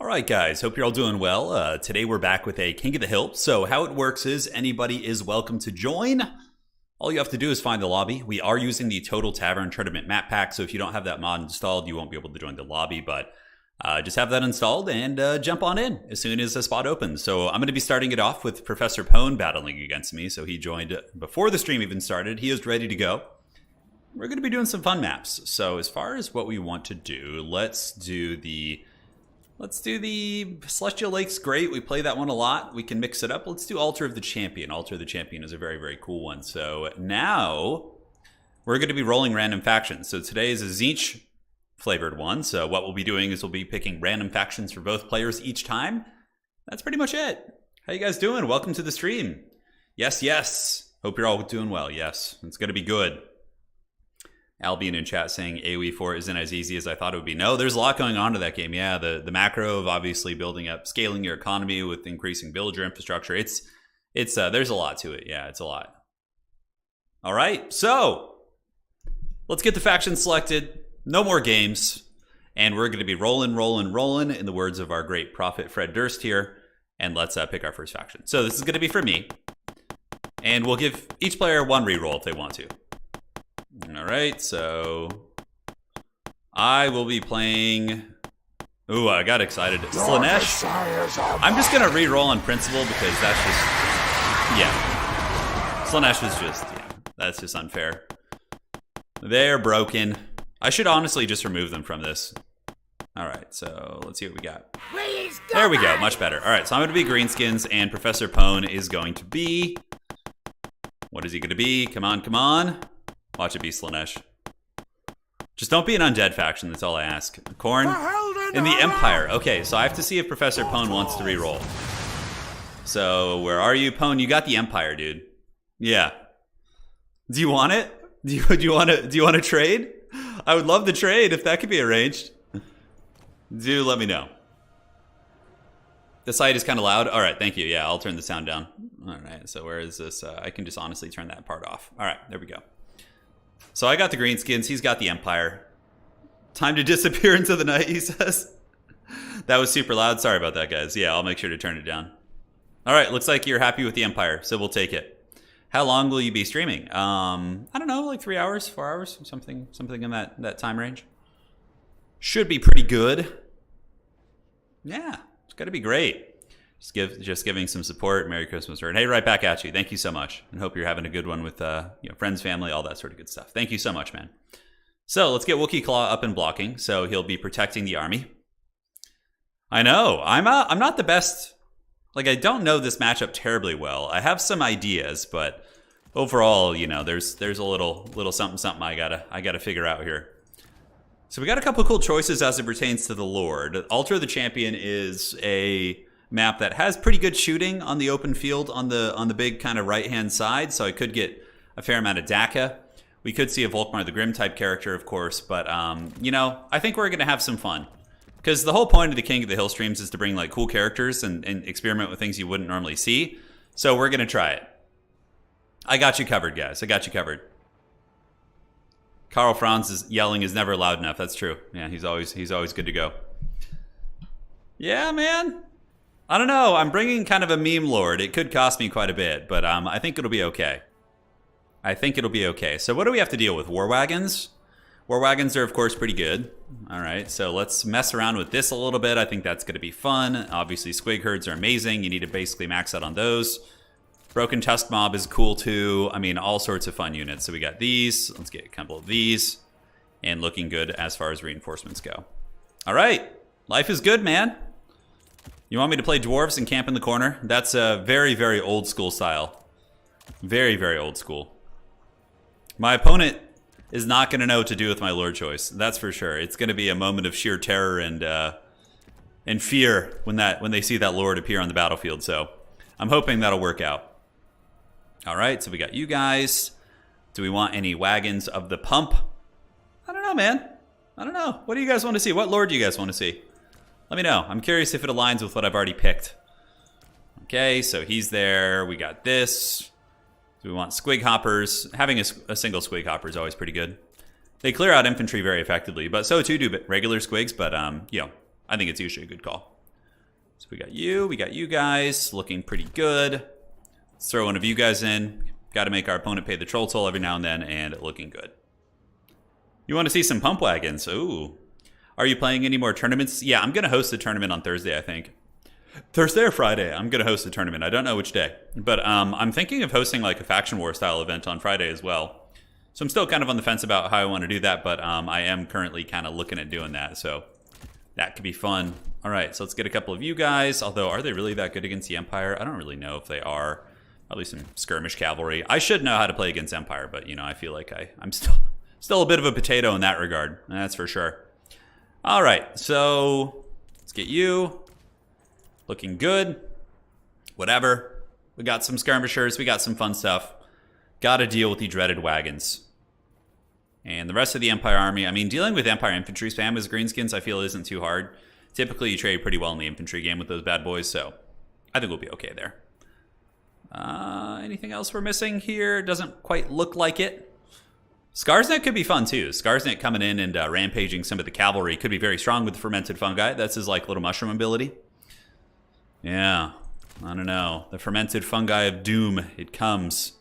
Alright guys, hope you're all doing well. Today we're back with a King of the Hill. So how it works is anybody is welcome to join. All you have to do is find the lobby. We are using the Total Tavern Tournament map pack, so if you don't have that mod installed, you won't be able to join the lobby, but just have that installed and jump on in as soon as a spot opens. So I'm going to be starting it off with Professor Pohne battling against me, so he joined before the stream even started. He is ready to go. We're going to be doing some fun maps. So as far as what we want to do, let's do the Celestial Lake's great. We play that one a lot. We can mix it up. Let's do Altar of the Champion. Altar of the Champion is a very, very cool one. So now we're going to be rolling random factions. So today is a Tzeentch flavored one. So what we'll be doing is we'll be picking random factions for both players each time. That's pretty much it. How you guys doing? Welcome to the stream. Yes, yes. Hope you're all doing well. Yes, it's going to be good. Albion in chat saying AoE 4 isn't as easy as I thought it would be. No, there's a lot going on to that game. Yeah, the macro of obviously building up, scaling your economy with increasing villager infrastructure. It's there's a lot to it. Yeah, it's a lot. All right, so let's get the faction selected. No more games, and we're going to be rolling in the words of our great prophet Fred Durst here. And let's pick our first faction. So this is going to be for me, and we'll give each player one reroll if they want to. All right, so I will be playing. Ooh, I got excited. Slaanesh. I'm just gonna re-roll on principle because that's just, yeah. Slaanesh was just, yeah, that's just unfair. They're broken. I should honestly just remove them from this. All right, so let's see what we got. There we go, much better. All right, so I'm gonna be Greenskins, and Professor Pohne is going to be. What is he gonna be? Come on, come on. Watch it be Slaanesh. Just don't be an undead faction, that's all I ask. Khorne in the Empire. Okay, so I have to see if Professor Pohne wants to reroll. So, where are you, Pohne? You got the Empire, dude. Yeah. Do you want it? Do you want to trade? I would love to trade if that could be arranged. Do let me know. The site is kind of loud. All right, thank you. Yeah, I'll turn the sound down. All right, so where is this? I can just honestly turn that part off. All right, there we go. So I got the Greenskins, he's got the Empire. Time to disappear into the night, he says. That was super loud. Sorry about that, guys. Yeah, I'll make sure to turn it down. All right, looks like you're happy with the Empire, so we'll take it. How long will you be streaming? I don't know, like 3 hours, 4 hours, something in that time range. Should be pretty good. Yeah, it's got to be great. Just giving some support. Merry Christmas, and hey, right back at you. Thank you so much, and hope you're having a good one with friends, family, all that sort of good stuff. Thank you so much, man. So let's get Wookiee Claw up and blocking. So he'll be protecting the army. I know I'm not the best. Like, I don't know this matchup terribly well. I have some ideas, but overall, there's a little something I gotta figure out here. So we got a couple cool choices as it pertains to the Lord. Altar of the Champion is a map that has pretty good shooting on the open field on the big kind of right hand side, so I could get a fair amount of DACA. We could see a Volkmar the Grim type character, of course, but I think we're gonna have some fun because the whole point of the King of the Hill streams is to bring like cool characters and experiment with things you wouldn't normally see. So we're gonna try it. I got you covered, guys. I got you covered. Karl Franz's yelling is never loud enough. That's true. Yeah, he's always good to go. Yeah, man. I don't know. I'm bringing kind of a meme lord. It could cost me quite a bit, but I think it'll be okay. I think it'll be okay. So what do we have to deal with? War wagons? War wagons are, of course, pretty good. All right, so let's mess around with this a little bit. I think that's going to be fun. Obviously, squig herds are amazing. You need to basically max out on those. Broken Tusk Mob is cool, too. I mean, all sorts of fun units. So we got these. Let's get a couple of these. And looking good as far as reinforcements go. All right. Life is good, man. You want me to play Dwarves and camp in the corner? That's a very, very old school style. Very, very old school. My opponent is not going to know what to do with my Lord choice. That's for sure. It's going to be a moment of sheer terror and fear when they see that Lord appear on the battlefield. So I'm hoping that'll work out. All right, so we got you guys. Do we want any wagons of the pump? I don't know, man. I don't know. What do you guys want to see? What Lord do you guys want to see? Let me know. I'm curious if it aligns with what I've already picked. Okay, so he's there. We got this. Do we want squig hoppers? Having a single squig hopper is always pretty good. They clear out infantry very effectively, but so too do regular squigs, but I think it's usually a good call. So we got you guys looking pretty good. Let's throw one of you guys in. Got to make our opponent pay the troll toll every now and then, and looking good. You want to see some pump wagons? Ooh. Are you playing any more tournaments? Yeah, I'm going to host a tournament on Thursday, I think. Thursday or Friday, I'm going to host a tournament. I don't know which day. But I'm thinking of hosting like a Faction War style event on Friday as well. So I'm still kind of on the fence about how I want to do that, but I am currently kind of looking at doing that. So that could be fun. All right, so let's get a couple of you guys. Although, are they really that good against the Empire? I don't really know if they are. Probably some skirmish cavalry. I should know how to play against Empire, but, you know, I feel like I'm still a bit of a potato in that regard. That's for sure. All right, so let's get you. Looking good. Whatever. We got some skirmishers. We got some fun stuff. Got to deal with the dreaded wagons. And the rest of the Empire army, I mean, dealing with Empire infantry spam as greenskins, I feel isn't too hard. Typically, you trade pretty well in the infantry game with those bad boys, so I think we'll be okay there. Anything else we're missing here? Doesn't quite look like it. Skarsnet could be fun, too. Skarsnet coming in and rampaging some of the cavalry could be very strong with the fermented fungi. That's his, like, little mushroom ability. Yeah, I don't know. The fermented fungi of doom, it comes.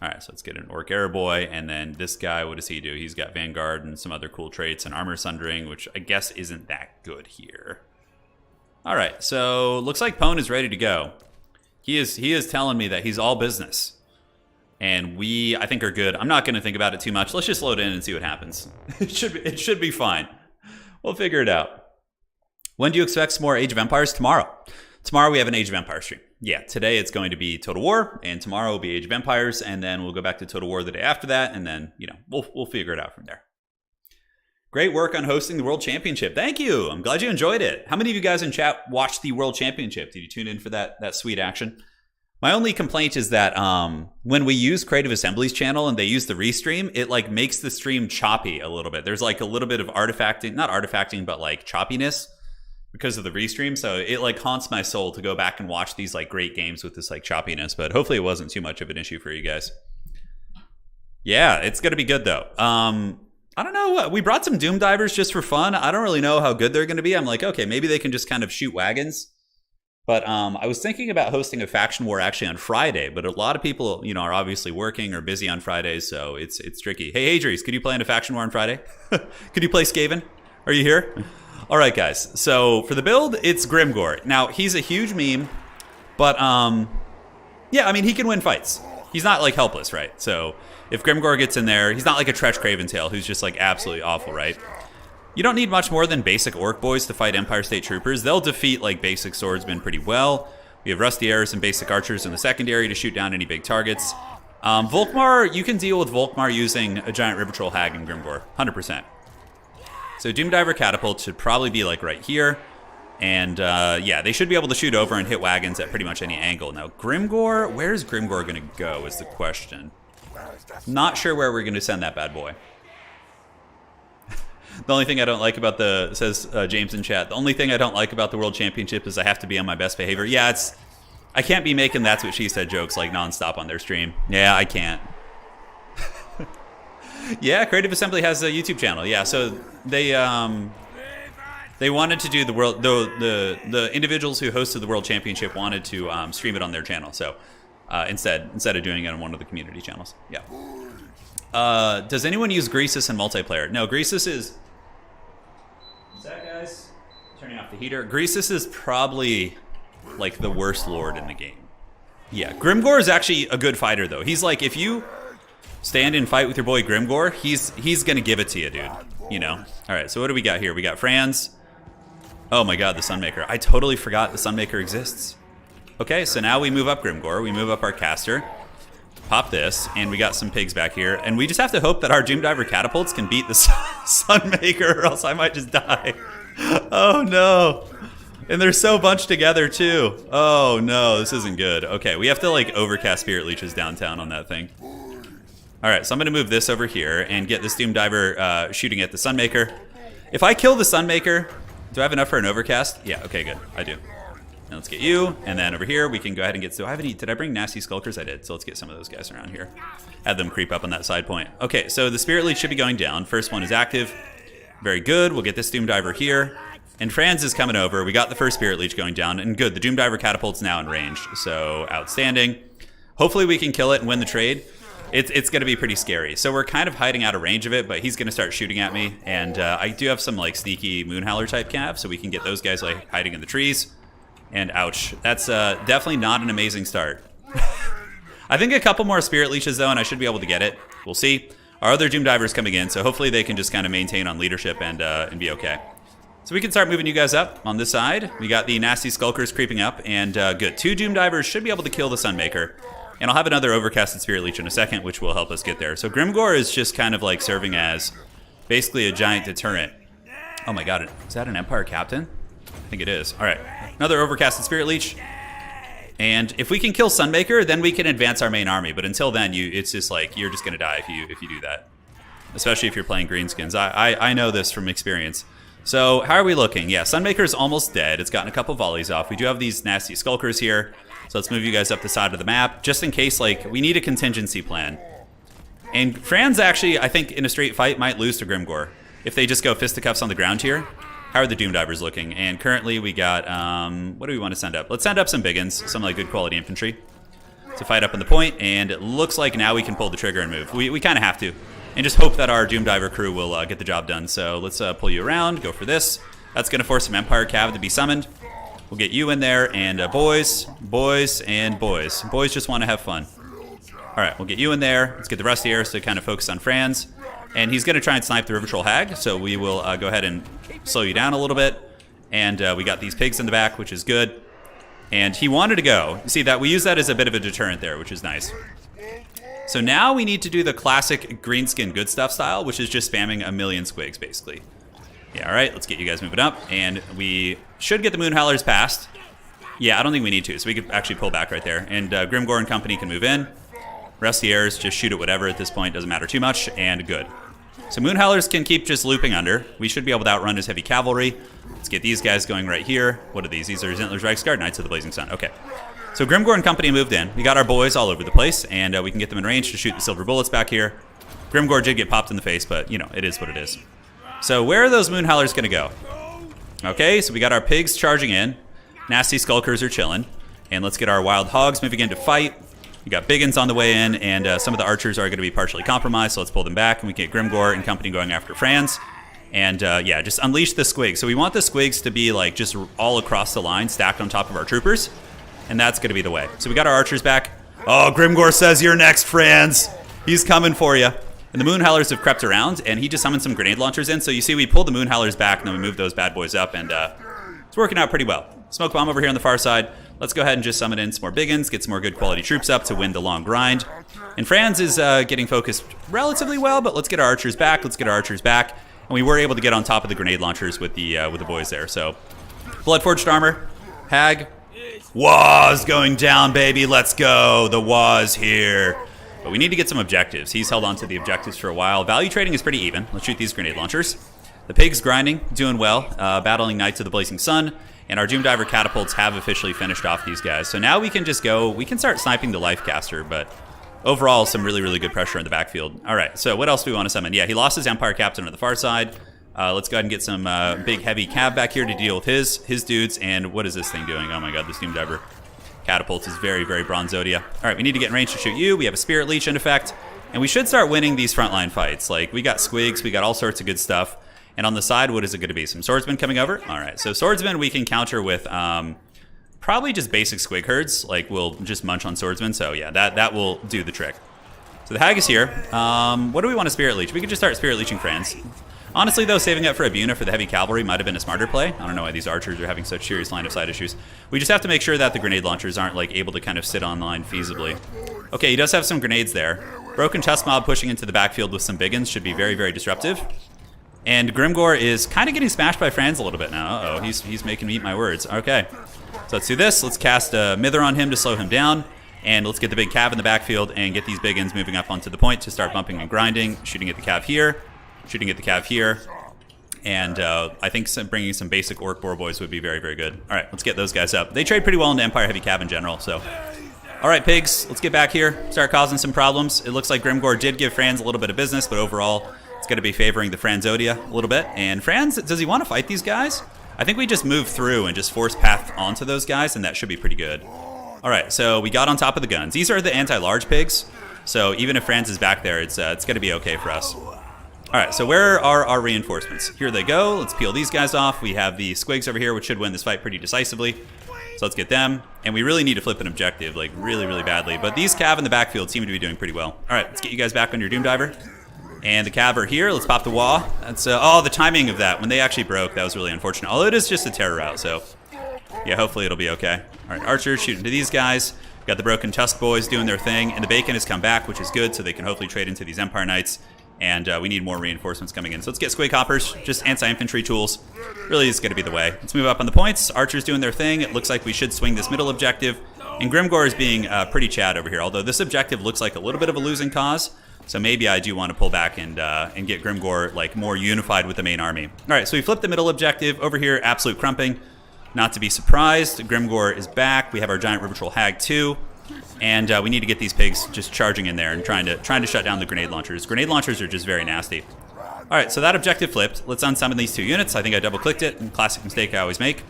All right, so let's get an Orc Arrow Boy, and then this guy, what does he do? He's got Vanguard and some other cool traits and Armor Sundering, which I guess isn't that good here. All right, so looks like Pohne is ready to go. He is telling me that he's all business, and we, I think, are good. I'm not going to think about it too much. Let's just load in and see what happens. It should be fine. We'll figure it out. When do you expect some more Age of Empires? Tomorrow. Tomorrow we have an Age of Empires stream. Yeah, today it's going to be Total War, and tomorrow will be Age of Empires, and then we'll go back to Total War the day after that, and then, you know, we'll figure it out from there. Great work on hosting the World Championship. Thank you. I'm glad you enjoyed it. How many of you guys in chat watched the World Championship? Did you tune in for that sweet action? My only complaint is that when we use Creative Assembly's channel and they use the restream, it like makes the stream choppy a little bit. There's like a little bit of artifacting, not artifacting, but like choppiness because of the restream. So it like haunts my soul to go back and watch these like great games with this like choppiness, but hopefully it wasn't too much of an issue for you guys. Yeah, it's going to be good though. I don't know. We brought some Doom Divers just for fun. I don't really know how good they're going to be. I'm like, okay, maybe they can just kind of shoot wagons. But I was thinking about hosting a faction war actually on Friday, but a lot of people, you know, are obviously working or busy on Fridays, so it's tricky. Hey, Adries, could you play in a faction war on Friday? Could you play Skaven? Are you here? All right, guys. So for the build, it's Grimgor. Now, he's a huge meme, but yeah, I mean, he can win fights. He's not like helpless, right? So if Grimgor gets in there, he's not like a Tretch Craventail who's just like absolutely awful, right? You don't need much more than basic Orc Boys to fight Empire State Troopers. They'll defeat like basic swordsmen pretty well. We have Rusty Arrows and basic archers in the secondary to shoot down any big targets. Volkmar, you can deal with Volkmar using a giant River Troll Hag and Grimgor, 100%. So Doomdiver Catapult should probably be like right here. And yeah, they should be able to shoot over and hit wagons at pretty much any angle. Now Grimgor, where's Grimgor going to go is the question. Not sure where we're going to send that bad boy. The only thing I don't like about says James in chat, the only thing I don't like about the World Championship is I have to be on my best behavior. Yeah, I can't be making That's What She Said jokes like nonstop on their stream. Yeah, I can't. Yeah, Creative Assembly has a YouTube channel. Yeah, so they wanted to do the world, the individuals who hosted the World Championship wanted to stream it on their channel. So instead of doing it on one of the community channels. Yeah. Does anyone use Greasus in multiplayer? No, Greasus is... What's that, guys? Turning off the heater. Greasus is probably like the worst lord in the game. Yeah, Grimgor is actually a good fighter though. He's like, if you stand and fight with your boy Grimgor, he's gonna give it to you, dude. You know? All right, so what do we got here? We got Franz. Oh my god, the Sunmaker. I totally forgot the Sunmaker exists. Okay, so now we move up Grimgor. We move up our caster. Pop this, and we got some pigs back here. And we just have to hope that our Doomdiver catapults can beat the Sunmaker, or else I might just die. Oh no. And they're so bunched together too. Oh no, this isn't good. Okay, we have to like overcast Spirit Leeches downtown on that thing. Alright, so I'm going to move this over here and get this Doomdiver shooting at the Sunmaker. If I kill the Sunmaker, do I have enough for an overcast? Yeah, okay, good. I do. Now let's get you, and then over here we can go ahead and get... So I haven't... Did I bring Nasty Skulkers? I did, so let's get some of those guys around here. Have them creep up on that side point. Okay, so the Spirit Leech should be going down. First one is active. Very good. We'll get this Doomdiver here. And Franz is coming over. We got the first Spirit Leech going down. And good, the Doomdiver Catapult's now in range. So outstanding. Hopefully we can kill it and win the trade. It's going to be pretty scary. So we're kind of hiding out of range of it, but he's going to start shooting at me. And I do have some like sneaky Moonhowler type cav, so we can get those guys like hiding in the trees. And ouch. That's definitely not an amazing start. I think a couple more Spirit Leeches though, and I should be able to get it. We'll see. Our other Doomdiver's coming in, so hopefully they can just kind of maintain on leadership and be okay. So we can start moving you guys up on this side. We got the nasty Skulkers creeping up, and good. 2 Doomdivers should be able to kill the Sunmaker. And I'll have another Overcasted Spirit Leech in a second, which will help us get there. So Grimgor is just kind of like serving as basically a giant deterrent. Oh my god, is that an Empire Captain? I think it is. All right, another Overcasted Spirit Leech. And if we can kill Sunmaker, then we can advance our main army. But until then, it's just like, you're just going to die if you do that. Especially if you're playing Greenskins. I know this from experience. So how are we looking? Yeah, Sunmaker's almost dead. It's gotten a couple volleys off. We do have these nasty Skulkers here. So let's move you guys up the side of the map, just in case, like, we need a contingency plan. And Franz actually, I think, in a straight fight, might lose to Grimgor if they just go fisticuffs on the ground here. How are the Doomdivers looking? And currently we got, what do we want to send up? Let's send up some big uns, some like good quality infantry to fight up in the point. And it looks like now we can pull the trigger and move. We kind of have to. And just hope that our Doomdiver crew will get the job done. So let's pull you around, go for this. That's going to force some Empire Cav to be summoned. We'll get you in there, and boys. Boys just want to have fun. All right, we'll get you in there. Let's get the rest of here to kind of focus on Franz. And he's going to try and snipe the River Troll Hag, so we will go ahead and slow you down a little bit. And we got these pigs in the back, which is good. And he wanted to go. You see that we use that as a bit of a deterrent there, which is nice. So now we need to do the classic Greenskin good stuff style, which is just spamming a million squigs, basically. Yeah, all right, let's get you guys moving up. And we should get the Moonhowlers past. Yeah, I don't think we need to, so we could actually pull back right there. And Grimgor and company can move in. Rustiers, just shoot at whatever at this point, doesn't matter too much, and good. So Moonhowlers can keep just looping under. We should be able to outrun his heavy cavalry. Let's get these guys going right here. What are these? These are Zintler's Reichsguard, Knights of the Blazing Sun. Okay. So Grimgor and company moved in. We got our boys all over the place, and we can get them in range to shoot the silver bullets back here. Grimgor did get popped in the face, but, you know, it is what it is. So where are those Moonhowlers going to go? Okay, so we got our pigs charging in. Nasty Skulkers are chilling. And let's get our Wild Hogs moving in to fight. We got Biggins on the way in, and some of the archers are going to be partially compromised, so let's pull them back, and we get Grimgor and company going after Franz. And yeah, just unleash the squigs. So we want the squigs to be like just all across the line, stacked on top of our troopers. And that's going to be the way. So we got our archers back. Oh, Grimgor says you're next, Franz. He's coming for you. And the Moonhowlers have crept around, and he just summoned some grenade launchers in. So you see we pulled the Moonhowlers back, and then we moved those bad boys up, and it's working out pretty well. Smoke bomb over here on the far side. Let's go ahead and just summon in some more Biggins, get some more good quality troops up to win the long grind. And Franz is getting focused relatively well, but let's get our archers back. Let's get our archers back. And we were able to get on top of the grenade launchers with the boys there. So Bloodforged Armor, Hag. Waz going down, baby. Let's go. The Waz here. But we need to get some objectives. He's held on to the objectives for a while. Value trading is pretty even. Let's shoot these grenade launchers. The pigs grinding, doing well, battling Knights of the Blazing Sun. And our Doomdiver catapults have officially finished off these guys. So now we can just go, we can start sniping the Lifecaster, but overall some really, really good pressure in the backfield. All right, so what else do we want to summon? Yeah, he lost his Empire Captain on the far side. Let's go ahead and get some big, heavy cav back here to deal with his dudes. And what is this thing doing? Oh my god, this Doomdiver catapult is very, very Bronzodia. All right, we need to get in range to shoot you. We have a Spirit Leech in effect. And we should start winning these frontline fights. Like, we got squigs, we got all sorts of good stuff. And on the side, what is it going to be? Some swordsmen coming over? All right, so swordsmen we can counter with probably just basic squig herds. Like, we'll just munch on swordsmen. So yeah, that will do the trick. So the Hag is here. What do we want to Spirit Leech? We could just start Spirit Leeching Franz. Honestly, though, saving up for Abuna for the heavy cavalry might have been a smarter play. I don't know why these archers are having such serious line-of-sight issues. We just have to make sure that the grenade launchers aren't like able to kind of sit on line feasibly. Okay, he does have some grenades there. Broken Chest Mob pushing into the backfield with some Biggins should be very, very disruptive. And Grimgor is kind of getting smashed by Franz a little bit now. Uh-oh, he's making me eat my words. Okay, so let's do this. Let's cast a Mither on him to slow him down. And let's get the big cav in the backfield and get these Biggins moving up onto the point to start bumping and grinding. Shooting at the cav here. Shooting at the cav here. And I think bringing some basic Orc Boar Boys would be very, very good. All right, let's get those guys up. They trade pretty well into Empire Heavy Cav in general, so. All right, pigs, let's get back here. Start causing some problems. It looks like Grimgor did give Franz a little bit of business, but overall, it's going to be favoring the Franzodia a little bit. And Franz, does he want to fight these guys? I think we just move through and just force path onto those guys, and that should be pretty good. All right, so we got on top of the guns. These are the anti-large pigs, so even if Franz is back there, it's going to be okay for us. All right, so where are our reinforcements? Here they go. Let's peel these guys off. We have the squigs over here, which should win this fight pretty decisively. So let's get them. And we really need to flip an objective, like really, really badly. But these cav in the backfield seem to be doing pretty well. All right, let's get you guys back on your Doom Diver. And the cav are here. Let's pop the wall. That's oh, the timing of that. When they actually broke, that was really unfortunate. Although it is just a terror route, so yeah, hopefully it'll be okay. All right, archers shooting to these guys. Got the Broken Tusk boys doing their thing. And the bacon has come back, which is good, so they can hopefully trade into these Empire Knights. And we need more reinforcements coming in. So let's get Squig Hoppers, just anti-infantry tools. Really is going to be the way. Let's move up on the points. Archers doing their thing. It looks like we should swing this middle objective. And Grimgor is being pretty Chad over here, although this objective looks like a little bit of a losing cause. So maybe I do want to pull back and get Grimgor like more unified with the main army. All right, so we flipped the middle objective. Over here, absolute crumping. Not to be surprised, Grimgor is back. We have our Giant River Troll Hag too. And we need to get these pigs just charging in there and trying to shut down the grenade launchers. Grenade launchers are just very nasty. All right, so that objective flipped. Let's unsummon these 2 units. I think I double-clicked it. Classic mistake I always make.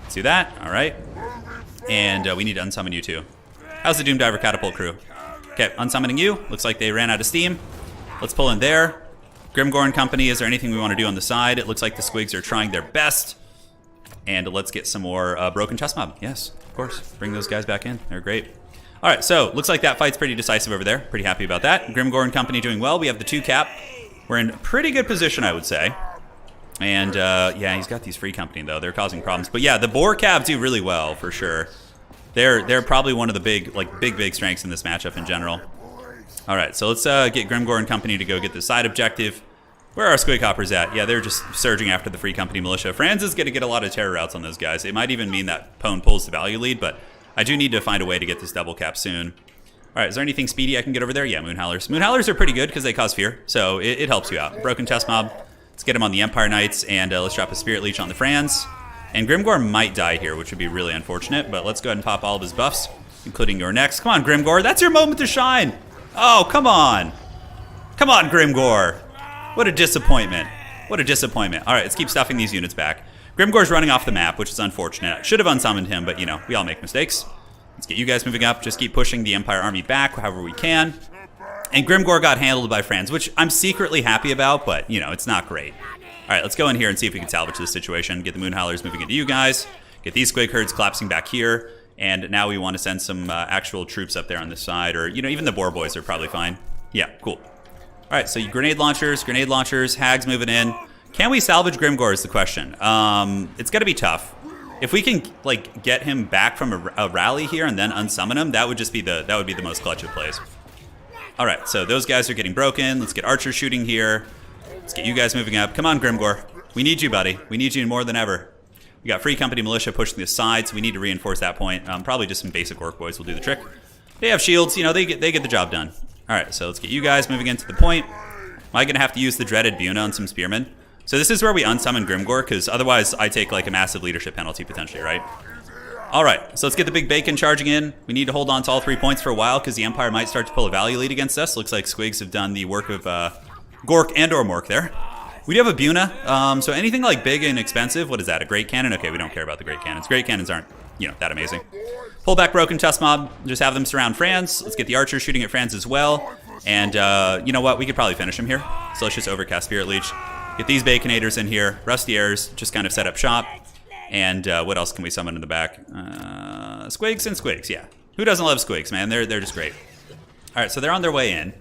Let's do that. All right. And we need to unsummon you too. How's the Doom Diver Catapult crew? Okay, unsummoning you. Looks like they ran out of steam. Let's pull in there. Grimgor and company, is there anything we want to do on the side? It looks like the squigs are trying their best. And let's get some more Broken Chest Mob. Yes, of course. Bring those guys back in. They're great. All right, so looks like that fight's pretty decisive over there. Pretty happy about that. Grimgor and company doing well. We have the 2 cap. We're in pretty good position, I would say. And yeah, he's got these free company though. They're causing problems. But yeah, the Boar Cav do really well for sure. They're probably one of the big strengths in this matchup in general. All right, so let's get Grimgor and company to go get the side objective. Where are our Squig Hoppers at? Yeah, they're just surging after the free company militia. Franz is going to get a lot of terror routes on those guys. It might even mean that Pohne pulls the value lead, but I do need to find a way to get this double cap soon. All right, is there anything speedy I can get over there? Yeah, Moonhowlers. Moonhowlers are pretty good because they cause fear, so it helps you out. Broken Test Mob. Let's get him on the Empire Knights, and let's drop a Spirit Leech on the Franz. And Grimgor might die here, which would be really unfortunate, but let's go ahead and pop all of his buffs, including your next. Come on, Grimgor. That's your moment to shine. Oh, come on. Come on, Grimgor. What a disappointment. What a disappointment. All right, let's keep stuffing these units back. Grimgor's running off the map, which is unfortunate. I should have unsummoned him, but, you know, we all make mistakes. Let's get you guys moving up. Just keep pushing the Empire army back however we can. And Grimgor got handled by Franz, which I'm secretly happy about, but, you know, it's not great. All right, let's go in here and see if we can salvage this situation. Get the Moonhowlers moving into you guys. Get these Squig herds collapsing back here. And now we want to send some actual troops up there on this side. Or, you know, even the Boar Boys are probably fine. Yeah, cool. All right, so grenade launchers, Hags moving in. Can we salvage Grimgor is the question. It's going to be tough. If we can, like, get him back from a rally here and then unsummon him, that would just be the most clutch of plays. All right, so those guys are getting broken. Let's get archers shooting here. Let's get you guys moving up. Come on, Grimgor. We need you, buddy. We need you more than ever. We got free company militia pushing the side, so we need to reinforce that point. Probably just some basic orc boys will do the trick. They have shields. You know, they get the job done. All right, so let's get you guys moving into the point. Am I going to have to use the dreaded Buna on some spearmen? So this is where we unsummon Grimgor, because otherwise I take like a massive leadership penalty potentially, right? All right, so let's get the big bacon charging in. We need to hold on to all 3 points for a while, because the Empire might start to pull a value lead against us. Looks like Squigs have done the work of Gork and or Mork there. We do have a Buna, so anything like big and expensive, what is that, a great cannon? Okay, we don't care about the great cannons. Great cannons aren't, you know, that amazing. Pull back Broken Tusk Mob, just have them surround Franz. Let's get the archers shooting at Franz as well. And you know what, we could probably finish him here. So let's just overcast Spirit Leech. Get these Baconators in here. Rusty Airs, just kind of set up shop. And what else can we summon in the back? Squigs and Squigs, yeah. Who doesn't love Squigs, man? They're just great. All right, so they're on their way in.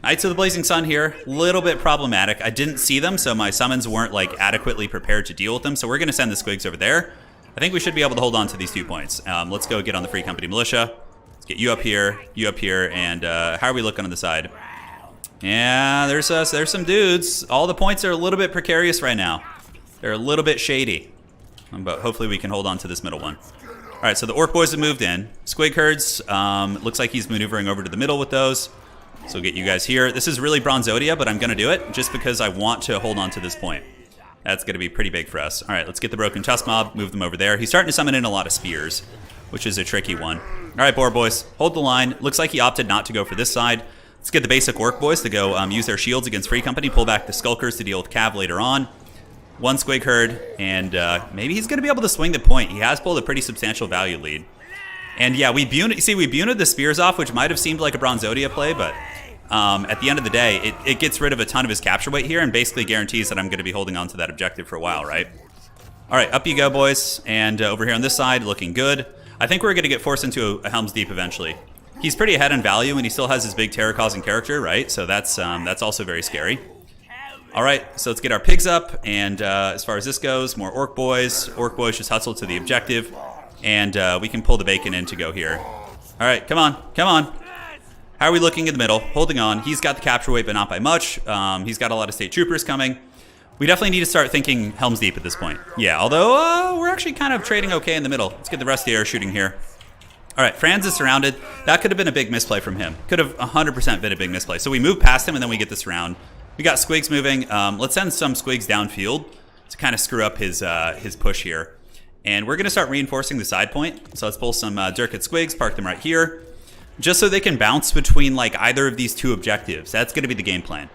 Knights of the Blazing Sun here, little bit problematic. I didn't see them, so my summons weren't like adequately prepared to deal with them. So we're going to send the Squigs over there. I think we should be able to hold on to these 2 points. Let's go get on the Free Company Militia. Let's get you up here, and how are we looking on the side? Yeah, there's some dudes. All the points are a little bit precarious right now. They're a little bit shady, but hopefully we can hold on to this middle one. All right, so the Orc Boys have moved in. Squig Herds, looks like he's maneuvering over to the middle with those. So we'll get you guys here. This is really Bronzodia, but I'm going to do it just because I want to hold on to this point. That's going to be pretty big for us. All right, let's get the Broken Tusk Mob, move them over there. He's starting to summon in a lot of spears, which is a tricky one. All right, Boar Boys, hold the line. Looks like he opted not to go for this side. Let's get the basic Orc Boys to go use their shields against Free Company, pull back the Skulkers to deal with Cav later on. one squig herd, and maybe he's going to be able to swing the point. He has pulled a pretty substantial value lead. And yeah, we bunted the spears off, which might have seemed like a Bronzodia play, but at the end of the day, it gets rid of a ton of his capture weight here and basically guarantees that I'm going to be holding on to that objective for a while, right? All right, up you go, boys. And over here on this side, looking good. I think we're going to get forced into a Helm's Deep eventually. He's pretty ahead in value, and he still has his big terror-causing character, right? So that's also very scary. All right, so let's get our pigs up. And as far as this goes, more Orc Boys. Orc Boys just hustle to the objective. And we can pull the bacon in to go here. All right, come on, come on. How are we looking in the middle? Holding on. He's got the capture weight, but not by much. He's got a lot of state troopers coming. We definitely need to start thinking Helm's Deep at this point. Yeah, although we're actually kind of trading okay in the middle. Let's get the rest of the air shooting here. All right, Franz is surrounded. That could have been a big misplay from him. Could have 100% been a big misplay. So we move past him, and then we get this round. We got squigs moving. Let's send some squigs downfield to kind of screw up his push here. And we're going to start reinforcing the side point. So let's pull some Durkat squigs, park them right here, just so they can bounce between like either of these two objectives. That's going to be the game plan.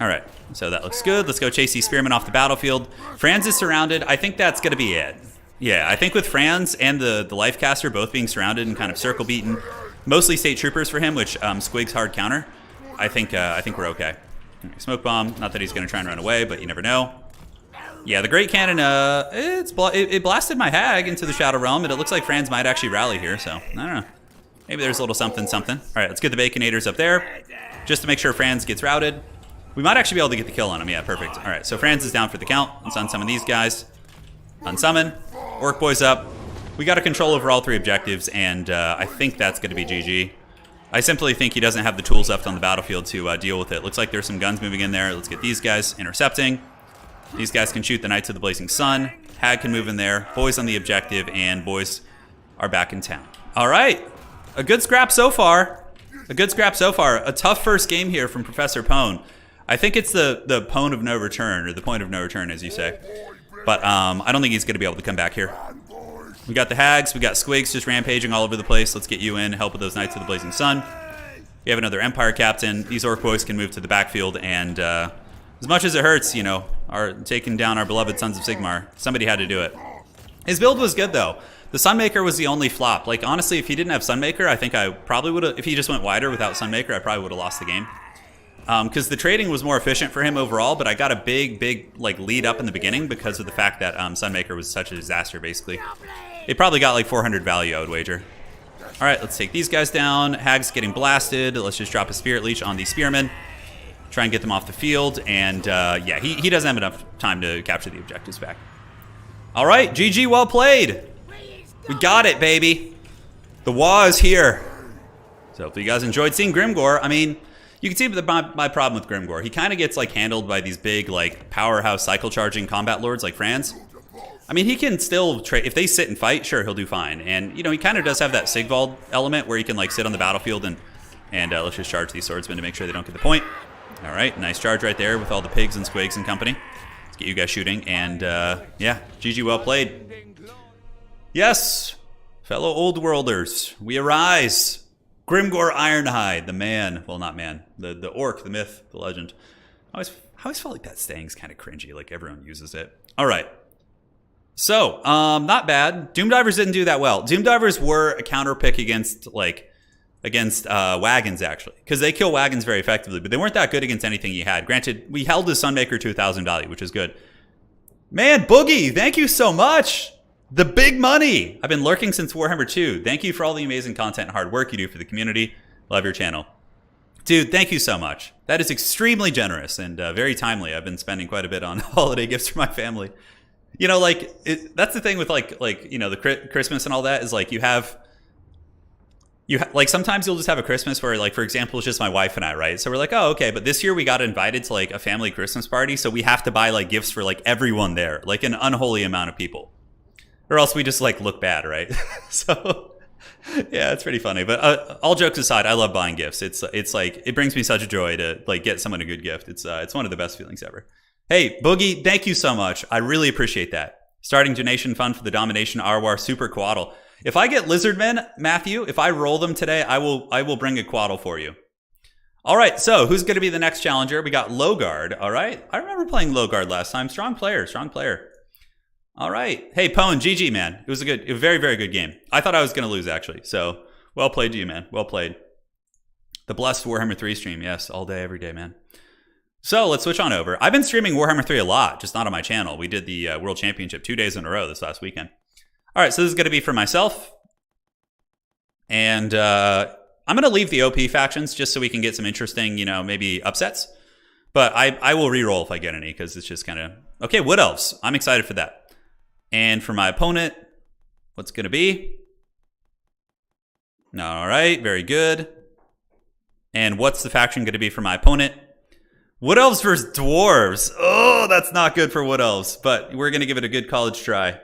All right, so that looks good. Let's go chase these spearmen off the battlefield. Franz is surrounded. I think that's going to be it. Yeah, I think with Franz and the life caster both being surrounded and kind of circle beaten, mostly state troopers for him, which squigs hard counter. I think we're okay. Smoke bomb. Not that he's going to try and run away, but you never know. Yeah, the Great Cannon, it blasted my hag into the Shadow Realm, and it looks like Franz might actually rally here, so I don't know. Maybe there's a little something, something. All right, let's get the Baconators up there, just to make sure Franz gets routed. We might actually be able to get the kill on him. Yeah, perfect. All right, so Franz is down for the count. Let's unsummon these guys. Unsummon. Orc Boys up. We got a control over all three objectives, and I think that's going to be GG. I simply think he doesn't have the tools left on the battlefield to deal with it. Looks like there's some guns moving in there. Let's get these guys intercepting. These guys can shoot the Knights of the Blazing Sun. Hag can move in there. Boys on the objective, and boys are back in town. All right. A good scrap so far. A good scrap so far. A tough first game here from Professor Pohne. I think it's the Pohne of no return, or the point of no return, as you say. But I don't think he's going to be able to come back here. We got the Hags. We got Squigs just rampaging all over the place. Let's get you in, help with those Knights of the Blazing Sun. We have another Empire Captain. These Orc Boys can move to the backfield, and as much as it hurts, you know, taking down our beloved Sons of Sigmar, somebody had to do it. His build was good, though. The Sunmaker was the only flop. Like, honestly, if he didn't have Sunmaker, I think I probably would have, if he just went wider without Sunmaker, I probably would have lost the game. Because the trading was more efficient for him overall, but I got a big, like, lead up in the beginning because of the fact that Sunmaker was such a disaster, basically. It probably got, like, 400 value, I would wager. All right, let's take these guys down. Hag's getting blasted. Let's just drop a Spirit Leech on these Spearmen. Try and get them off the field, and yeah, he doesn't have enough time to capture the objectives back. All right, GG, well played. We got it, baby. The WA is here. So hopefully you guys enjoyed seeing Grimgor. I mean, you can see my problem with Grimgor. He kind of gets like handled by these big like powerhouse cycle charging combat lords like Franz. I mean, he can still trade. If they sit and fight, sure, he'll do fine. And, you know, he kind of does have that Sigvald element where he can like sit on the battlefield and let's just charge these swordsmen to make sure they don't get the point. All right, nice charge right there with all the pigs and squigs and company. Let's get you guys shooting, and yeah, GG, well played. Yes, fellow old worlders, we arise. Grimgor Ironhide, the man, well, not man, the orc, the myth, the legend. I always felt like that saying's kind of cringy, like everyone uses it. All right, so not bad. Doomdivers didn't do that well. Doomdivers were a counter pick against wagons, actually, because they kill wagons very effectively, but they weren't that good against anything you had. Granted, we held the Sunmaker to 1,000 value, which is good. Man, Boogie, thank you so much. The big money. I've been lurking since Warhammer 2. Thank you for all the amazing content and hard work you do for the community. Love your channel. Dude, thank you so much. That is extremely generous and very timely. I've been spending quite a bit on holiday gifts for my family. You know, like, that's the thing with, like you know, the Christmas and all that is, like, like sometimes you'll just have a Christmas where, like, for example, it's just my wife and I, right? So we're like, oh, okay, but this year we got invited to like a family Christmas party, so we have to buy like gifts for like everyone there, like an unholy amount of people, or else we just like look bad, right? So yeah, it's pretty funny. But all jokes aside, I love buying gifts. It's like, it brings me such joy to like get someone a good gift. It's one of the best feelings ever. Hey, Boogie, thank you so much. I really appreciate that. Starting donation fund for the Domination Arwar Super Quaddle. If I get Lizardmen, Matthew, if I roll them today, I will bring a Quaddle for you. All right, so who's going to be the next challenger? We got Logard, all right? I remember playing Logard last time. Strong player, strong player. All right. Hey, Pohne, GG, man. It was a very, very good game. I thought I was going to lose, actually. So, well played to you, man. Well played. The blessed Warhammer 3 stream. Yes, all day, every day, man. So, let's switch on over. I've been streaming Warhammer 3 a lot, just not on my channel. We did the World Championship 2 days in a row this last weekend. All right, so this is going to be for myself. And I'm going to leave the OP factions just so we can get some interesting, maybe upsets. But I will reroll if I get any because it's just kind of... Okay, Wood Elves. I'm excited for that. And for my opponent, what's going to be? All right, very good. And what's the faction going to be for my opponent? Wood Elves versus Dwarves. Oh, that's not good for Wood Elves, but we're going to give it a good college try.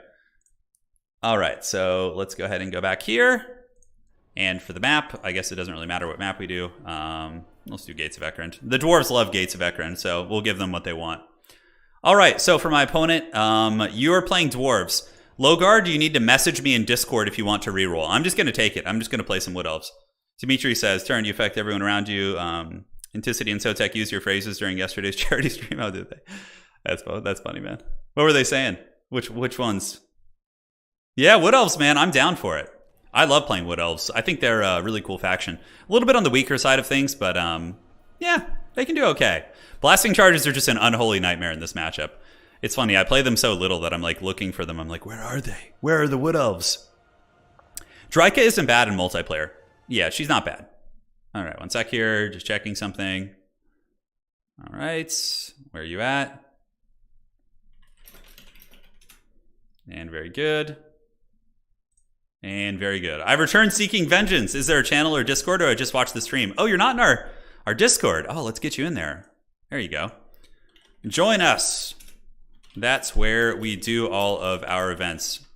All right, so let's go ahead and go back here. And for the map, I guess it doesn't really matter what map we do. Let's do Gates of Ekrend. The Dwarves love Gates of Ekrend, so we'll give them what they want. All right, so for my opponent, you are playing Dwarves. Logard, you need to message me in Discord if you want to reroll. I'm just going to take it. I'm just going to play some Wood Elves. Dimitri says, Turin, you affect everyone around you. Inticity and Sotek used your phrases during yesterday's charity stream. How did they? That's funny, man. What were they saying? Which ones? Yeah, Wood Elves, man. I'm down for it. I love playing Wood Elves. I think they're a really cool faction. A little bit on the weaker side of things, but yeah, they can do okay. Blasting Charges are just an unholy nightmare in this matchup. It's funny, I play them so little that I'm like looking for them. I'm like, where are they? Where are the Wood Elves? Draika isn't bad in multiplayer. Yeah, she's not bad. All right, one sec here, just checking something. All right, where are you at? And very good. And very good. I've returned seeking vengeance. Is there a channel or Discord, or I just watched the stream? Oh, you're not in our Discord. Oh, let's get you in there. There you go. Join us. That's where we do all of our events.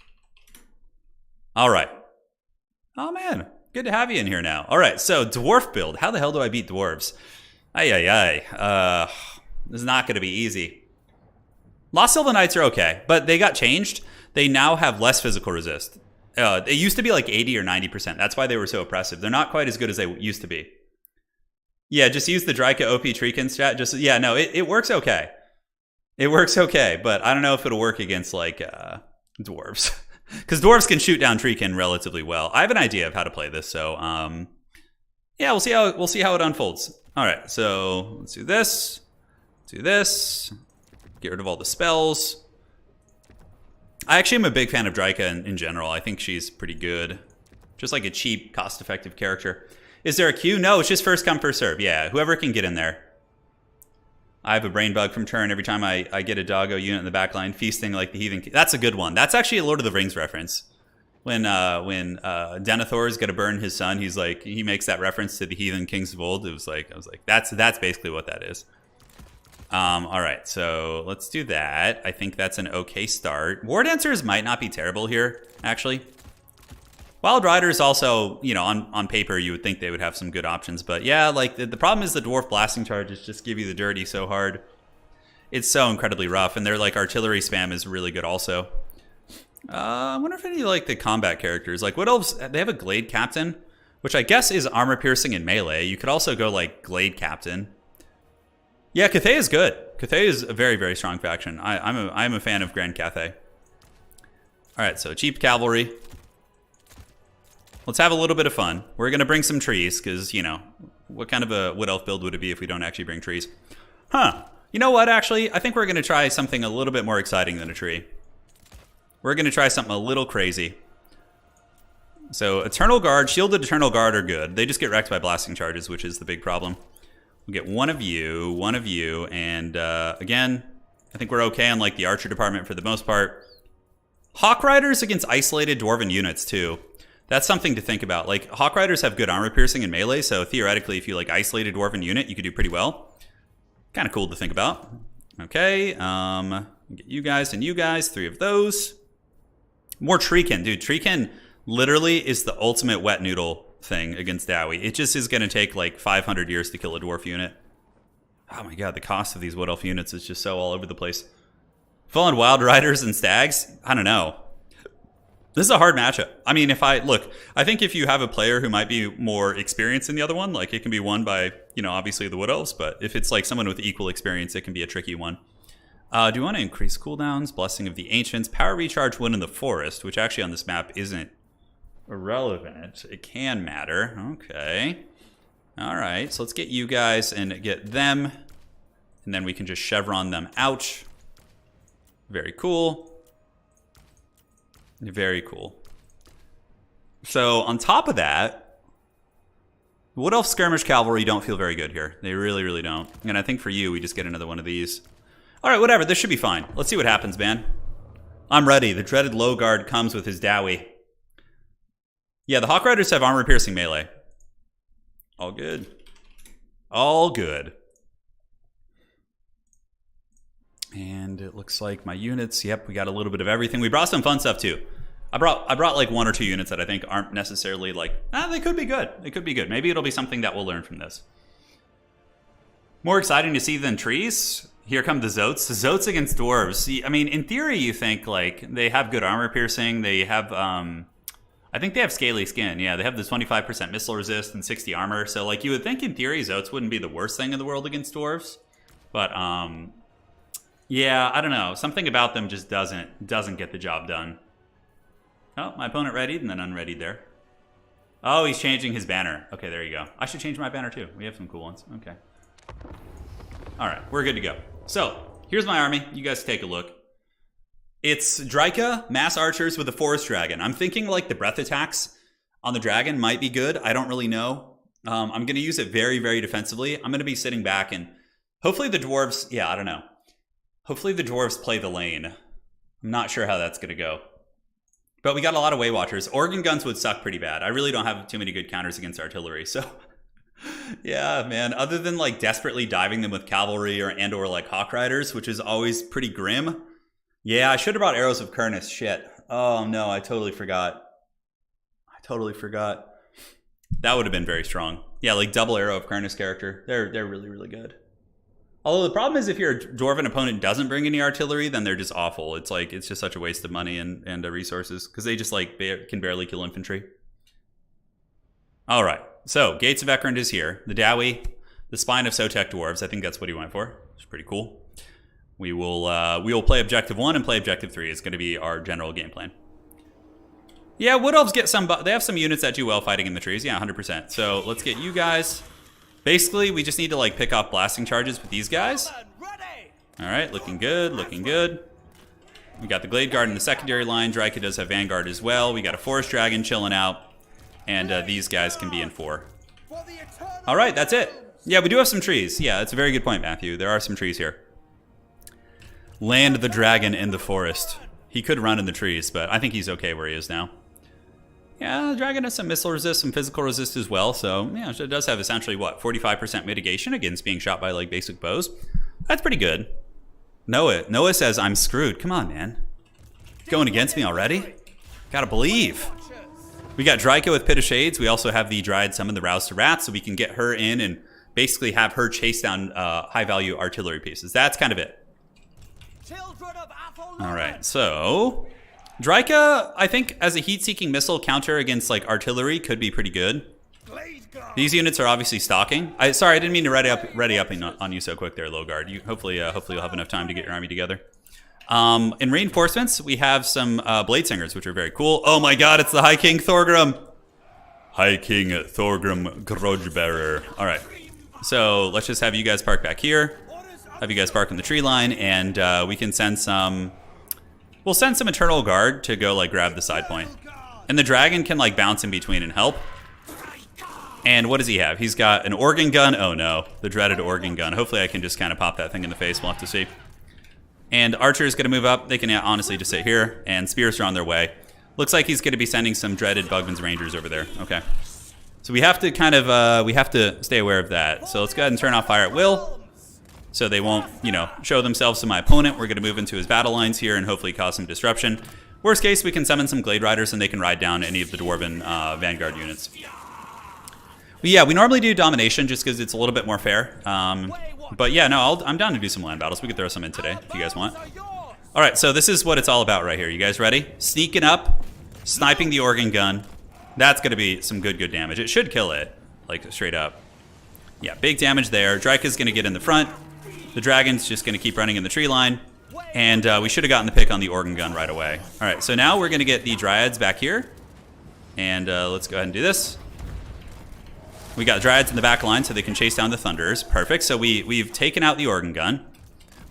All right. Oh, man. Good to have you in here now. All right, so dwarf build. How the hell do I beat dwarves? This is not going to be easy. Lost Silva Knights are okay, but they got changed. They now have less physical resist. They used to be like 80 or 90%. That's why they were so oppressive. They're not quite as good as they used to be. Yeah, just use the Draika OP Treekin strat. It works okay. It works okay, but I don't know if it'll work against like dwarves. Because dwarves can shoot down Treekin relatively well. I have an idea of how to play this, so yeah, we'll see how it unfolds. All right, so let's do this. Do this. Get rid of all the spells. I actually am a big fan of Draika in general. I think she's pretty good. Just like a cheap, cost-effective character. Is there a queue? No, it's just first come, first serve. Yeah, whoever can get in there. I have a brain bug from Turin every time I get a doggo unit in the back line, feasting like the heathen. That's a good one. That's actually a Lord of the Rings reference. When Denethor's got to burn his son, he makes that reference to the heathen kings of old. I was like, that's basically what that is. All right, so let's do that. I think that's an okay start. War Dancers might not be terrible here, actually. Wild Riders also, on paper, you would think they would have some good options. But yeah, like the problem is the Dwarf Blasting Charges just give you the dirty so hard. It's so incredibly rough. And their like artillery spam is really good also. I wonder if any like the combat characters, like Wood Elves, they have a Glade Captain, which I guess is armor piercing and melee. You could also go like Glade Captain. Yeah, Cathay is good. Cathay is a very, very strong faction. I'm a fan of Grand Cathay. All right, so cheap cavalry. Let's have a little bit of fun. We're going to bring some trees because, what kind of a Wood Elf build would it be if we don't actually bring trees? Huh. You know what, actually? I think we're going to try something a little bit more exciting than a tree. We're going to try something a little crazy. So Eternal Guard, Shielded Eternal Guard are good. They just get wrecked by Blasting Charges, which is the big problem. We'll get one of you, and again, I think we're okay on like the Archer department for the most part. Hawk Riders against isolated Dwarven units, too. That's something to think about. Like, Hawk Riders have good armor piercing and melee, so theoretically, if you like isolate a Dwarven unit, you could do pretty well. Kind of cool to think about. Okay, get you guys and you guys, 3 of those. More Treekin. Dude, Treekin literally is the ultimate wet noodle thing against Dowie. It just is going to take like 500 years to kill a Dwarf unit. Oh my god, the cost of these Wood Elf units is just so all over the place. Full on Wild Riders and Stags? I don't know. This is a hard matchup. I mean, I think if you have a player who might be more experienced than the other one, like it can be won by, obviously the Wood Elves, but if it's like someone with equal experience, it can be a tricky one. Do you want to increase cooldowns? Blessing of the Ancients. Power recharge win in the forest, which actually on this map isn't irrelevant. It can matter. Okay. All right, so let's get you guys and get them, and then we can just chevron them out. Very cool. Very cool. So on top of that, Wood Elf Skirmish Cavalry don't feel very good here. They really, really don't. And I think for you, we just get another one of these. All right, whatever. This should be fine. Let's see what happens, man. I'm ready. The dreaded low guard comes with his Dowie. Yeah, the Hawk Riders have armor-piercing melee. All good. All good. And it looks like my units, yep, we got a little bit of everything. We brought some fun stuff too. I brought like 1 or 2 units that I think aren't necessarily like, they could be good. They could be good. Maybe it'll be something that we'll learn from this. More exciting to see than trees. Here come the Zoats. The Zoats against Dwarves. See, I mean, in theory, you think like they have good armor piercing. They have, I think they have scaly skin. Yeah, they have the 25% missile resist and 60 armor. So like you would think in theory, Zoats wouldn't be the worst thing in the world against Dwarves. But, yeah, I don't know. Something about them just doesn't get the job done. Oh, my opponent readied and then unreadied there. Oh, he's changing his banner. Okay, there you go. I should change my banner too. We have some cool ones. Okay. All right, we're good to go. So, here's my army. You guys take a look. It's Dryka, mass archers with a forest dragon. I'm thinking like the breath attacks on the dragon might be good. I don't really know. I'm going to use it very, very defensively. I'm going to be sitting back and hopefully the dwarves, yeah, I don't know. Hopefully the dwarves play the lane. I'm not sure how that's going to go. But we got a lot of Way Watchers. Organ guns would suck pretty bad. I really don't have too many good counters against artillery. So, yeah, man. Other than like desperately diving them with cavalry or like Hawk Riders, which is always pretty grim. Yeah, I should have brought Arrows of Kurnus. Shit. Oh, no. I totally forgot. That would have been very strong. Yeah, like double Arrow of Kurnus character. They're really, really good. Although the problem is if your dwarven opponent doesn't bring any artillery, then they're just awful. It's like, it's just such a waste of money and resources because they just like can barely kill infantry. All right, so Gates of Ekrund is here. The Dowie, the Spine of Sotek Dwarves. I think that's what he went for. It's pretty cool. We will play Objective 1 and play Objective 3. It's going to be our general game plan. Yeah, Wood Elves get some, they have some units that do well fighting in the trees. Yeah, 100%. So let's get you guys. Basically, we just need to like pick off blasting charges with these guys. All right, looking good, looking good. We got the Glade Guard in the secondary line. Dryka does have Vanguard as well. We got a Forest Dragon chilling out. And these guys can be in 4. All right, that's it. Yeah, we do have some trees. Yeah, that's a very good point, Matthew. There are some trees here. Land the dragon in the forest. He could run in the trees, but I think he's okay where he is now. Yeah, the dragon has some missile resist, some physical resist as well. So, yeah, it does have essentially, what, 45% mitigation against being shot by, like, basic bows. That's pretty good. Noah says, I'm screwed. Come on, man. Going against me already? Gotta believe. We got Dryka with Pit of Shades. We also have the Dryad summon the Rouse to Rats, so we can get her in and basically have her chase down high-value artillery pieces. That's kind of it. All right, so Dryka, I think, as a heat-seeking missile counter against like artillery could be pretty good. These units are obviously stalking. Sorry, I didn't mean to ready up on you so quick there, Lowguard. Hopefully you'll have enough time to get your army together. In reinforcements, we have some Blade Singers, which are very cool. Oh my god, it's the High King Thorgrim. High King Thorgrim Grudgebearer. All right, so let's just have you guys park back here. Have you guys park in the tree line, and we can send some... We'll send some Eternal Guard to go, like, grab the side point. And the dragon can, like, bounce in between and help. And what does he have? He's got an organ gun. Oh, no. The dreaded organ gun. Hopefully I can just kind of pop that thing in the face. We'll have to see. And Archer is going to move up. They can honestly just sit here. And Spears are on their way. Looks like he's going to be sending some dreaded Bugman's Rangers over there. Okay. So we have to kind of, we have to stay aware of that. So let's go ahead and turn off fire at will. So they won't, you know, show themselves to my opponent. We're going to move into his battle lines here and hopefully cause some disruption. Worst case, we can summon some Glade Riders and they can ride down any of the Dwarven Vanguard units. But yeah, we normally do Domination just because it's a little bit more fair. But yeah, no, I'm down to do some land battles. We could throw some in today if you guys want. All right, so this is what it's all about right here. You guys ready? Sneaking up sniping the organ gun. That's going to be some good damage. It should kill it, like straight up. Yeah, big damage there. Dryka's going to get in the front. The dragon's just going to keep running in the tree line. And we should have gotten the pick on the organ gun right away. All right, so now we're going to get the dryads back here. And let's go ahead and do this. We got dryads in the back line so they can chase down the thunderers. Perfect. So we've taken out the organ gun,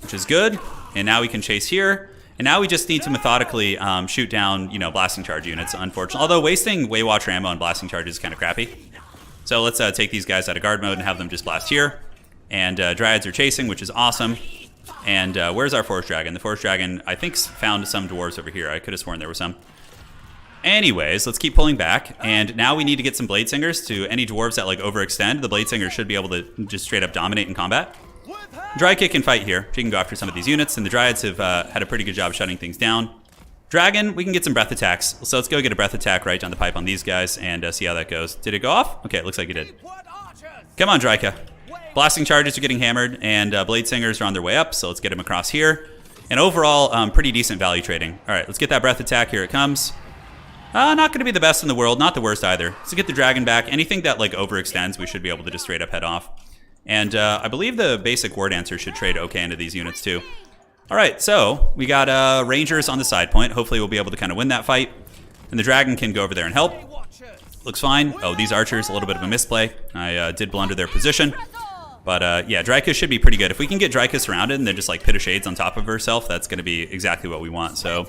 which is good. And now we can chase here. And now we just need to methodically shoot down, you know, blasting charge units, unfortunately. Although wasting Waywatcher ammo on blasting charge is kind of crappy. So let's take these guys out of guard mode and have them just blast here. And dryads are chasing, which is awesome. And where's our forest dragon? The forest dragon, I think, found some dwarves over here. I could have sworn there were some. Anyways, let's keep pulling back. And now we need to get some blade singers to any dwarves that like overextend. The blade singers should be able to just straight up dominate in combat. Dryka can fight here. She can go after some of these units. And the dryads have had a pretty good job shutting things down. Dragon, we can get some breath attacks. So let's go get a breath attack right down the pipe on these guys and see how that goes. Did it go off? Okay, it looks like it did. Come on, Dryka. Blasting charges are getting hammered, and blade singers are on their way up, so let's get them across here. And overall, pretty decent value trading. All right, let's get that breath attack. Here it comes. Not going to be the best in the world, not the worst either. Let's get the dragon back. Anything that like overextends, we should be able to just straight up head off. And I believe the basic war dancer should trade okay into these units too. All right, so we got rangers on the side point. Hopefully we'll be able to kind of win that fight. And the dragon can go over there and help. Looks fine. Oh, these archers, a little bit of a misplay. I did blunder their position. But yeah, Dryka should be pretty good. If we can get Dryka surrounded and then just like Pit of Shades on top of herself, that's going to be exactly what we want. So,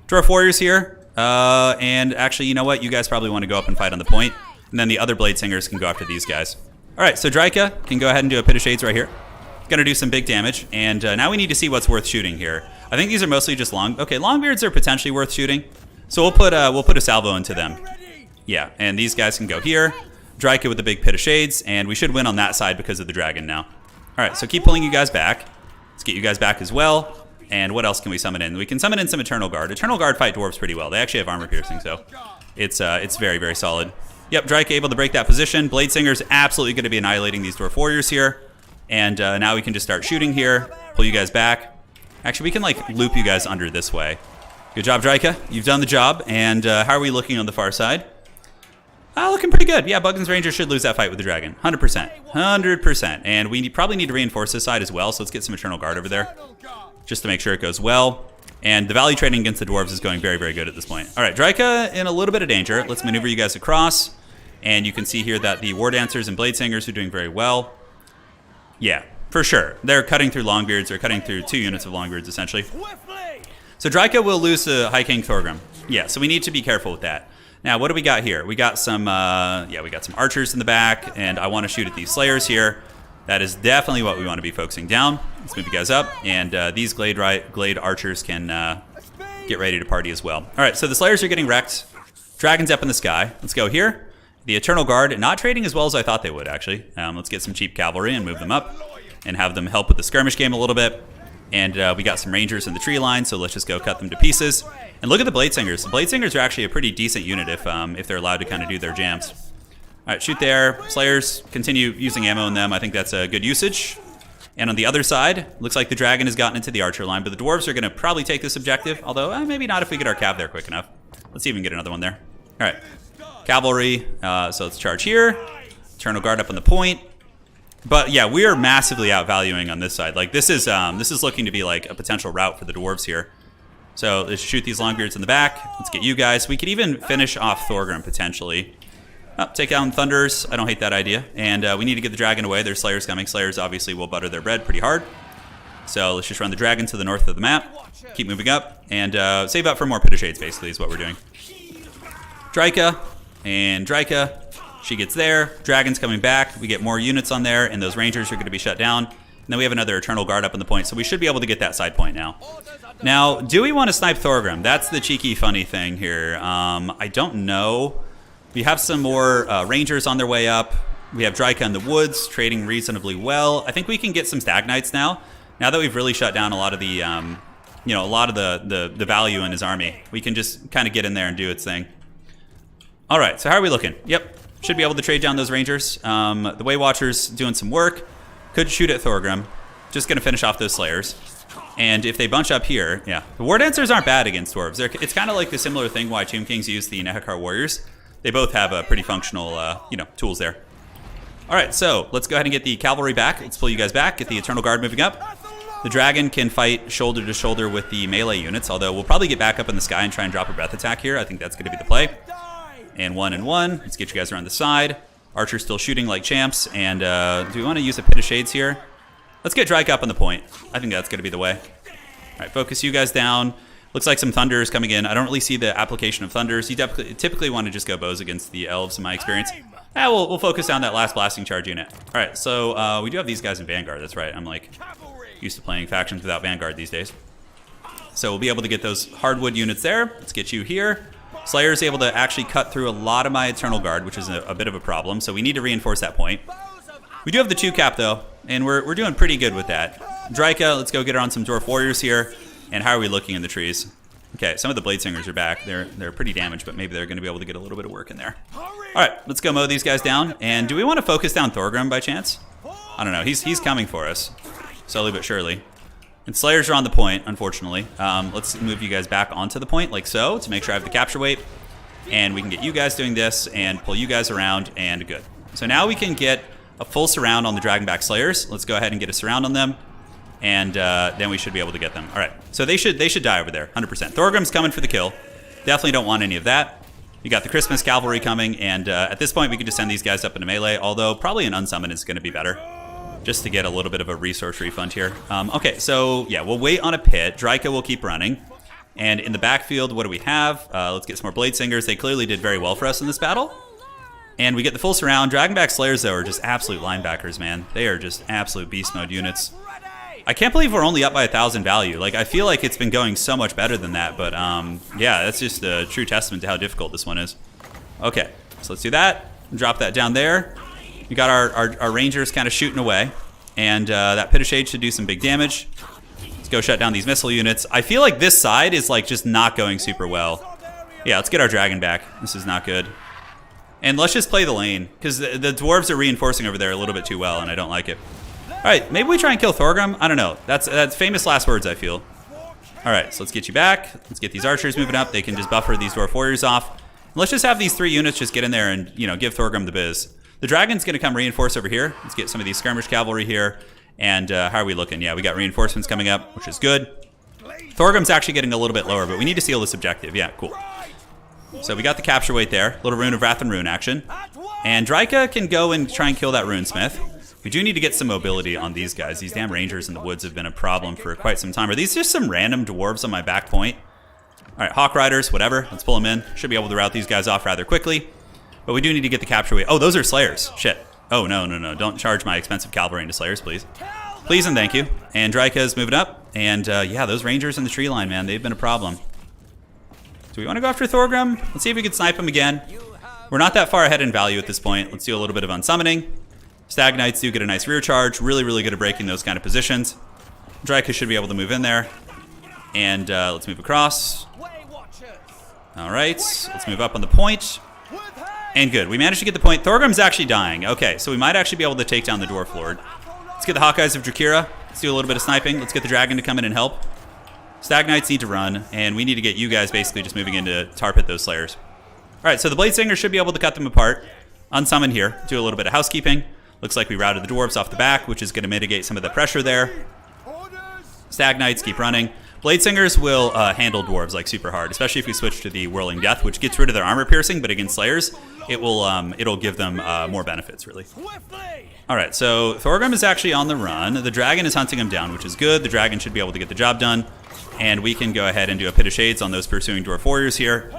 Dwarf Warriors here. And actually, you know what? You guys probably want to go up and fight on the point. And then the other Blade Singers can go after these guys. All right, so Dryka can go ahead and do a Pit of Shades right here. Going to do some big damage. And now we need to see what's worth shooting here. I think these are mostly just Okay, Longbeards are potentially worth shooting. So we'll put a salvo into them. Yeah, and these guys can go here. Dryka with the big Pit of Shades, and we should win on that side because of the dragon now. All right, so keep pulling you guys back. Let's get you guys back as well. And what else can we summon in? We can summon in some Eternal Guard. Eternal Guard fight dwarves pretty well. They actually have armor piercing, so it's very, very solid. Yep, Dryka able to break that position. Blade Singer's absolutely going to be annihilating these Dwarf Warriors here. And now we can just start shooting here, pull you guys back. Actually, we can like loop you guys under this way. Good job, Dryka. You've done the job. And how are we looking on the far side? Looking pretty good. Yeah, Buggins Ranger should lose that fight with the dragon. 100%. 100%. And we probably need to reinforce this side as well, so let's get some Eternal Guard over there just to make sure it goes well. And the value trading against the dwarves is going very, very good at this point. All right, Dryka in a little bit of danger. Let's maneuver you guys across. And you can see here that the War Dancers and Blade Singers are doing very well. Yeah, for sure. They're cutting through Longbeards. They're cutting through 2 units of Longbeards, essentially. So Dryka will lose to High King Thorgrim. Yeah, so we need to be careful with that. Now, what do we got here? We got some, we got some archers in the back, and I want to shoot at these slayers here. That is definitely what we want to be focusing down. Let's move you guys up, and these Glade archers can get ready to party as well. All right, so the slayers are getting wrecked. Dragons up in the sky. Let's go here. The Eternal Guard, not trading as well as I thought they would, actually. Let's get some cheap cavalry and move them up and have them help with the skirmish game a little bit. And we got some rangers in the tree line, so let's just go cut them to pieces. And look at the Blade Singers. The Blade Singers are actually a pretty decent unit if they're allowed to kind of do their jams. All right, shoot there. Slayers, continue using ammo in them. I think that's a good usage. And on the other side, looks like the dragon has gotten into the archer line, but the dwarves are going to probably take this objective, although maybe not if we get our cav there quick enough. Let's see if we can get another one there. All right, cavalry. So let's charge here. Eternal Guard up on the point. But yeah, we are massively outvaluing on this side. Like this is looking to be like a potential route for the dwarves here. So let's shoot these Longbeards in the back. Let's get you guys. We could even finish off Thorgrim potentially. Take down Thunders. I don't hate that idea. And we need to get the dragon away. There's Slayers coming. Slayers obviously will butter their bread pretty hard. So let's just run the dragon to the north of the map. Keep moving up. And save up for more Pit of Shades basically is what we're doing. Dryka. And Dryka. She gets there. Dragon's coming back. We get more units on there. And those Rangers are going to be shut down. And then we have another Eternal Guard up on the point. So we should be able to get that side point now. Now, do we want to snipe Thorgrim? That's the cheeky, funny thing here. I don't know. We have some more Rangers on their way up. We have Dryka in the woods, trading reasonably well. I think we can get some Stag Knights now. Now that we've really shut down a lot of the, the value in his army, we can just kind of get in there and do its thing. All right, so how are we looking? Yep, should be able to trade down those Rangers. The Waywatcher's doing some work. Could shoot at Thorgrim. Just going to finish off those Slayers. And if they bunch up here, yeah. The War Dancers aren't bad against Dwarves. It's kind of like the similar thing why Tomb Kings use the Nehekar Warriors. They both have pretty functional, tools there. All right, so let's go ahead and get the cavalry back. Let's pull you guys back, get the Eternal Guard moving up. The dragon can fight shoulder to shoulder with the melee units, although we'll probably get back up in the sky and try and drop a breath attack here. I think that's going to be the play. And one. Let's get you guys around the side. Archer's still shooting like champs. And do we want to use a Pit of Shades here? Let's get Drake up on the point. I think that's going to be the way. All right, focus you guys down. Looks like some Thunders coming in. I don't really see the application of Thunders. You typically want to just go bows against the Elves, in my experience. We'll focus down that last blasting charge unit. All right, so we do have these guys in Vanguard. That's right. I'm like used to playing factions without Vanguard these days. So we'll be able to get those hardwood units there. Let's get you here. Slayer's able to actually cut through a lot of my Eternal Guard, which is a bit of a problem. So we need to reinforce that point. We do have the 2-cap though, and we're doing pretty good with that. Drika, let's go get her on some Dwarf Warriors here. And how are we looking in the trees? Okay, some of the Blade Singers are back. They're pretty damaged, but maybe they're going to be able to get a little bit of work in there. All right, let's go mow these guys down. And do we want to focus down Thorgrim by chance? I don't know. He's coming for us, slowly but surely. And Slayers are on the point, unfortunately. Let's move you guys back onto the point, like so, to make sure I have the capture weight. And we can get you guys doing this and pull you guys around, and good. So now we can get a full surround on the Dragonback Slayers. Let's go ahead and get a surround on them. And then we should be able to get them. All right, so they should die over there, 100%. Thorgrim's coming for the kill. Definitely don't want any of that. You got the Christmas Cavalry coming, and at this point we could just send these guys up into melee, although probably an unsummon is going to be better, just to get a little bit of a resource refund here. Okay, so yeah, we'll wait on a pit. Drika will keep running. And in the backfield, what do we have? Let's get some more Blade Singers. They clearly did very well for us in this battle. And we get the full surround. Dragonback Slayers, though, are just absolute linebackers, man. They are just absolute beast mode units. I can't believe we're only up by 1,000 value. Like, I feel like it's been going so much better than that, but yeah, that's just a true testament to how difficult this one is. Okay, so let's do that. Drop that down there. We got our Rangers kind of shooting away, and that Pit of Shade should do some big damage. Let's go shut down these missile units. I feel like this side is like just not going super well. Yeah, let's get our dragon back. This is not good. And let's just play the lane, because the dwarves are reinforcing over there a little bit too well, and I don't like it. All right, maybe we try and kill Thorgrim. I don't know. That's famous last words, I feel. All right, so let's get you back. Let's get these archers moving up. They can just buffer these dwarf warriors off. And let's just have these 3 units just get in there and, you know, give Thorgrim the biz. The dragon's going to come reinforce over here. Let's get some of these skirmish cavalry here. And how are we looking? Yeah, we got reinforcements coming up, which is good. Thorgrim's actually getting a little bit lower, but we need to seal this objective. Yeah, cool. So we got the capture weight there. Little Rune of Wrath and Rune action. And Drika can go and try and kill that Runesmith. We do need to get some mobility on these guys. These damn rangers in the woods have been a problem for quite some time. Are these just some random dwarves on my back point? All right, Hawk Riders, whatever. Let's pull them in. Should be able to rout these guys off rather quickly. But we do need to get the capture weight. Oh, those are Slayers. Shit. Oh, no. Don't charge my expensive cavalry into Slayers, please. Please and thank you. And Drika's moving up. And yeah, those rangers in the tree line, man, they've been a problem. Do we want to go after Thorgrim? Let's see if we can snipe him again. We're not that far ahead in value at this point. Let's do a little bit of unsummoning. Stag Knights do get a nice rear charge. Really, really good at breaking those kind of positions. Drika should be able to move in there. And let's move across. All right, let's move up on the point. And good, we managed to get the point. Thorgrim's actually dying. Okay, so we might actually be able to take down the Dwarf Lord. Let's get the Hawkeyes of Drakira. Let's do a little bit of sniping. Let's get the dragon to come in and help. Stag Knights need to run, and we need to get you guys basically just moving in to tar pit those Slayers. All right, so the Blade Singer should be able to cut them apart. Unsummon here, do a little bit of housekeeping. Looks like we routed the dwarves off the back, which is going to mitigate some of the pressure there. Stag Knights keep running. Blade Singers will handle dwarves like super hard, especially if we switch to the Whirling Death, which gets rid of their armor piercing, but against Slayers, it will it'll give them more benefits, really. All right, so Thorgrim is actually on the run. The dragon is hunting him down, which is good. The dragon should be able to get the job done, and we can go ahead and do a Pit of Shades on those pursuing dwarf warriors here.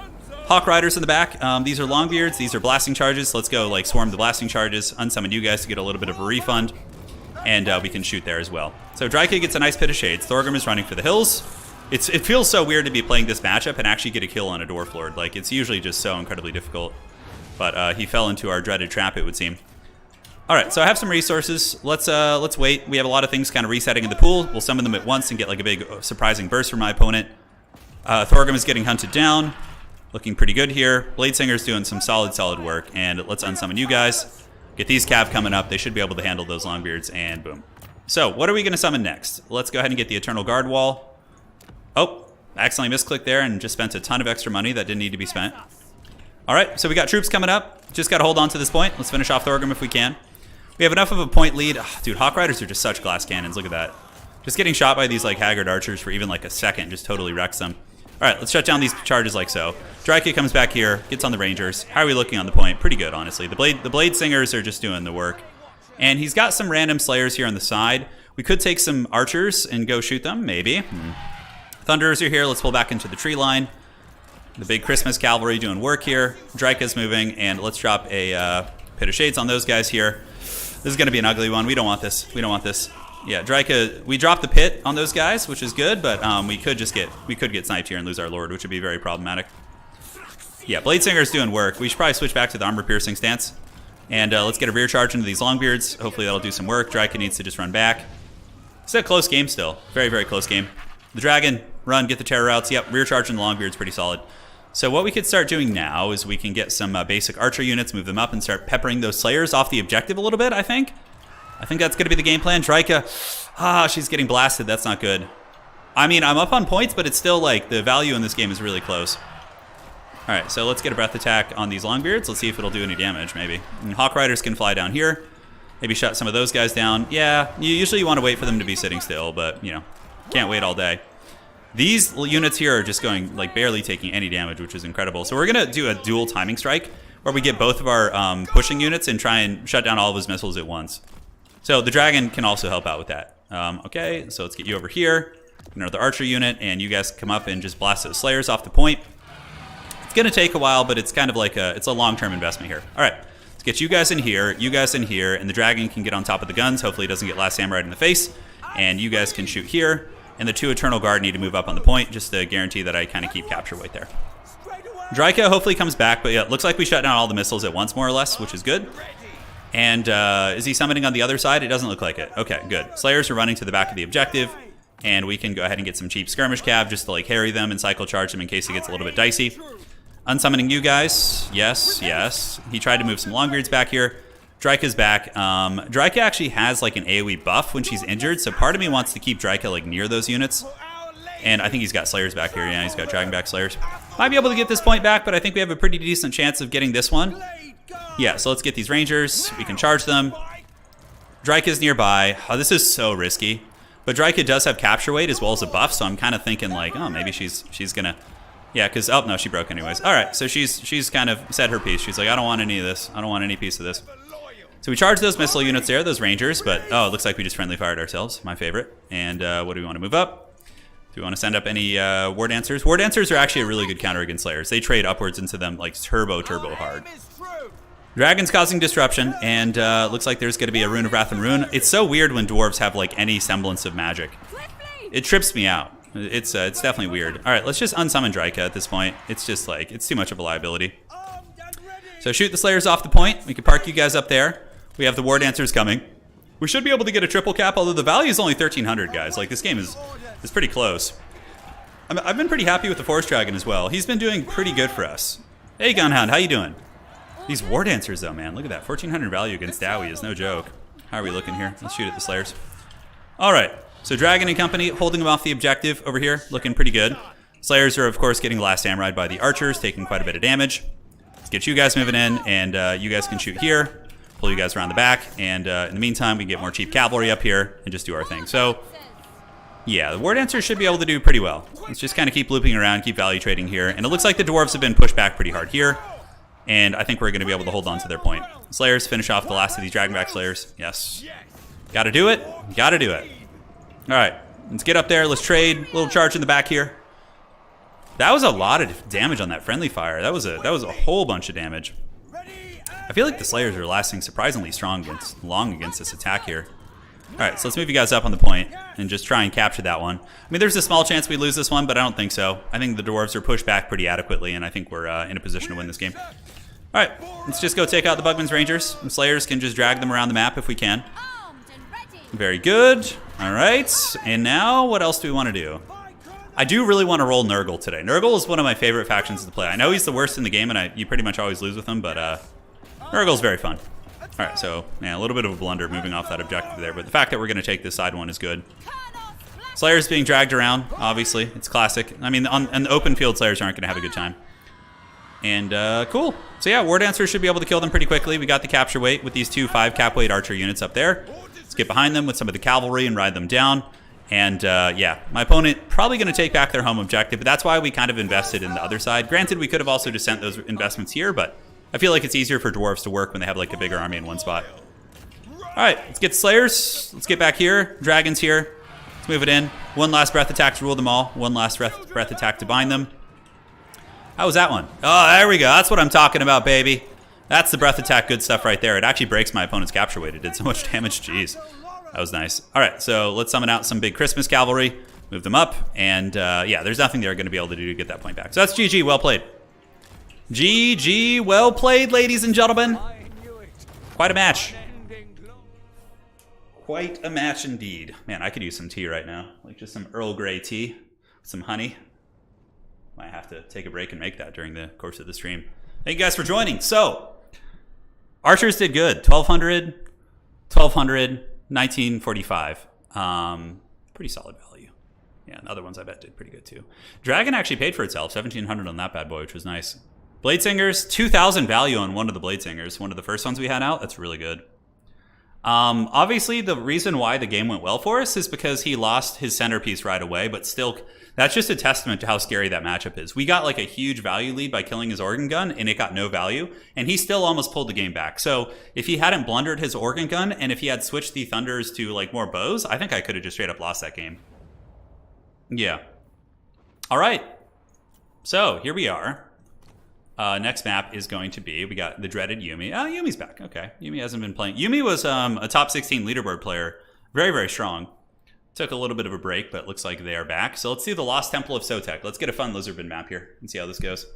Hawk Riders in the back. These are Longbeards. These are blasting charges. Let's go like swarm the blasting charges, unsummon you guys to get a little bit of a refund, and we can shoot there as well. So Drika gets a nice Pit of Shades. Thorgrim is running for the hills. It feels so weird to be playing this matchup and actually get a kill on a Dwarf Lord. Like, it's usually just so incredibly difficult. But he fell into our dreaded trap, it would seem. All right, so I have some resources. Let's wait. We have a lot of things kind of resetting in the pool. We'll summon them at once and get like a big surprising burst from my opponent. Thorgrim is getting hunted down. Looking pretty good here. Blade Singer's doing some solid work. And let's unsummon you guys. Get these cav coming up. They should be able to handle those Longbeards, and boom. So what are we going to summon next? Let's go ahead and get the Eternal Guard wall. Oh, I accidentally misclicked there and just spent a ton of extra money that didn't need to be spent. All right, so we got troops coming up. Just got to hold on to this point. Let's finish off Thorgrim if we can. We have enough of a point lead. Oh, dude, Hawk Riders are just such glass cannons. Look at that. Just getting shot by these like Haggard archers for even like a second just totally wrecks them. All right, let's shut down these charges like so. Drake comes back here, gets on the Rangers. How are we looking on the point? Pretty good, honestly. The Blade Singers are just doing the work. And he's got some random Slayers here on the side. We could take some archers and go shoot them, maybe. Thunderers are here. Let's pull back into the tree line. The big Christmas cavalry doing work here. Draika's moving, and let's drop a Pit of Shades on those guys here. This is going to be an ugly one. We don't want this. We don't want this. Yeah, Draika, we dropped the pit on those guys, which is good, but we could get sniped here and lose our lord, which would be very problematic. Yeah, Blade Singer's doing work. We should probably switch back to the armor piercing stance. And let's get a rear charge into these Longbeards. Hopefully that'll do some work. Draika needs to just run back. It's a close game still. Very, very close game. The Dragon, run, get the terror routes. Yep, rear charge in the Longbeard's pretty solid. So what we could start doing now is we can get some basic archer units, move them up, and start peppering those Slayers off the objective a little bit, I think. I think that's going to be the game plan. Draika, she's getting blasted. That's not good. I mean, I'm up on points, but it's still like the value in this game is really close. All right, so let's get a breath attack on these Longbeards. Let's see if it'll do any damage, maybe. And Hawk Riders can fly down here. Maybe shut some of those guys down. Yeah, usually you want to wait for them to be sitting still, but, you know, can't wait all day. These units here are just going, like, barely taking any damage, which is incredible. So we're going to do a dual timing strike where we get both of our pushing units and try and shut down all of his missiles at once. So the Dragon can also help out with that. Okay, so let's get you over here. Another archer unit, and you guys come up and just blast those Slayers off the point. It's going to take a while, but it's kind of like it's a long-term investment here. All right, let's get you guys in here, and the Dragon can get on top of the guns. Hopefully it doesn't get last samurai in the face. And you guys can shoot here. And the 2 Eternal Guard need to move up on the point just to guarantee that I kind of keep capture weight there. Draika hopefully comes back, but yeah, it looks like we shut down all the missiles at once, more or less, which is good. And is he summoning on the other side? It doesn't look like it. Okay, good. Slayers are running to the back of the objective, and we can go ahead and get some cheap skirmish cav just to like harry them and cycle charge them in case it gets a little bit dicey. Unsummoning you guys. Yes, yes. He tried to move some Longbeards back here. Draika's back. Draika actually has like an AoE buff when she's injured, so part of me wants to keep Draika like near those units. And I think he's got Slayers back here. Yeah, he's got Dragonback Slayers. Might be able to get this point back, but I think we have a pretty decent chance of getting this one. Yeah, so let's get these Rangers. We can charge them. Draika's nearby. Oh, this is so risky. But Draika does have capture weight as well as a buff, so I'm kind of thinking like, oh, maybe she's gonna... Yeah, because... Oh, no, she broke anyways. All right, so she's kind of said her piece. She's like, I don't want any of this. I don't want any piece of this. So we charge those missile units there, those Rangers, but... Oh, it looks like we just friendly fired ourselves. My favorite. And what do we want to move up? Do we want to send up any War Dancers? War Dancers are actually a really good counter against Slayers. They trade upwards into them like turbo hard. Dragon's causing disruption, and looks like there's going to be a Rune of Wrath and Rune. It's so weird when Dwarves have like any semblance of magic. It trips me out. It's definitely weird. All right, let's just unsummon Draika at this point. It's just like, it's too much of a liability. So shoot the Slayers off the point. We can park you guys up there. We have the War Dancers coming. We should be able to get a triple cap, although the value is only 1,300, guys. Like, this game is pretty close. I've been pretty happy with the Forest Dragon as well. He's been doing pretty good for us. Hey, Gunhound, how you doing? These War Dancers, though, man. Look at that. 1,400 value against Dowie is no joke. How are we looking here? Let's shoot at the Slayers. All right. So Dragon and company holding them off the objective over here. Looking pretty good. Slayers are, of course, getting last samurai by the archers, taking quite a bit of damage. Let's get you guys moving in, and you guys can shoot here. Pull you guys around the back, and in the meantime, we can get more cheap cavalry up here and just do our thing. So, yeah, the War Dancers should be able to do pretty well. Let's just kind of keep looping around, keep value trading here. And it looks like the Dwarves have been pushed back pretty hard here. And I think we're going to be able to hold on to their point. Slayers finish off the last of these Dragonback Slayers. Yes. Gotta do it. Gotta do it. All right. Let's get up there. Let's trade. A little charge in the back here. That was a lot of damage on that friendly fire. That was a whole bunch of damage. I feel like the Slayers are lasting surprisingly long against this attack here. All right, so let's move you guys up on the point and just try and capture that one. I mean, there's a small chance we lose this one, but I don't think so. I think the Dwarves are pushed back pretty adequately, and I think we're in a position to win this game. All right, let's just go take out the Bugman's Rangers. And Slayers can just drag them around the map if we can. Very good. All right, and now what else do we want to do? I do really want to roll Nurgle today. Nurgle is one of my favorite factions to play. I know he's the worst in the game, and you pretty much always lose with him, but Nurgle's very fun. All right, so yeah, a little bit of a blunder moving off that objective there, but the fact that we're going to take this side one is good. Slayers being dragged around, obviously. It's classic. I mean, on the open field, Slayers aren't going to have a good time. And cool. So yeah, War Dancer should be able to kill them pretty quickly. We got the capture weight with these 2 5 cap weight archer units up there. Let's get behind them with some of the cavalry and ride them down. And yeah, my opponent probably going to take back their home objective, but that's why we kind of invested in the other side. Granted, we could have also just sent those investments here, but I feel like it's easier for Dwarves to work when they have like a bigger army in one spot. All right, let's get Slayers. Let's get back here. Dragons here. Let's move it in. One last breath attack to rule them all. One last breath attack to bind them. How was that one? Oh, there we go. That's what I'm talking about, baby. That's the breath attack good stuff right there. It actually breaks my opponent's capture weight. It did so much damage. Jeez. That was nice. All right, so let's summon out some big Christmas cavalry. Move them up. And yeah, there's nothing they're going to be able to do to get that point back. So that's GG. Well played. GG. Well played, ladies and gentlemen. Quite a match. Quite a match indeed. Man, I could use some tea right now. Like just some Earl Grey tea with some honey. Might have to take a break and make that during the course of the stream. Thank you guys for joining. So, archers did good. 1,200, 1,200, 1945. Pretty solid value. Yeah, and the other ones I bet did pretty good too. Dragon actually paid for itself. 1,700 on that bad boy, which was nice. Blade Singers, 2,000 value on one of the Blade Singers. One of the first ones we had out. That's really good. Obviously, the reason why the game went well for us is because he lost his centerpiece right away, but still, that's just a testament to how scary that matchup is. We got like a huge value lead by killing his organ gun, and it got no value, and he still almost pulled the game back. So if he hadn't blundered his organ gun, and if he had switched the Thunders to like more bows, I think I could have just straight up lost that game. Yeah. All right. So here we are. Next map is going to be, we got the dreaded Yuumi. Oh, Yuumi's back. Okay. Yuumi hasn't been playing. Yuumi was a top 16 leaderboard player. Very, very strong. Took a little bit of a break, but looks like they are back. So let's see the Lost Temple of Sotek. Let's get a fun Lizardman map here and see how this goes.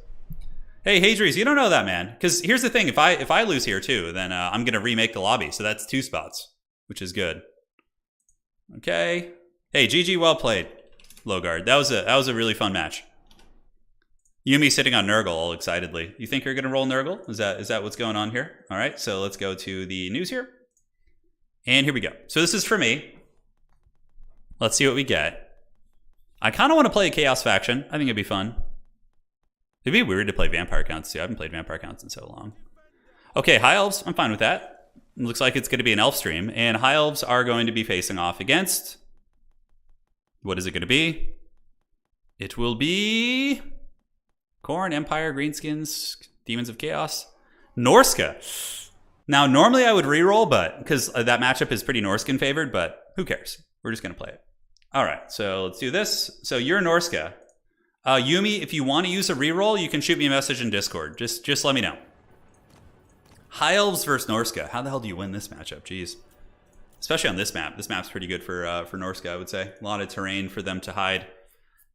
Hey, Hadries, you don't know that, man. Because here's the thing. If I lose here, too, then I'm going to remake the lobby. So that's 2 spots, which is good. Okay. Hey, GG, well played, Logard. That was a really fun match. Yuumi sitting on Nurgle all excitedly. You think you're going to roll Nurgle? Is that what's going on here? All right, so let's go to the news here. And here we go. So this is for me. Let's see what we get. I kind of want to play a Chaos faction. I think it'd be fun. It'd be weird to play Vampire Counts too. I haven't played Vampire Counts in so long. Okay, High Elves. I'm fine with that. It looks like it's going to be an Elf stream. And High Elves are going to be facing off against... What is it going to be? It will be... Khorne, Empire, Greenskins, Demons of Chaos, Norsca. Now, normally I would reroll, but because that matchup is pretty Norscan favored, but who cares? We're just going to play it. All right, so let's do this. So you're Norsca. Yuumi, if you want to use a reroll, you can shoot me a message in Discord. Just let me know. High Elves versus Norsca. How the hell do you win this matchup? Jeez. Especially on this map. This map's pretty good for Norsca, I would say. A lot of terrain for them to hide.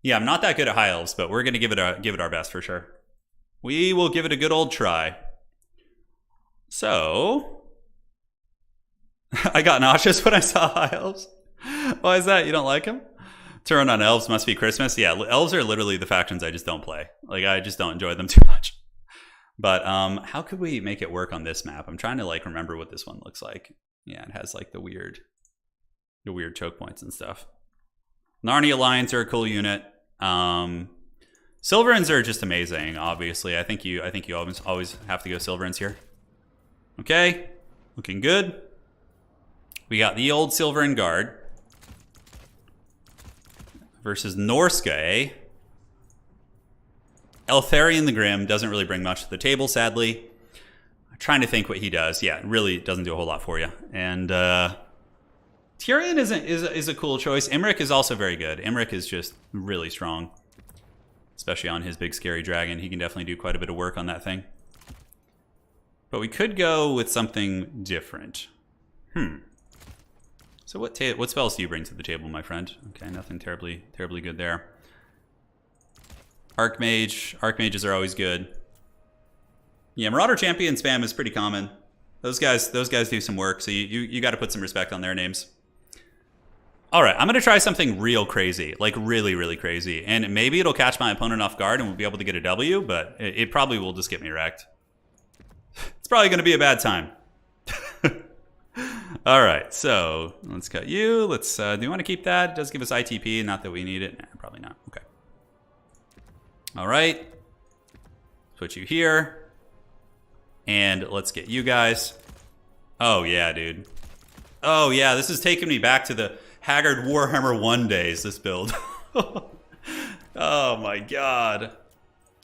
Yeah, I'm not that good at High Elves, but we're going to give it our best for sure. We will give it a good old try. So, I got nauseous when I saw High Elves. Why is that? You don't like them? Turin on Elves must be Christmas. Yeah, Elves are literally the factions I just don't play. Like, I just don't enjoy them too much. But how could we make it work on this map? I'm trying to like remember what this one looks like. Yeah, it has like the weird choke points and stuff. Narnia Alliance are a cool unit. Silverins are just amazing, obviously. I think you always have to go Silverins here. Okay, looking good. We got the old Silverin Guard versus Norsca, eh? Eltharion the Grim doesn't really bring much to the table, sadly. I'm trying to think what he does. Yeah, it really doesn't do a whole lot for you. And Tyrion is a cool choice. Imric is also very good. Imric is just really strong, especially on his big scary dragon. He can definitely do quite a bit of work on that thing. But we could go with something different. So what spells do you bring to the table, my friend? Okay, nothing terribly good there. Archmages are always good. Yeah, Marauder Champion spam is pretty common. Those guys do some work, so you got to put some respect on their names. All right, I'm going to try something real crazy, like really, really crazy. And maybe it'll catch my opponent off guard and we'll be able to get a W, but it probably will just get me wrecked. It's probably going to be a bad time. All right, so let's cut you. Let's. Do you want to keep that? It does give us ITP. Not that we need it. Nah, probably not. Okay. All right. Put you here. And let's get you guys. Oh, yeah, dude. Oh, yeah, this is taking me back to the haggard Warhammer 1 days, this build. Oh, my God.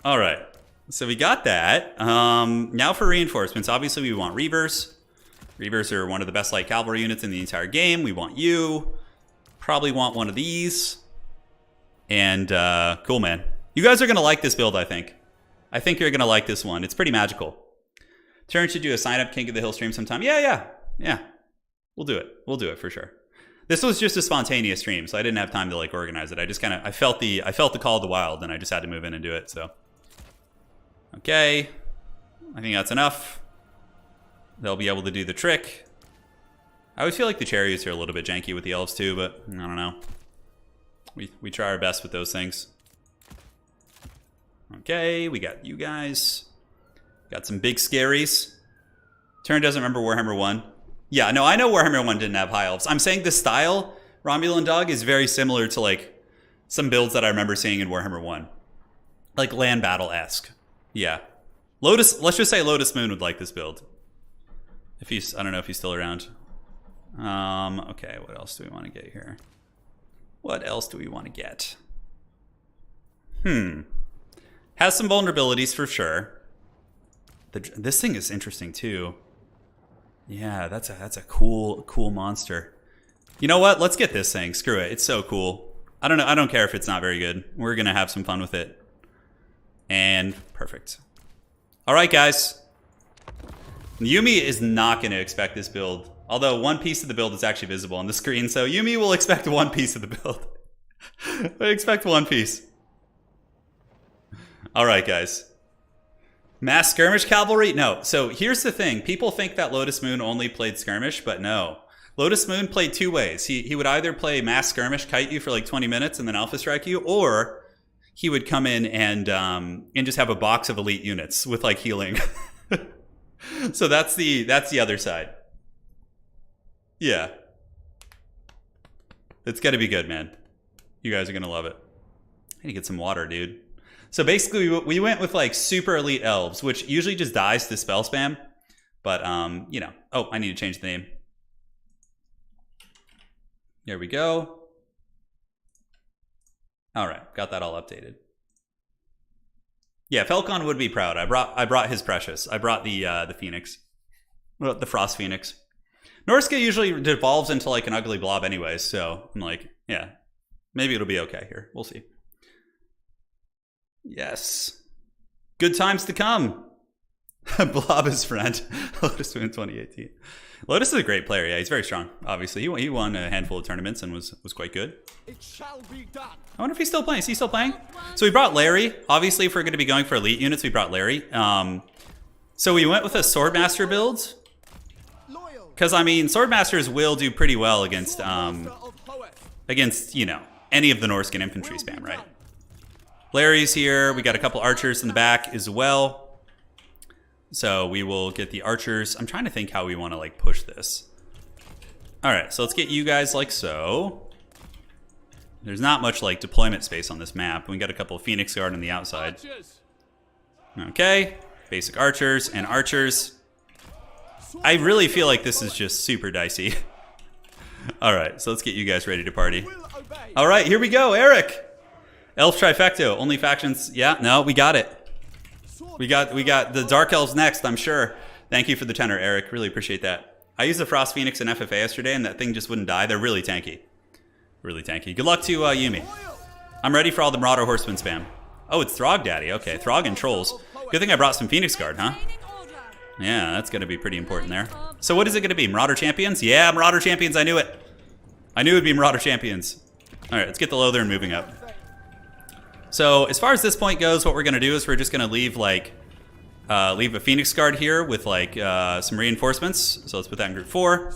All right. So we got that. Now for reinforcements. Obviously, we want Reavers. Reavers are one of the best light cavalry units in the entire game. We want you. Probably want one of these. And cool, man. You guys are going to like this build, I think. I think you're going to like this one. It's pretty magical. Turin should do a sign-up King of the Hill stream sometime. Yeah. We'll do it. We'll do it for sure. This was just a spontaneous stream, so I didn't have time to like organize it. I just kind of I felt the call of the wild, and I just had to move in and do it. So okay, I think that's enough. They'll be able to do the trick. I always feel like the chariots are a little bit janky with the elves too, but I don't know. We try our best with those things. Okay, we got you guys. Got some big scaries. Turin doesn't remember Warhammer 1. Yeah, no, I know Warhammer 1 didn't have high elves. I'm saying the style, Romulan Dog, is very similar to like some builds that I remember seeing in Warhammer 1. Like land battle-esque. Yeah. Lotus, let's just say Lotus Moon would like this build. If he's, I don't know if he's still around. Okay, what else do we want to get here? What else do we want to get? Has some vulnerabilities for sure. This thing is interesting too. Yeah, that's a cool monster. You know what? Let's get this thing. Screw it. It's so cool. I don't know. I don't care if it's not very good. We're gonna have some fun with it. And perfect. All right, guys. Yumi is not going to expect this build. Although one piece of the build is actually visible on the screen, so Yumi will expect one piece of the build. I expect one piece. All right, guys. Mass skirmish cavalry? No. So here's the thing. People think that Lotus Moon only played skirmish, but no. Lotus Moon played two ways. He would either play mass skirmish, kite you for like 20 minutes, and then alpha strike you, or he would come in and just have a box of elite units with like healing. So that's the other side. Yeah. It's gonna be good, man. You guys are gonna love it. I need to get some water, dude. So basically we went with like super elite elves, which usually just dies to spell spam. But you know. Oh, I need to change the name. There we go. All right, got that all updated. Yeah, Falcon would be proud. I brought his precious. I brought the Phoenix, well, the Frost Phoenix. Norsca usually devolves into like an ugly blob, anyways. So I'm like, yeah, maybe it'll be okay here. We'll see. Yes, good times to come. Blob is friend. Lotus Moon 2018. Lotus is a great player. Yeah, he's very strong. Obviously, he won a handful of tournaments and was quite good. It shall be done. I wonder if he's still playing. Is he still playing? So we brought Larry. Obviously, if we're going to be going for elite units, we brought Larry. So we went with a Swordmaster build. Because, I mean, Swordmasters will do pretty well against you know, any of the Norscan infantry spam, right? Larry's here. We got a couple archers in the back as well. So we will get the archers. I'm trying to think how we want to, like, push this. All right, so let's get you guys like so. There's not much, like, deployment space on this map. We got a couple of Phoenix Guard on the outside. Okay, basic archers and archers. I really feel like this is just super dicey. All right, so let's get you guys ready to party. All right, here we go, Eric. Elf trifecto, only factions. Yeah, no, we got it. We got the Dark Elves next, I'm sure. Thank you for the tenor, Eric. Really appreciate that. I used the Frost Phoenix in FFA yesterday, and that thing just wouldn't die. They're really tanky. Really tanky. Good luck to Yumi. I'm ready for all the Marauder Horseman spam. Oh, it's Throg Daddy. Okay, Throg and Trolls. Good thing I brought some Phoenix Guard, huh? Yeah, that's going to be pretty important there. So what is it going to be? Marauder Champions? Yeah, Marauder Champions. I knew it. I knew it would be Marauder Champions. All right, let's get the Lothern moving up. So as far as this point goes, what we're going to do is we're just going to leave like leave a Phoenix Guard here with like some reinforcements. So let's put that in group 4.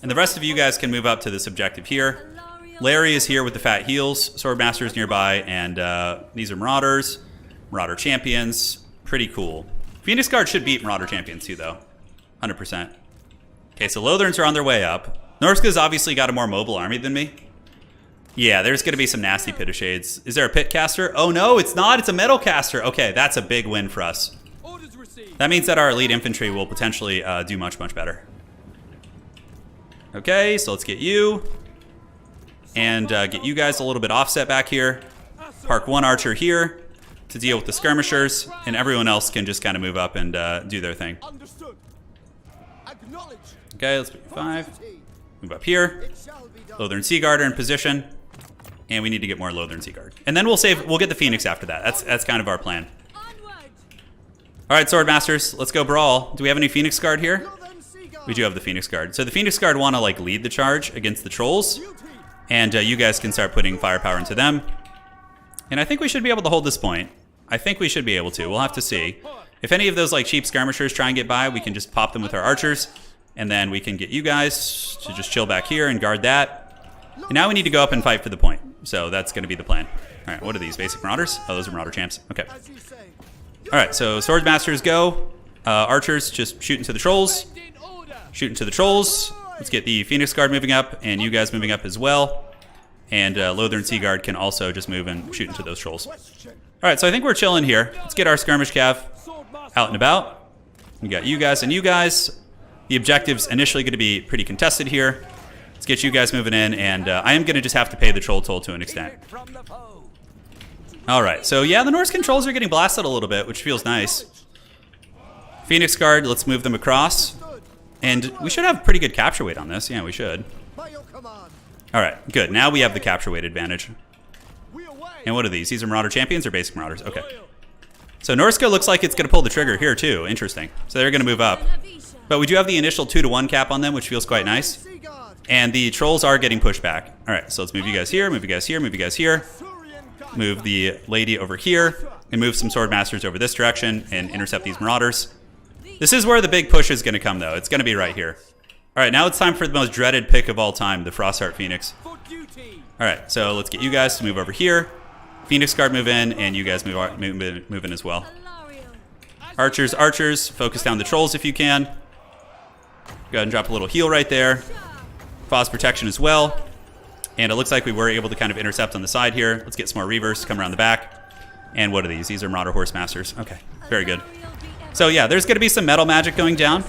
And the rest of you guys can move up to this objective here. Larry is here with the fat heals. Swordmaster's nearby, and these are Marauders, Marauder Champions. Pretty cool. Phoenix Guard should beat Marauder Champions too, though. 100%. Okay, so Lotharans are on their way up. Norsca's obviously got a more mobile army than me. Yeah, there's going to be some nasty Pit of Shades. Is there a Pit caster? Oh no, it's not. It's a Metal caster. Okay, that's a big win for us. That means that our elite infantry will potentially do much, much better. Okay, so let's get you. And get you guys a little bit offset back here. Park one archer here to deal with the skirmishers. And everyone else can just kind of move up and do their thing. Okay, let's put 5. Move up here. Lothern Seaguard in position. And we need to get more Lothern Seaguard. And then we'll get the Phoenix after that. That's kind of our plan. Alright, Swordmasters, let's go brawl. Do we have any Phoenix Guard here? We do have the Phoenix Guard. So the Phoenix Guard want to like lead the charge against the trolls. And you guys can start putting firepower into them. And I think we should be able to hold this point. I think we should be able to. We'll have to see. If any of those like cheap skirmishers try and get by, we can just pop them with our archers. And then we can get you guys to just chill back here and guard that. And now we need to go up and fight for the point. So that's going to be the plan. All right, what are these? Basic Marauders? Oh, those are Marauder champs. Okay. All right, so Swordmasters go. Archers just shoot into the trolls. Shoot into the trolls. Let's get the Phoenix Guard moving up and you guys moving up as well. And Lothern Seaguard can also just move and shoot into those trolls. All right, so I think we're chilling here. Let's get our skirmish cav out and about. We got you guys and you guys. The objective's initially going to be pretty contested here. Let's get you guys moving in, and I am going to just have to pay the troll toll to an extent. All right, so yeah, the Norse controls are getting blasted a little bit, which feels nice. Phoenix Guard, let's move them across. And we should have pretty good capture weight on this. Yeah, we should. All right, good. Now we have the capture weight advantage. And what are these? These are Marauder champions or basic Marauders? Okay. So Norsca looks like it's going to pull the trigger here too. Interesting. So they're going to move up. But we do have the initial 2-to-1 cap on them, which feels quite nice. And the trolls are getting pushed back. All right, so let's move you guys here, move you guys here, move you guys here. Move the lady over here, and move some Swordmasters over this direction and intercept these Marauders. This is where the big push is going to come, though. It's going to be right here. All right, now it's time for the most dreaded pick of all time, the Frostheart Phoenix. All right, so let's get you guys to move over here. Phoenix Guard move in, and you guys move in as well. Archers, archers, focus down the trolls if you can. Go ahead and drop a little heal right there. Phos protection as well. And it looks like we were able to kind of intercept on the side here. Let's get some more Reavers to come around the back. And what are these? These are Marauder Horse Masters. Okay, very good. So yeah, there's going to be some metal magic going down.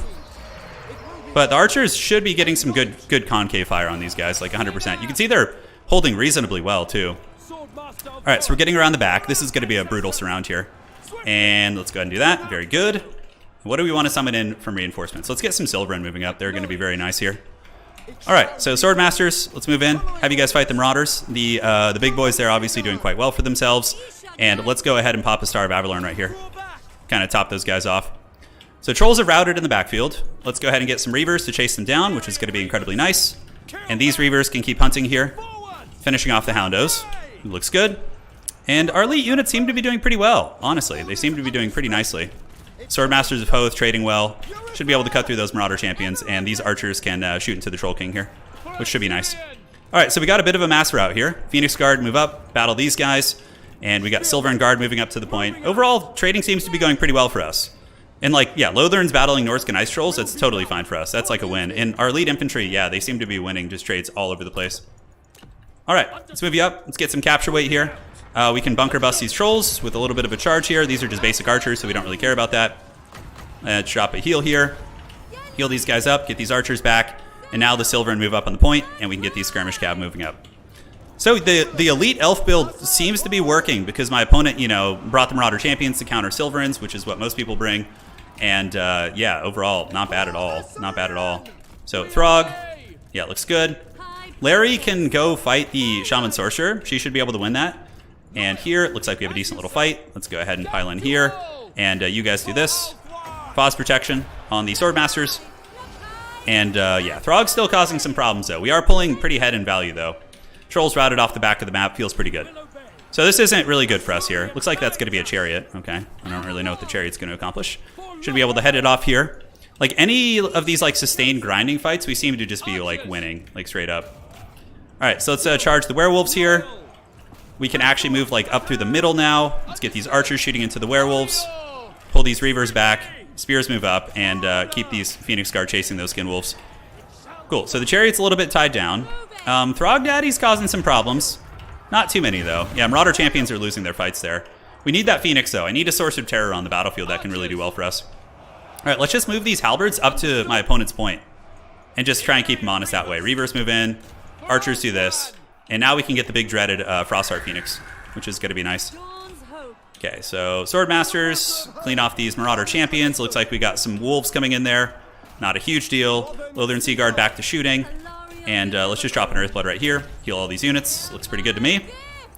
But the archers should be getting some good concave fire on these guys, like 100%. You can see they're holding reasonably well, too. All right, so we're getting around the back. This is going to be a brutal surround here. And let's go ahead and do that. Very good. What do we want to summon in from reinforcements? Let's get some Silverin moving up. They're going to be very nice here. All right, so Swordmasters, let's move in. Have you guys fight the Marauders. The big boys there obviously doing quite well for themselves. And let's go ahead and pop a Star of Avalorn right here. Kind of top those guys off. So Trolls are routed in the backfield. Let's go ahead and get some Reavers to chase them down, which is going to be incredibly nice. And these Reavers can keep hunting here, finishing off the Houndos. It looks good. And our elite units seem to be doing pretty well, honestly. They seem to be doing pretty nicely. Swordmasters of KOTH trading well. Should be able to cut through those Marauder champions, and these archers can shoot into the Troll King here, which should be nice. All right, so we got a bit of a mass route here. Phoenix Guard move up, battle these guys, and we got Silverin Guard moving up to the point. Overall, trading seems to be going pretty well for us. And like, yeah, Lotharans battling Norsca Ice Trolls, that's totally fine for us. That's like a win. And our elite infantry, yeah, they seem to be winning just trades all over the place. All right, let's move you up. Let's get some capture weight here. We can bunker bust these trolls with a little bit of a charge here. These are just basic archers, so we don't really care about that. Let's drop a heal here. Heal these guys up, get these archers back. And now the Silverin move up on the point, and we can get these skirmish cav moving up. So the elite elf build seems to be working because my opponent, you know, brought the Marauder champions to counter Silverins, which is what most people bring. And yeah, overall, not bad at all. Not bad at all. So Throg, yeah, it looks good. Larry can go fight the Shaman Sorcerer. She should be able to win that. And here, it looks like we have a decent little fight. Let's go ahead and pile in here. And you guys do this. Phos protection on the Swordmasters. And yeah, Throg's still causing some problems, though. We are pulling pretty head in value, though. Trolls routed off the back of the map. Feels pretty good. So this isn't really good for us here. Looks like that's going to be a chariot. Okay. I don't really know what the chariot's going to accomplish. Should be able to head it off here. Like, any of these, like, sustained grinding fights, we seem to just be, like, winning. Like, straight up. All right, so let's charge the werewolves here. We can actually move, like, up through the middle now. Let's get these archers shooting into the werewolves. Pull these reavers back. Spears move up. And keep these Phoenix Guard chasing those skin wolves. Cool. So the chariot's a little bit tied down. Throg Daddy's causing some problems. Not too many, though. Yeah, Marauder champions are losing their fights there. We need that Phoenix, though. I need a Source of Terror on the battlefield. That can really do well for us. All right, let's just move these halberds up to my opponent's point and just try and keep them honest that way. Reavers move in. Archers do this. And now we can get the big dreaded Frostheart Phoenix, which is going to be nice. Okay, so Swordmasters, clean off these Marauder champions. Looks like we got some wolves coming in there. Not a huge deal. Lothern Seaguard back to shooting. And let's just drop an Earthblood right here. Heal all these units. Looks pretty good to me.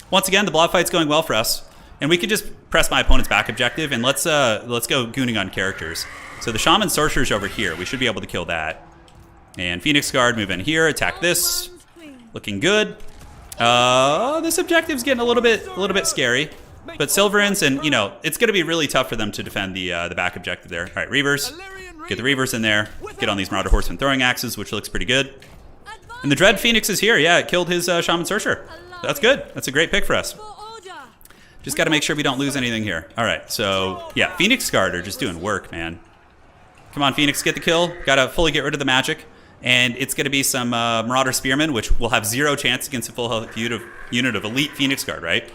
Once again, the blob fight's going well for us. And we can just press my opponent's back objective, and let's go gooning on characters. So the Shaman Sorcerer's over here. We should be able to kill that. And Phoenix Guard, move in here, attack this. Looking good. This objective's getting a little bit scary. But Silverins, and you know, it's gonna be really tough for them to defend the back objective there. All right, Reavers. Get the Reavers in there. Get on these Marauder Horsemen throwing axes, which looks pretty good. And the Dread Phoenix is here. Yeah, it killed his Shaman Sorcerer. That's good. That's a great pick for us. Just got to make sure we don't lose anything here. All right, so yeah, Phoenix Guard are just doing work, man. Come on, Phoenix, get the kill. Got to fully get rid of the magic. And it's going to be some Marauder Spearmen, which will have 0 chance against a full health unit of elite Phoenix Guard, right?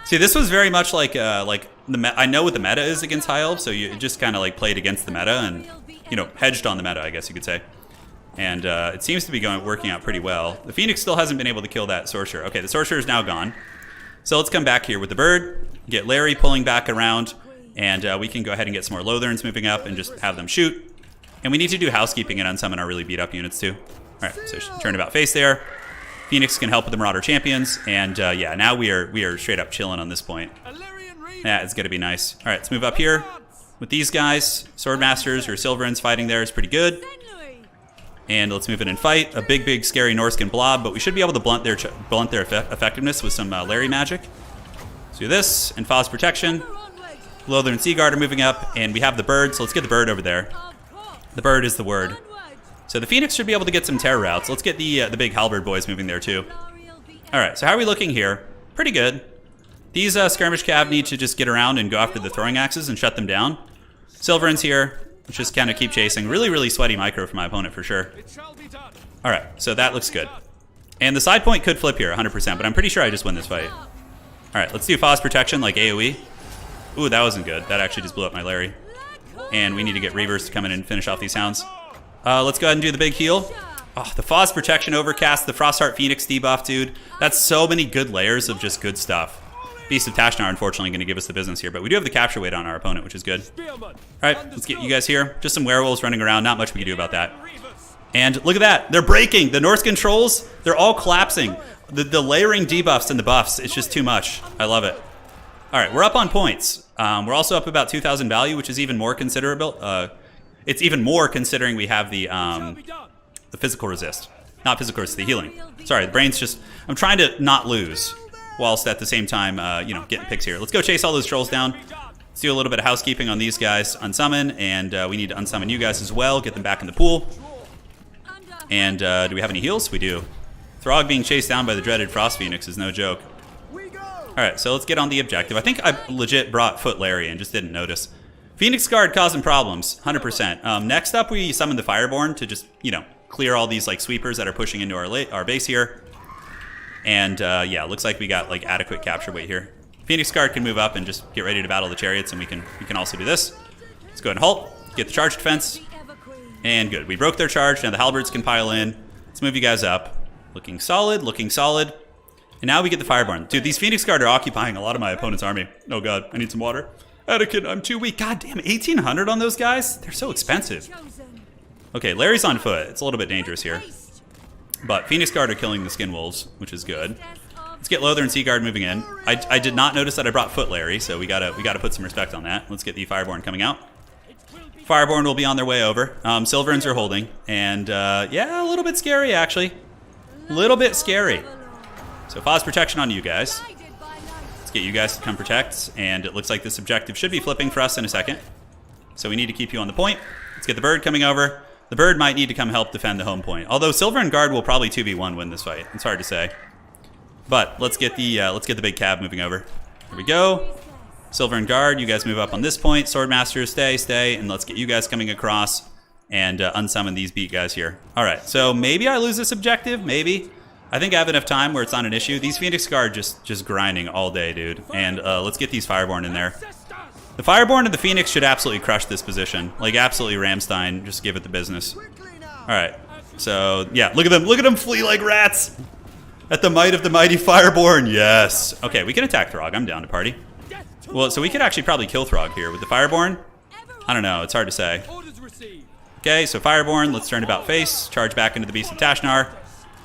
See, this was very much like I know what the meta is against High Elves, so you just kind of like played against the meta and, you know, hedged on the meta, I guess you could say. And it seems to be working out pretty well. The Phoenix still hasn't been able to kill that Sorcerer. Okay, the Sorcerer is now gone. So let's come back here with the Bird, get Larry pulling back around, and we can go ahead and get some more Lotherns moving up and just have them shoot. And we need to do housekeeping and unsummon our really beat up units too. All right, so turnabout face there. Phoenix can help with the Marauder champions, and yeah, now we are straight up chilling on this point. Yeah, it's gonna be nice. All right, let's move up here with these guys. Swordmasters or Silverins fighting there is pretty good. And let's move in and fight. A big, scary Norscan blob, but we should be able to blunt their effectiveness with some Larry magic. Let's do this, and Foz Protection. Lothern Seaguard are moving up, and we have the Bird, so let's get the Bird over there. The Bird is the word. So the Phoenix should be able to get some terror routes. Let's get the big Halberd boys moving there too. All right, so how are we looking here? Pretty good. These skirmish cav need to just get around and go after the throwing axes and shut them down. Silverins here. Let's just kind of keep chasing. Really sweaty micro for my opponent for sure. All right, so that looks good. And the side point could flip here 100%, but I'm pretty sure I just win this fight. All right, let's do Foz Protection like AoE. Ooh, that wasn't good. That actually just blew up my Larry. And we need to get Reavers to come in and finish off these hounds. Let's go ahead and do the big heal. Oh, the Foz Protection Overcast, the Frostheart Phoenix debuff, dude. That's so many good layers of just good stuff. Beast of Tashnar, unfortunately, going to give us the business here, but we do have the capture weight on our opponent, which is good. All right, let's get you guys here. Just some werewolves running around. Not much we can do about that. And look at that. They're breaking. The Norscan trolls, they're all collapsing. The layering debuffs and the buffs, it's just too much. I love it. All right, we're up on points. We're also up about 2,000 value, which is even more considerable. It's even more considering we have the physical resist. Not physical resist, the healing. Sorry, the brain's just... I'm trying to not lose, whilst at the same time, you know, getting picks here. Let's go chase all those trolls down. Let's do a little bit of housekeeping on these guys. Unsummon, and we need to unsummon you guys as well. Get them back in the pool. And do we have any heals? We do. Throg being chased down by the dreaded Frost Phoenix is no joke. All right, so let's get on the objective. I think I legit brought Foot Larry and just didn't notice. Phoenix Guard causing problems, 100%. Next up, we summon the Fireborn to just, you know, clear all these like sweepers that are pushing into our base here. And yeah, looks like we got like adequate capture weight here. Phoenix Guard can move up and just get ready to battle the chariots, and we can also do this. Let's go ahead and halt, get the charge defense, and good. We broke their charge. Now the halberds can pile in. Let's move you guys up. Looking solid, looking solid. And now we get the Fireborn. Dude, these Phoenix Guard are occupying a lot of my opponent's army. Oh god, I need some water. Etiquette, I'm too weak. God damn, 1,800 on those guys? They're so expensive. Okay, Larry's on foot. It's a little bit dangerous here. But Phoenix Guard are killing the Skin Wolves, which is good. Let's get Lothern Seaguard moving in. I did not notice that I brought Foot Larry, so we gotta put some respect on that. Let's get the Fireborn coming out. Fireborn will be on their way over. Silverins are holding. And yeah, a little bit scary actually. A little bit scary. So Foz Protection on you guys. Let's get you guys to come protect. And it looks like this objective should be flipping for us in a second. So we need to keep you on the point. Let's get the Bird coming over. The Bird might need to come help defend the home point. Although Silverin Guard will probably 2v1 win this fight. It's hard to say. But let's get the big cab moving over. Here we go. Silverin Guard, you guys move up on this point. Swordmasters, stay, and let's get you guys coming across. and unsummon these beat guys here. All right, so maybe I lose this objective, maybe. I think I have enough time where it's not an issue. These Phoenix Guard just grinding all day, dude. And let's get these Fireborn in there. The Fireborn and the Phoenix should absolutely crush this position. Like, absolutely Ramstein, just give it the business. All right, so yeah, look at them flee like rats. At the might of the mighty Fireborn, yes. Okay, we can attack Throg, I'm down to party. Well, so we could actually probably kill Throg here with the Fireborn. I don't know, it's hard to say. Okay, so Fireborn, let's turn about face, charge back into the Beast of Tashnar,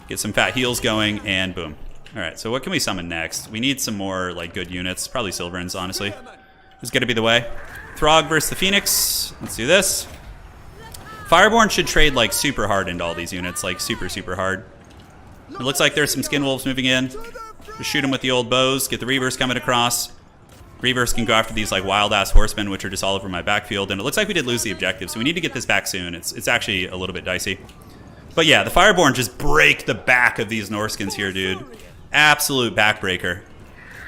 get some fat heals going, and boom. All right, so what can we summon next? We need some more like good units, probably Silverins, honestly. This is gonna be the way. Throg versus the Phoenix, let's do this. Fireborn should trade like super hard into all these units, like super hard. It looks like there's some Skin Wolves moving in. Just shoot them with the old bows, get the Reavers coming across. Reavers can go after these like wild-ass horsemen, which are just all over my backfield. And it looks like we did lose the objective, so we need to get this back soon. It's actually a little bit dicey. But yeah, the Fireborn just break the back of these Norskins here, dude. Absolute backbreaker.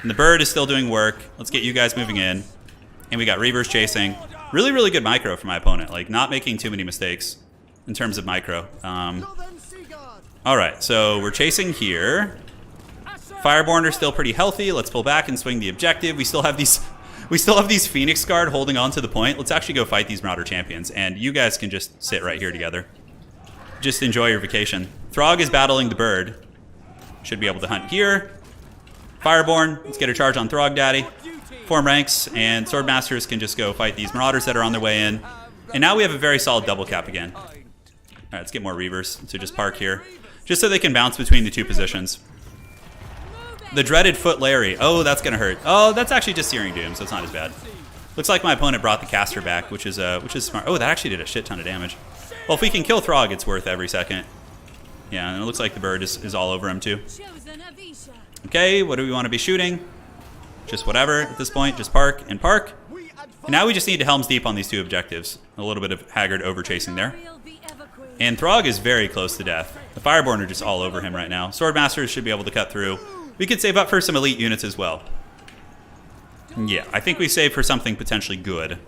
And the bird is still doing work. Let's get you guys moving in. And we got Reavers chasing. Really good micro for my opponent. Like, not making too many mistakes in terms of micro. All right, so we're chasing here. Fireborn are still pretty healthy. Let's pull back and swing the objective. We still have these Phoenix Guard holding on to the point. Let's actually go fight these Marauder champions, and you guys can just sit right here together. Just enjoy your vacation. Throg is battling the bird. Should be able to hunt here. Fireborn, let's get a charge on Throg Daddy. Form ranks, and Swordmasters can just go fight these Marauders that are on their way in. And now we have a very solid double cap again. All right, let's get more Reavers to just park here, just so they can bounce between the two positions. The dreaded Foot Larry. Oh, that's gonna hurt. Oh, that's actually just Searing Doom, so it's not as bad. Looks like my opponent brought the caster back, which is smart. Oh, that actually did a shit ton of damage. Well, if we can kill Throg, it's worth every second. Yeah, and it looks like the bird is all over him too. Okay, what do we want to be shooting? Just whatever at this point. Just park and park. And now we just need to Helm's Deep on these two objectives. A little bit of Haggard over chasing there. And Throg is very close to death. The Fireborn are just all over him right now. Swordmasters should be able to cut through. We could save up for some elite units as well. Yeah, I think we save for something potentially good.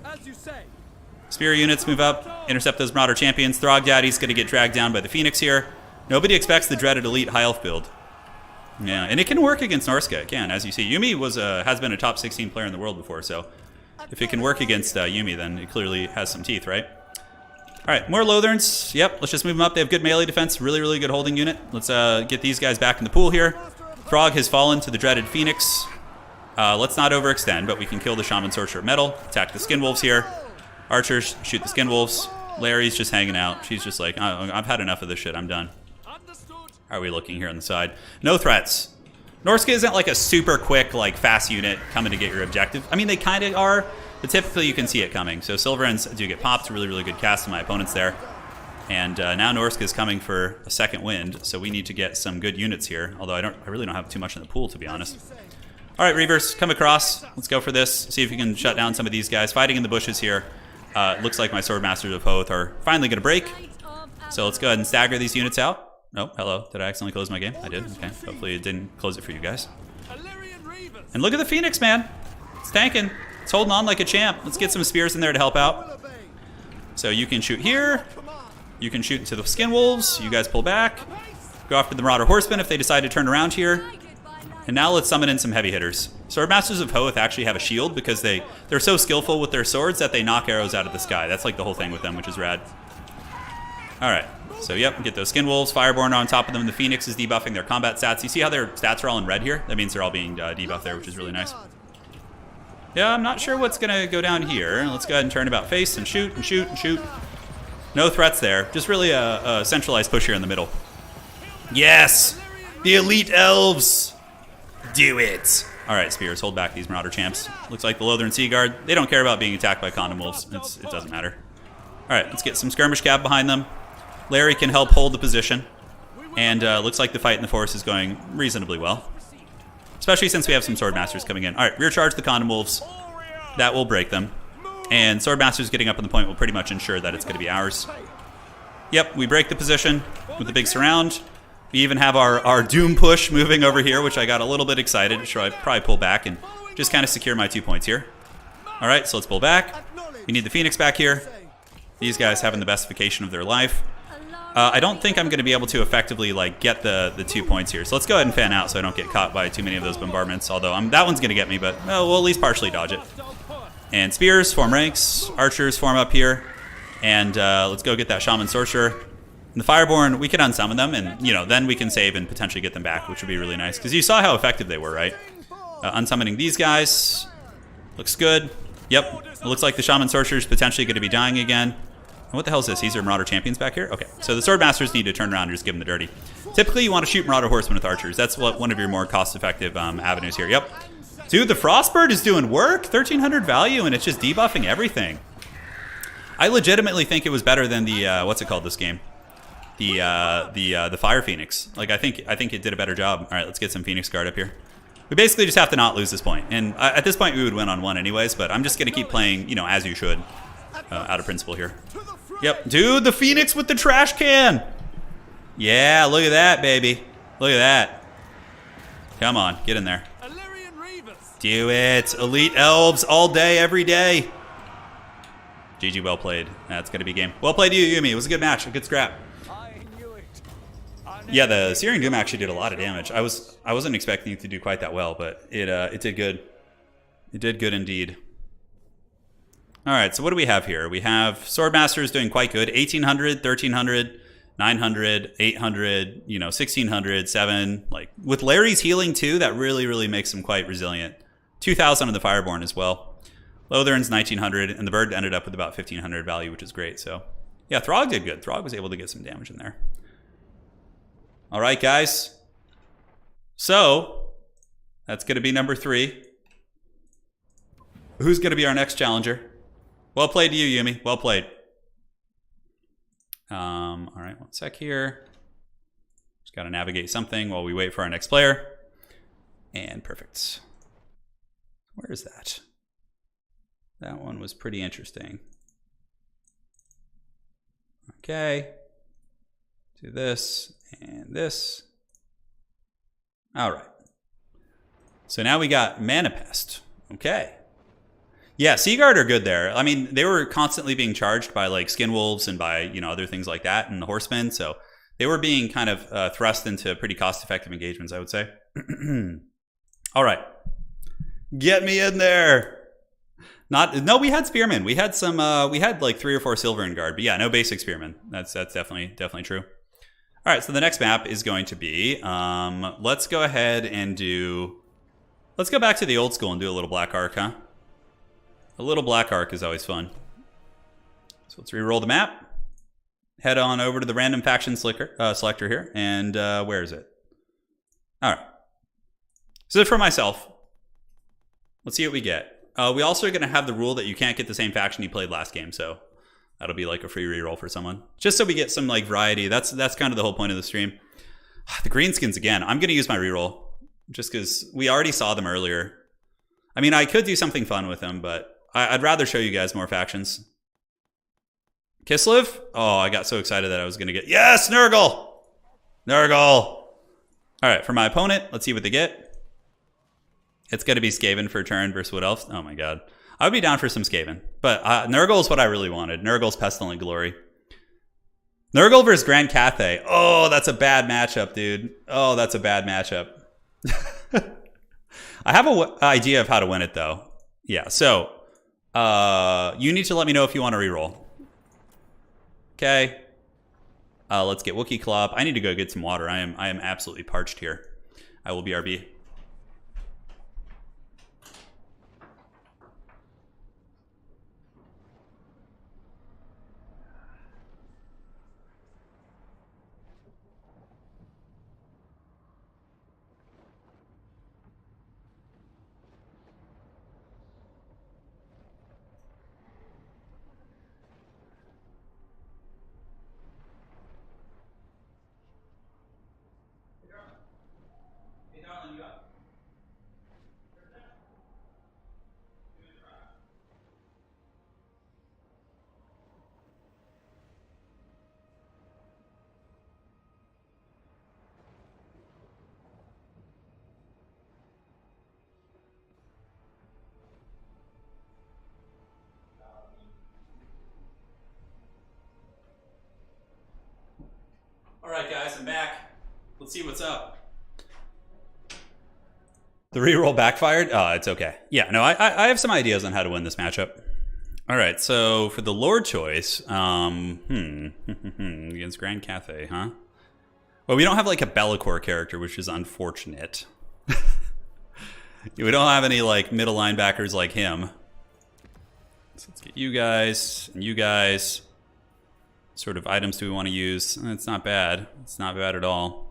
Spear units move up, intercept those Marauder champions. Throg Daddy's going to get dragged down by the Phoenix here. Nobody expects the dreaded elite high elf build. Yeah, and it can work against Norsca. It can, as you see. Yumi has been a top 16 player in the world before, so if it can work against Yumi, then it clearly has some teeth, right? All right, more Lotherns. Yep, let's just move them up. They have good melee defense, really good holding unit. Let's get these guys back in the pool here. Throg has fallen to the dreaded Phoenix. Let's not overextend, but we can kill the Shaman Sorcerer of Metal, attack the Skin Wolves here. Archers shoot the Skin Wolves. Larry's just hanging out. She's just like, oh, I've had enough of this shit. I'm done. How are we looking here on the side? No threats. Norsca isn't like a super quick, like fast unit coming to get your objective. I mean, they kind of are, but typically you can see it coming. So Silverins do get popped. Really good cast of my opponents there. And now Norsca is coming for a second wind, so we need to get some good units here. Although I really don't have too much in the pool, to be honest. All right, Reavers, come across. Let's go for this. See if we can shut down some of these guys fighting in the bushes here. Looks like my Swordmasters of KOTH are finally going to break. So let's go ahead and stagger these units out. Oh, hello. Did I accidentally close my game? I did. Okay. Hopefully it didn't close it for you guys. And look at the Phoenix, man. It's tanking. It's holding on like a champ. Let's get some spears in there to help out. So you can shoot here. You can shoot into the Skin Wolves. You guys pull back. Go after the Marauder Horsemen if they decide to turn around here. And now let's summon in some heavy hitters. Swordmasters of KOTH actually have a shield because they're so skillful with their swords that they knock arrows out of the sky. That's like the whole thing with them, which is rad. All right. So, yep, get those Skin Wolves. Fireborn on top of them. The Phoenix is debuffing their combat stats. You see how their stats are all in red here? That means they're all being debuffed there, which is really nice. Yeah, I'm not sure what's going to go down here. Let's go ahead and turn about face and shoot and shoot and shoot. No threats there. Just really a centralized push here in the middle. Yes! The Elite Elves! Do it! All right, Spears, hold back these Marauder champs. Looks like the Lothern Sea Guard. They don't care about being attacked by Condom Wolves. It doesn't matter. All right, let's get some Skirmish Cab behind them. Larry can help hold the position. And looks like the fight in the forest is going reasonably well. Especially since we have some Swordmasters coming in. All right, rear charge the Condom Wolves. That will break them. And Swordmasters getting up on the point will pretty much ensure that it's going to be ours. Yep, we break the position with the big surround. We even have our Doom push moving over here, which I got a little bit excited. So I probably pull back and just kind of secure my 2 points here. All right, so let's pull back. We need the Phoenix back here. These guys having the bestification of their life. I don't think I'm going to be able to effectively like get the 2 points here. So let's go ahead and fan out so I don't get caught by too many of those bombardments. Although that one's going to get me, but we'll at least partially dodge it. And spears form ranks. Archers form up here. And let's go get that Shaman Sorcerer. And the Fireborn, we can unsummon them, and then we can save and potentially get them back, which would be really nice. Because you saw how effective they were, right? Unsummoning these guys. Looks good. Yep. It looks like the Shaman Sorcerer is potentially going to be dying again. What the hell is this? These are Marauder Champions back here? Okay, so the Swordmasters need to turn around and just give them the dirty. Typically, you want to shoot Marauder Horsemen with Archers. That's one of your more cost-effective avenues here. Yep. Dude, the Frostbird is doing work. 1,300 value, and it's just debuffing everything. I legitimately think it was better than the, what's it called this game? The Fire Phoenix. Like, I think it did a better job. All right, let's get some Phoenix Guard up here. We basically just have to not lose this point. And at this point, we would win on one anyways, but I'm just going to keep playing, as you should, out of principle here. Yep, dude, the Phoenix with the trash can. Yeah, look at that, baby. Look at that. Come on, get in there. Do it. Elite Elves all day, every day. GG, well played. That's going to be game. Well played, you, Yumi. It was a good match, a good scrap. Yeah, the Searing Doom actually did a lot of damage. I wasn't expecting it to do quite that well, but it did good. It did good indeed. All right, so what do we have here? We have Swordmasters doing quite good. 1,800, 1,300, 900, 800, 1,600, 7. Like, with Larry's healing too, that really, really makes him quite resilient. 2,000 on the Fireborn as well. Lothern's 1,900, and the Bird ended up with about 1,500 value, which is great. So, yeah, Throg did good. Throg was able to get some damage in there. All right, guys. So, that's going to be number 3. Who's going to be our next challenger? Well played to you, Yumi. Well played. All right, one sec here. Just got to navigate something while we wait for our next player. And perfect. Where is that? That one was pretty interesting. Okay. Do this and this. All right. So now we got Mana Pest. Okay. Yeah, Seaguard are good there. I mean, they were constantly being charged by like Skin Wolves and by, other things like that and the Horsemen. So they were being kind of thrust into pretty cost-effective engagements, I would say. All right. Get me in there. No, we had Spearmen. We had some, we had like 3 or 4 Silver in Guard. But yeah, no basic Spearmen. That's definitely true. All right, so the next map is going to be, let's go ahead and let's go back to the old school and do a little Black Arc, huh? A little Black Arc is always fun. So let's re-roll the map. Head on over to the random faction selector here. And where is it? All right. So for myself, let's see what we get. We also are going to have the rule that you can't get the same faction you played last game. So that'll be like a free re-roll for someone. Just so we get some like variety. That's kind of the whole point of the stream. The greenskins again. I'm going to use my re-roll. Just because we already saw them earlier. I mean, I could do something fun with them, but I'd rather show you guys more factions. Kislev? Oh, I got so excited that I was going to get... Yes, Nurgle! Nurgle! All right, for my opponent, let's see what they get. It's going to be Skaven for turn versus what else? Oh my god. I would be down for some Skaven. But Nurgle is what I really wanted. Nurgle's Pestilent Glory. Nurgle versus Grand Cathay. Oh, that's a bad matchup, dude. Oh, that's a bad matchup. I have an idea of how to win it, though. Yeah, so... you need to let me know if you want to reroll. Okay. Let's get Wookiee Clop. I need to go get some water. I am absolutely parched here. I will BRB. You got Let's see what's up. The reroll backfired? Oh, it's okay. Yeah, no, I have some ideas on how to win this matchup. All right, so for the Lord choice, against Grand Cathay, huh? Well, we don't have like a Bellacore character, which is unfortunate. We don't have any like middle linebackers like him. So let's get you guys and you guys. Sort of items do we want to use? It's not bad. It's not bad at all.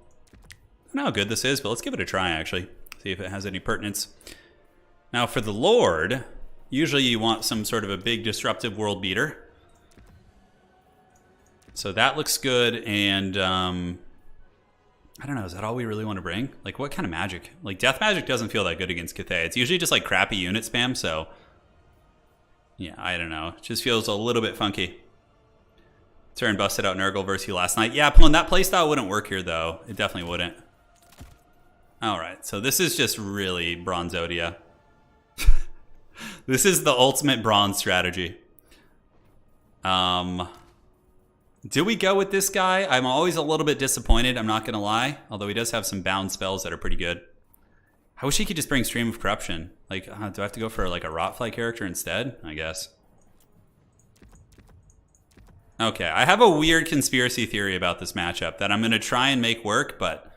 I don't know how good this is, but let's give it a try actually. See if it has any pertinence. Now for the Lord, usually you want some sort of a big disruptive world beater. So that looks good, and I don't know, is that all we really want to bring? Like what kind of magic? Like death magic doesn't feel that good against Cathay. It's usually just like crappy unit spam, so yeah, I don't know. It just feels a little bit funky. Turin busted out Nurgle versus you last night. Yeah, Pohne, that playstyle wouldn't work here though. It definitely wouldn't. Alright, so this is just really Bronzodia. This is the ultimate bronze strategy. Do we go with this guy? I'm always a little bit disappointed, I'm not gonna lie. Although he does have some bound spells that are pretty good. I wish he could just bring Stream of Corruption. Like, do I have to go for like a Rotfly character instead? I guess. Okay, I have a weird conspiracy theory about this matchup that I'm gonna try and make work, but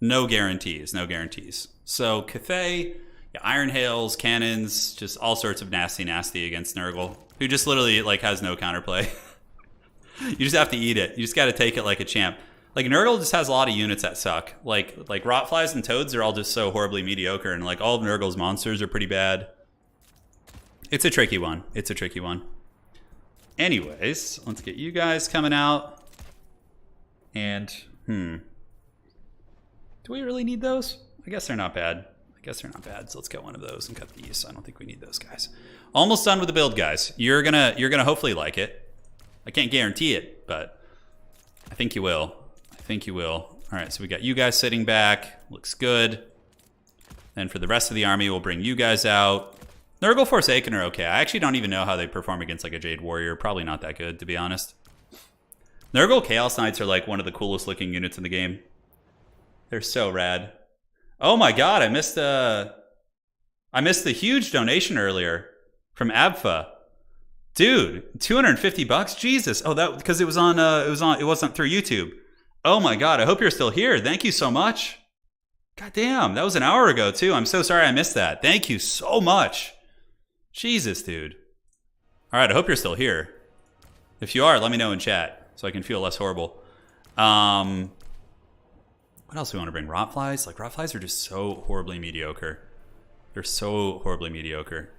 no guarantees, no guarantees. So Cathay, yeah, Iron Hails, Cannons, just all sorts of nasty against Nurgle, who just literally like has no counterplay. You just have to eat it. You just got to take it like a champ. Like Nurgle just has a lot of units that suck. Like Rotflies and Toads are all just so horribly mediocre, and like all of Nurgle's monsters are pretty bad. It's a tricky one. It's a tricky one. Anyways, let's get you guys coming out. And do we really need those? I guess they're not bad. So let's get one of those and cut these. I don't think we need those guys. Almost done with the build, guys. You're gonna hopefully like it. I can't guarantee it, but I think you will. All right, so we got you guys sitting back. Looks good. Then for the rest of the army, we'll bring you guys out. Nurgle Forsaken are okay. I actually don't even know how they perform against like a Jade Warrior. Probably not that good, to be honest. Nurgle Chaos Knights are like one of the coolest looking units in the game. They're so rad. Oh my god, I missed the huge donation earlier from Abfa. Dude, 250 bucks? Jesus. Oh, that because it wasn't through YouTube. Oh my god, I hope you're still here. Thank you so much. God damn, that was an hour ago too. I'm so sorry I missed that. Thank you so much. Jesus, dude. All right, I hope you're still here. If you are, let me know in chat so I can feel less horrible. What else do we want to bring? Rotflies? Like, Rotflies are just so horribly mediocre. They're so horribly mediocre.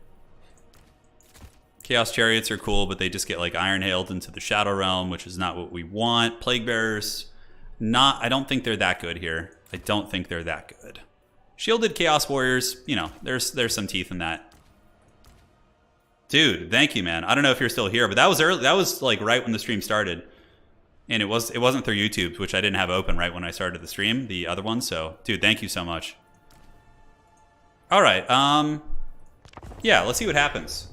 Chaos Chariots are cool, but they just get, like, Iron Hailed into the Shadow Realm, which is not what we want. Plague Bearers, I don't think they're that good here. I don't think they're that good. Shielded Chaos Warriors, you know, there's some teeth in that. Dude, thank you, man. I don't know if you're still here, but that was early. That was, like, right when the stream started. And it wasn't through YouTube, which I didn't have open right when I started the stream, the other one. So, dude, thank you so much. All right. Yeah, let's see what happens.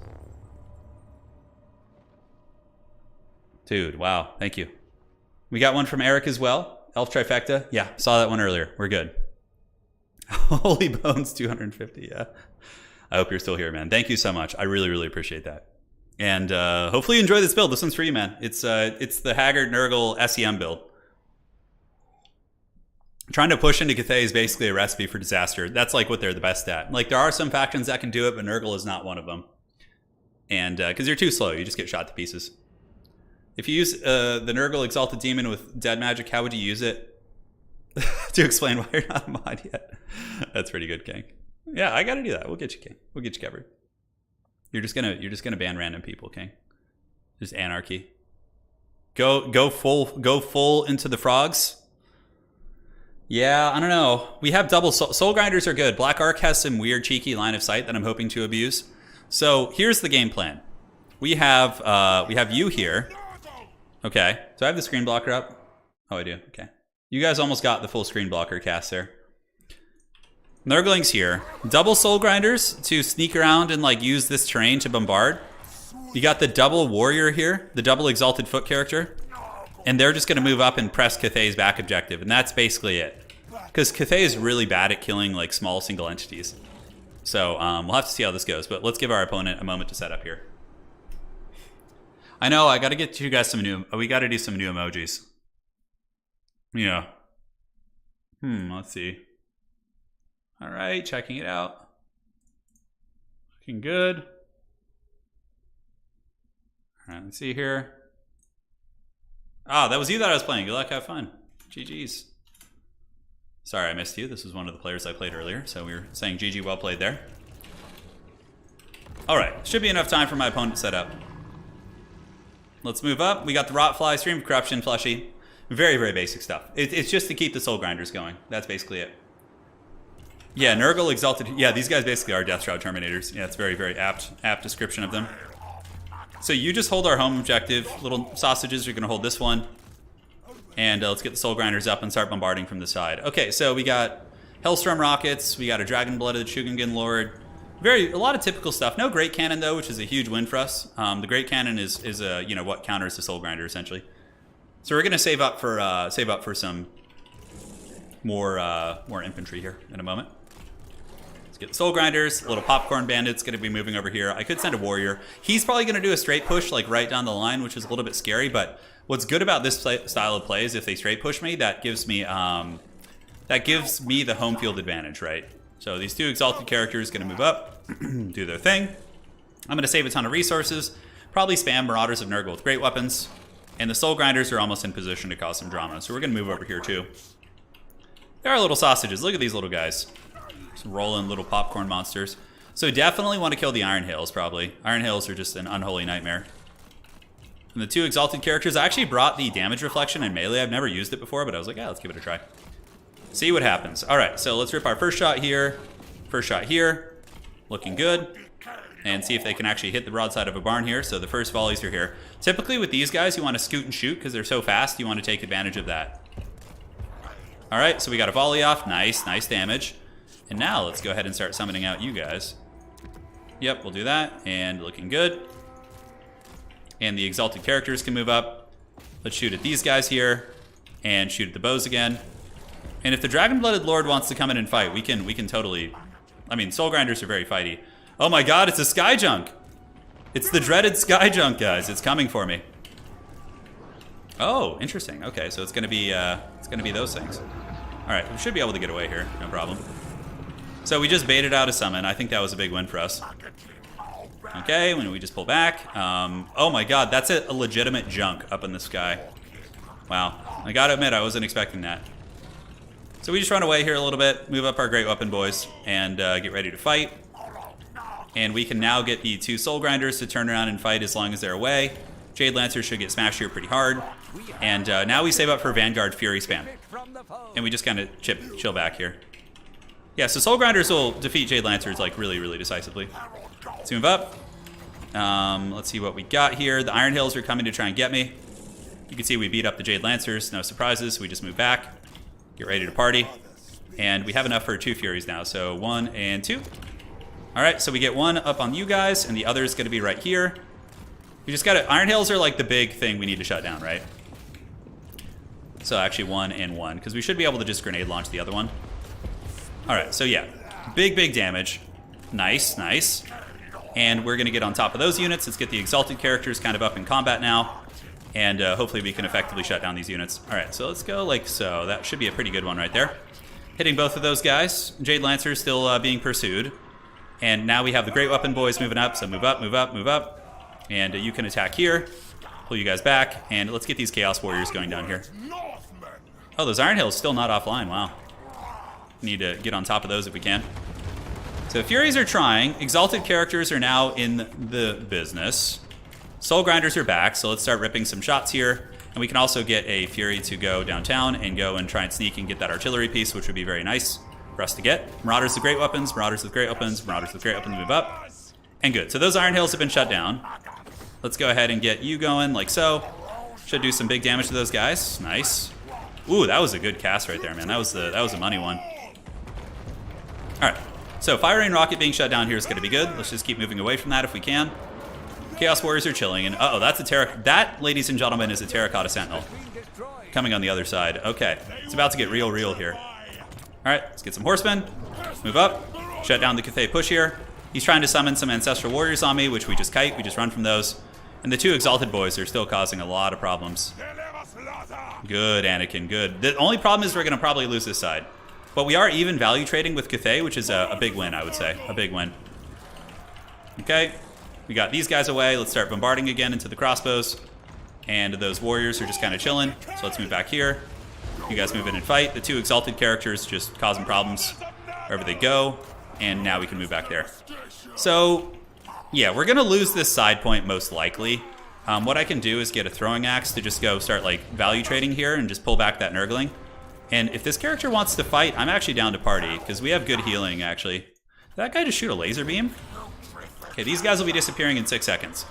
Dude, wow. Thank you. We got one from Eric as well. Elf Trifecta. Yeah, saw that one earlier. We're good. Holy Bones 250. Yeah. I hope you're still here, man. Thank you so much. I really, really appreciate that. And hopefully you enjoy this build. This one's for you, man. It's the Haggard Nurgle SEM build. Trying to push into Cathay is basically a recipe for disaster. That's like what they're the best at. Like, there are some factions that can do it, but Nurgle is not one of them. And because you're too slow, you just get shot to pieces. If you use the Nurgle Exalted Demon with Dead Magic, how would you use it? To explain why you're not a mod yet. That's pretty good, King. Yeah, I gotta do that. We'll get you, King. We'll get you covered. You're just gonna ban random people, King. Just anarchy. Go full into the frogs. Yeah, I don't know. We have double soul grinders are good. Black Ark has some weird cheeky line of sight that I'm hoping to abuse. So here's the game plan. We have you here. Okay. Do I have the screen blocker up? Oh, I do. Okay. You guys almost got the full screen blocker cast there. Nurgling's here. Double soul grinders to sneak around and like use this terrain to bombard. You got the double warrior here, the double exalted foot character. And they're just gonna move up and press Cathay's back objective, and that's basically it. Because Cathay is really bad at killing like small single entities. So we'll have to see how this goes. But let's give our opponent a moment to set up here. I know, I got to get you guys some new... we got to do some new emojis. Yeah. Let's see. All right, checking it out. Looking good. All right, let's see here. Ah, that was you that I was playing. Good luck, have fun. GG's. Sorry I missed you. This was one of the players I played earlier, so we were saying GG, well played there. All right, should be enough time for my opponent to set up. Let's move up. We got the Rotfly, Stream of Corruption, Fleshy. Very, very basic stuff. It's just to keep the Soul Grinders going. That's basically it. Yeah, Nurgle, Exalted. Yeah, these guys basically are Death Shroud Terminators. Yeah, it's very, very apt description of them. So you just hold our home objective. Little sausages are going to hold this one. And let's get the Soul Grinders up and start bombarding from the side. Okay, so we got Hellstorm Rockets. We got a Dragon-Blooded Shugengen Lord. A lot of typical stuff. No Great Cannon, though, which is a huge win for us. The Great Cannon is what counters the Soul Grinder, essentially. So we're going to save up for some more infantry here in a moment. Let's get the Soul Grinders. Little Popcorn Bandit's going to be moving over here. I could send a Warrior. He's probably going to do a straight push, like right down the line, which is a little bit scary. But what's good about this style of play is if they straight push me, that gives me the home field advantage, right? So these two Exalted characters going to move up, do their thing. I'm going to save a ton of resources. Probably spam Marauders of Nurgle with great weapons. And the Soul Grinders are almost in position to cause some drama. So we're going to move over here too. There are little sausages. Look at these little guys. Some rolling little popcorn monsters. So definitely want to kill the Iron Hails, probably. Iron Hails are just an unholy nightmare. And the two Exalted characters, I actually brought the damage reflection in melee. I've never used it before, but I was like, yeah, let's give it a try. See what happens. All right, so let's rip our first shot here. First shot here. Looking good. And see if they can actually hit the broadside of a barn here. So the first volleys are here. Typically with these guys, you want to scoot and shoot because they're so fast. You want to take advantage of that. All right, so we got a volley off. Nice, nice damage. And now let's go ahead and start summoning out you guys. Yep, we'll do that. And looking good. And the Exalted characters can move up. Let's shoot at these guys here. And shoot at the bows again. And if the Dragon-Blooded Lord wants to come in and fight, we can totally... I mean, Soul Grinders are very fighty. Oh my god, it's a Sky Junk! It's the dreaded Sky Junk, guys. It's coming for me. Oh, interesting. Okay, so it's gonna be those things. Alright, we should be able to get away here. No problem. So we just baited out a summon. I think that was a big win for us. Okay, when we just pull back. Oh my god, that's a legitimate junk up in the sky. Wow. I gotta admit, I wasn't expecting that. So we just run away here a little bit, move up our Great Weapon boys, and get ready to fight. And we can now get the two Soul Grinders to turn around and fight as long as they're away. Jade Lancers should get smashed here pretty hard. And now we save up for Vanguard Fury spam. And we just kind of chill back here. Yeah, so Soul Grinders will defeat Jade Lancers like really, really decisively. Let's move up. Let's see what we got here. The Iron Hills are coming to try and get me. You can see we beat up the Jade Lancers. No surprises. We just move back. Get ready to party. And we have enough for 2 Furies now. So 1 and 2. All right, so we get 1 up on you guys, and the other is going to be right here. We just got to... Iron Hails are like the big thing we need to shut down, right? So actually 1 and 1, because we should be able to just grenade launch the other one. All right, so yeah, big damage. Nice, nice. And we're going to get on top of those units. Let's get the Exalted characters kind of up in combat now. And hopefully we can effectively shut down these units. All right, so let's go like so. That should be a pretty good one right there. Hitting both of those guys. Jade Lancer still being pursued. And now we have the Great Weapon boys moving up. So move up, move up, move up. And you can attack here. Pull you guys back. And let's get these Chaos Warriors going down here. Oh, those Iron Hills still not offline. Wow. Need to get on top of those if we can. So Furies are trying. Exalted characters are now in the business. Soul Grinders are back, so let's start ripping some shots here. And we can also get a Fury to go downtown and go and try and sneak and get that artillery piece, which would be very nice for us to get. Marauders with great weapons, Marauders with great weapons, Marauders with great weapons move up. And good. So those Iron Hills have been shut down. Let's go ahead and get you going like so. Should do some big damage to those guys. Nice. Ooh, that was a good cast right there, man. That was a money one. All right. So Fire Rain Rocket being shut down here is going to be good. Let's just keep moving away from that if we can. Chaos Warriors are chilling, and uh-oh, that's a that, ladies and gentlemen, is a Terracotta Sentinel coming on the other side. Okay, it's about to get real here. All right, let's get some horsemen. Move up. Shut down the Cathay push here. He's trying to summon some Ancestral Warriors on me, which we just kite. We just run from those. And the 2 Exalted Boys are still causing a lot of problems. Good, Anakin, good. The only problem is we're going to probably lose this side. But we are even value trading with Cathay, which is a big win, I would say. A big win. Okay, we got these guys away. Let's start bombarding again into the crossbows. And those warriors are just kind of chilling. So let's move back here. You guys move in and fight. The 2 Exalted characters just causing problems wherever they go. And now we can move back there. So, yeah, we're going to lose this side point most likely. What I can do is get a throwing axe to just go start like value trading here and just pull back that Nurgling. And if this character wants to fight, I'm actually down to party because we have good healing actually. Did that guy just shoot a laser beam? Okay, these guys will be disappearing in 6 seconds.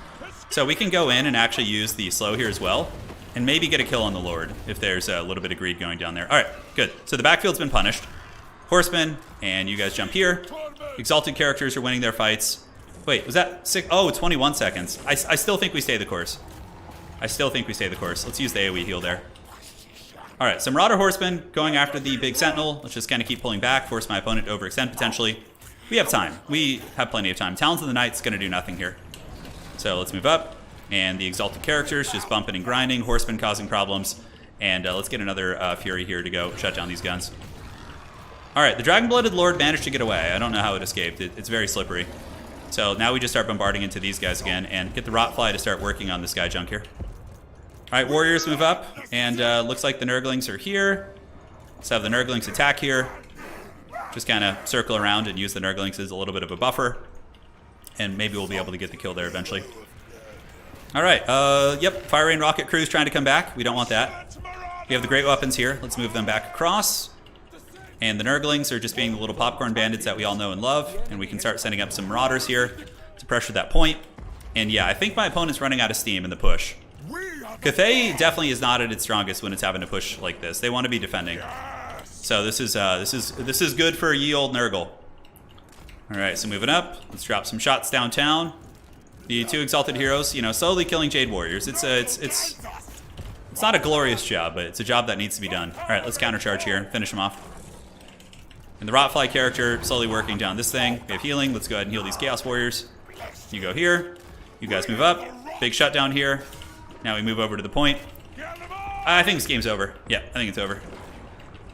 So we can go in and actually use the slow here as well and maybe get a kill on the Lord if there's a little bit of greed going down there. All right, good. So the backfield's been punished. Horsemen, and you guys jump here. Exalted characters are winning their fights. Wait, was that 6? Oh, 21 seconds. I still think we stay the course. I still think we stay the course. Let's use the AoE heal there. All right, some Marauder Horsemen going after the big Sentinel. Let's just kind of keep pulling back, force my opponent to overextend potentially. We have time. We have plenty of time. Talons of the Knight's going to do nothing here. So let's move up. And the Exalted characters just bumping and grinding. Horsemen causing problems. And let's get another Fury here to go shut down these guns. All right, the Dragon-Blooded Lord managed to get away. I don't know how it escaped. It's very slippery. So now we just start bombarding into these guys again and get the Rotfly to start working on this guy junk here. All right, warriors move up, and looks like the Nurglings are here. Let's have the Nurglings attack here. Just kind of circle around and use the Nurglings as a little bit of a buffer. And maybe we'll be able to get the kill there eventually. All right, yep, Fire Rain Rocket Crew's trying to come back. We don't want that. We have the great weapons here. Let's move them back across. And the Nurglings are just being the little popcorn bandits that we all know and love. And we can start sending up some Marauders here to pressure that point. And yeah, I think my opponent's running out of steam in the push. Cathay definitely is not at its strongest when it's having to push like this. They want to be defending. So this is good for ye old Nurgle. All right, so moving up, let's drop some shots downtown. The 2 Exalted Heroes, you know, slowly killing Jade Warriors. It's not a glorious job, but it's a job that needs to be done. All right, let's countercharge here and finish them off. And the Rotfly character slowly working down this thing. We have healing. Let's go ahead and heal these Chaos Warriors. You go here. You guys move up. Big shutdown here. Now we move over to the point. I think this game's over. Yeah, I think it's over.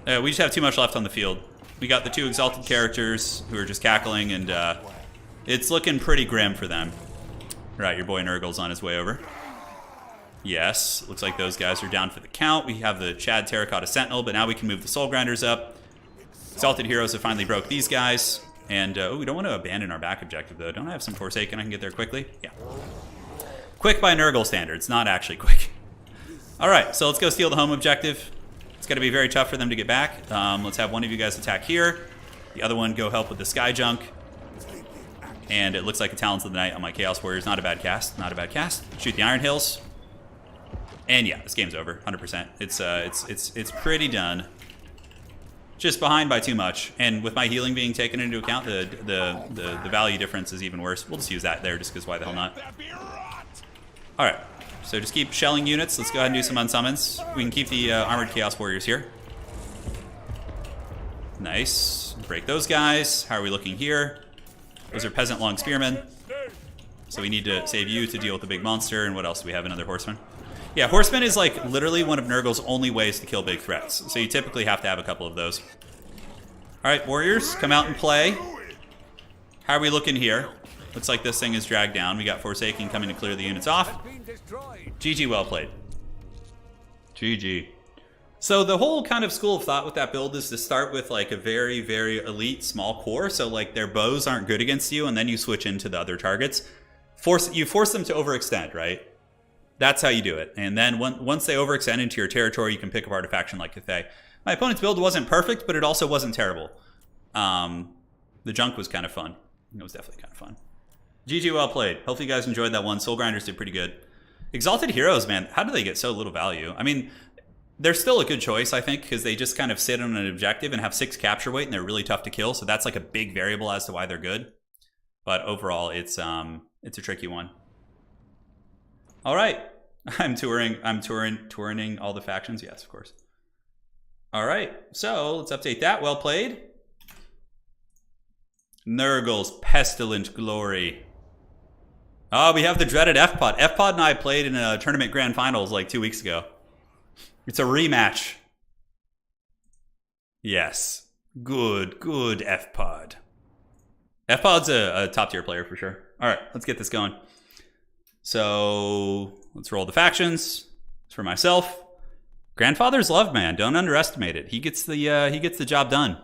We just have too much left on the field. We got the 2 Exalted characters who are just cackling, and it's looking pretty grim for them. Right, your boy Nurgle's on his way over. Yes, looks like those guys are down for the count. We have the Chad Terracotta Sentinel, but now we can move the Soul Grinders up. Exalted Heroes have finally broke these guys. And we don't want to abandon our back objective, though. Don't I have some Forsaken I can get there quickly? Yeah. Quick by Nurgle standards, not actually quick. All right, so let's go steal the home objective. It's going to be very tough for them to get back. Let's have one of you guys attack here. The other one go help with the Sky Junk. And it looks like a Talons of the Night on my Chaos Warriors. Not a bad cast. Not a bad cast. Shoot the Iron Hills. And yeah, this game's over. 100%. It's pretty done. Just behind by too much, and with my healing being taken into account, the value difference is even worse. We'll just use that there, just because why the hell not? All right, so just keep shelling units. Let's go ahead and do some unsummons. We can keep the Armored Chaos Warriors here. Nice. Break those guys. How are we looking here? Those are Peasant Long Spearmen. So we need to save you to deal with the big monster. And what else do we have? Another Horseman. Yeah, Horseman is like literally one of Nurgle's only ways to kill big threats. So you typically have to have a couple of those. All right, Warriors, come out and play. How are we looking here? Looks like this thing is dragged down. We got Forsaken coming to clear the units off. GG, well played. GG. So the whole kind of school of thought with that build is to start with like a very, very elite small core. So like their bows aren't good against you, and then you switch into the other targets. You force them to overextend, right? That's how you do it. And then once they overextend into your territory, you can pick apart a faction like Cathay. My opponent's build wasn't perfect, but it also wasn't terrible. The junk was kind of fun. It was definitely kind of fun. GG, well played. Hopefully you guys enjoyed that one. Soul Grinders did pretty good. Exalted Heroes, man, how do they get so little value? I mean, they're still a good choice, I think, because they just kind of sit on an objective and have 6 capture weight, and they're really tough to kill. So that's like a big variable as to why they're good. But overall, it's a tricky one. All right, I'm touring all the factions. Yes, of course. All right, so let's update that. Well played. Nurgle's Pestilent Glory. Oh, we have the dreaded FPOD. FPOD and I played in a tournament grand finals like 2 weeks ago. It's a rematch. Yes. Good FPOD. FPOD's a top tier player for sure. All right, let's get this going. So let's roll the factions. It's for myself. Grandfather's love, man. Don't underestimate it. He gets the job done.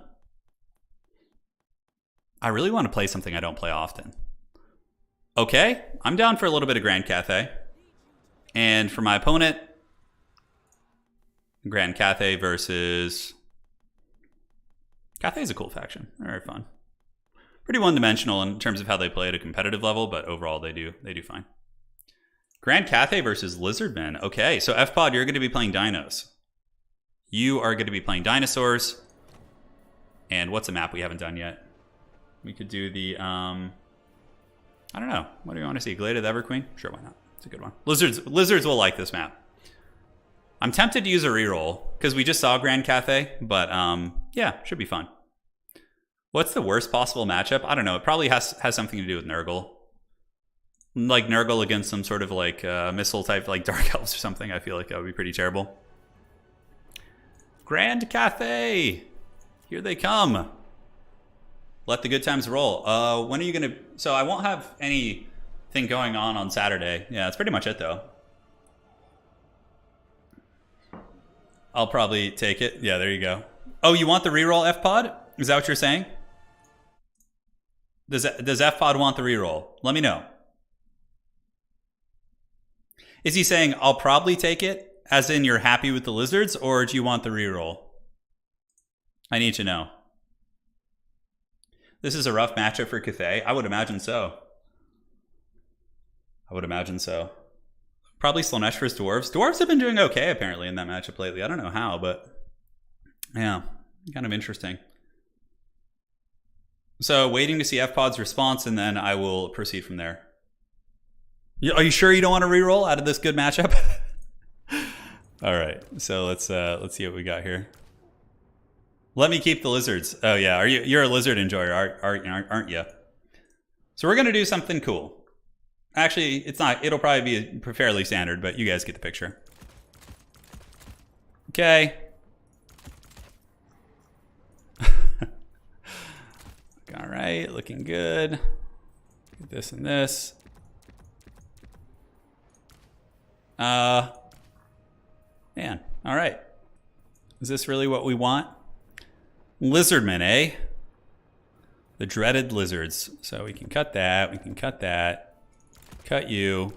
I really want to play something I don't play often. Okay, I'm down for a little bit of Grand Cathay. And for my opponent, Grand Cathay versus... Cathay's a cool faction. Very fun. Pretty one-dimensional in terms of how they play at a competitive level, but overall they do fine. Grand Cathay versus Lizardmen. Okay, so FPOD, you're going to be playing dinos. You are going to be playing dinosaurs. And what's a map we haven't done yet? We could do the, I don't know. What do you want to see? Glade of the Everqueen? Sure, why not? It's a good one. Lizards will like this map. I'm tempted to use a reroll because we just saw Grand Cathay, but yeah, should be fun. What's the worst possible matchup? I don't know. It probably has something to do with Nurgle. Like Nurgle against some sort of like missile type like Dark Elves or something. I feel like that would be pretty terrible. Grand Cathay! Here they come. Let the good times roll. When are you going to... So I won't have anything going on Saturday. Yeah, that's pretty much it though. I'll probably take it. Yeah, there you go. Oh, you want the reroll, FPOD? Is that what you're saying? Does FPOD want the reroll? Let me know. Is he saying, I'll probably take it, as in you're happy with the lizards, or do you want the reroll? I need to know. This is a rough matchup for Cathay. I would imagine so. Probably Slanesh versus Dwarves. Dwarves have been doing okay, apparently, in that matchup lately. I don't know how, but yeah, kind of interesting. So waiting to see FPOD's response, and then I will proceed from there. Are you sure you don't want to reroll out of this good matchup? All right, so let's see what we got here. Let me keep the lizards. Oh yeah, you're a lizard enjoyer, aren't you? So we're gonna do something cool. Actually, it's not. It'll probably be fairly standard, but you guys get the picture. Okay. All right, looking good. Get this and this. Man, all right. Is this really what we want? Lizardmen, eh? The dreaded lizards. So we can cut that, we can cut that. Cut you.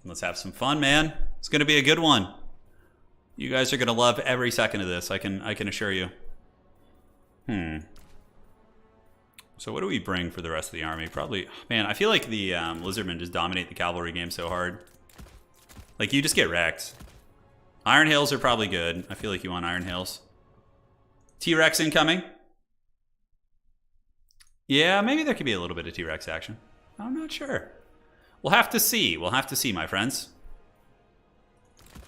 Let's have some fun, man. It's gonna be a good one. You guys are gonna love every second of this, I can assure you. So what do we bring for the rest of the army? Probably, man, I feel like the Lizardmen just dominate the cavalry game so hard. Like, you just get wrecked. Iron Hails are probably good. I feel like you want Iron Hails. T-Rex incoming. Yeah, maybe there could be a little bit of T-Rex action. I'm not sure. We'll have to see. We'll have to see, my friends.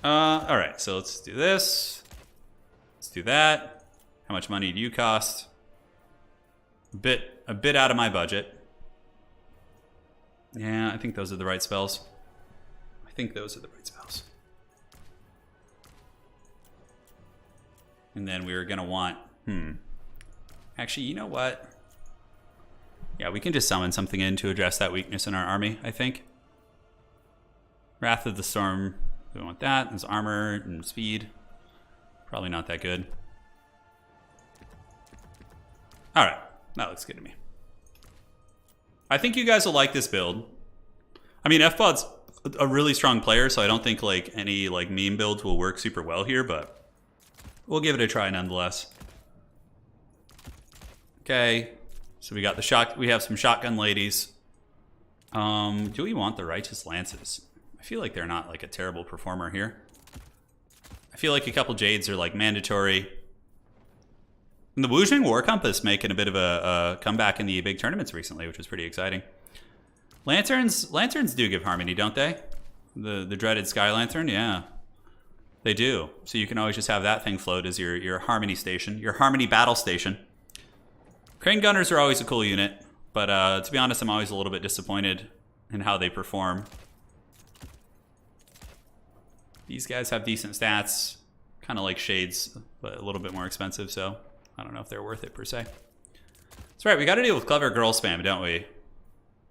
All right, so let's do this. Let's do that. How much money do you cost? A bit out of my budget. Yeah, I think those are the right spells. And then we were gonna want, Actually, you know what? Yeah, we can just summon something in to address that weakness in our army, I think. Wrath of the Storm, we want that. There's armor and speed. Probably not that good. All right, that looks good to me. I think you guys will like this build. I mean, FPOD's a really strong player, so I don't think like any like meme builds will work super well here, but we'll give it a try nonetheless. Okay, so we got the we have some shotgun ladies. Do we want the Righteous Lances? I feel like they're not like a terrible performer here. I feel like a couple Jades are like mandatory. And the Wuzhing War Compass making a bit of a comeback in the big tournaments recently, which was pretty exciting. Lanterns do give harmony, don't they? The dreaded Sky Lantern, yeah. They do. So you can always just have that thing float as your harmony station, your harmony battle station. Crane gunners are always a cool unit, but to be honest, I'm always a little bit disappointed in how they perform. These guys have decent stats, kind of like Shades, but a little bit more expensive, so I don't know if they're worth it per se. That's right, we got to deal with clever girl spam, don't we?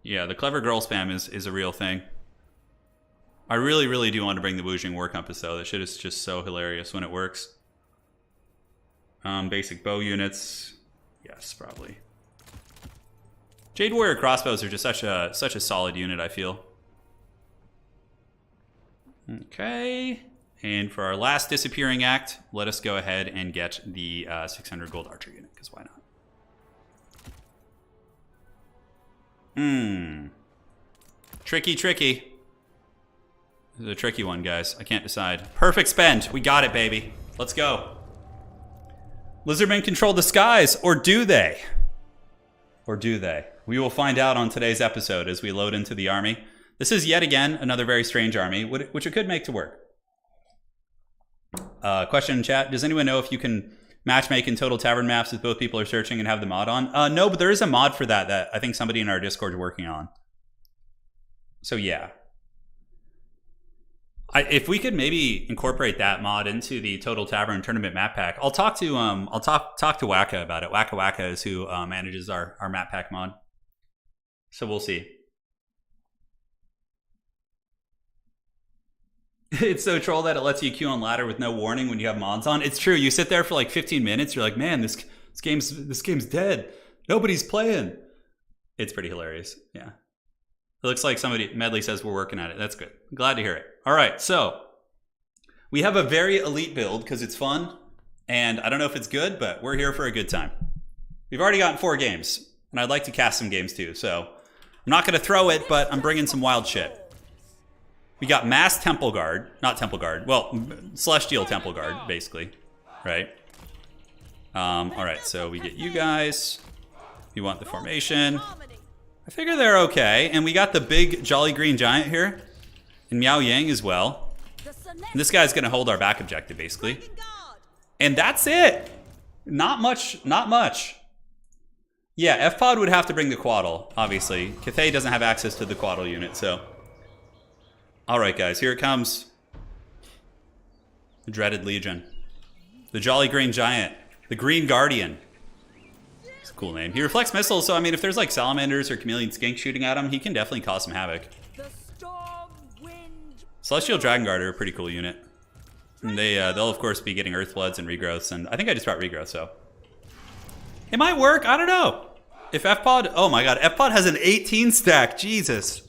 Yeah, the clever girl spam is a real thing. I really, really do want to bring the Woojing War Compass, though. That shit is just so hilarious when it works. Basic bow units. Yes, probably. Jade Warrior crossbows are just such a solid unit, I feel. Okay. And for our last disappearing act, let us go ahead and get the 600 gold archer unit, because why not? Tricky, tricky. This is a tricky one, guys. I can't decide. Perfect spend. We got it, baby. Let's go. Lizardmen control the skies, or do they? Or do they? We will find out on today's episode as we load into the army. This is yet again another very strange army, which it could make to work. Question in chat. Does anyone know if you can matchmake in total tavern maps if both people are searching and have the mod on? No, but there is a mod for that I think somebody in our Discord is working on. So yeah. If we could maybe incorporate that mod into the Total Tavern Tournament map pack, I'll talk to Waka about it. Waka is who manages our map pack mod. So we'll see. It's so troll that it lets you queue on ladder with no warning when you have mods on. It's true. You sit there for like 15 minutes. You're like, man, this game's dead. Nobody's playing. It's pretty hilarious. Yeah. It looks like Medley says we're working at it. That's good. I'm glad to hear it. All right, so we have a very elite build because it's fun, and I don't know if it's good, but we're here for a good time. We've already gotten 4 games, and I'd like to cast some games too, so I'm not going to throw it, but I'm bringing some wild shit. We got Mass Temple Guard, not Temple Guard, well, Celestial Temple Guard, basically, right? All right, so we get you guys. You want the formation. I figure they're okay, and we got the big Jolly Green Giant here. And Miao Yang as well. And this guy's going to hold our back objective, basically. And that's it. Not much, not much. Yeah, FPOD would have to bring the Quaddle, obviously. Cathay doesn't have access to the Quaddle unit, so. Alright, guys, here it comes. The Dreaded Legion. The Jolly Green Giant. The Green Guardian. It's a cool name. He reflects missiles, so I mean, if there's like salamanders or chameleon skinks shooting at him, he can definitely cause some havoc. Celestial Dragon Guard are a pretty cool unit. And they'll of course be getting Earthbloods and Regrowths, and I think I just brought Regrowth, so. It might work, I don't know. If FPOD, oh my god, FPOD has an 18 stack, Jesus.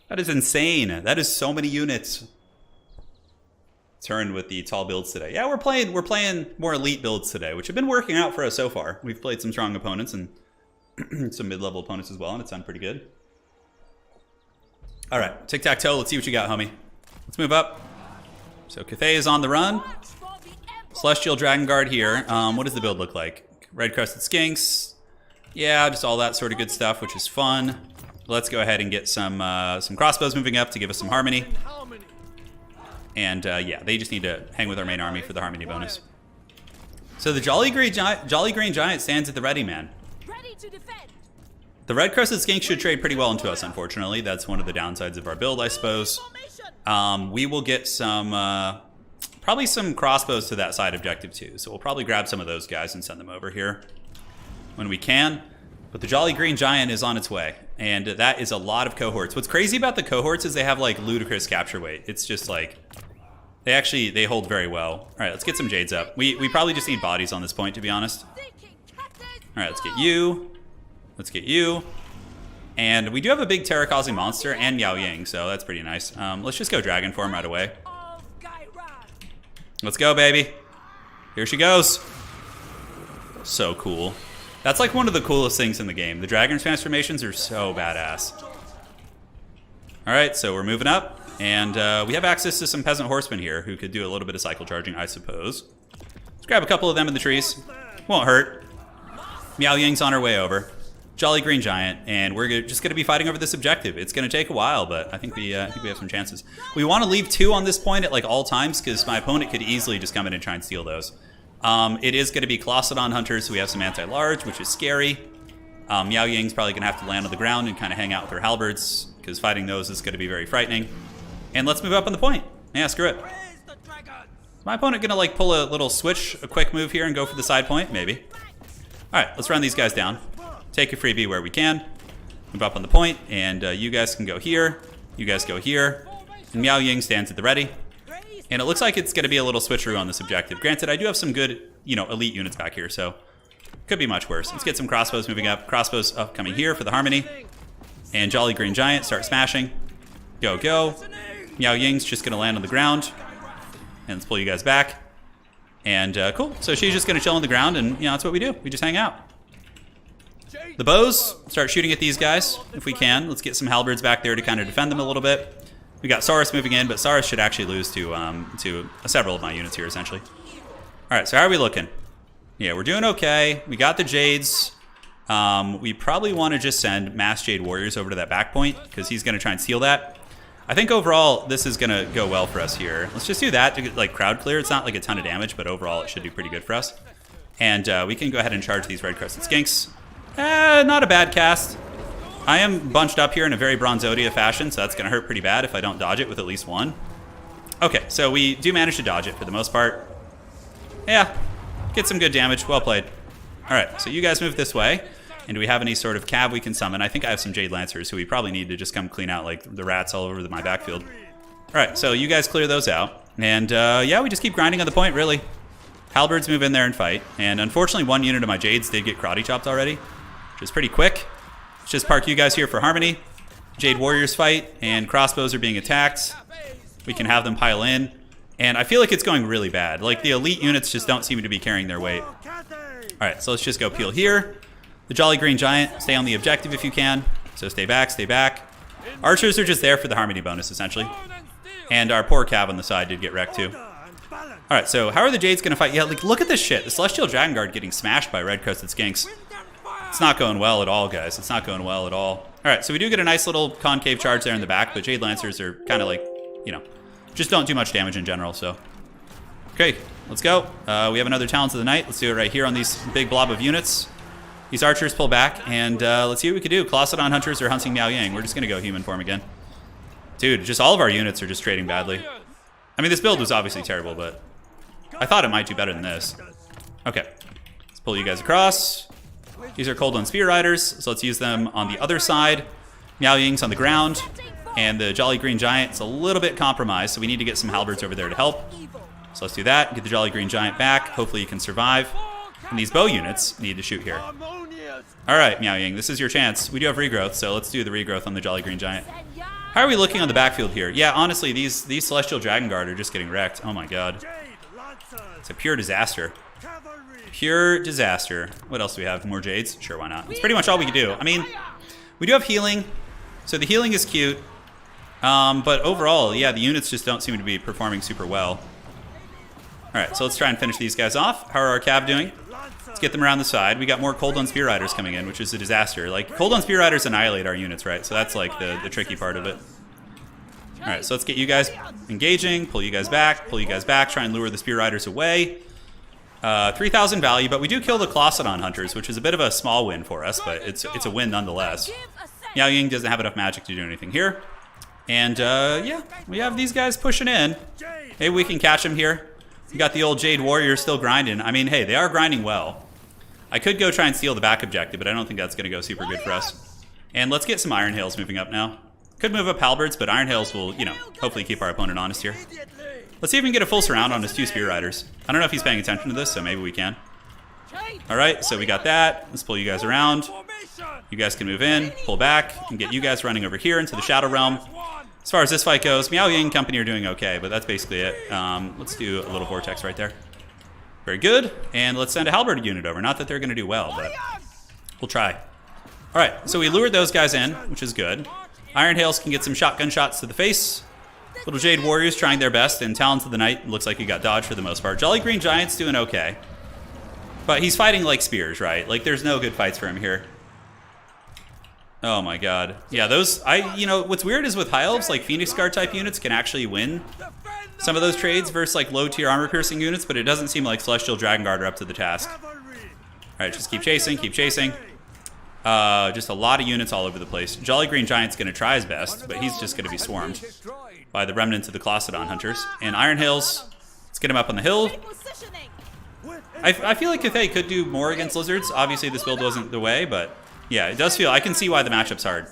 That is insane. That is so many units. Turin with the tall builds today. Yeah, we're playing more elite builds today, which have been working out for us so far. We've played some strong opponents and some mid-level opponents as well, and it's done pretty good. All right, tic-tac-toe, let's see what you got, homie. Let's move up. So Cathay is on the run. Celestial Dragon Guard here. What does the build look like? Red Crested Skinks. Yeah, just all that sort of good stuff, which is fun. Let's go ahead and get some crossbows moving up to give us some harmony. And yeah, they just need to hang with our main army for the harmony bonus. So the Jolly Green Giant stands at the ready, man. Ready to defend. The Red Crested Skink should trade pretty well into us, unfortunately. That's one of the downsides of our build, I suppose. We will get some, probably some crossbows to that side objective too. So we'll probably grab some of those guys and send them over here when we can. But the Jolly Green Giant is on its way, and that is a lot of cohorts. What's crazy about the cohorts is they have like ludicrous capture weight. It's just like, they hold very well. All right, let's get some Jades up. We probably just need bodies on this point, to be honest. All right, let's get you. Let's get you. And we do have a big terror-causing monster and Miao Yang, so that's pretty nice. Let's just go Dragon Form right away. Let's go, baby. Here she goes. So cool. That's like one of the coolest things in the game. The Dragon transformations are so badass. All right, so we're moving up. And we have access to some peasant horsemen here who could do a little bit of cycle charging, I suppose. Let's grab a couple of them in the trees. Won't hurt. Miao Ying's on her way over. Jolly Green Giant, and we're just going to be fighting over this objective. It's going to take a while, but I think we have some chances. We want to leave 2 on this point at like all times because my opponent could easily just come in and try and steal those. It is going to be Colossadon Hunters, so we have some anti-large, which is scary. Miao Ying's probably going to have to land on the ground and kind of hang out with her halberds because fighting those is going to be very frightening. And let's move up on the point. Yeah, screw it. Is my opponent going to like pull a little switch, a quick move here and go for the side point? Maybe. All right, let's run these guys down. Take a freebie where we can. Move up on the point, and you guys can go here. You guys go here. And Miao Ying stands at the ready. And it looks like it's going to be a little switcheroo on this objective. Granted, I do have some good, elite units back here, so could be much worse. Let's get some crossbows moving up. Crossbows up coming here for the harmony. And Jolly Green Giant start smashing. Go, go. Miao Ying's just going to land on the ground. And let's pull you guys back. And cool. So she's just going to chill on the ground, and that's what we do. We just hang out. The bows, start shooting at these guys if we can. Let's get some halberds back there to kind of defend them a little bit. We got Saurus moving in, but Saurus should actually lose to several of my units here, essentially. All right, so how are we looking? Yeah, we're doing okay. We got the Jades. We probably want to just send Mass Jade Warriors over to that back point because he's going to try and steal that. I think overall this is going to go well for us here. Let's just do that to get, like, crowd clear. It's not like a ton of damage, but overall it should do pretty good for us. And we can go ahead and charge these red-crested skinks. Not a bad cast. I am bunched up here in a very Bronzodia fashion, so that's going to hurt pretty bad if I don't dodge it with at least one. Okay, so we do manage to dodge it for the most part. Yeah, get some good damage. Well played. All right, so you guys move this way. And do we have any sort of cav we can summon? I think I have some Jade Lancers who we probably need to just come clean out like the rats all over my backfield. All right, so you guys clear those out. And yeah, we just keep grinding on the point, really. Halberds move in there and fight. And unfortunately, one unit of my Jades did get karate chopped already, which is pretty quick. Let's just park you guys here for harmony. Jade Warriors fight, and crossbows are being attacked. We can have them pile in. And I feel like it's going really bad. Like, the elite units just don't seem to be carrying their weight. All right, so let's just go peel here. The Jolly Green Giant, stay on the objective if you can. So stay back, stay back. Archers are just there for the harmony bonus, essentially. And our poor cav on the side did get wrecked, too. All right, so how are the Jades going to fight? Yeah, like, look at this shit. The Celestial Dragon Guard getting smashed by red-crested skinks. It's not going well at all, guys. It's not going well at all. All right, so we do get a nice little concave charge there in the back, but Jade Lancers are kind of like, just don't do much damage in general, so. Okay, let's go. We have another Talons of the Night. Let's do it right here on these big blob of units. These archers pull back, and let's see what we can do. Colossadon Hunters are hunting Miao Yang. We're just going to go human form again. Dude, just all of our units are just trading badly. I mean, this build was obviously terrible, but I thought it might do better than this. Okay, let's pull you guys across. These are Cold One Spear Riders, so let's use them on the other side. Miao Ying's on the ground, and the Jolly Green Giant's a little bit compromised, so we need to get some halberds over there to help. So let's do that, get the Jolly Green Giant back. Hopefully you can survive. And these bow units need to shoot here. All right, Miao Ying, this is your chance. We do have regrowth, so let's do the regrowth on the Jolly Green Giant. How are we looking on the backfield here? Yeah, honestly, these Celestial Dragon Guard are just getting wrecked. Oh my god. It's a pure disaster. Pure disaster. What else do we have? More Jades? Sure, why not? It's pretty much all we can do. I mean, we do have healing, so the healing is cute. But overall, yeah, the units just don't seem to be performing super well. All right, so let's try and finish these guys off. How are our cav doing? Let's get them around the side. We got more Cold One Spear Riders coming in, which is a disaster. Like, Cold One Spear Riders annihilate our units, right? So that's like the tricky part of it. All right, so let's get you guys engaging, pull you guys back, try and lure the Spear Riders away. 3,000 value, but we do kill the Colossadon Hunters, which is a bit of a small win for us, but it's a win nonetheless. Miao Ying doesn't have enough magic to do anything here. And yeah, we have these guys pushing in. Maybe we can catch them here. We got the old Jade Warriors still grinding. I mean, hey, they are grinding well. I could go try and steal the back objective, but I don't think that's going to go super good for us. And let's get some Iron Hails moving up now. Could move up Halberds, but Iron Hails will, hopefully keep our opponent honest here. Let's see if we can get a full surround on his 2 Spear Riders. I don't know if he's paying attention to this, so maybe we can. All right, so we got that. Let's pull you guys around. You guys can move in, pull back, and get you guys running over here into the Shadow Realm. As far as this fight goes, Miao Ying company are doing okay, but that's basically it. Let's do a little Vortex right there. Very good. And let's send a Halberd unit over. Not that they're going to do well, but we'll try. All right, so we lured those guys in, which is good. Iron Hails can get some shotgun shots to the face. Little Jade Warriors trying their best, and Talons of the Night looks like he got dodged for the most part. Jolly Green Giant's doing okay. But he's fighting like spears, right? Like, there's no good fights for him here. Oh my god. Yeah, those, you know, what's weird is with High Elves, like Phoenix Guard type units can actually win some of those trades versus like low tier armor piercing units, but it doesn't seem like Celestial Dragon Guard are up to the task. Alright, just keep chasing, keep chasing. Just a lot of units all over the place. Jolly Green Giant's gonna try his best, but he's just gonna be swarmed by the remnants of the Clostodon Hunters. And Iron Hills, let's get him up on the hill. I feel like Cathay could do more against lizards. Obviously this build wasn't the way, but yeah, it does feel, I can see why the matchup's hard.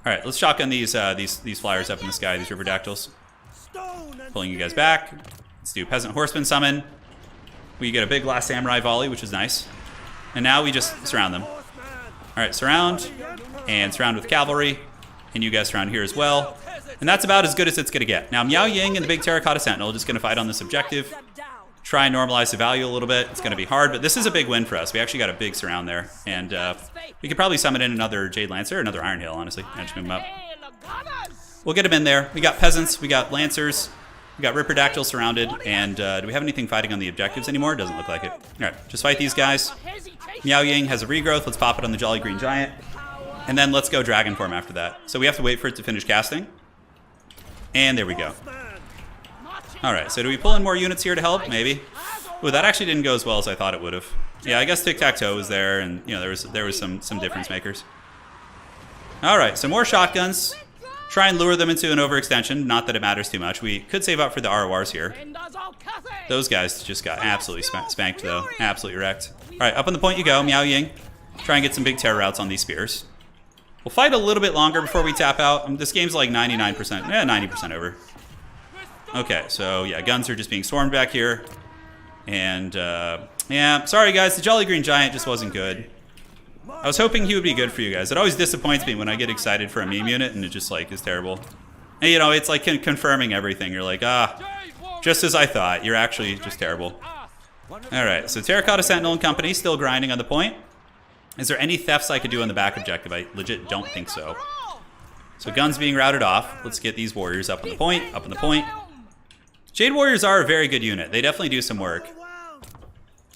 Alright, let's shotgun these flyers up in the sky, these Riperdactyls. Pulling you guys back. Let's do Peasant Horseman Summon. We get a big Last Samurai volley, which is nice. And now we just surround them. Alright, surround. And surround with cavalry. And you guys surround here as well. And that's about as good as it's going to get. Now, Miao Ying and the big Terracotta Sentinel are just going to fight on this objective. Try and normalize the value a little bit. It's going to be hard, but this is a big win for us. We actually got a big surround there. And we could probably summon in another Jade Lancer, another Iron Hail, honestly. And just move him up. We'll get him in there. We got Peasants, we got Lancers, we got Riperdactyl surrounded. And do we have anything fighting on the objectives anymore? Doesn't look like it. All right, just fight these guys. Miao Ying has a regrowth. Let's pop it on the Jolly Green Giant. And then let's go Dragon Form after that. So we have to wait for it to finish casting. And there we go. Alright, so do we pull in more units here to help? Maybe. Ooh, that actually didn't go as well as I thought it would have. Yeah, I guess Tic-Tac-Toe was there, and you know there was some difference makers. Alright, so more shotguns. Try and lure them into an overextension. Not that it matters too much. We could save up for the RORs here. Those guys just got absolutely spanked, though. Absolutely wrecked. Alright, up on the point you go, Miao Ying. Try and get some big terror routes on these spears. We'll fight a little bit longer before we tap out. This game's like 99%, 90% over. Okay, so yeah, guns are just being swarmed back here. And yeah, sorry guys, the Jolly Green Giant just wasn't good. I was hoping he would be good for you guys. It always disappoints me when I get excited for a meme unit and it just like is terrible. And you know, it's like confirming everything. You're like, just as I thought, you're actually just terrible. Alright, so Terracotta Sentinel and company still grinding on the point. Is there any thefts I could do on the back objective? I legit don't think so. So guns being routed off. Let's get these warriors up on the point, up on the point. Jade Warriors are a very good unit. They definitely do some work.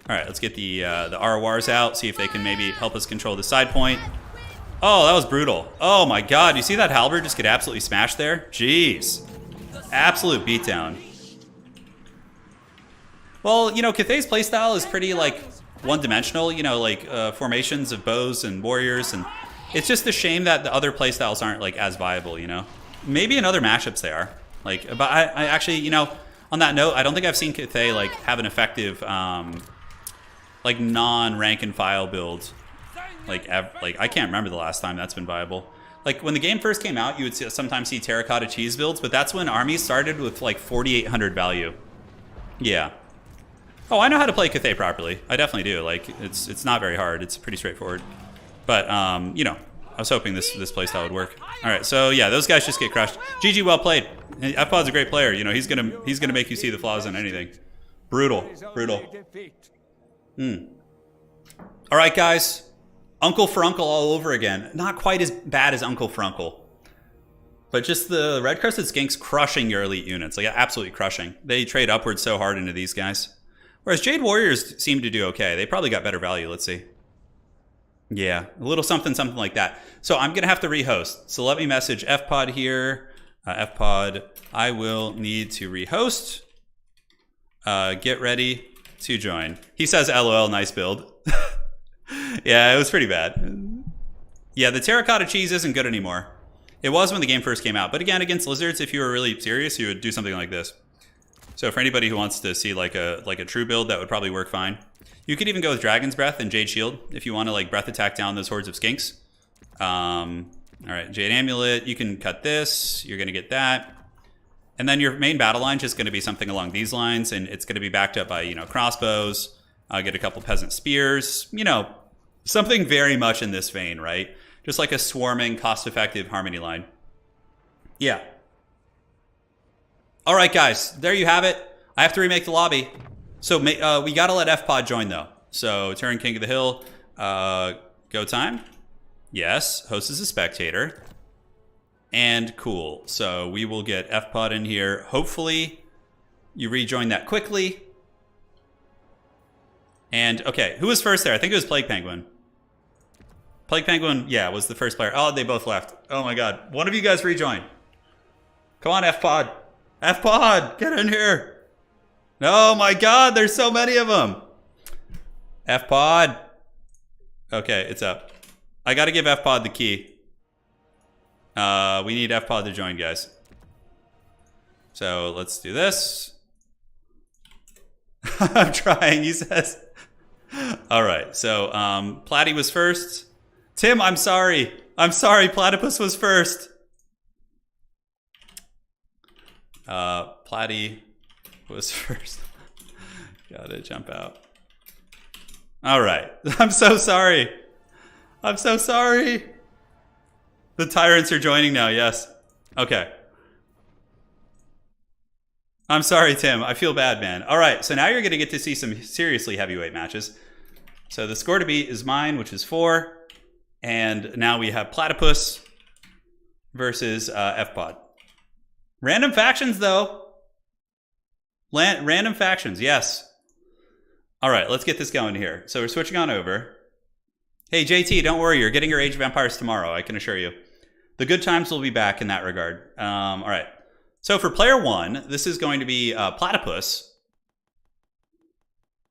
Alright, let's get the RORs out, see if they can maybe help us control the side point. Oh, that was brutal. Oh my god, you see that halberd just get absolutely smashed there? Jeez. Absolute beatdown. Well, you know, Cathay's playstyle is pretty, like, one-dimensional. You know, like, formations of bows and warriors. And it's just a shame that the other playstyles aren't, like, as viable, you know? Maybe in other matchups they are. Like, but I actually, you know, on that note, I don't think I've seen Cathay, like, have an effective, like, non-rank-and-file build. Like, I can't remember the last time that's been viable. Like, when the game first came out, you would sometimes see terracotta cheese builds, but that's when armies started with, like, 4,800 value. Yeah. Oh, I know how to play Cathay properly. I definitely do. Like, it's not very hard. It's pretty straightforward. But, you know, I was hoping this playstyle would work. All right, so yeah, those guys just get crushed. GG, well played. FPod's a great player. You know, he's gonna make you see the flaws in anything. Brutal, brutal. All right, guys. Uncle for Uncle all over again. Not quite as bad as Uncle for Uncle. But just the Red Crested Skinks crushing your elite units. Like, absolutely crushing. They trade upwards so hard into these guys. Whereas Jade Warriors seem to do okay. They probably got better value. Let's see. Yeah, a little something like that. So I'm going to have to rehost. So let me message FPod here. FPod, I will need to rehost. Get ready to join. He says, LOL, nice build. Yeah, it was pretty bad. Yeah, the terracotta cheese isn't good anymore. It was when the game first came out. But again, against lizards, if you were really serious, you would do something like this. So for anybody who wants to see like a true build, that would probably work fine. You could even go with Dragon's Breath and Jade Shield if you want to like breath attack down those hordes of skinks. All right, Jade Amulet, you can cut this. You're going to get that. And then your main battle line is just going to be something along these lines, and it's going to be backed up by, you know, crossbows. Get a couple peasant spears. You know, something very much in this vein, right? Just like a swarming, cost-effective harmony line. Yeah. All right, guys, there you have it. I have to remake the lobby. So we got to let FPod join, though. So Turin, King of the Hill. Go time. Yes. Host as a spectator. And cool. So we will get FPod in here. Hopefully you rejoin that quickly. And, okay, who was first there? I think it was Plague Penguin. Plague Penguin, yeah, was the first player. Oh, they both left. Oh my god. One of you guys rejoin. Come on, F-Pod. F-Pod, get in here. Oh my god, there's so many of them. F-Pod. Okay, it's up. I gotta give F-Pod the key. We need F-Pod to join, guys. So let's do this. I'm trying, he says. All right, so Platy was first. Tim, I'm sorry. I'm sorry, Platypus was first. Platy was first. Gotta jump out. All right, I'm so sorry. I'm so sorry. The tyrants are joining now, yes. Okay. I'm sorry, Tim. I feel bad, man. All right, so now you're going to get to see some seriously heavyweight matches. So the score to beat is mine, which is 4. And now we have Platypus versus F-Pod. Random factions, though. Random factions, yes. All right, let's get this going here. So we're switching on over. Hey, JT, don't worry. You're getting your Age of Empires tomorrow, I can assure you. The good times will be back in that regard. All right. So for player 1, this is going to be Platypus.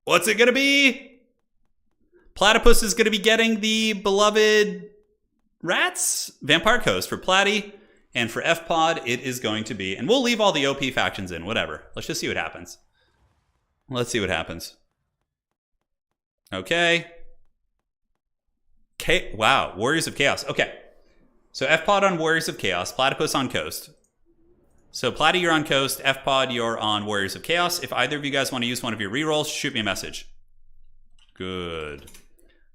What's it going to be? Platypus is going to be getting the beloved rats. Vampire Coast for Platy. And for F-Pod, it is going to be... And we'll leave all the OP factions in, whatever. Let's just see what happens. Let's see what happens. Okay. Wow, Warriors of Chaos. Okay. So F-Pod on Warriors of Chaos. Platypus on Coast. So Platy, you're on Coast. F-Pod, you're on Warriors of Chaos. If either of you guys want to use one of your rerolls, shoot me a message. Good.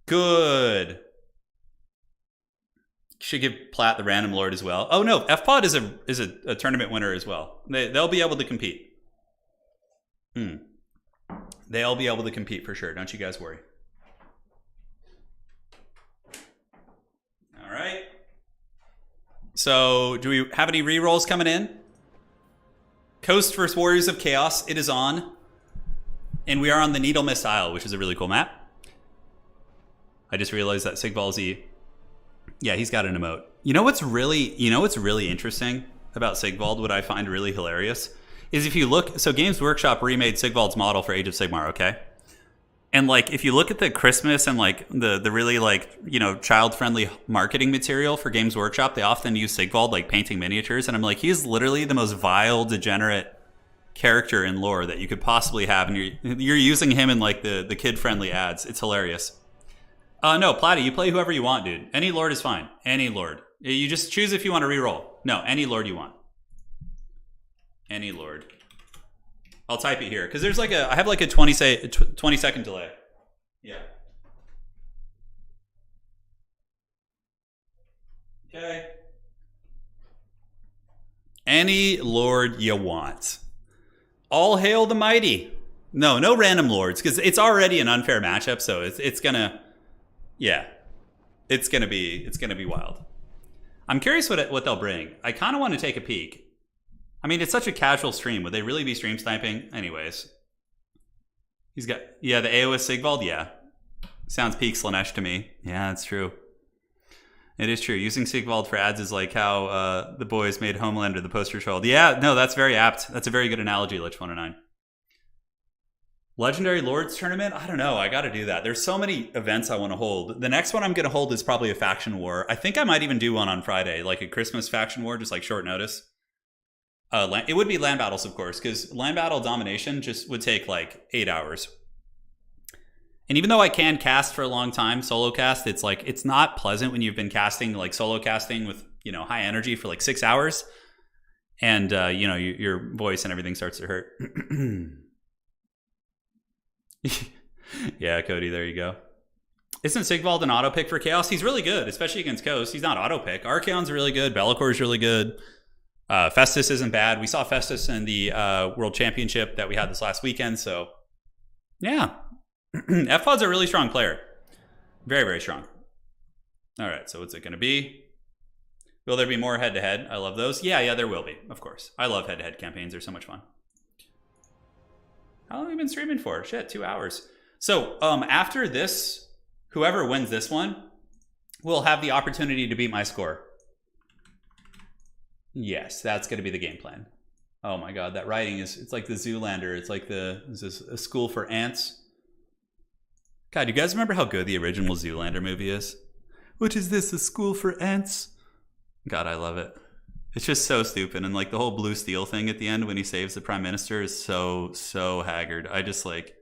Good. Should give Plat the Random Lord as well. Oh no, F-Pod is a tournament winner as well. They'll be able to compete. They'll be able to compete for sure. Don't you guys worry. All right. So do we have any rerolls coming in? Coast vs. Warriors of Chaos. It is on. And we are on the Needle Mist Isle, which is a really cool map. I just realized that Sigvalzi... Yeah, he's got an emote. You know what's really interesting about Sigvald, what I find really hilarious, is if you look... So Games Workshop remade Sigvald's model for Age of Sigmar, okay? And like, if you look at the Christmas and like the really like, you know, child-friendly marketing material for Games Workshop, they often use Sigvald like painting miniatures. And I'm like, he's literally the most vile, degenerate character in lore that you could possibly have. And you're using him in like the kid-friendly ads. It's hilarious. No, Platy, you play whoever you want, dude. Any lord is fine. Any lord. You just choose if you want to reroll. No, any lord you want. Any lord. I'll type it here because there's like I have like a 20 second delay. Yeah. Okay. Any lord you want. All hail the mighty. No random lords because it's already an unfair matchup, so it's gonna, yeah, it's gonna be wild. I'm curious what they'll bring. I kind of want to take a peek. I mean, it's such a casual stream. Would they really be stream sniping? Anyways. He's got... Yeah, the AOS Sigvald? Yeah. Sounds peak Slanesh to me. Yeah, that's true. It is true. Using Sigvald for ads is like how the boys made Homelander the poster child. Yeah, no, that's very apt. That's a very good analogy, Lich109. Legendary Lords Tournament? I don't know. I got to do that. There's so many events I want to hold. The next one I'm going to hold is probably a faction war. I think I might even do one on Friday, like a Christmas faction war, just like short notice. It would be land battles, of course, because land battle domination just would take like 8 hours. And even though I can cast for a long time, solo cast, it's like, it's not pleasant when you've been casting, like solo casting with, you know, high energy for like 6 hours. And, you know, your voice and everything starts to hurt. Yeah, Cody, there you go. Isn't Sigvald an auto pick for Chaos? He's really good, especially against Coast. He's not auto pick. Archaon's really good. Bellacor's really good. Festus isn't bad. We saw Festus in the World Championship that we had this last weekend, so yeah. F-Pod's a really strong player. Very, very strong. All right, so what's it going to be? Will there be more head-to-head? I love those. Yeah, there will be, of course. I love head-to-head campaigns. They're so much fun. How long have you been streaming for? Shit, 2 hours. So after this, whoever wins this one, will have the opportunity to beat my score. Yes, that's going to be the game plan. Oh my god, that writing it's like the Zoolander. It's like is this a school for ants? God, you guys remember how good the original Zoolander movie is? What is this, a school for ants? God, I love it. It's just so stupid. And like the whole Blue Steel thing at the end when he saves the Prime Minister is so haggard. I just like...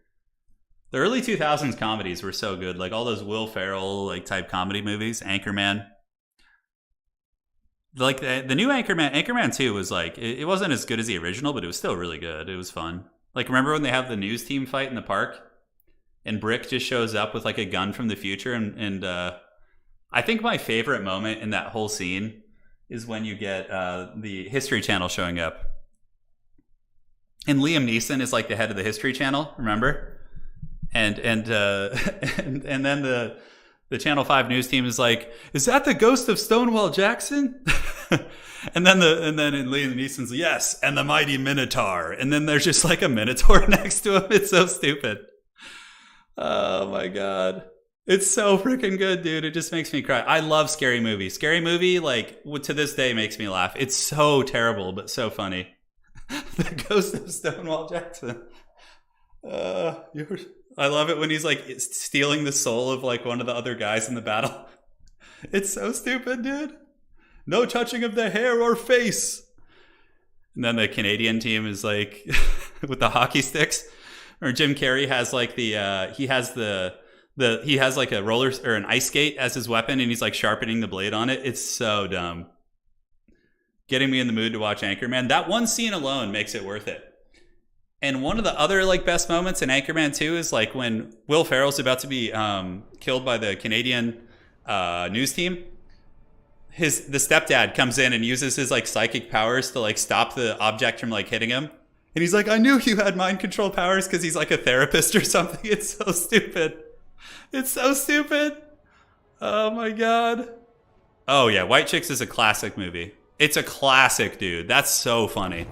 The early 2000s comedies were so good. Like all those Will Ferrell like type comedy movies. Anchorman. Like the new Anchorman 2 was like... It wasn't as good as the original, but it was still really good. It was fun. Like remember when they have the news team fight in the park? And Brick just shows up with like a gun from the future. And I think my favorite moment in that whole scene is when you get the History Channel showing up. And Liam Neeson is like the head of the History Channel, remember? And then the Channel 5 news team is like, is that the ghost of Stonewall Jackson? and then Liam Neeson's like, yes, and the mighty Minotaur. And then there's just like a Minotaur next to him. It's so stupid. Oh my god. It's so freaking good, dude. It just makes me cry. I love Scary Movie. Scary Movie, like, to this day makes me laugh. It's so terrible, but so funny. The ghost of Stonewall Jackson. I love it when he's, like, stealing the soul of, like, one of the other guys in the battle. It's so stupid, dude. No touching of the hair or face. And then the Canadian team is, like, with the hockey sticks. Or Jim Carrey has, like, he has like a roller or an ice skate as his weapon and he's like sharpening the blade on it. It's so dumb. Getting me in the mood to watch Anchorman. That one scene alone makes it worth it. And one of the other like best moments in Anchorman 2 is like when Will Ferrell's about to be killed by the Canadian news team. The stepdad comes in and uses his like psychic powers to like stop the object from like hitting him. And he's like, I knew you had mind control powers because he's like a therapist or something. It's so stupid. It's so stupid. Oh my god. Oh yeah, White Chicks is a classic movie. It's a classic, dude. That's so funny.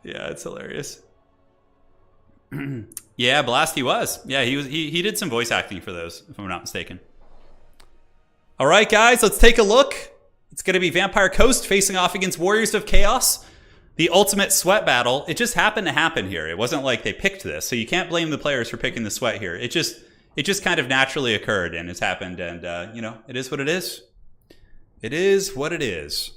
Yeah, it's hilarious. Yeah, Blasty was. Yeah, he did some voice acting for those, if I'm not mistaken. All right, guys, let's take a look. It's going to be Vampire Coast facing off against Warriors of Chaos. The ultimate sweat battle. It just happened to happen here. It wasn't like they picked this, so you can't blame the players for picking the sweat here. It just kind of naturally occurred and it's happened, and you know, it is what it is. It is what it is.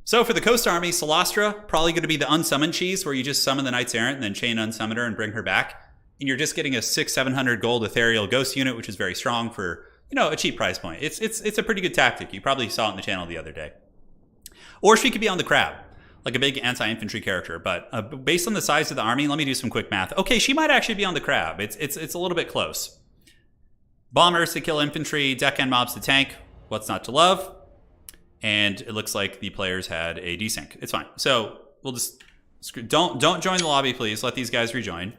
So for the Coast Army, Solastra, probably going to be the unsummoned cheese, where you just summon the Knights Errant and then chain unsummon her and bring her back, and you're just getting a 600-700 gold ethereal ghost unit, which is very strong for, you know, a cheap price point. It's a pretty good tactic. You probably saw it on the channel the other day. Or she could be on the crab, like a big anti-infantry character. But based on the size of the army, let me do some quick math. Okay, she might actually be on the crab. It's a little bit close. Bombers to kill infantry, deckhand mobs to tank. What's not to love? And it looks like the players had a desync. It's fine. So we'll just don't join the lobby, please. Let these guys rejoin.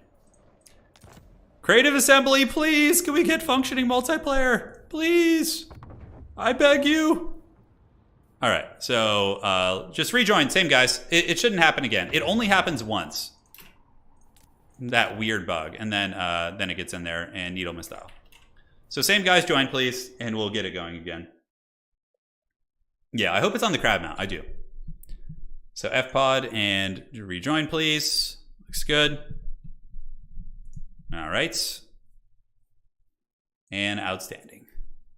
Creative Assembly, please. Can we get functioning multiplayer, please? I beg you. All right, so just rejoin, same guys. It shouldn't happen again. It only happens once. That weird bug, and then it gets in there and Needleman style. So same guys join, please, and we'll get it going again. Yeah, I hope it's on the crab mount. I do. So FPod and rejoin, please. Looks good. All right. And outstanding.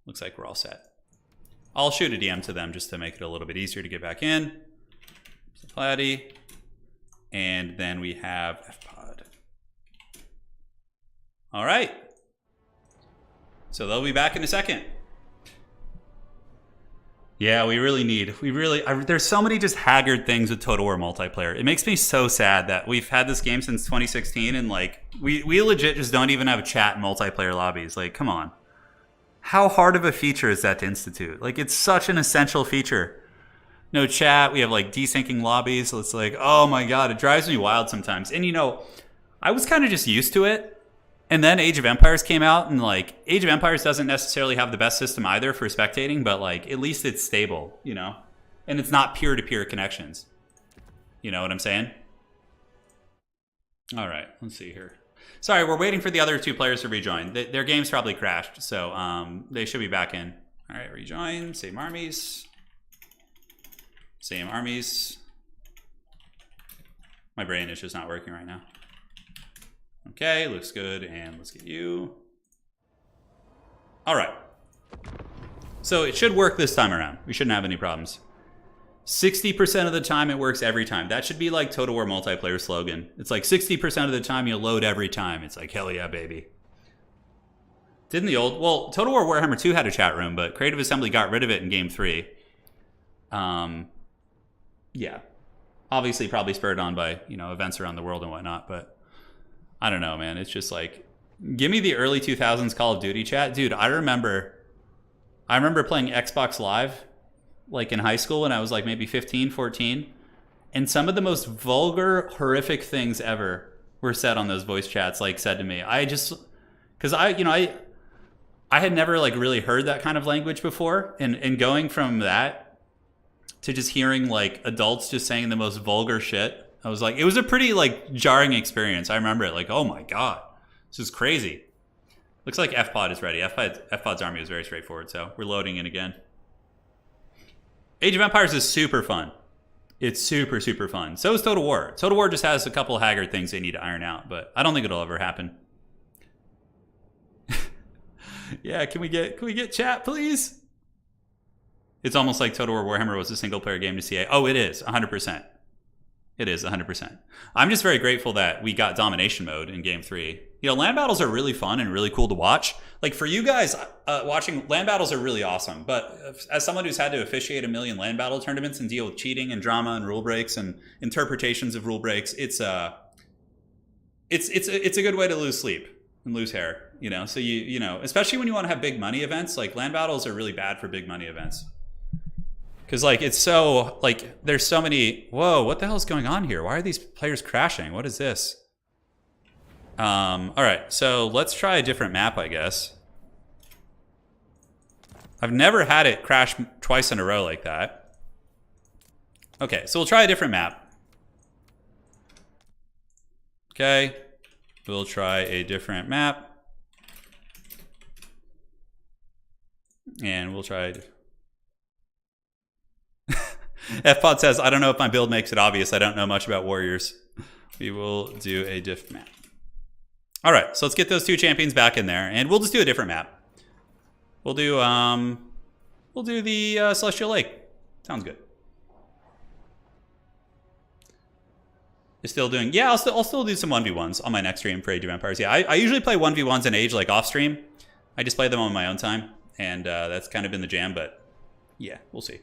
Looks like we're all set. I'll shoot a DM to them just to make it a little bit easier to get back in. Platy. And then we have FPod. All right. So they'll be back in a second. Yeah, there's so many just haggard things with Total War multiplayer. It makes me so sad that we've had this game since 2016 and like, we legit just don't even have a chat in multiplayer lobbies. Like, come on. How hard of a feature is that to institute? Like, it's such an essential feature. No chat, we have like desyncing lobbies, so it's like, oh my god, it drives me wild sometimes. And you know, I was kind of just used to it. And then Age of Empires came out, and like Age of Empires doesn't necessarily have the best system either for spectating, but like at least it's stable, you know? And it's not peer-to-peer connections. You know what I'm saying? All right, let's see here. Sorry, we're waiting for the other two players to rejoin. Their game's probably crashed, so they should be back in. All right, rejoin. Same armies. Same armies. My brain is just not working right now. Okay, looks good, and let's get you. All right. So it should work this time around. We shouldn't have any problems. 60% of the time it works every time. That should be like Total War multiplayer slogan. It's like 60% of the time you'll load every time. It's like, hell yeah, baby. Didn't the old... Well, Total War Warhammer 2 had a chat room, but Creative Assembly got rid of it in Game 3. Yeah. Obviously probably spurred on by, you know, events around the world and whatnot, but I don't know, man. It's just like, give me the early 2000s Call of Duty chat. Dude, I remember playing Xbox Live like in high school when I was like maybe 15, 14. And some of the most vulgar, horrific things ever were said on those voice chats, like said to me. Because I had never like really heard that kind of language before. And going from that to just hearing like adults just saying the most vulgar shit, I was like, it was a pretty like jarring experience. I remember it like, oh my God, this is crazy. Looks like FPOD is ready. FPOD's army was very straightforward, so we're loading in again. Age of Empires is super fun. It's super, super fun. So is Total War. Total War just has a couple haggard things they need to iron out, but I don't think it'll ever happen. Yeah, can we get chat, please? It's almost like Total War Warhammer was a single player game to CA. Oh, it is, 100%. It is 100%. I'm just very grateful that we got domination mode in Game 3. You know, land battles are really fun and really cool to watch. Like for you guys watching, land battles are really awesome. But as someone who's had to officiate a million land battle tournaments and deal with cheating and drama and rule breaks and interpretations of rule breaks, it's a good way to lose sleep and lose hair. You know, so you know, especially when you want to have big money events, like land battles are really bad for big money events. Because like it's so like there's so many. Whoa, what the hell is going on here? Why are these players crashing? What is this? All right, so let's try a different map, I guess. I've never had it crash twice in a row like that. Okay, so we'll try a different map. Okay, we'll try a different map. And we'll try... FPOD says, I don't know if my build makes it obvious. I don't know much about warriors. We will do a diff map. All right, so let's get those two champions back in there, and we'll just do a different map. We'll do the Celestial Lake. Sounds good. You're still doing... Yeah, I'll still do some 1v1s on my next stream for Age of Empires. Yeah, I usually play 1v1s in Age like off stream. I just play them on my own time, and that's kind of been the jam, but yeah, we'll see.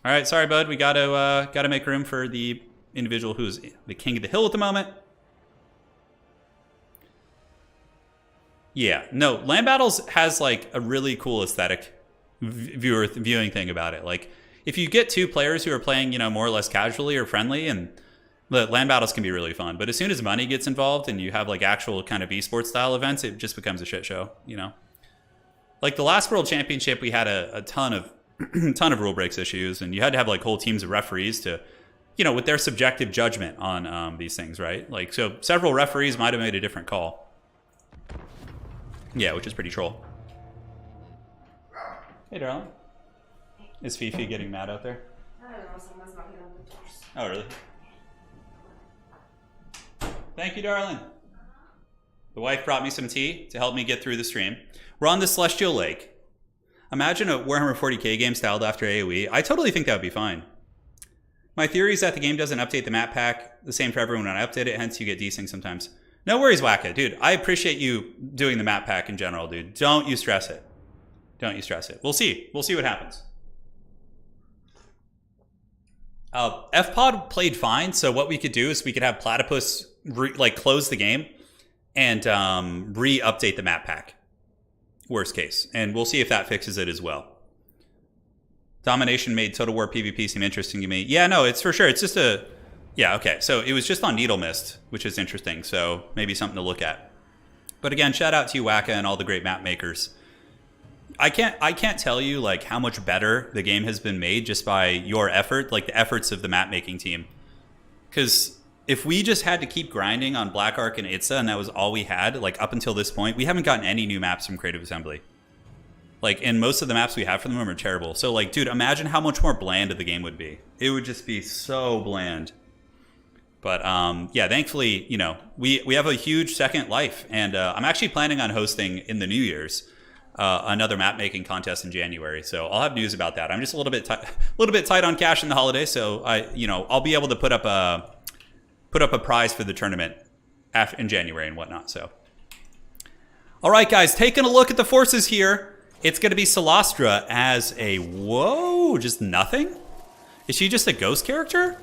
All right, sorry, bud. We gotta make room for the individual who's the king of the hill at the moment. Yeah, no, Land Battles has like a really cool aesthetic viewing thing about it. Like if you get two players who are playing, you know, more or less casually or friendly, and the Land Battles can be really fun. But as soon as money gets involved and you have like actual kind of esports style events, it just becomes a shit show, you know? Like the last World Championship, we had a ton of rule breaks issues, and you had to have like whole teams of referees to, you know, with their subjective judgment on these things, right? Like, so several referees might have made a different call. Yeah, which is pretty troll. Hey, darling. Is Fifi getting mad out there? I don't know, someone's knocking on the doors. Oh, really? Thank you, darling. The wife brought me some tea to help me get through the stream. We're on the Celestial Lake. Imagine a Warhammer 40k game styled after AoE. I totally think that would be fine. My theory is that the game doesn't update the map pack the same for everyone when I update it, hence you get desync sometimes. No worries, Wacka. Dude, I appreciate you doing the map pack in general, dude. Don't you stress it. Don't you stress it. We'll see. We'll see what happens. FPOD played fine, so what we could do is we could have Platypus close the game and re-update the map pack. Worst case. And we'll see if that fixes it as well. Domination made Total War PvP seem interesting to me. Yeah, no, it's for sure. It's just a... Yeah, okay. So it was just on Needle Mist, which is interesting. So maybe something to look at. But again, shout out to you, Wacka, and all the great map makers. I can't tell you like how much better the game has been made just by your effort, like the efforts of the map making team. Because if we just had to keep grinding on Black Ark and Itza, and that was all we had, like up until this point, we haven't gotten any new maps from Creative Assembly. Like, and most of the maps we have from them are terrible. So, like, dude, imagine how much more bland the game would be. It would just be so bland. But, yeah, thankfully, you know, we have a huge second life. And I'm actually planning on hosting in the New Year's another map-making contest in January. So I'll have news about that. I'm just a little bit tight on cash in the holidays. So, I'll be able to put up a prize for the tournament in January and whatnot. So, all right, guys, taking a look at the forces here. It's going to be Solastra as a, whoa, just nothing? Is she just a ghost character?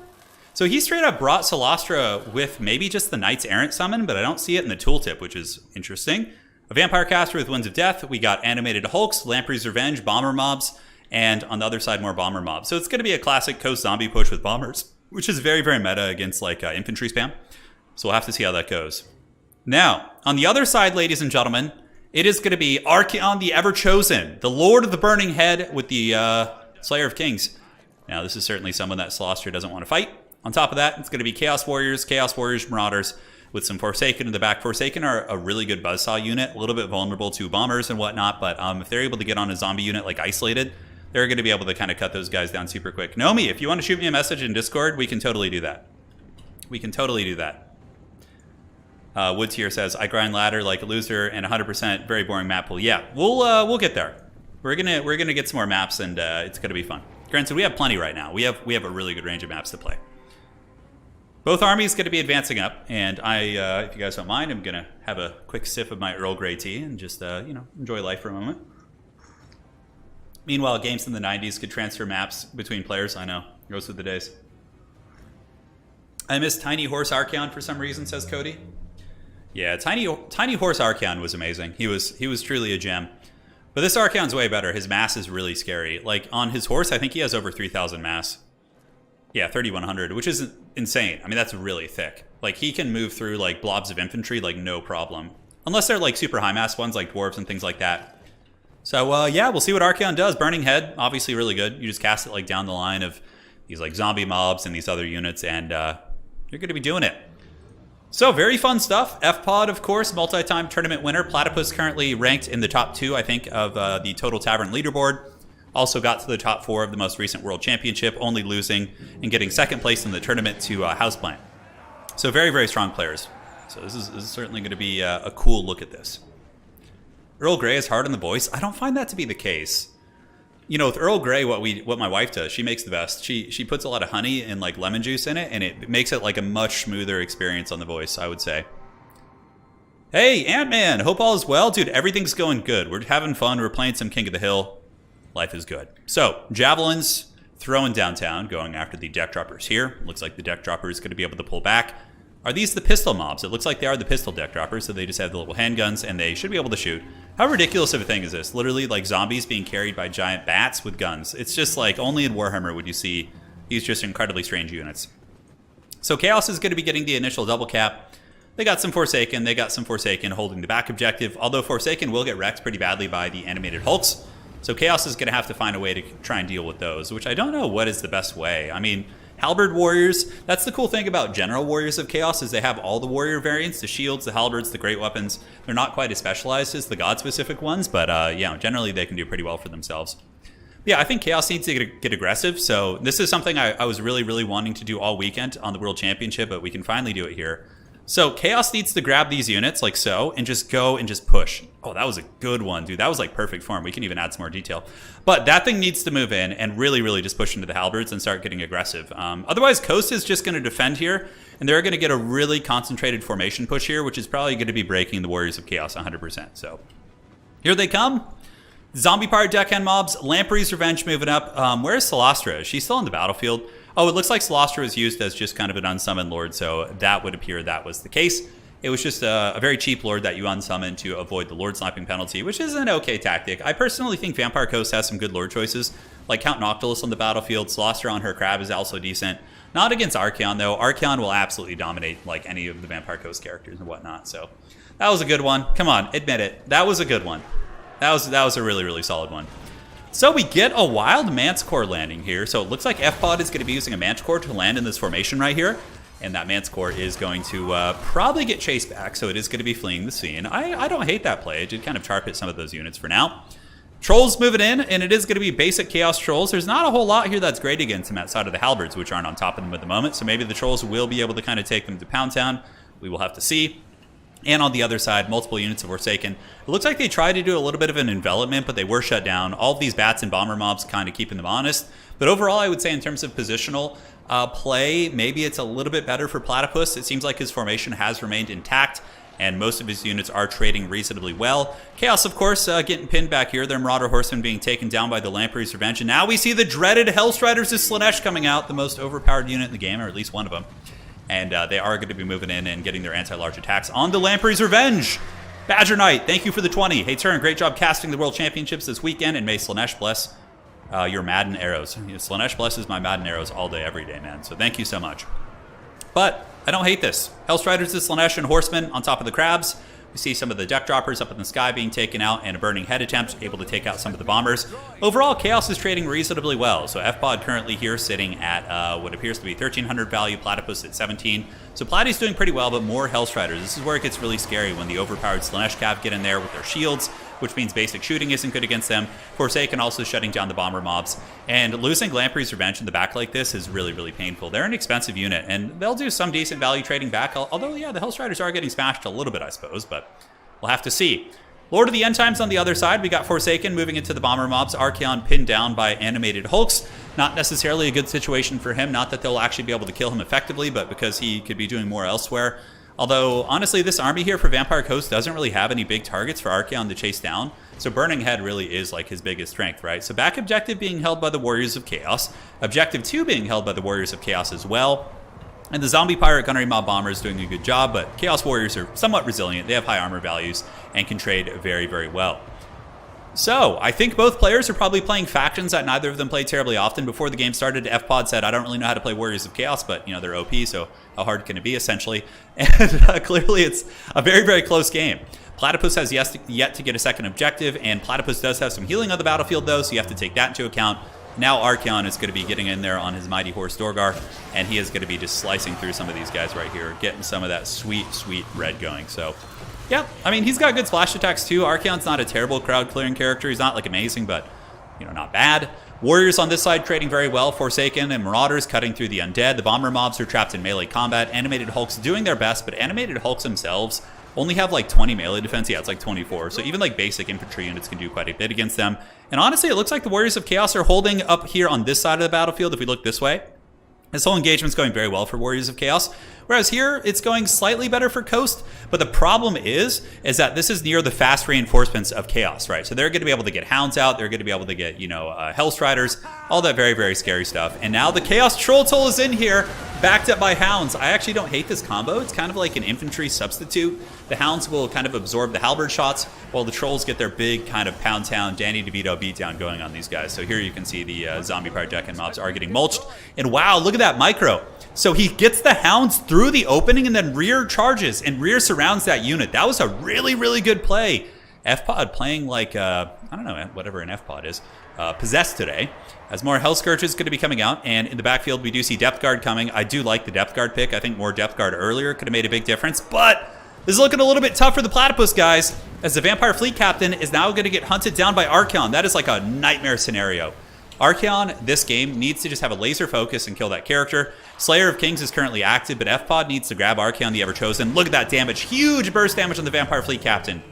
So he straight up brought Solastra with maybe just the Knights Errant summon, but I don't see it in the tooltip, which is interesting. A Vampire Caster with Winds of Death. We got Animated Hulks, Lamprey's Revenge, Bomber Mobs, and on the other side, more Bomber Mobs. So it's going to be a classic KOTH zombie push with Bombers, which is very, very meta against like infantry spam. So we'll have to see how that goes. Now, on the other side, ladies and gentlemen, it is going to be Archaon the Ever-Chosen, the Lord of the Burning Head with the Slayer of Kings. Now, this is certainly someone that Solastra doesn't want to fight. On top of that, it's going to be Chaos Warriors, Marauders, with some Forsaken in the back. Forsaken are a really good buzzsaw unit, a little bit vulnerable to bombers and whatnot, but if they're able to get on a zombie unit like Isolated, they're going to be able to kind of cut those guys down super quick. Nomi, if you want to shoot me a message in Discord, we can totally do that. We can totally do that. Woods here says, I grind ladder like a loser and 100% very boring map pool. Yeah, we'll get there. We're gonna get some more maps and it's gonna be fun. Granted, we have plenty right now. We have a really good range of maps to play. Both armies going to be advancing up, and if you guys don't mind, I'm gonna have a quick sip of my Earl Grey tea and just enjoy life for a moment. Meanwhile, games in the 90s could transfer maps between players. I know, those were the days. I miss Tiny Horse Archaon for some reason, says Cody. Yeah, Tiny Horse Archaon was amazing. He was truly a gem. But this Archaon's way better. His mass is really scary. Like, on his horse, I think he has over 3,000 mass. Yeah, 3,100, which is insane. I mean, that's really thick. Like, he can move through, like, blobs of infantry, like, no problem. Unless they're, like, super high mass ones, like Dwarves and things like that. So, yeah, we'll see what Archaon does. Burning Head, obviously really good. You just cast it, like, down the line of these, like, zombie mobs and these other units, and you're going to be doing it. So, very fun stuff. FPOD, of course, multi-time tournament winner. Platypus currently ranked in the top 2, I think, of the Total Tavern leaderboard. Also got to the top 4 of the most recent World Championship, only losing and getting second place in the tournament to Houseplant. So, very, very strong players. So, this is certainly going to be a cool look at this. Earl Grey is hard on the voice. I don't find that to be the case. You know, with Earl Grey, what my wife does, she makes the best. She puts a lot of honey and like lemon juice in it, and it makes it like a much smoother experience on the voice, I would say. Hey, Ant-Man, hope all is well. Dude, everything's going good. We're having fun. We're playing some King of the Hill. Life is good. So, Javelins throwing downtown, going after the deck droppers here. Looks like the deck dropper is going to be able to pull back. Are these the pistol mobs? It looks like they are the pistol deck droppers, so they just have the little handguns, and they should be able to shoot. How ridiculous of a thing is this? Literally, like, zombies being carried by giant bats with guns. It's just like, only in Warhammer would you see these just incredibly strange units. So Chaos is going to be getting the initial double cap. They got some Forsaken. They got some Forsaken holding the back objective, although Forsaken will get wrecked pretty badly by the animated Hulks. So Chaos is going to have to find a way to try and deal with those, which I don't know what is the best way. I mean, Halberd Warriors, that's the cool thing about general Warriors of Chaos, is they have all the warrior variants, the shields, the halberds, the great weapons. They're not quite as specialized as the god-specific ones, but yeah, generally they can do pretty well for themselves. Yeah, I think Chaos needs to get aggressive, so this is something I was really, really wanting to do all weekend on the World Championship, but we can finally do it here. So Chaos needs to grab these units like so and just go and just push. Oh, that was a good one, dude. That was like perfect form. We can even add some more detail. But that thing needs to move in and really, really just push into the halberds and start getting aggressive. Otherwise, KOTH is just going to defend here, and they're going to get a really concentrated formation push here, which is probably going to be breaking the Warriors of Chaos 100%. So here they come. Zombie Pirate Deckhand mobs. Lamprey's Revenge moving up. Where's Solastra? Is she still on the battlefield? Oh, it looks like Solastra was used as just kind of an unsummoned lord, so that would appear that was the case. It was just a very cheap lord that you unsummon to avoid the lord sniping penalty, which is an okay tactic. I personally think Vampire KOTH has some good lord choices, like Count Noctilus on the battlefield. Solastra on her crab is also decent. Not against Archaon, though. Archaon will absolutely dominate like any of the Vampire KOTH characters and whatnot, so that was a good one. Come on, admit it. That was a good one. That was a really, really solid one. So we get a wild Manticore landing here. So it looks like FPOD is going to be using a Manticore to land in this formation right here. And that Manticore is going to probably get chased back, so it is going to be fleeing the scene. I don't hate that play. It did kind of tar pit some of those units for now. Trolls moving in, and it is going to be basic Chaos Trolls. There's not a whole lot here that's great against them outside of the Halberds, which aren't on top of them at the moment, so maybe the Trolls will be able to kind of take them to Pound Town. We will have to see. And on the other side, multiple units of Forsaken. It looks like they tried to do a little bit of an envelopment, but they were shut down. All of these bats and bomber mobs kind of keeping them honest. But overall, I would say in terms of positional play, maybe it's a little bit better for Platypus. It seems like his formation has remained intact, and most of his units are trading reasonably well. Chaos, of course, getting pinned back here. Their Marauder Horsemen being taken down by the Lamprey's Revenge. And now we see the dreaded Hellstriders of Slaanesh coming out, the most overpowered unit in the game, or at least one of them. And they are going to be moving in and getting their anti-large attacks on the Lamprey's Revenge. Badger Knight, thank you for the 20. Hey, Turin, great job casting the World Championships this weekend, and may Slaanesh bless your Madden arrows. Slaanesh blesses my Madden arrows all day, every day, man. So thank you so much. But I don't hate this. Hellstriders of Slaanesh and Horsemen on top of the Crabs. We see some of the deck droppers up in the sky being taken out, and a burning head attempt able to take out some of the bombers. Overall, Chaos is trading reasonably well. So FPOD currently here sitting at what appears to be 1,300 value, Platypus at 17. So Platy's doing pretty well, but more Hellstriders. This is where it gets really scary when the overpowered Slaanesh Cav get in there with their shields, which means basic shooting isn't good against them. Forsaken also shutting down the bomber mobs. And losing Lamprey's Revenge in the back like this is really, really painful. They're an expensive unit, and they'll do some decent value trading back. Although, yeah, the Hellstriders are getting smashed a little bit, I suppose, but we'll have to see. Lord of the End Times on the other side. We got Forsaken moving into the bomber mobs. Archaon pinned down by animated Hulks. Not necessarily a good situation for him. Not that they'll actually be able to kill him effectively, but because he could be doing more elsewhere. Although, honestly, this army here for Vampire Coast doesn't really have any big targets for Archaon to chase down. So Burning Head really is like his biggest strength, right? So back objective being held by the Warriors of Chaos. Objective 2 being held by the Warriors of Chaos as well. And the Zombie Pirate Gunnery Mob Bomber is doing a good job, but Chaos Warriors are somewhat resilient. They have high armor values and can trade very, very well. So, I think both players are probably playing factions that neither of them played terribly often. Before the game started, FPOD said, I don't really know how to play Warriors of Chaos, but, you know, they're OP, so how hard can it be, essentially? And clearly it's a very, very close game. Platypus has yet to get a second objective, and Platypus does have some healing on the battlefield, though, so you have to take that into account. Now Archaon is going to be getting in there on his Mighty Horse Dorgar, and he is going to be just slicing through some of these guys right here, getting some of that sweet, sweet red going. So, yeah, I mean, he's got good splash attacks, too. Archaon's not a terrible crowd-clearing character. He's not, like, amazing, but, you know, not bad. Warriors on this side trading very well. Forsaken and Marauders cutting through the undead. The bomber mobs are trapped in melee combat. Animated Hulks doing their best, but Animated Hulks themselves only have like 20 melee defense. Yeah, it's like 24. So even like basic infantry units can do quite a bit against them. And honestly, it looks like the Warriors of Chaos are holding up here on this side of the battlefield if we look this way. This whole engagement's going very well for Warriors of Chaos. Whereas here, it's going slightly better for Coast. But the problem is that this is near the fast reinforcements of Chaos, right? So they're going to be able to get Hounds out. They're going to be able to get, you know, Hellstriders. All that very, very scary stuff. And now the Chaos Troll Toll is in here, backed up by Hounds. I actually don't hate this combo. It's kind of like an infantry substitute. The Hounds will kind of absorb the halberd shots, while the Trolls get their big kind of Pound Town, Danny DeVito beatdown going on these guys. So here you can see the Zombie Pirate Deck and mobs are getting mulched. And wow, look at that micro. So he gets the Hounds through the opening and then rear charges and rear surrounds that unit. That was a really, really good play. FPOD playing like, I don't know, whatever an FPOD is, possessed today. As more Hell Scourge is going to be coming out, and in the backfield we do see Depth Guard coming. I do like the Depth Guard pick. I think more Depth Guard earlier could have made a big difference, but this is looking a little bit tough for the Platypus guys, as the Vampire Fleet Captain is now going to get hunted down by Archaon. That is like a nightmare scenario. Archaon, this game, needs to just have a laser focus and kill that character. Slayer of Kings is currently active, but FPOD needs to grab Archaon the Everchosen. Look at that damage. Huge burst damage on the Vampire Fleet Captain.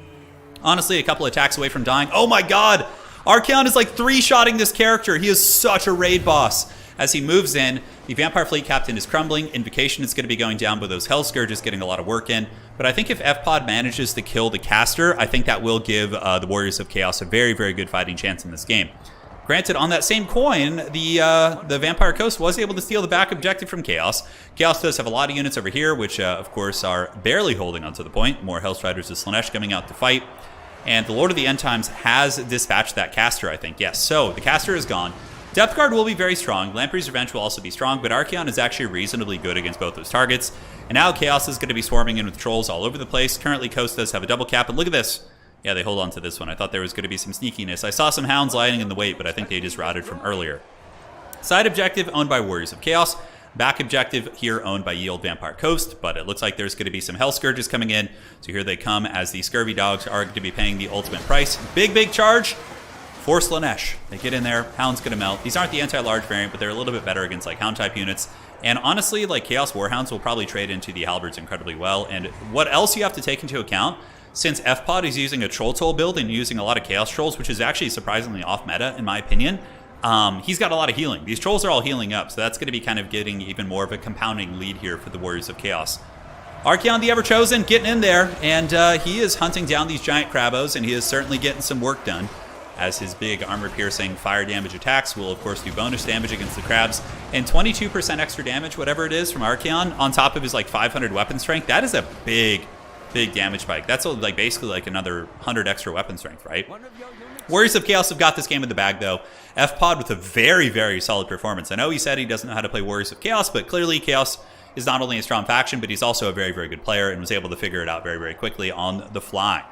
Honestly, a couple attacks away from dying. Oh my god! Archaon is like three-shotting this character. He is such a raid boss. As he moves in, the Vampire Fleet Captain is crumbling. Invocation is going to be going down, but those Hell Scourge is getting a lot of work in. But I think if FPOD manages to kill the caster, I think that will give the Warriors of Chaos a very, very good fighting chance in this game. Granted, on that same coin, the Vampire Coast was able to steal the back objective from Chaos. Chaos does have a lot of units over here, which, of course, are barely holding onto the point. More Hellstriders of Slaanesh coming out to fight. And the Lord of the End Times has dispatched that caster, I think. Yes, so the caster is gone. Depth Guard will be very strong. Lamprey's Revenge will also be strong, but Archaon is actually reasonably good against both those targets. And now Chaos is going to be swarming in with Trolls all over the place. Currently, Coast does have a double cap, and look at this. Yeah, they hold on to this one. I thought there was going to be some sneakiness. I saw some Hounds lying in the wait, but I think they just routed from earlier. Side objective owned by Warriors of Chaos. Back objective here owned by Yield Vampire Coast, but it looks like there's going to be some Hell Scourges coming in. So here they come as the Scurvy Dogs are going to be paying the ultimate price. Big charge. Force Lanesh. They get in there. Hound's going to melt. These aren't the anti-large variant, but they're a little bit better against like Hound type units. And honestly, like Chaos Warhounds will probably trade into the Halberds incredibly well. And what else you have to take into account, since FPOD is using a Troll Toll build and using a lot of Chaos Trolls, which is actually surprisingly off meta in my opinion, he's got a lot of healing. These Trolls are all healing up, so that's going to be kind of getting even more of a compounding lead here for the Warriors of Chaos. Archaon the Everchosen getting in there, and he is hunting down these giant Krabos, and he is certainly getting some work done, as his big armor-piercing fire damage attacks will, of course, do bonus damage against the crabs, and 22% extra damage, whatever it is, from Archaon, on top of his, like, 500 weapon strength. That is a big damage spike. That's, like, basically, like, another 100 extra weapon strength, right? Warriors of Chaos have got this game in the bag, though. FPOD with a very solid performance. I know he said he doesn't know how to play Warriors of Chaos, but clearly Chaos is not only a strong faction, but he's also a very good player and was able to figure it out very quickly on the fly.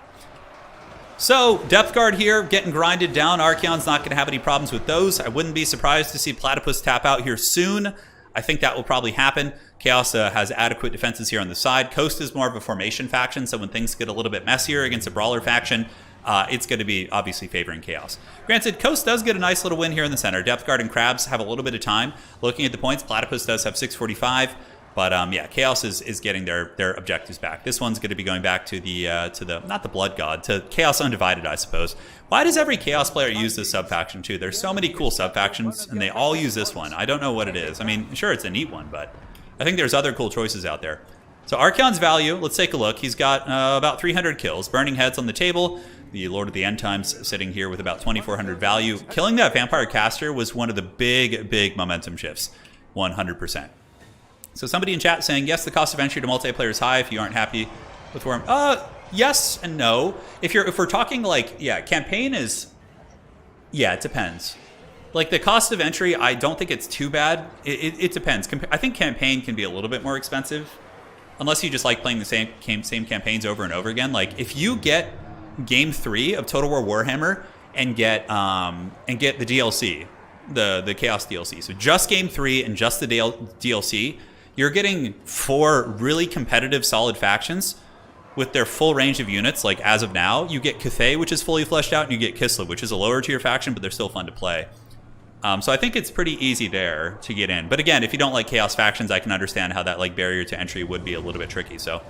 So, Depth Guard here, getting grinded down. Archaon's not going to have any problems with those. I wouldn't be surprised to see Platypus tap out here soon. I think that will probably happen. Chaos has adequate defenses here on the side. Coast is more of a formation faction, so when things get a little bit messier against a Brawler faction, it's going to be obviously favoring Chaos. Granted, Coast does get a nice little win here in the center. Depth Guard and Crabs have a little bit of time. Looking at the points, Platypus does have 645. But yeah, Chaos is getting their objectives back. This one's going to be going back to the not the Blood God, to Chaos Undivided, I suppose. Why does every Chaos player use this sub-faction too? There's so many cool sub-factions, and they all use this one. I don't know what it is. I mean, sure, it's a neat one, but I think there's other cool choices out there. So Archaon's value, let's take a look. He's got about 300 kills. Burning Heads on the table. The Lord of the End Times sitting here with about 2,400 value. Killing that Vampire Caster was one of the big momentum shifts. 100%. So somebody in chat saying, yes, the cost of entry to multiplayer is high if you aren't happy with Warhammer. Yes and no. If we're talking like, yeah, campaign is, yeah, it depends. Like the cost of entry, I don't think it's too bad. It depends. I think campaign can be a little bit more expensive, unless you just like playing the same campaigns over and over again. Like if you get Game 3 of Total War Warhammer and get the DLC, the Chaos DLC. So just Game 3 and just the DLC. You're getting 4 really competitive, solid factions with their full range of units. Like as of now, you get Cathay, which is fully fleshed out, and you get Kislev, which is a lower tier faction, but they're still fun to play. So I think it's pretty easy there to get in. But again, if you don't like Chaos factions, I can understand how that like barrier to entry would be a little bit tricky. So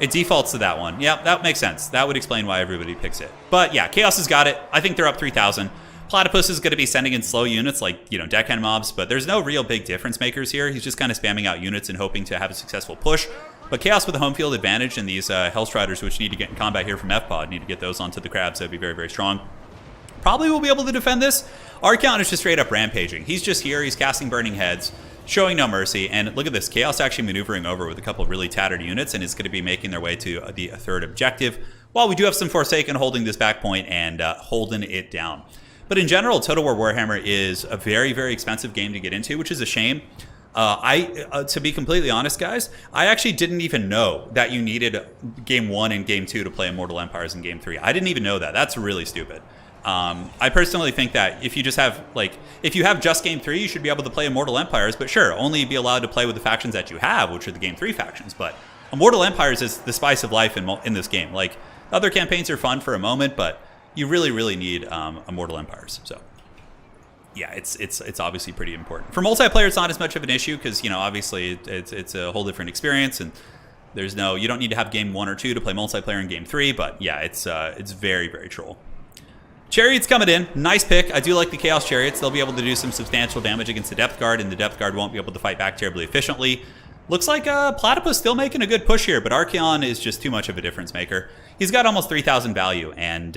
it defaults to that one. Yeah, that makes sense. That would explain why everybody picks it. But yeah, Chaos has got it. I think they're up 3,000. Platypus is going to be sending in slow units like, you know, deckhand mobs, but there's no real big difference makers here. He's just kind of spamming out units and hoping to have a successful push. But Chaos with a home field advantage, and these Hellstriders, which need to get in combat here from FPOD, need to get those onto the Crabs. That'd be very strong. Probably will be able to defend this. Archaon is just straight up rampaging. He's just here. He's casting Burning Heads, showing no mercy. And look at this. Chaos actually maneuvering over with a couple of really tattered units and is going to be making their way to the third objective. While we do have some Forsaken holding this back point and holding it down. But in general, Total War Warhammer is a very expensive game to get into, which is a shame. To be completely honest, guys, I actually didn't even know that you needed Game 1 and Game 2 to play Immortal Empires in Game 3. I didn't even know that. That's really stupid. I personally think that if you just have, like, if you have just Game 3, you should be able to play Immortal Empires, but sure, only be allowed to play with the factions that you have, which are the Game 3 factions. But Immortal Empires is the spice of life in this game. Like, other campaigns are fun for a moment, but you really need Immortal Empires. So yeah, it's obviously pretty important. For multiplayer, it's not as much of an issue because, you know, obviously it's a whole different experience, and you don't need to have Game 1 or 2 to play multiplayer in Game 3. But yeah, it's very troll. Chariots coming in, nice pick. I do like the Chaos Chariots. They'll be able to do some substantial damage against the Depth Guard, and the Depth Guard won't be able to fight back terribly efficiently. Looks like Platypus still making a good push here, but Archaon is just too much of a difference maker. He's got almost 3,000 value, and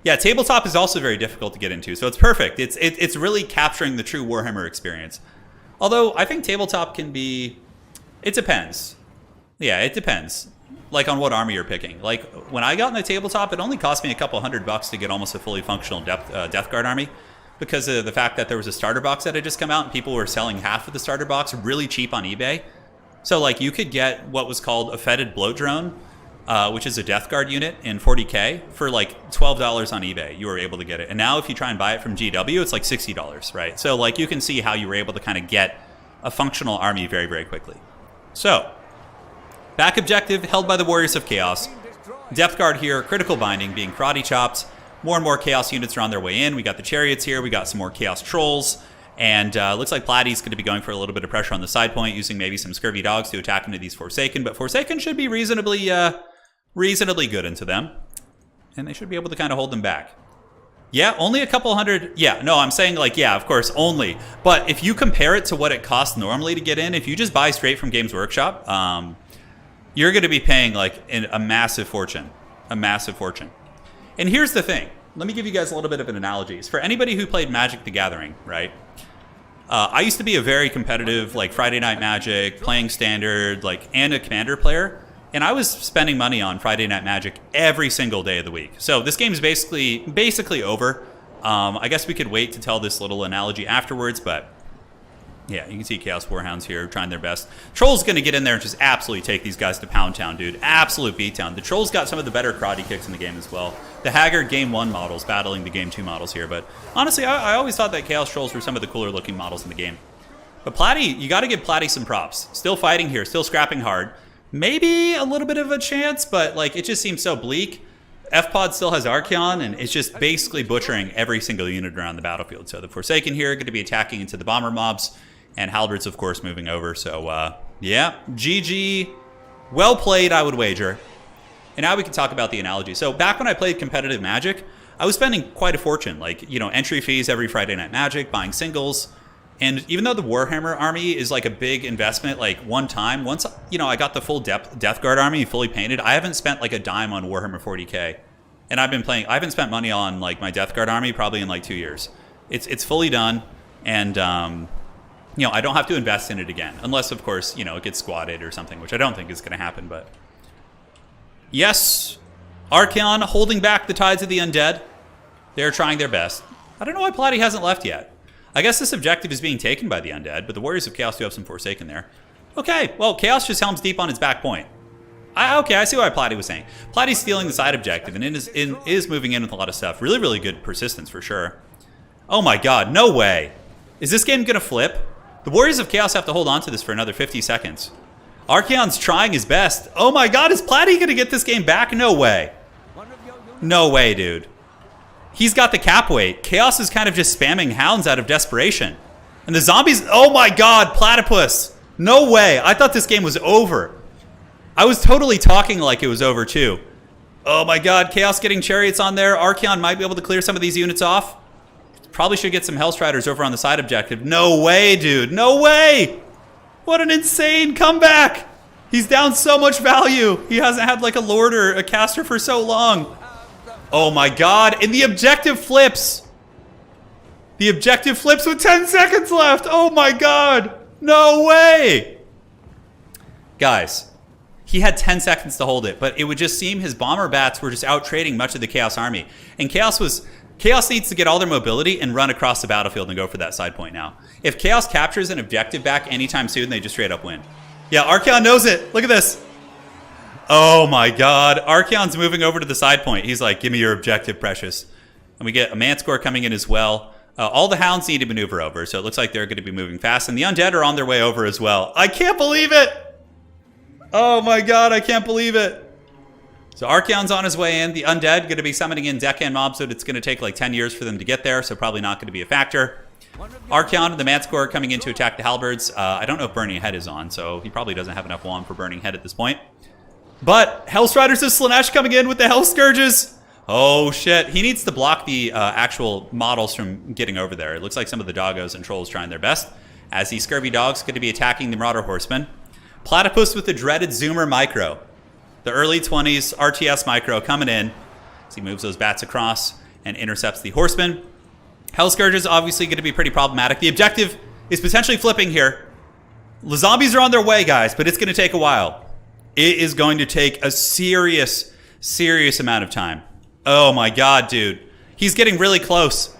yeah, tabletop is also very difficult to get into, so it's perfect. It's really capturing the true Warhammer experience. Although I think tabletop can be, it depends. Yeah, it depends. Like on what army you're picking. Like when I got in the tabletop, it only cost me a couple $100 to get almost a fully functional Death Guard army, because of the fact that there was a starter box that had just come out and people were selling half of the starter box really cheap on eBay. So like you could get what was called a Fetid Bloat Drone, which is a Death Guard unit in 40k for like $12 on eBay. You were able to get it. And now if you try and buy it from GW, it's like $60, right? So like you can see how you were able to kind of get a functional army very, very quickly. So, back objective held by the Warriors of Chaos. Depth guard here, critical binding being karate chopped. More and more Chaos units are on their way in. We got the chariots here. We got some more Chaos trolls. And looks like Platy's going to be going for a little bit of pressure on the side point, using maybe some scurvy dogs to attack into these Forsaken. But Forsaken should be reasonably good into them. And they should be able to kind of hold them back. Yeah, only a couple hundred. Yeah, no, I'm saying like, yeah, of course, only. But if you compare it to what it costs normally to get in, if you just buy straight from Games Workshop, you're going to be paying like a massive fortune. A massive fortune. And here's the thing. Let me give you guys a little bit of an analogy. For anybody who played Magic the Gathering, right? I used to be a very competitive, like Friday Night Magic, playing Standard, like, and a Commander player. And I was spending money on Friday Night Magic every single day of the week. So this game is basically over. I guess we could wait to tell this little analogy afterwards, but yeah, you can see Chaos Warhounds here trying their best. Troll's going to get in there and just absolutely take these guys to Pound Town, dude. Absolute beatdown. The Troll's got some of the better karate kicks in the game as well. The Haggard Game 1 models battling the Game 2 models here. But honestly, I always thought that Chaos Trolls were some of the cooler looking models in the game. But Platy, you got to give Platy some props. Still fighting here, still scrapping hard. Maybe a little bit of a chance, but like it just seems so bleak. F-Pod still has Archeon, and it's just basically butchering every single unit around the battlefield. So the Forsaken here are going to be attacking into the bomber mobs. And Halberds, of course, moving over. So, yeah, GG. Well played, I would wager. And now we can talk about the analogy. So back when I played competitive Magic, I was spending quite a fortune. Like, you know, entry fees every Friday Night Magic, buying singles. And even though the Warhammer army is like a big investment, like once, you know, I got the full Death Guard army fully painted, I haven't spent like a dime on Warhammer 40K. And I haven't spent money on like my Death Guard army probably in like 2 years. It's fully done. And, you know, I don't have to invest in it again. Unless, of course, you know, it gets squatted or something, which I don't think is going to happen. But yes, Archeon holding back the tides of the undead. They're trying their best. I don't know why Platy hasn't left yet. I guess this objective is being taken by the undead, but the Warriors of Chaos do have some Forsaken there. Okay, well, Chaos just helms deep on its back point. Okay, I see why Platy was saying. Platy's stealing the side objective and is moving in with a lot of stuff. Really, really good persistence for sure. Oh my god, no way. Is this game going to flip? The Warriors of Chaos have to hold on to this for another 50 seconds. Archeon's trying his best. Oh my god, is Platy going to get this game back? No way. No way, dude. He's got the cap weight. Chaos is kind of just spamming hounds out of desperation. And the zombies, oh my god, Platypus. No way. I thought this game was over. I was totally talking like it was over too. Oh my god, Chaos getting chariots on there. Archeon might be able to clear some of these units off. Probably should get some Hellstriders over on the side objective. No way, dude. No way. What an insane comeback. He's down so much value. He hasn't had like a Lord or a caster for so long. Oh my god. And the objective flips. The objective flips with 10 seconds left. Oh my god. No way. Guys, he had 10 seconds to hold it, but it would just seem his bomber bats were just out trading much of the Chaos army. And Chaos needs to get all their mobility and run across the battlefield and go for that side point now. If Chaos captures an objective back anytime soon, they just straight up win. Yeah, Archeon knows it. Look at this. Oh my god. Archeon's moving over to the side point. He's like, give me your objective, precious. And we get a Manscore coming in as well. All the hounds need to maneuver over, so it looks like they're going to be moving fast. And the undead are on their way over as well. I can't believe it. Oh my god, I can't believe it. So Archeon's on his way in. The undead going to be summoning in deckhand mobs, so it's going to take like 10 years for them to get there, so probably not going to be a factor. Archeon and the Manscore coming in to attack the Halberds. I don't know if Burning Head is on, so he probably doesn't have enough wand for Burning Head at this point. But Hellstriders of Slaanesh coming in with the Hell Scourges. Oh shit, he needs to block the actual models from getting over there. It looks like some of the doggos and trolls trying their best, as the Scurvy Dogs going to be attacking the Marauder Horsemen. Platypus with the dreaded Zoomer Micro. The early 20s RTS Micro coming in as he moves those bats across and intercepts the Horsemen. Hell Scourge is obviously going to be pretty problematic. The objective is potentially flipping here. The zombies are on their way, guys, but it's going to take a while. It is going to take a serious amount of time. Oh my god, dude. He's getting really close.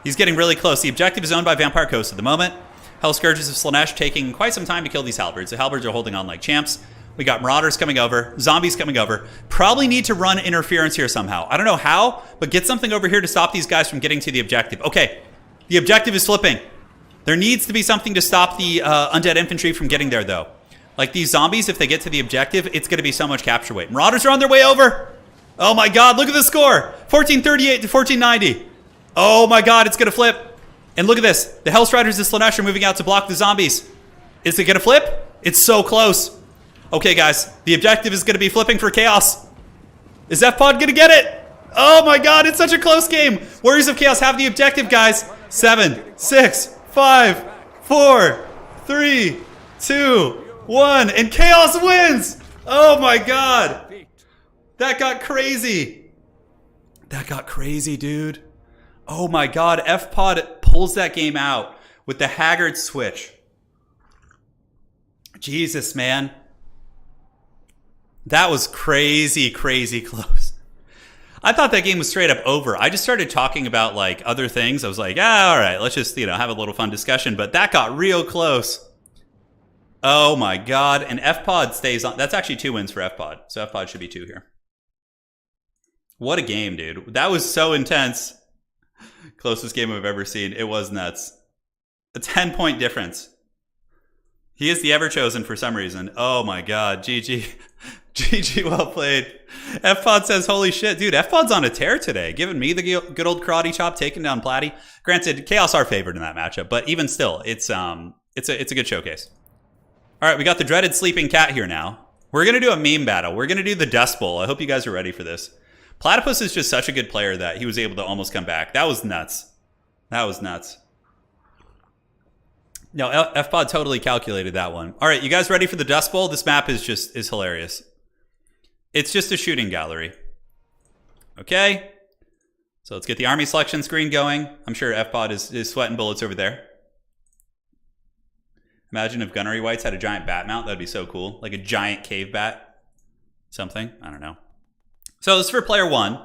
He's getting really close. The objective is owned by Vampire Coast at the moment. Hell Scourges of Slaanesh taking quite some time to kill these Halberds. The Halberds are holding on like champs. We got Marauders coming over, zombies coming over. Probably need to run interference here somehow. I don't know how, but get something over here to stop these guys from getting to the objective. Okay, the objective is flipping. There needs to be something to stop the undead infantry from getting there, though. Like these zombies, if they get to the objective, it's going to be so much capture weight. Marauders are on their way over. Oh my god, look at the score. 1438 to 1490. Oh my god, it's going to flip. And look at this. The Hellstriders and Slanesh are moving out to block the zombies. Is it going to flip? It's so close. Okay, guys. The objective is going to be flipping for Chaos. Is FPOD going to get it? Oh my god, it's such a close game. Warriors of Chaos have the objective, guys. 7, 6, 5, 4, 3, 2, 1. And Chaos wins. Oh my god. That got crazy. That got crazy, dude. Oh my god. FPOD pulls that game out with the Haggard switch. Jesus, man. That was crazy, crazy close. I thought that game was straight up over. I just started talking about like other things. I was like, all right, let's just, have a little fun discussion. But that got real close. Oh my god. And FPOD stays on. That's actually 2 wins for FPOD. So FPOD should be 2 here. What a game, dude. That was so intense. Closest game I've ever seen. It was nuts. A 10-point difference. He is the ever-chosen for some reason. Oh my god. GG. GG, well played. FPOD says, holy shit. Dude, FPOD's on a tear today. Giving me the good old karate chop, taking down Platty. Granted, Chaos are favored in that matchup, but even still, it's a good showcase. All right, we got the dreaded sleeping cat here now. We're going to do a meme battle. We're going to do the Dust Bowl. I hope you guys are ready for this. Platypus is just such a good player that he was able to almost come back. That was nuts. That was nuts. No, FPOD totally calculated that one. All right, you guys ready for the Dust Bowl? This map is hilarious. It's just a shooting gallery. Okay. So let's get the army selection screen going. I'm sure FPOD is sweating bullets over there. Imagine if Gunnery Whites had a giant bat mount. That'd be so cool. Like a giant cave bat. Something. I don't know. So this is for player 1.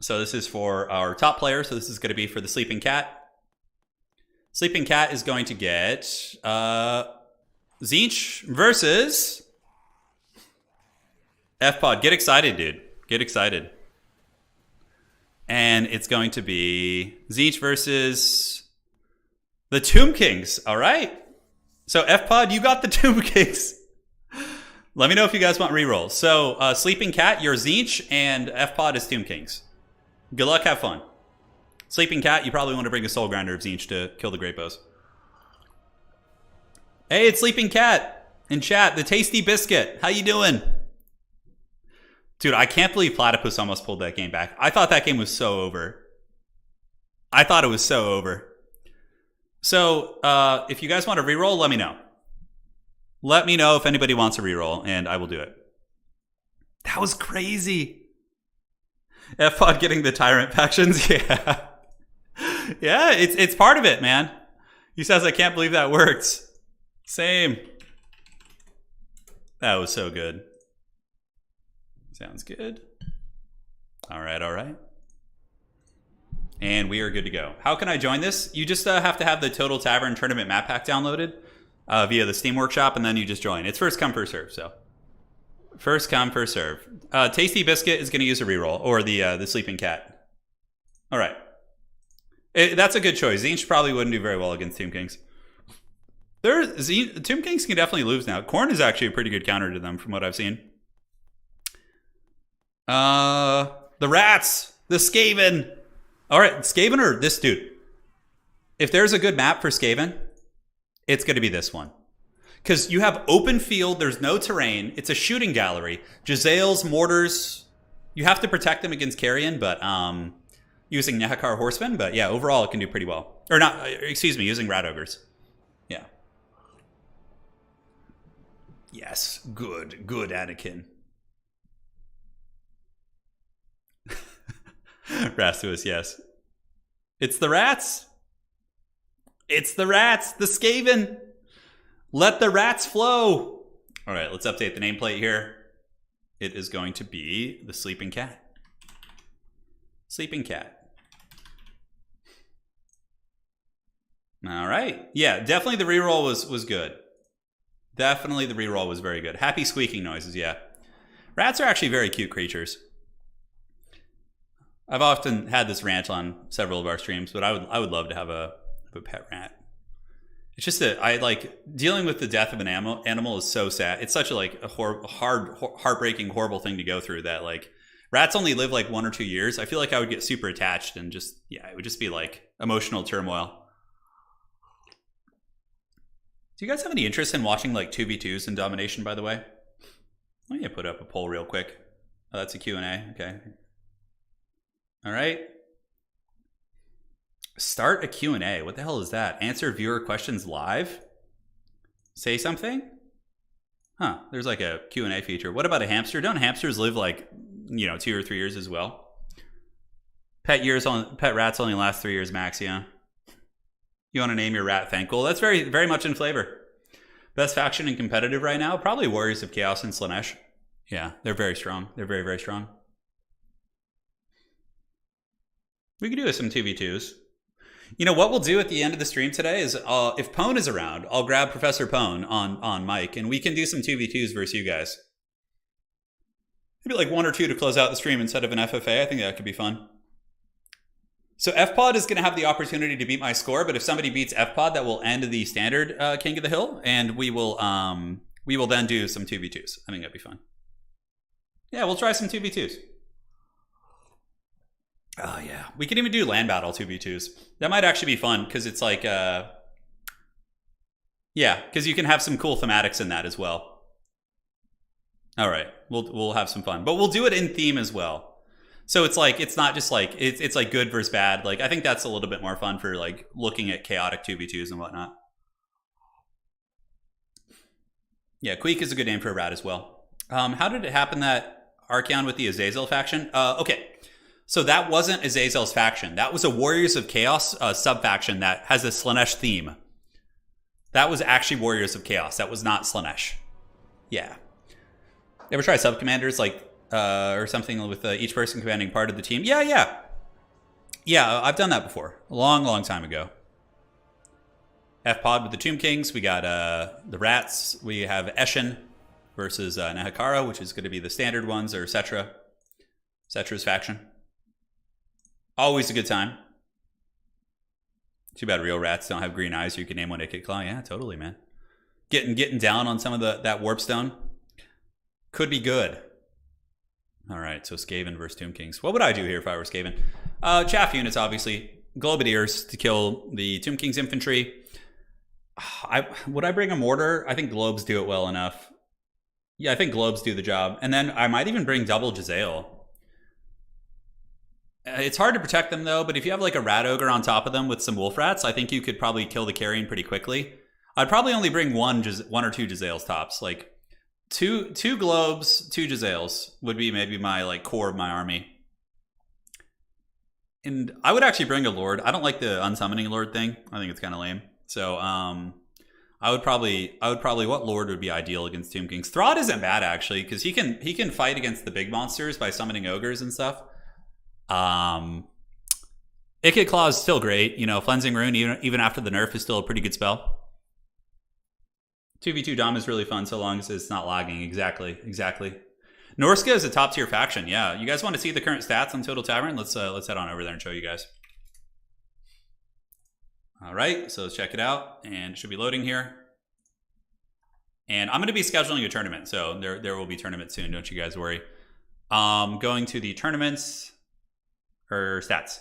So this is for our top player. So this is going to be for the Sleeping Cat. Sleeping Cat is going to get Tzeentch versus FPOD. Get excited, dude. Get excited. And it's going to be Tzeentch versus the Tomb Kings. All right. So FPOD, you got the Tomb Kings. Let me know if you guys want rerolls. So Sleeping Cat, you're Tzeentch, and FPOD is Tomb Kings. Good luck, have fun. Sleeping Cat, you probably want to bring a Soul Grinder of Tzeentch to kill the Great Bows. Hey, it's Sleeping Cat in chat. The Tasty Biscuit. How you doing? Dude, I can't believe Platypus almost pulled that game back. I thought that game was so over. I thought it was so over. So, if you guys want to reroll, let me know. Let me know if anybody wants a reroll, and I will do it. That was crazy. FPOD getting the Tyrant factions? Yeah. Yeah, it's part of it, man. He says, I can't believe that worked. Same. That was so good. Sounds good. All right, all right. And we are good to go. How can I join this? You just have to have the Total Tavern Tournament Map Pack downloaded via the Steam Workshop, and then you just join. It's first come, first serve, so. First come, first serve. Tasty Biscuit is going to use a reroll, or the Sleeping Cat. All right. That's a good choice. Tzeentch probably wouldn't do very well against Tomb Kings. Tomb Kings can definitely lose now. Khorne is actually a pretty good counter to them from what I've seen. The Rats. The Skaven. All right, Skaven or this dude? If there's a good map for Skaven, it's going to be this one. Because you have open field, there's no terrain, it's a shooting gallery. Jezzails, mortars, you have to protect them against carrion, but using Nehakar horsemen, but yeah, overall it can do pretty well. Or not, excuse me, using rat ogres. Yeah. Yes, good Anakin. Rastuous, yes. It's the rats. It's the rats, the Skaven. Let the rats flow. All right, let's update the nameplate here. It is going to be the Sleeping Cat. Sleeping Cat. All right. Yeah, definitely the reroll was good. Definitely the reroll was very good. Happy squeaking noises, yeah. Rats are actually very cute creatures. I've often had this rant on several of our streams, but I would love to have a of a pet rat. It's just that I like dealing with the death of an animal is so sad. It's such a like a heartbreaking, horrible thing to go through that like rats only live like 1 or 2 years. I feel like I would get super attached and just, yeah, it would just be like emotional turmoil. Do you guys have any interest in watching like 2v2s in Domination, by the way? Let me put up a poll real quick. Oh, that's a Q&A. Okay. All right. Start a Q&A. What the hell is that? Answer viewer questions live? Say something? Huh. There's like a Q&A feature. What about a hamster? Don't hamsters live like, 2 or 3 years as well? Pet rats only last 3 years max, yeah. You want to name your rat Thankful? That's very, very much in flavor. Best faction and competitive right now? Probably Warriors of Chaos and Slaanesh. Yeah, they're very strong. They're very, very strong. We could do some 2v2s. You know what we'll do at the end of the stream today is if Pohne is around, I'll grab Professor Pohne on mic and we can do some 2v2s versus you guys. Maybe like 1 or 2 to close out the stream instead of an FFA. I think that could be fun. So FPod is going to have the opportunity to beat my score, but if somebody beats FPod, that will end the standard King of the Hill, and we will then do some 2v2s. I think that'd be fun. Yeah, we'll try some 2v2s. Oh yeah, we can even do land battle 2v2s. That might actually be fun because it's like, yeah, because you can have some cool thematics in that as well. All right, we'll have some fun, but we'll do it in theme as well. So it's like it's not just like it's like good versus bad. Like I think that's a little bit more fun for like looking at chaotic 2v2s and whatnot. Yeah, Queek is a good name for a rat as well. How did it happen that Archeon with the Azazel faction? Okay. So that wasn't Azazel's faction. That was a Warriors of Chaos sub-faction that has a Slaanesh theme. That was actually Warriors of Chaos. That was not Slaanesh. Yeah. Ever try sub-commanders like, or something with each person commanding part of the team? Yeah. Yeah, I've done that before. A long, long time ago. F-Pod with the Tomb Kings. We got the Rats. We have Eshin versus Nehakara, which is going to be the standard ones, or Cetra. Cetra's faction. Always a good time. Too bad real rats don't have green eyes. You can name one Ikit Claw. Yeah, totally, man. Getting down on some of that Warpstone could be good. All right, so Skaven versus Tomb Kings. What would I do here if I were Skaven? Chaff units, obviously. Globadiers to kill the Tomb Kings infantry. Would I bring a mortar? I think globes do it well enough. Yeah, I think globes do the job. And then I might even bring double Jazael. It's hard to protect them though, but if you have like a rat ogre on top of them with some wolf rats, I think you could probably kill the carrion pretty quickly. I'd probably only bring one or two Jazaels tops. Like two globes, 2 Jazaels would be maybe my like core of my army. And I would actually bring a lord. I don't like the unsummoning lord thing. I think it's kind of lame. So I would probably what lord would be ideal against Tomb Kings? Throd isn't bad actually, because he can fight against the big monsters by summoning ogres and stuff. Ikit Claw is still great. You know, Flensing Rune, even after the nerf, is still a pretty good spell. 2v2 Dom is really fun so long as it's not lagging. Exactly. Norsca is a top tier faction. Yeah, you guys want to see the current stats on Total Tavern? Let's head on over there and show you guys. All right, so let's check it out, and it should be loading here. And I'm going to be scheduling a tournament, so there will be tournaments soon. Don't you guys worry. Going to the tournaments. Or stats.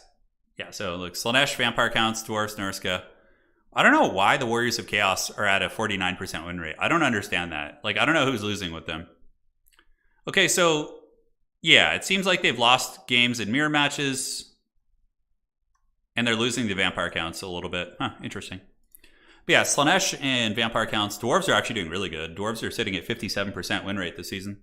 Yeah, so look, Slaanesh, Vampire Counts, Dwarves, Norsca. I don't know why the Warriors of Chaos are at a 49% win rate. I don't understand that. Like, I don't know who's losing with them. Okay, so, yeah, it seems like they've lost games in mirror matches. And they're losing the Vampire Counts a little bit. Huh, interesting. But yeah, Slaanesh and Vampire Counts, Dwarves are actually doing really good. Dwarves are sitting at 57% win rate this season.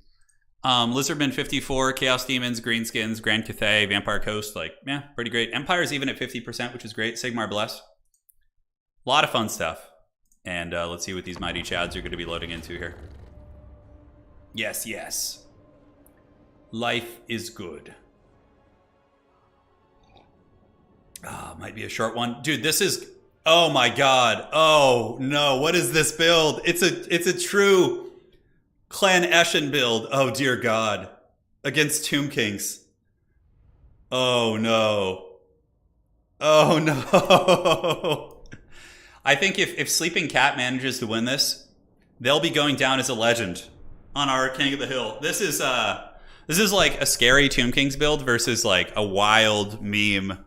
Lizardmen 54, Chaos Demons, Greenskins, Grand Cathay, Vampire Coast, like, yeah, pretty great. Empire's even at 50%, which is great. Sigmar Bless. A lot of fun stuff. And let's see what these mighty chads are going to be loading into here. Yes. Life is good. Might be a short one. Dude, this is... Oh my god. Oh no, what is this build? It's a true... Clan Eshin build. Oh dear god. Against Tomb Kings. Oh no. Oh no. I think if Sleeping Cat manages to win this, they'll be going down as a legend on our King of the Hill. This is like a scary Tomb Kings build versus like a wild meme.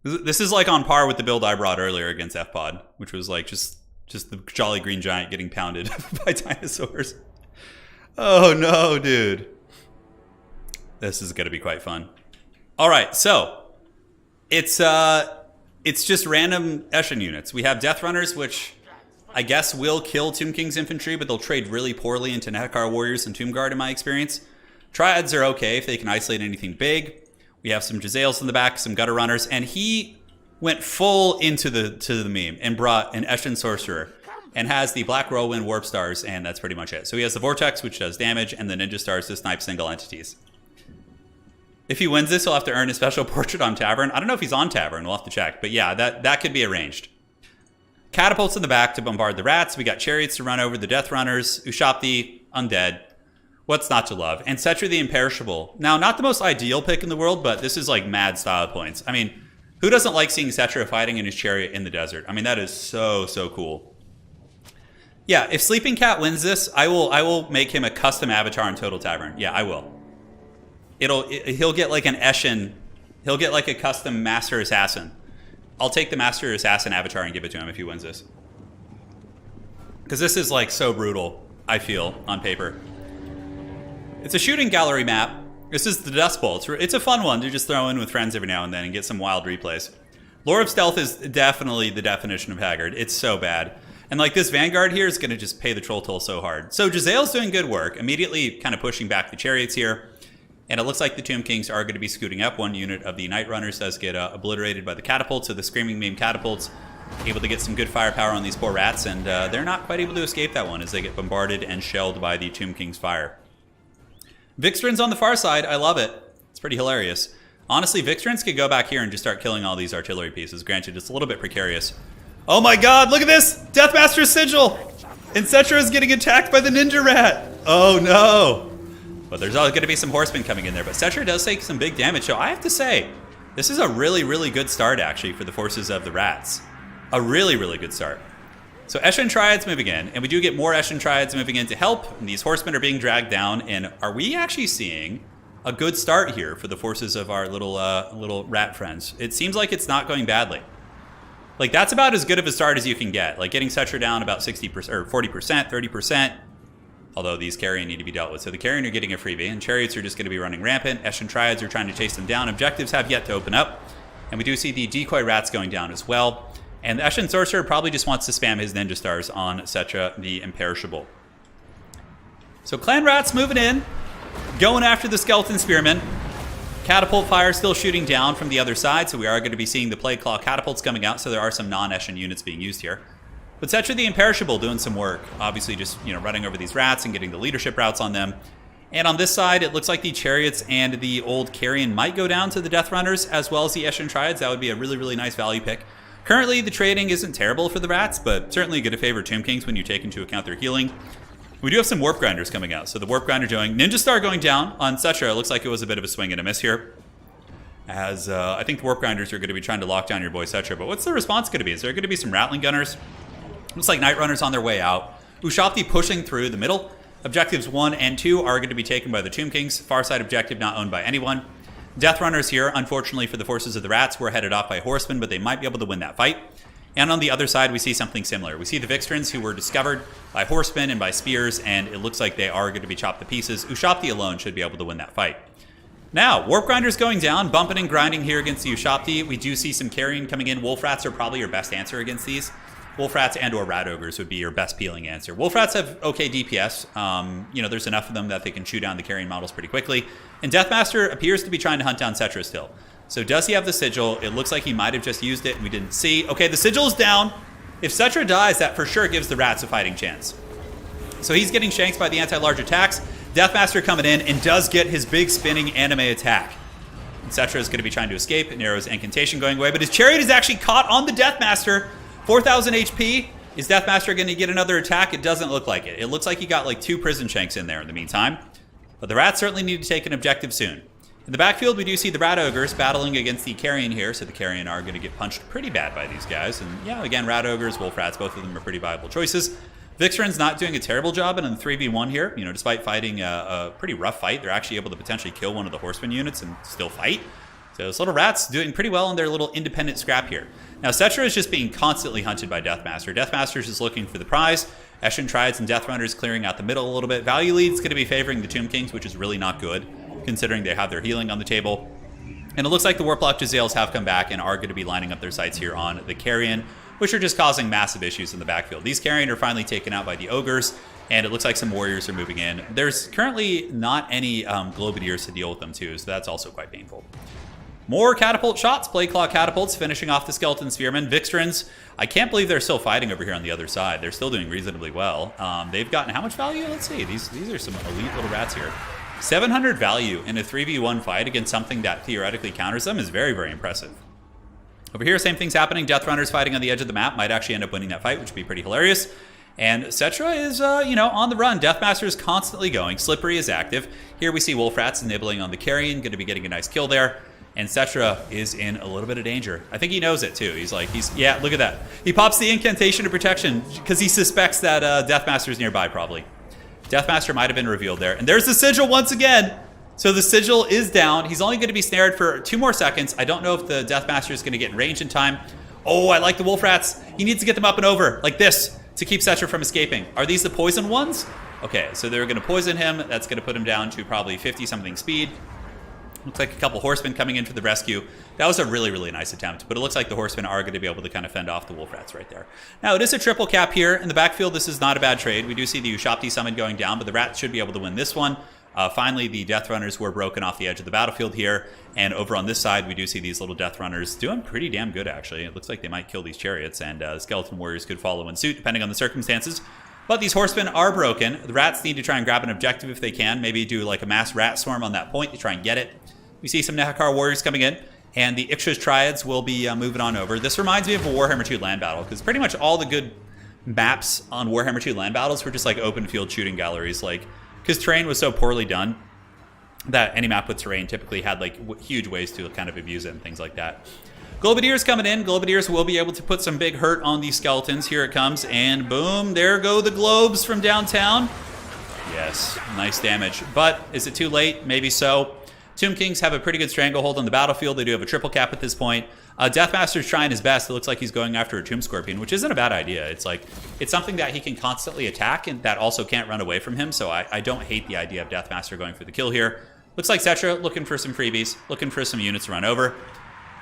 This is like on par with the build I brought earlier against FPod, which was like just the Jolly Green Giant getting pounded by dinosaurs. Oh no, dude. This is going to be quite fun. All right, so it's just random Eshin units. We have Death Runners, which I guess will kill Tomb King's infantry, but they'll trade really poorly into Nekar Warriors and Tomb Guard in my experience. Triads are okay if they can isolate anything big. We have some Jezzails in the back, some Gutter Runners, and he went full into the meme and brought an Eshin Sorcerer and has the Black Whirlwind Warp Stars, and that's pretty much it. So he has the Vortex, which does damage, and the Ninja Stars to snipe single entities. If he wins this, he'll have to earn a special portrait on Tavern. I don't know if he's on Tavern. We'll have to check. But yeah, that could be arranged. Catapults in the back to bombard the rats. We got chariots to run over the Death Runners. Ushapti, Undead. What's not to love? And Settra the Imperishable. Now, not the most ideal pick in the world, but this is like mad style points. I mean, who doesn't like seeing Settra fighting in his chariot in the desert? I mean, that is so cool. Yeah, if Sleeping Cat wins this, I will make him a custom avatar in Total Tavern. Yeah, I will. He'll get like an Eshin. He'll get like a custom Master Assassin. I'll take the Master Assassin avatar and give it to him if he wins this. Because this is like so brutal, I feel, on paper. It's a shooting gallery map. This is the Dust Bowl. It's a fun one to just throw in with friends every now and then and get some wild replays. Lore of Stealth is definitely the definition of Haggard. It's so bad. And like this Vanguard here is going to just pay the troll toll so hard. So Jezzail's doing good work, immediately kind of pushing back the chariots here. And it looks like the Tomb Kings are going to be scooting up. One unit of the Night Runners does get obliterated by the catapults. So the Screaming Meme catapults able to get some good firepower on these poor rats. And they're not quite able to escape that one as they get bombarded and shelled by the Tomb King's fire. Vixtrans on the far side. I love it. It's pretty hilarious. Honestly, Vixtrans could go back here and just start killing all these artillery pieces. Granted, it's a little bit precarious. Oh my god, look at this! Deathmaster's Sigil! And Settra is getting attacked by the Ninja Rat! Oh no! But there's always going to be some horsemen coming in there. But Settra does take some big damage. So I have to say, this is a really good start, actually, for the forces of the rats. A really good start. So Eshin Triads moving in. And we do get more Eshin Triads moving in to help. And these horsemen are being dragged down. And are we actually seeing a good start here for the forces of our little rat friends? It seems like it's not going badly. Like, that's about as good of a start as you can get. Like, getting Settra down about 60% or 40%, 30%. Although these carrion need to be dealt with. So the carrion are getting a freebie, and chariots are just going to be running rampant. Eshin Triads are trying to chase them down. Objectives have yet to open up. And we do see the decoy rats going down as well. And the Eshin Sorcerer probably just wants to spam his Ninja Stars on Settra the Imperishable. So Clan Rats moving in. Going after the Skeleton Spearmen. Catapult fire still shooting down from the other side. So we are going to be seeing the Plague Claw catapults coming out. So there are some non-Eshin units being used here. But Settra the Imperishable doing some work. Obviously just, running over these rats and getting the leadership routes on them. And on this side, it looks like the chariots and the old carrion might go down to the Death Runners as well as the Eshin Triads. That would be a really nice value pick. Currently, the trading isn't terrible for the rats, but certainly going to favor Tomb Kings when you take into account their healing. We do have some Warp Grinders coming out. So the Warp Grinder doing Ninja Star going down on Settra. It looks like it was a bit of a swing and a miss here. As I think the Warp Grinders are going to be trying to lock down your boy Settra. But what's the response going to be? Is there going to be some Rattling Gunners? Looks like Night Runners on their way out. Ushapti pushing through the middle. Objectives 1 and 2 are going to be taken by the Tomb Kings. Far side objective not owned by anyone. Death Runners here, unfortunately for the forces of the rats, were headed off by horsemen, but they might be able to win that fight. And on the other side, we see something similar. We see the Vixtrans who were discovered by horsemen and by spears, and it looks like they are going to be chopped to pieces. Ushapti alone should be able to win that fight. Now, Warp Grinders going down, bumping and grinding here against the Ushapti. We do see some carrion coming in. Wolf Rats are probably your best answer against these. Wolf Rats and or Rat Ogres would be your best peeling answer. Wolf Rats have okay DPS. There's enough of them that they can chew down the carrion models pretty quickly. And Deathmaster appears to be trying to hunt down Settra still. So does he have the Sigil? It looks like he might have just used it and we didn't see. Okay, the Sigil is down. If Settra dies, that for sure gives the rats a fighting chance. So he's getting shanked by the anti-large attacks. Deathmaster coming in and does get his big spinning anime attack. And Settra is going to be trying to escape. Nero's incantation going away, but his chariot is actually caught on the Deathmaster. 4,000 HP. Is Deathmaster going to get another attack? It doesn't look like it. It looks like he got like 2 prison shanks in there in the meantime. But the rats certainly need to take an objective soon. In the backfield, we do see the Rat Ogres battling against the Carrion here, so the Carrion are going to get punched pretty bad by these guys. And yeah, again, Rat Ogres, Wolf Rats, both of them are pretty viable choices. Vixren's not doing a terrible job in the 3v1 here. You know, despite fighting a pretty rough fight, they're actually able to potentially kill one of the Horseman units and still fight. So those little rats doing pretty well in their little independent scrap here. Now, Cetra is just being constantly hunted by Deathmaster. Deathmaster's just looking for the prize. Eshin Triads and Deathrunners clearing out the middle a little bit. Value Lead's going to be favoring the Tomb Kings, which is really not good, considering they have their healing on the table. And it looks like the Warplock Jezzails have come back and are going to be lining up their sights here on the Carrion, which are just causing massive issues in the backfield. These Carrion are finally taken out by the Ogres, and it looks like some Warriors are moving in. There's currently not any Globadiers to deal with them too, so that's also quite painful. More catapult shots, Plague Claw catapults, finishing off the Skeleton Spearmen. Vixrens, I can't believe they're still fighting over here on the other side. They're still doing reasonably well. They've gotten how much value? Let's see. These are some elite little rats here. 700 value in a 3v1 fight against something that theoretically counters them is very, very impressive. Over here, same thing's happening. Deathrunners fighting on the edge of the map might actually end up winning that fight, which would be pretty hilarious. And Cetra is, on the run. Deathmaster is constantly going. Slippery is active. Here we see Wolf Rats nibbling on the Carrion, going to be getting a nice kill there. And Cetra is in a little bit of danger. I think he knows it too. Yeah, look at that. He pops the incantation of protection because he suspects that Deathmaster is nearby, probably. Deathmaster might have been revealed there. And there's the sigil once again. So the sigil is down. He's only going to be snared for 2 more seconds. I don't know if the Deathmaster is going to get in range in time. Oh, I like the Wolf Rats. He needs to get them up and over like this to keep Cetra from escaping. Are these the poison ones? Okay, so they're going to poison him. That's going to put him down to probably 50-something speed. Looks like a couple horsemen coming in for the rescue. That was a really, really nice attempt, but it looks like the horsemen are going to be able to kind of fend off the Wolf Rats right there. Now, it is a triple cap here. In the backfield, this is not a bad trade. We do see the Ushapti summon going down, but the Rats should be able to win this one. Finally, the Death Runners were broken off the edge of the battlefield here, and over on this side, we do see these little Death Runners doing pretty damn good, actually. It looks like they might kill these chariots, and Skeleton Warriors could follow in suit, depending on the circumstances. But these horsemen are broken. The Rats need to try and grab an objective if they can. Maybe do like a mass rat swarm on that point to try and get it. We see some Nehakar Warriors coming in, and the Ixtra's Triads will be moving on over. This reminds me of a Warhammer 2 land battle, because pretty much all the good maps on Warhammer 2 land battles were just like open field shooting galleries, because terrain was so poorly done that any map with terrain typically had like huge ways to kind of abuse it and things like that. Globadiers coming in. Globadiers will be able to put some big hurt on these skeletons. Here it comes, and boom, there go the globes from downtown. Yes, nice damage. But is it too late? Maybe so. Tomb Kings have a pretty good stranglehold on the battlefield. They do have a triple cap at this point. Deathmaster's trying his best. It looks like he's going after a Tomb Scorpion, which isn't a bad idea. It's something that he can constantly attack and that also can't run away from him, so I don't hate the idea of Deathmaster going for the kill here. Looks like Cetra looking for some freebies, looking for some units to run over.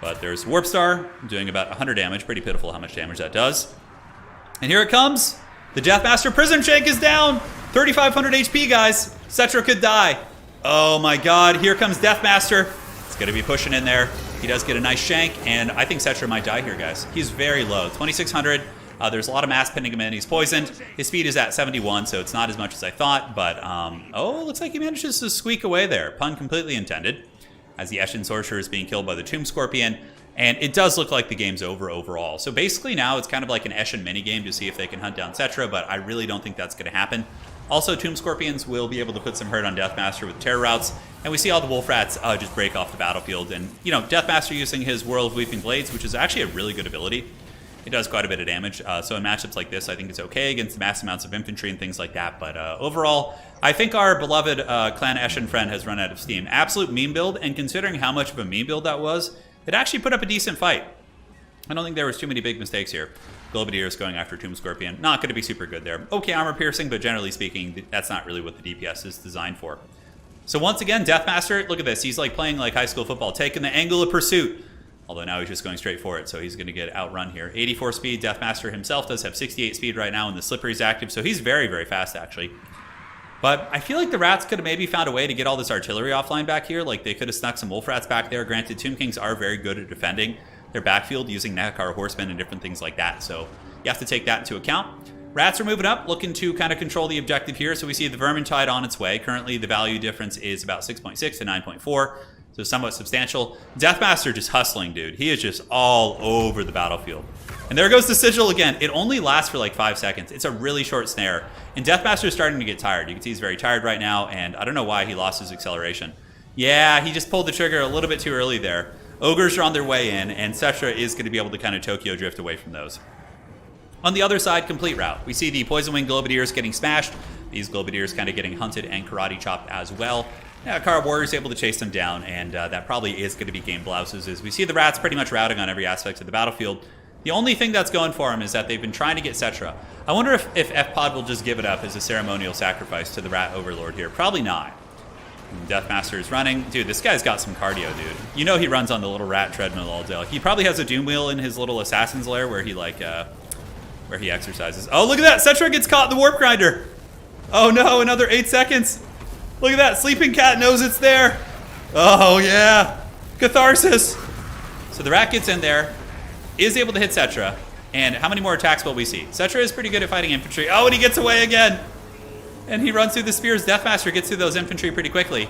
But there's Warp Star doing about 100 damage. Pretty pitiful how much damage that does. And here it comes. The Deathmaster Prism Shank is down. 3,500 HP, guys. Cetra could die. Oh my god, here comes Deathmaster. It's going to be pushing in there. He does get a nice shank, and I think Cetra might die here, guys. He's very low, 2,600. There's a lot of mass pinning him in. He's poisoned. His speed is at 71, so it's not as much as I thought, but oh, looks like he manages to squeak away there. Pun completely intended, as the Eshin Sorcerer is being killed by the Tomb Scorpion, and it does look like the game's over overall. So basically now it's kind of like an Eshin minigame to see if they can hunt down Cetra, but I really don't think that's going to happen. Also, Tomb Scorpions will be able to put some hurt on Deathmaster with Terror Routes, and we see all the Wolf Rats just break off the battlefield. And, Deathmaster using his Whirl of Weeping Blades, which is actually a really good ability. It does quite a bit of damage, so in matchups like this, I think it's okay against mass amounts of infantry and things like that. But overall, I think our beloved Clan Eshin friend has run out of steam. Absolute meme build, and considering how much of a meme build that was, it actually put up a decent fight. I don't think there was too many big mistakes here. Globadiers going after Tomb Scorpion. Not going to be super good there. Okay, armor piercing, but generally speaking, that's not really what the DPS is designed for. So once again, Deathmaster, look at this. He's like playing like high school football, taking the angle of pursuit. Although now he's just going straight for it, so he's going to get outrun here. 84 speed. Deathmaster himself does have 68 speed right now, and the Slippery is active, so he's very, very fast, actually. But I feel like the Rats could have maybe found a way to get all this artillery offline back here. Like, they could have snuck some Wolf Rats back there. Granted, Tomb Kings are very good at defending their backfield using Nehakar Horsemen and different things like that, so you have to take that into account. Rats are moving up, looking to kind of control the objective here. So we see the Vermintide on its way. Currently, the value difference is about 6.6 to 9.4, so somewhat substantial. Deathmaster just hustling, dude. He is just all over the battlefield. And there goes the sigil again. It only lasts for like 5 seconds. It's a really short snare. And Deathmaster is starting to get tired. You can see he's very tired right now, and I don't know why he lost his acceleration. Yeah, he just pulled the trigger a little bit too early there. Ogres are on their way in, and Cetra is going to be able to kind of Tokyo drift away from those. On the other side, complete route. We see the Poison Wing Globadiers getting smashed. These Globadiers kind of getting hunted and karate chopped as well. Yeah, Car Warrior's able to chase them down, and that probably is going to be game blouses. As we see the rats pretty much routing on every aspect of the battlefield. The only thing that's going for him is that they've been trying to get Cetra. I wonder if F-Pod will just give it up as a ceremonial sacrifice to the Rat Overlord here. Probably not. Deathmaster is running. Dude, this guy's got some cardio, dude. You know he runs on the little rat treadmill all day. He probably has a doom wheel in his little assassin's lair where he where he exercises. Oh, look at that! Cetra gets caught in the warp grinder. Oh no, another 8 seconds. Look at that, sleeping cat knows it's there. Oh yeah, catharsis. So the rat gets in there, is able to hit Cetra, and how many more attacks will we see? Cetra is pretty good at fighting infantry. Oh, and he gets away again. And he runs through the spears. Deathmaster gets through those infantry pretty quickly.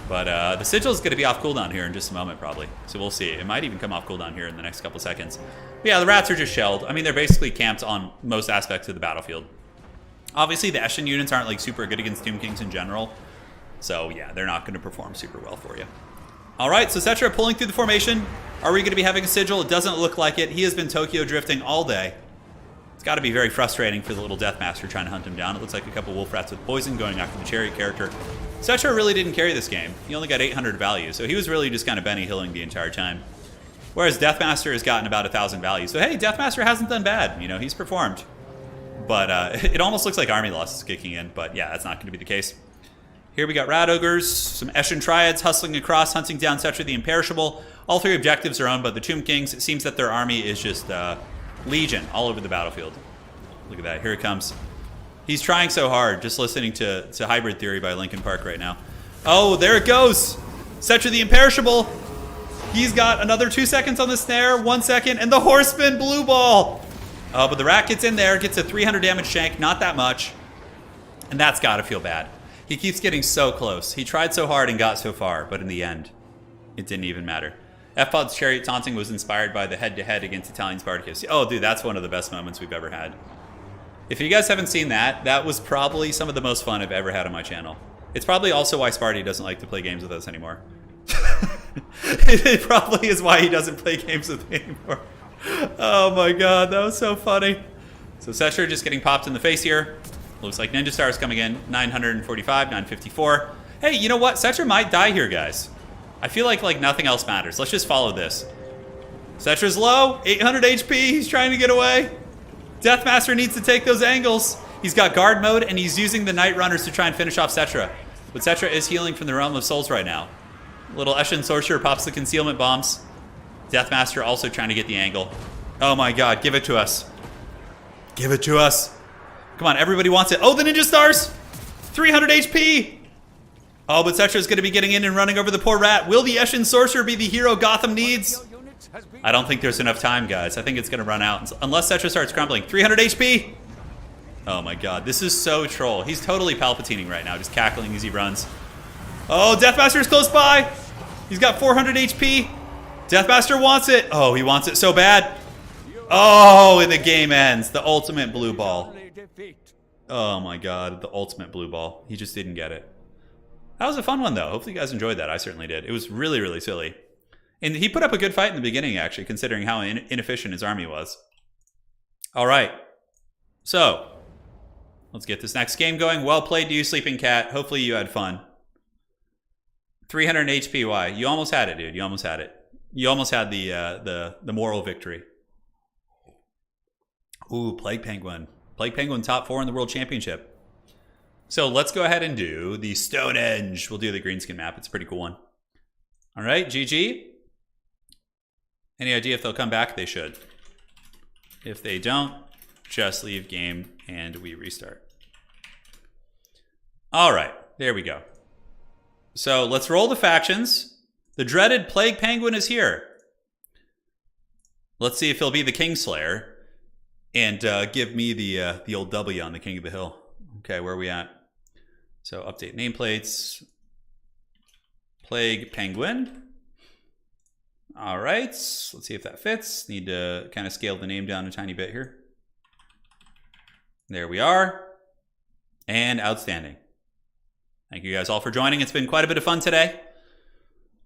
But the sigil is going to be off cooldown here in just a moment, probably. So we'll see. It might even come off cooldown here in the next couple seconds. But yeah, the rats are just shelled. I mean, they're basically camped on most aspects of the battlefield. Obviously, the Eshin units aren't like super good against Doom Kings in general. So yeah, they're not going to perform super well for you. All right, so Cetra pulling through the formation. Are we going to be having a sigil? It doesn't look like it. He has been Tokyo drifting all day. It's got to be very frustrating for the little Deathmaster trying to hunt him down. It looks like a couple Wolf Rats with poison going after the Chariot character. Cetra really didn't carry this game. He only got 800 value, so he was really just kind of Benny Hilling the entire time. Whereas Deathmaster has gotten about 1,000 value. So hey, Deathmaster hasn't done bad. You know, he's performed. But it almost looks like army loss is kicking in, but yeah, that's not going to be the case. Here we got Rat Ogres, some Eshin Triads hustling across, hunting down Cetra the Imperishable. All 3 objectives are owned by the Tomb Kings. It seems that their army is just legion all over the battlefield. Look at that, here it comes. He's trying so hard, just listening to Hybrid Theory by Linkin Park right now. Oh, there it goes! Cetra the Imperishable! He's got another 2 seconds on the snare, 1 second, and the Horseman blue ball! Oh, but the rat gets in there, gets a 300 damage shank, not that much. And that's gotta feel bad. He keeps getting so close. He tried so hard and got so far, but in the end, it didn't even matter. F-Pod's Chariot taunting was inspired by the head-to-head against Italian Spartacus. Oh, dude, that's one of the best moments we've ever had. If you guys haven't seen that, that was probably some of the most fun I've ever had on my channel. It's probably also why Sparty doesn't like to play games with us anymore. It probably is why he doesn't play games with me anymore. Oh my god, that was so funny. So Cetra just getting popped in the face here. Looks like Ninja Star's coming in. 945, 954. Hey, you know what? Cetra might die here, guys. I feel like nothing else matters. Let's just follow this. Cetra's low, 800 HP. He's trying to get away. Deathmaster needs to take those angles. He's got guard mode, and he's using the Night Runners to try and finish off Cetra. But Cetra is healing from the Realm of Souls right now. Little Eshin Sorcerer pops the concealment bombs. Deathmaster also trying to get the angle. Oh my god, give it to us. Give it to us. Come on, everybody wants it. Oh, the Ninja Stars! 300 HP! Oh, but Cetra's going to be getting in and running over the poor rat. Will the Eshin Sorcerer be the hero Gotham needs? I don't think there's enough time, guys. I think it's going to run out. Unless Cetra starts crumbling. 300 HP! Oh my god, this is so troll. He's totally Palpatining right now, just cackling as he runs. Oh, Deathmaster's close by! He's got 400 HP. Deathmaster wants it. Oh, he wants it so bad. Oh, and the game ends. The ultimate blue ball. Oh my god, the ultimate blue ball. He just didn't get it. That was a fun one, though. Hopefully you guys enjoyed that. I certainly did. It was really, really silly. And he put up a good fight in the beginning, actually, considering how inefficient his army was. All right. So, let's get this next game going. Well played to you, Sleeping Cat. Hopefully you had fun. 300 HP. Why? You almost had it, dude. You almost had it. You almost had the moral victory. Ooh, Plague Penguin. Plague Penguin top 4 in the World Championship. So let's go ahead and do the Stonehenge. We'll do the greenskin map. It's a pretty cool one. All right, GG. Any idea if they'll come back? They should. If they don't, just leave game and we restart. All right, there we go. So let's roll the factions. The dreaded Plague Penguin is here. Let's see if he'll be the Kingslayer and give me the old W on the King of the Hill. Okay, where are we at? So update nameplates. Plague Penguin. All right, let's see if that fits. Need to kind of scale the name down a tiny bit here. There we are. And outstanding. Thank you guys all for joining. It's been quite a bit of fun today. I'm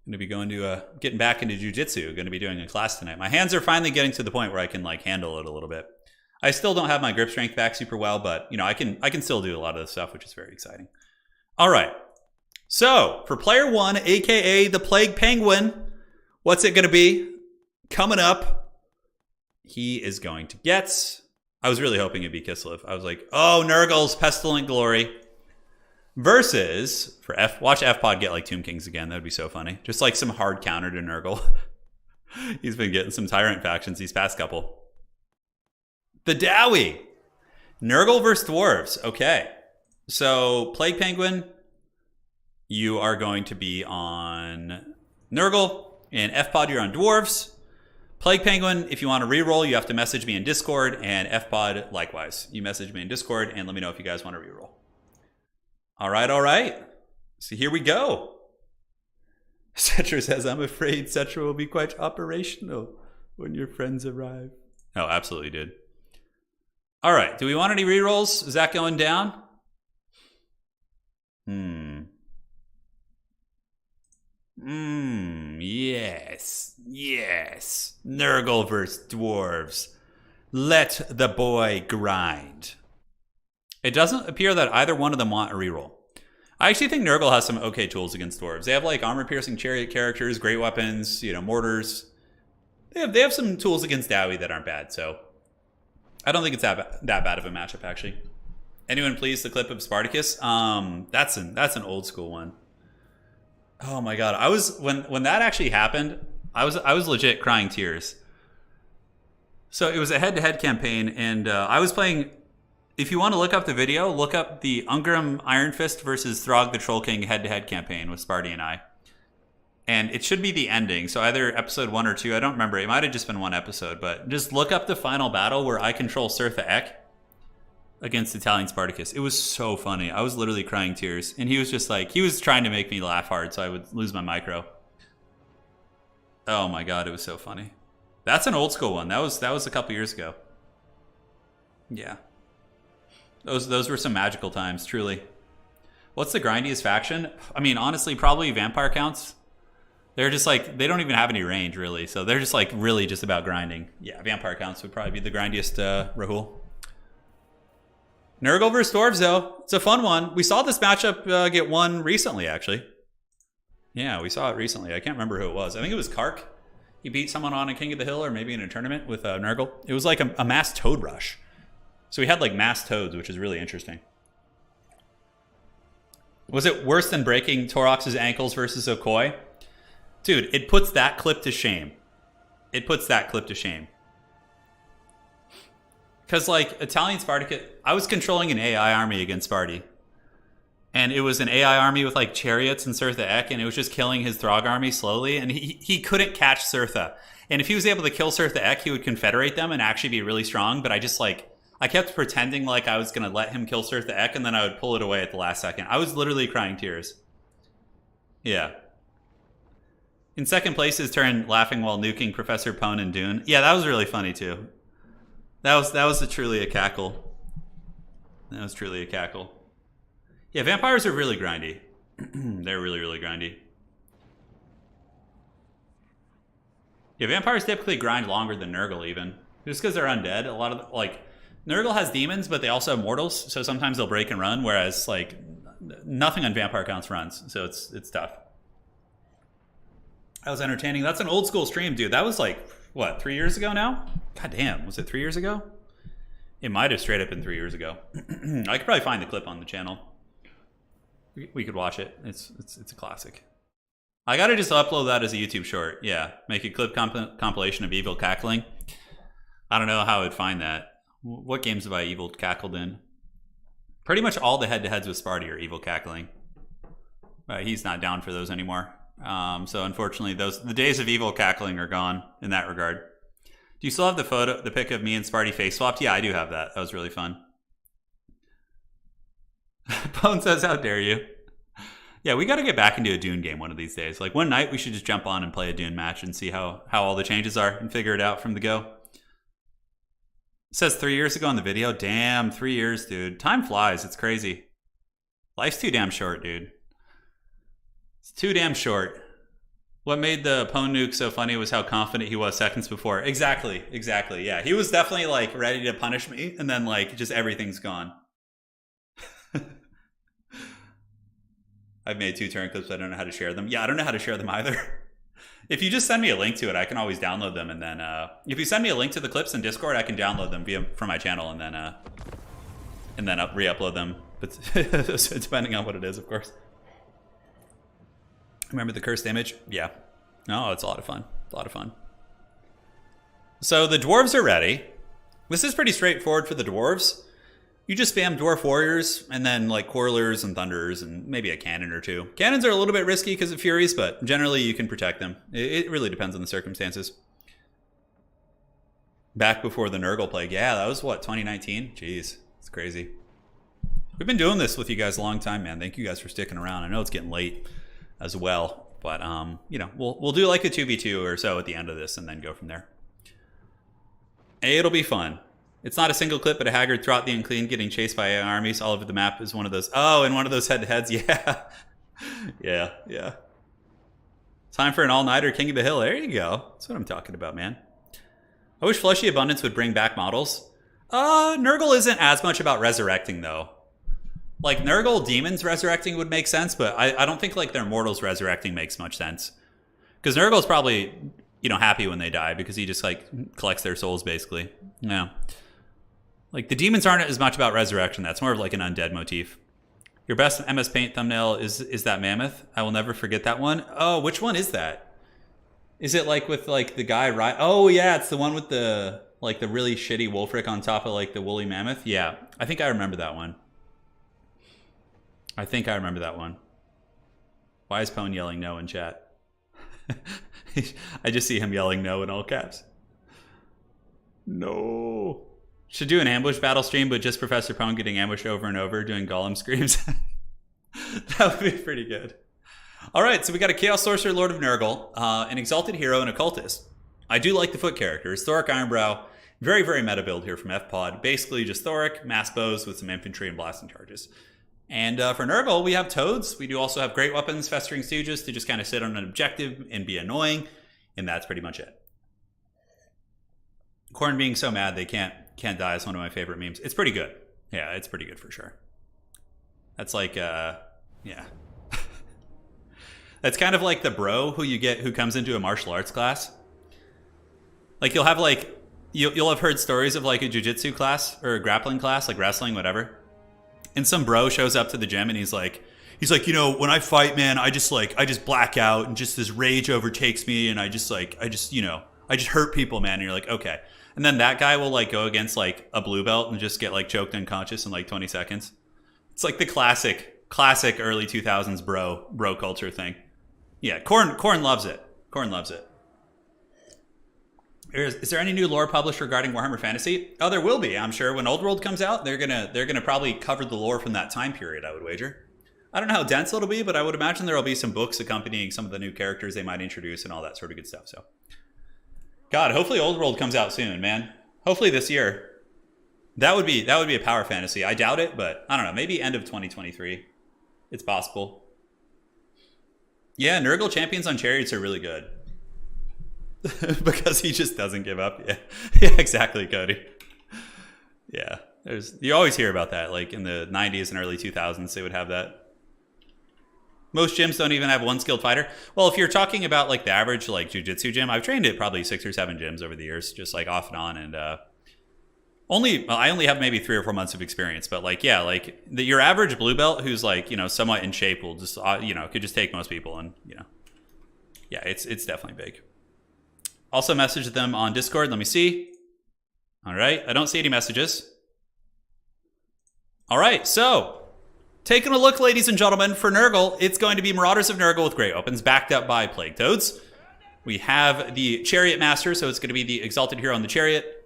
going to be going to getting back into jiu-jitsu. Going to be doing a class tonight. My hands are finally getting to the point where I can like handle it a little bit. I still don't have my grip strength back super well, but you know, I can still do a lot of the stuff, which is very exciting. All right. So for player 1, aka the Plague Penguin, what's it going to be? Coming up, he is going to get... I was really hoping it'd be Kislev. I was like, oh, Nurgle's Pestilent Glory. Versus, watch F-Pod get like Tomb Kings again. That'd be so funny. Just like some hard counter to Nurgle. He's been getting some Tyrant factions these past couple. The Dowie. Nurgle versus Dwarves. Okay. So, Plague Penguin, you are going to be on Nurgle. And F-Pod, you're on Dwarves. Plague Penguin, if you want to reroll, you have to message me in Discord. And F-Pod, likewise. You message me in Discord and let me know if you guys want to reroll. All right. So here we go. Cetra says, I'm afraid Cetra will be quite operational when your friends arrive. Oh, absolutely, dude. All right. Do we want any rerolls? Is that going down? Yes. Nurgle versus Dwarves. Let the boy grind. It doesn't appear that either one of them want a reroll. I actually think Nurgle has some okay tools against Dwarves. They have like armor-piercing chariot characters, great weapons, you know, mortars. They have some tools against Dowie that aren't bad, so I don't think it's that bad of a matchup, actually. Anyone please the clip of Spartacus? That's an old school one. Oh my god, I was when that actually happened, I was legit crying tears. So it was a head-to-head campaign, and I was playing. If you want to look up the video, look up the Ungrim Iron Fist versus Throg the Troll King head-to-head campaign with Sparty and I. And it should be the ending, so either episode 1 or 2, I don't remember. It might have just been one episode, but just look up the final battle where I control Sirtha Ek against Italian Spartacus. It was so funny. I was literally crying tears. And he was just like, he was trying to make me laugh hard so I would lose my micro. Oh my god, it was so funny. That's an old school one. That was a couple years ago. Yeah. Those were some magical times, truly. What's the grindiest faction? I mean, honestly, probably Vampire Counts. They're just like, they don't even have any range, really. So they're just like really just about grinding. Yeah, Vampire Counts would probably be the grindiest, Rahul. Nurgle versus Dwarves, though. It's a fun one. We saw this matchup get won recently, actually. Yeah, we saw it recently. I can't remember who it was. I think it was Kark. He beat someone on a King of the Hill or maybe in a tournament with Nurgle. It was like a mass toad rush. So we had like mass toads, which is really interesting. Was it worse than breaking Torox's ankles versus Okoye? Dude, it puts that clip to shame. Because like Italian Spartacus, I was controlling an AI army against Sparty. And it was an AI army with like chariots and Sirtha Ek, and it was just killing his Throg army slowly. And he couldn't catch Sirtha. And if he was able to kill Sirtha Ek, he would confederate them and actually be really strong. But I kept pretending like I was going to let him kill Sirtha Ek, and then I would pull it away at the last second. I was literally crying tears. Yeah. In second place is Turin laughing while nuking Professor Pohne and Dune. Yeah, that was really funny too. That was truly a cackle. Yeah, vampires are really grindy. They're really, really grindy. Yeah, vampires typically grind longer than Nurgle even. Just because they're undead. A lot of, like, Nurgle has demons, but they also have mortals, so sometimes they'll break and run, whereas, like, nothing on Vampire Counts runs, so it's tough. That was entertaining. That's an old school stream, dude. That was, like, what, 3 years ago now? God damn, was it 3 years ago? It might have straight up been 3 years ago. I could probably find the clip on the channel. We could watch it. It's a classic. I gotta just upload that as a YouTube short. Yeah, make a clip compilation of evil cackling. I don't know how I would find that. What games have I evil cackled in? Pretty much all the head-to-heads with Sparty are evil cackling. He's not down for those anymore. So unfortunately, the days of evil cackling are gone in that regard. Do you still have the pic of me and Sparty face swapped? Yeah, I do have that. That was really fun. Bone says, how dare you? Yeah, we got to get back into a Dune game one of these days. Like one night we should just jump on and play a Dune match and see how all the changes are and figure it out from the go. It says 3 years ago in the video. Damn, 3 years, dude. Time flies. It's crazy. Life's too damn short, dude. It's too damn short. What made the Pohne nuke so funny was how confident he was seconds before. Exactly. Yeah, he was definitely like ready to punish me, and then like just everything's gone. I've made 2 Turin clips, but I don't know how to share them. Yeah, I don't know how to share them either. If you just send me a link to it, I can always download them, and then if you send me a link to the clips in Discord, I can download them from my channel, and then re-upload them. But depending on what it is, of course. Remember the cursed image? Yeah. No, it's a lot of fun. So the dwarves are ready. This is pretty straightforward for the dwarves. You just spam dwarf warriors and then like quarrelers and thunderers and maybe a cannon or 2. Cannons are a little bit risky because of furies, but generally you can protect them. It really depends on the circumstances. Back before the Nurgle plague. Yeah, that was what, 2019? Jeez, it's crazy. We've been doing this with you guys a long time, man. Thank you guys for sticking around. I know it's getting late as well, but you know, we'll do like a 2v2 or so at the end of this and then go from there. It'll be fun. It's not a single clip, but a haggard throughout the unclean getting chased by armies all over the map is one of those. Oh, and one of those head-to-heads. Yeah. yeah. Time for an all-nighter, King of the Hill. There you go. That's what I'm talking about, man. I wish Fleshy Abundance would bring back models. Nurgle isn't as much about resurrecting, though. Like, Nurgle demons resurrecting would make sense, but I don't think, like, their mortals resurrecting makes much sense. Because Nurgle's probably, you know, happy when they die, because he just, like, collects their souls, basically. Yeah. Like, the demons aren't as much about resurrection. That's more of, like, an undead motif. Your best MS Paint thumbnail is that mammoth. I will never forget that one. Oh, which one is that? Is it, like, with, like, the guy right? Oh, yeah, it's the one with the, like, the really shitty Wolfric on top of, like, the woolly mammoth. Yeah, I think I remember that one. Why is Pohne yelling no in chat? I just see him yelling no in all caps. No. Should do an ambush battle stream, but just Professor Pohne getting ambushed over and over doing golem screams. That would be pretty good. All right, so we got a Chaos Sorcerer, Lord of Nurgle, an Exalted Hero, and a Cultist. I do like the foot characters. Thoric Ironbrow, very, very meta build here from FPod. Basically just Thoric, mass bows with some infantry and blasting charges. And for Nurgle, we have Toads. We do also have great weapons, Festering Stooges, to just kind of sit on an objective and be annoying. And that's pretty much it. Khorne being so mad they can't die is one of my favorite memes. It's pretty good. Yeah, it's pretty good for sure. That's like, yeah. That's kind of like the bro who you get who comes into a martial arts class. Like you'll have like, you'll have heard stories of like a jiu-jitsu class or a grappling class, like wrestling, whatever. And some bro shows up to the gym and he's like, you know, when I fight, man, I just black out and just this rage overtakes me and I just hurt people, man. And you're like, okay. And then that guy will like go against like a blue belt and just get like choked unconscious in like 20 seconds. It's like the classic early 2000s bro culture thing. Yeah, Khorne loves it. Is there any new lore published regarding Warhammer Fantasy? Oh, there will be, I'm sure. When Old World comes out, they're gonna probably cover the lore from that time period, I would wager. I don't know how dense it'll be, but I would imagine there will be some books accompanying some of the new characters they might introduce and all that sort of good stuff. So, God, hopefully Old World comes out soon, man. Hopefully this year. That would be a power fantasy. I doubt it, but I don't know. Maybe end of 2023. It's possible. Yeah, Nurgle Champions on Chariots are really good. Because he just doesn't give up. Yeah, exactly, Cody. Yeah, you always hear about that. Like in the 90s and early 2000s, they would have that. Most gyms don't even have one skilled fighter. Well, if you're talking about like the average like jiu-jitsu gym, I've trained at probably 6 or 7 gyms over the years, just like off and on. And I only have maybe 3 or 4 months of experience, but like, yeah, like your average blue belt who's like, you know, somewhat in shape will just, could just take most people. And, you know, yeah, it's definitely big. Also message them on Discord. Let me see. All right. I don't see any messages. All right. So taking a look, ladies and gentlemen, for Nurgle, it's going to be Marauders of Nurgle with great weapons backed up by Plague Toads. We have the Chariot Master. So it's going to be the Exalted Hero on the Chariot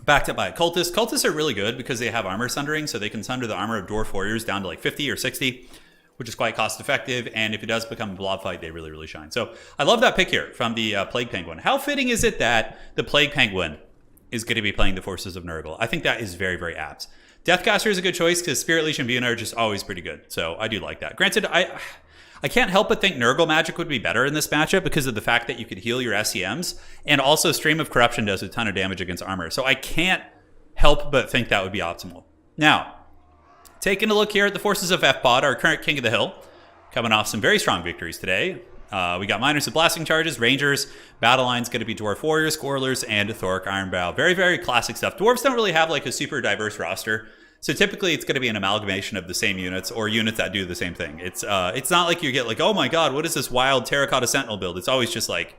backed up by a Cultist. Cultists are really good because they have armor sundering. So they can sunder the armor of Dwarf Warriors down to like 50 or 60. Which is quite cost effective, and if it does become a blob fight, they really, really shine. So I love that pick here from the Plague Penguin. How fitting is it that the Plague Penguin is going to be playing the forces of Nurgle? I think that is very, very apt. Deathcaster is a good choice because Spirit Leech and Buna are just always pretty good. So I do like that. Granted, I I can't help but think Nurgle magic would be better in this matchup because of the fact that you could heal your SEMs, and also Stream of Corruption does a ton of damage against armor. So I can't help but think that would be optimal. Now, taking a look here at the forces of FPOD, our current King of the Hill, coming off some very strong victories today. We got Miners with Blasting Charges, Rangers, Battle Line's going to be Dwarf Warriors, Squirrelers, and Thoric Ironbow. Very, very classic stuff. Dwarves don't really have like a super diverse roster, so typically it's going to be an amalgamation of the same units or units that do the same thing. It's not like you get like, oh my god, what is this wild Terracotta Sentinel build? It's always just like,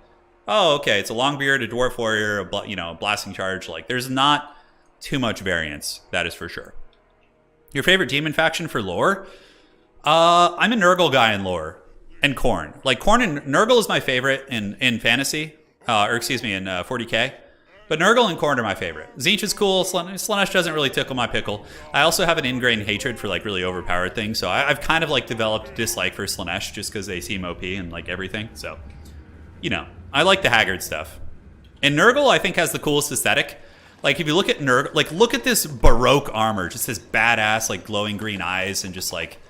oh, okay, it's a Longbeard, a Dwarf Warrior, a Blasting Charge. Like, there's not too much variance, that is for sure. Your favorite demon faction for lore? I'm a Nurgle guy in lore. And Khorne. Like, Khorne and Nurgle is my favorite in fantasy. In 40k. But Nurgle and Khorne are my favorite. Tzeentch is cool. Slaanesh doesn't really tickle my pickle. I also have an ingrained hatred for, like, really overpowered things. So I've kind of, like, developed a dislike for Slaanesh just because they seem OP and, like, everything. So, you know, I like the Haggard stuff. And Nurgle, I think, has the coolest aesthetic. Like, if you look at Nurgle, like, look at this Baroque armor. Just this badass, like, glowing green eyes and just, like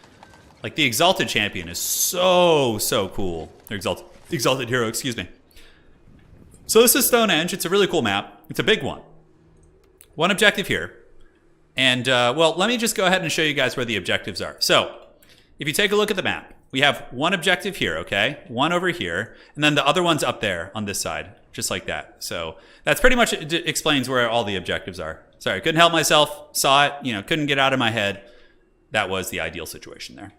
the Exalted Champion is so cool. Or Exalted Hero, excuse me. So this is Stonehenge. It's a really cool map. It's a big one. One objective here. And, well, let me just go ahead and show you guys where the objectives are. So, if you take a look at the map, we have one objective here, okay? One over here. And then the other one's up there on this side, just like that. So, that's pretty much explains where all the objectives are. Sorry, couldn't help myself. Saw it, couldn't get out of my head. That was the ideal situation there.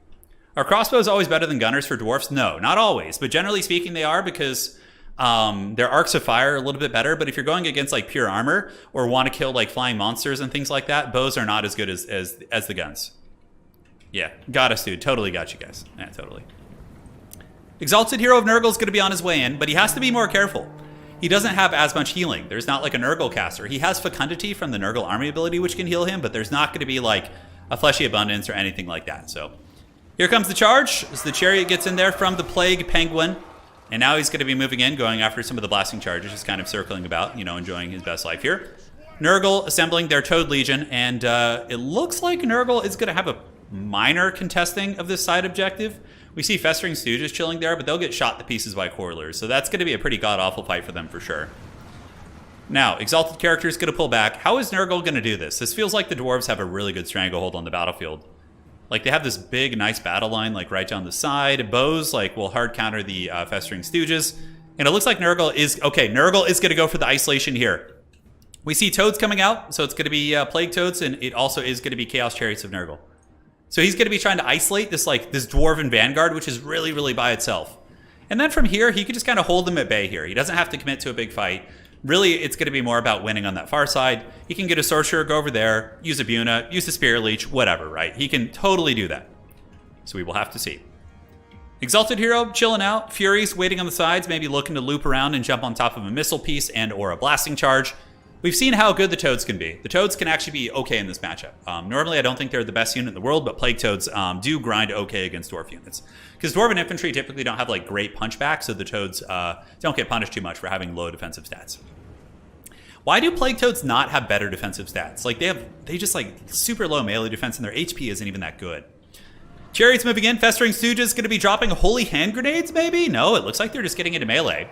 Are crossbows always better than gunners for dwarfs? No, not always. But generally speaking, they are because their arcs of fire are a little bit better. But if you're going against like pure armor or want to kill like flying monsters and things like that, bows are not as good as the guns. Yeah, got us, dude. Totally got you guys. Yeah, totally. Exalted Hero of Nurgle is going to be on his way in, but he has to be more careful. He doesn't have as much healing. There's not like a Nurgle caster. He has Fecundity from the Nurgle army ability, which can heal him, but there's not going to be like a Fleshy Abundance or anything like that. So here comes the charge as the chariot gets in there from the Plague Penguin. And now he's going to be moving in, going after some of the blasting charges, just kind of circling about, enjoying his best life here. Nurgle assembling their Toad Legion, and it looks like Nurgle is going to have a minor contesting of this side objective. We see Festering Stooges chilling there, but they'll get shot to pieces by Quarrelers, so that's going to be a pretty god-awful fight for them for sure. Now, Exalted character is going to pull back. How is Nurgle going to do this? This feels like the Dwarves have a really good stranglehold on the battlefield. Like, they have this big, nice battle line, like, right down the side. Bows, like, will hard counter the Festering Stooges. And it looks like Nurgle is... Okay, Nurgle is going to go for the isolation here. We see Toads coming out, so it's going to be Plague Toads, and it also is going to be Chaos Chariots of Nurgle. So he's going to be trying to isolate this, like, this Dwarven Vanguard, which is really, really by itself. And then from here, he could just kind of hold them at bay here. He doesn't have to commit to a big fight. Really, it's going to be more about winning on that far side. He can get a Sorcerer, go over there, use a Buna, use a Spear Leech, whatever, right? He can totally do that. So we will have to see. Exalted Hero, chilling out. Furies, waiting on the sides, maybe looking to loop around and jump on top of a Missile Piece and or a Blasting Charge. We've seen how good the Toads can be. The Toads can actually be okay in this matchup. Normally, I don't think they're the best unit in the world, but Plague Toads do grind okay against Dwarf units. Because Dwarven Infantry typically don't have like great punchback, so the Toads don't get punished too much for having low defensive stats. Why do Plague Toads not have better defensive stats? Like, they just like super low melee defense, and their HP isn't even that good. Chariots moving in. Festering Stooges going to be dropping Holy Hand Grenades, maybe? No, it looks like they're just getting into melee.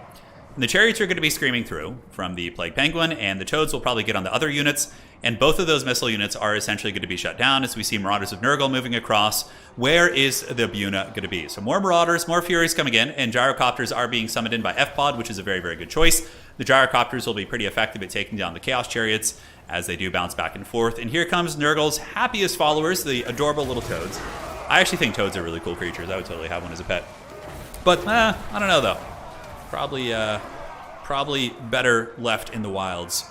And the Chariots are going to be screaming through from the Plague Penguin, and the Toads will probably get on the other units, and both of those missile units are essentially going to be shut down as we see Marauders of Nurgle moving across. Where is the Buna going to be? So more Marauders, more Furies coming in, and Gyrocopters are being summoned in by FPOD, which is a very, very good choice. The Gyrocopters will be pretty effective at taking down the Chaos Chariots as they do bounce back and forth. And here comes Nurgle's happiest followers, the adorable little Toads. I actually think Toads are really cool creatures. I would totally have one as a pet. But, I don't know, though. Probably better left in the wilds.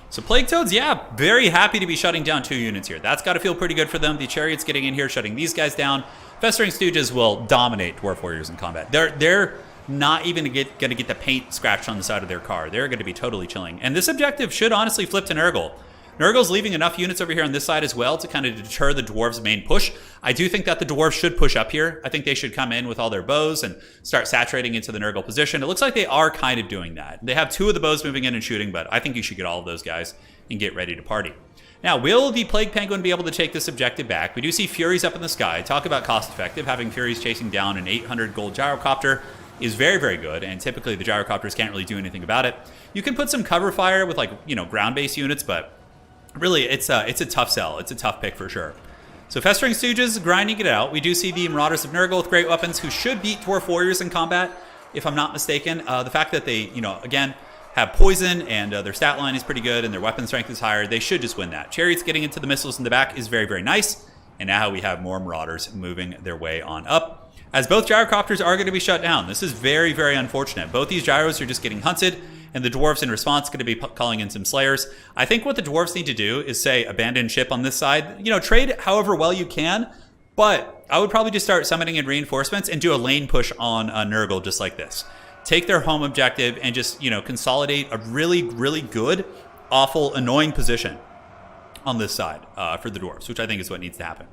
So Plague Toads, yeah, very happy to be shutting down 2 units here. That's got to feel pretty good for them. The Chariots getting in here, shutting these guys down. Festering Stooges will dominate Dwarf Warriors in combat. They're not even going to get the paint scratched on the side of their car. They're going to be totally chilling. And this objective should honestly flip to Nurgle. Nurgle's leaving enough units over here on this side as well to kind of deter the Dwarves' main push. I do think that the Dwarves should push up here. I think they should come in with all their bows and start saturating into the Nurgle position. It looks like they are kind of doing that. They have 2 of the bows moving in and shooting, but I think you should get all of those guys and get ready to party. Now, will the Plague Penguin be able to take this objective back? We do see Furies up in the sky. Talk about cost effective. Having Furies chasing down an 800 gold gyrocopter is very, very good, and typically the gyrocopters can't really do anything about it. You can put some cover fire with, like, you know, ground-based units, but really it's a tough sell. It's a tough pick for sure. So Festering Stooges grinding it out. We do see the Marauders of Nurgle with great weapons who should beat Dwarf Warriors in combat, if I'm not mistaken. The fact that they, you know, again, have poison and their stat line is pretty good and their weapon strength is higher, they should just win that. Chariots getting into the missiles in the back is very, very nice. And now we have more Marauders moving their way on up, as both gyrocopters are going to be shut down. This is very, very unfortunate. Both these gyros are just getting hunted, and the Dwarves in response going to be calling in some Slayers. I think what the Dwarves need to do is say abandon ship on this side. You know, trade however well you can, but I would probably just start summoning in reinforcements and do a lane push on Nurgle just like this. Take their home objective and just, you know, consolidate a really, really good, awful, annoying position on this side for the Dwarves, which I think is what needs to happen.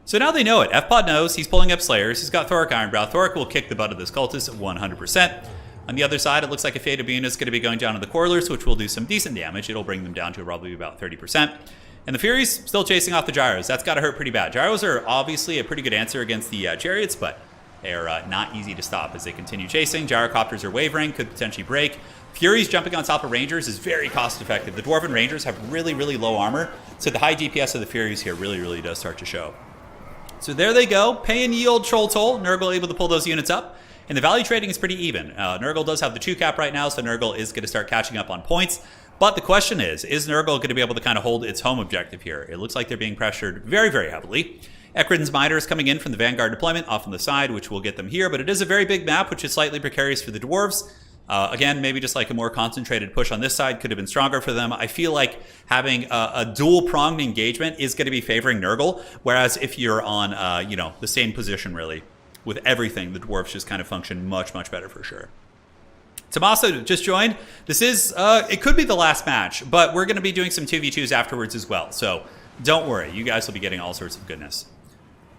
So now they know it. FPod knows. He's pulling up Slayers. He's got Thoric Ironbrow. Thoric will kick the butt of this cultist 100%. On the other side, it looks like a Fate of Being is going to be going down to the Quarrelers, which will do some decent damage. It'll bring them down to probably about 30%. And the Furies still chasing off the Gyros. That's got to hurt pretty bad. Gyros are obviously a pretty good answer against the Chariots, but they're not easy to stop as they continue chasing. Gyrocopters are wavering, could potentially break. Furies jumping on top of Rangers is very cost effective. The Dwarven Rangers have really, really low armor, so the high DPS of the Furies here really, really does start to show. So there they go. Pay and yield troll toll. Nurgle able to pull those units up. And the value trading is pretty even. Nurgle does have the 2 cap right now, so Nurgle is going to start catching up on points. But the question is Nurgle going to be able to kind of hold its home objective here? It looks like they're being pressured very, very heavily. Ekrin's Miter is coming in from the Vanguard deployment off on the side, which will get them here. But it is a very big map, which is slightly precarious for the Dwarves. Again, maybe just like a more concentrated push on this side could have been stronger for them. I feel like having a dual-pronged engagement is going to be favoring Nurgle, whereas if you're on, you know, the same position, really, with everything, the Dwarves just kind of function much, much better for sure. Tommaso just joined. This is, it could be the last match, but we're going to be doing some 2v2s afterwards as well. So don't worry, you guys will be getting all sorts of goodness.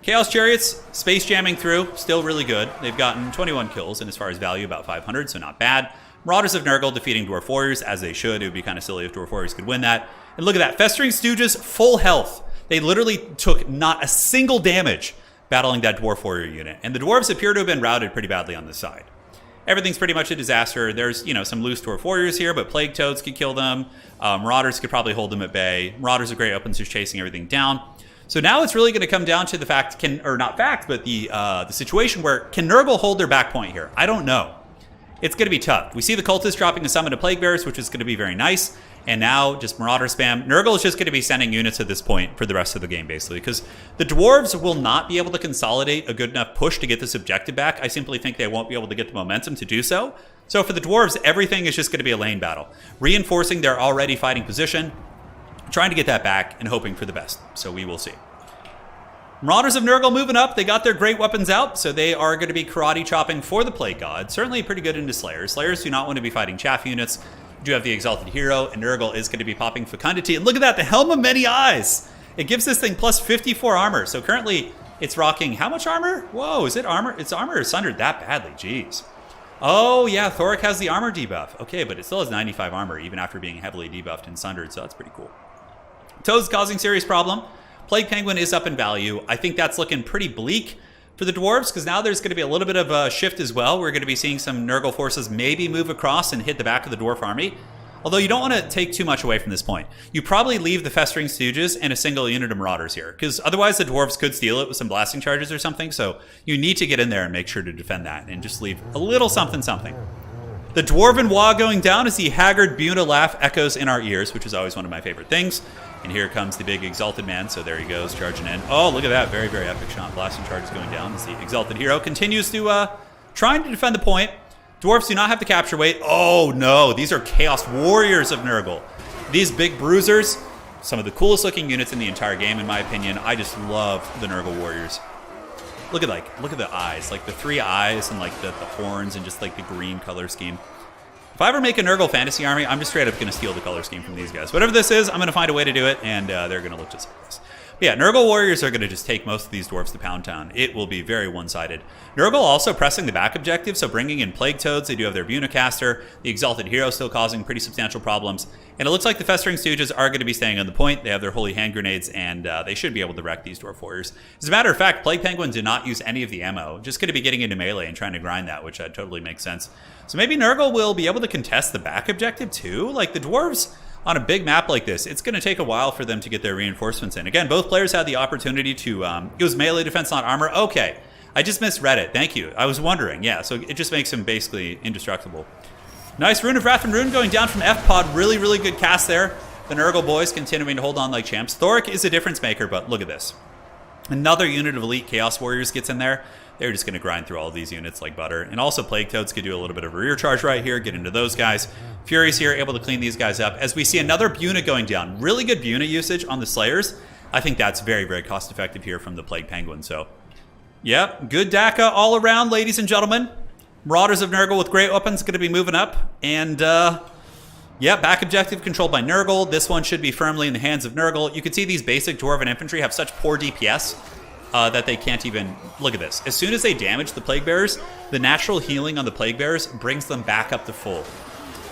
Chaos Chariots, space jamming through, still really good. They've gotten 21 kills, and as far as value, about 500, so not bad. Marauders of Nurgle defeating Dwarf Warriors, as they should. It would be kind of silly if Dwarf Warriors could win that. And look at that, Festering Stooges, full health. They literally took not a single damage battling that Dwarf Warrior unit. And the Dwarves appear to have been routed pretty badly on this side. Everything's pretty much a disaster. There's, you know, some loose Dwarf Warriors here, but Plague Toads could kill them. Marauders could probably hold them at bay. Marauders are great opens who's chasing everything down. So now it's really going to come down to the fact, but the situation where can Nurgle hold their back point here? I don't know. It's going to be tough. We see the Cultists dropping a summon to Plague Bearers, which is going to be very nice. And now just Marauder spam. Nurgle is just going to be sending units at this point for the rest of the game, basically, because the Dwarves will not be able to consolidate a good enough push to get this objective back. I simply think they won't be able to get the momentum to do so. So for the Dwarves, everything is just going to be a lane battle, reinforcing their already fighting position, trying to get that back and hoping for the best. So we will see. Marauders of Nurgle moving up. They got their great weapons out, so they are going to be karate chopping for the Plague God. Certainly pretty good into Slayers. Slayers do not want to be fighting chaff units. You do have the Exalted Hero, and Nurgle is going to be popping Fecundity. And look at that, the Helm of Many Eyes. It gives this thing plus 54 armor. So currently it's rocking how much armor? Whoa, is it armor? Its armor is sundered that badly, jeez. Oh yeah, Thoric has the armor debuff. Okay, but it still has 95 armor even after being heavily debuffed and sundered, so that's pretty cool. Toad's causing serious problem. Plague Penguin is up in value. I think that's looking pretty bleak for the Dwarves, because now there's going to be a little bit of a shift as well. We're going to be seeing some Nurgle forces maybe move across and hit the back of the Dwarf army. Although you don't want to take too much away from this point. You probably leave the Festering Stooges and a single unit of Marauders here, because otherwise the Dwarves could steal it with some blasting charges or something, so you need to get in there and make sure to defend that, and just leave a little something something. The Dwarven Wa going down as the haggard Buna laugh echoes in our ears, which is always one of my favorite things. And here comes the big Exalted Man, so there he goes, charging in. Oh, look at that, very, very epic shot. Blasting charges going down as the Exalted Hero continues to, trying to defend the point. Dwarves do not have the capture weight. Oh no, these are Chaos Warriors of Nurgle. These big bruisers, some of the coolest looking units in the entire game, in my opinion. I just love the Nurgle Warriors. Look at the eyes, like the 3 eyes and like the horns and just like the green color scheme. If I ever make a Nurgle fantasy army, I'm just straight up going to steal the color scheme from these guys. Whatever this is, I'm going to find a way to do it, and they're going to look just like this. Yeah, Nurgle warriors are going to just take most of these dwarves to Pound Town. It will be very one-sided. Nurgle also pressing the back objective, so bringing in Plague Toads. They do have their Bunacaster. The Exalted Hero still causing pretty substantial problems. And it looks like the Festering Stooges are going to be staying on the point. They have their Holy Hand Grenades, and they should be able to wreck these dwarf warriors. As a matter of fact, Plague Penguin did not use any of the ammo. Just going to be getting into melee and trying to grind that, which totally makes sense. So maybe Nurgle will be able to contest the back objective too? Like the dwarves... On a big map like this, it's going to take a while for them to get their reinforcements in. Again, both players had the opportunity to... it was melee defense, not armor. Okay, I just misread it. Thank you. I was wondering. Yeah, so it just makes him basically indestructible. Nice Rune of Wrath and Rune going down from F-Pod. Really, really good cast there. The Nurgle boys continuing to hold on like champs. Thoric is a difference maker, but look at this. Another unit of elite Chaos Warriors gets in there. They're just going to grind through all of these units like butter. And also Plague Toads could do a little bit of a rear charge right here, get into those guys. Furies here able to clean these guys up. As we see another Buna going down. Really good Buna usage on the Slayers. I think that's very, very cost effective here from the Plague Penguin. So, yep, good DACA all around, ladies and gentlemen. Marauders of Nurgle with great weapons going to be moving up. And, yeah, back objective controlled by Nurgle. This one should be firmly in the hands of Nurgle. You can see these basic Dwarven infantry have such poor DPS. That they can't even... Look at this. As soon as they damage the Plague Bearers, the natural healing on the Plague Bearers brings them back up to full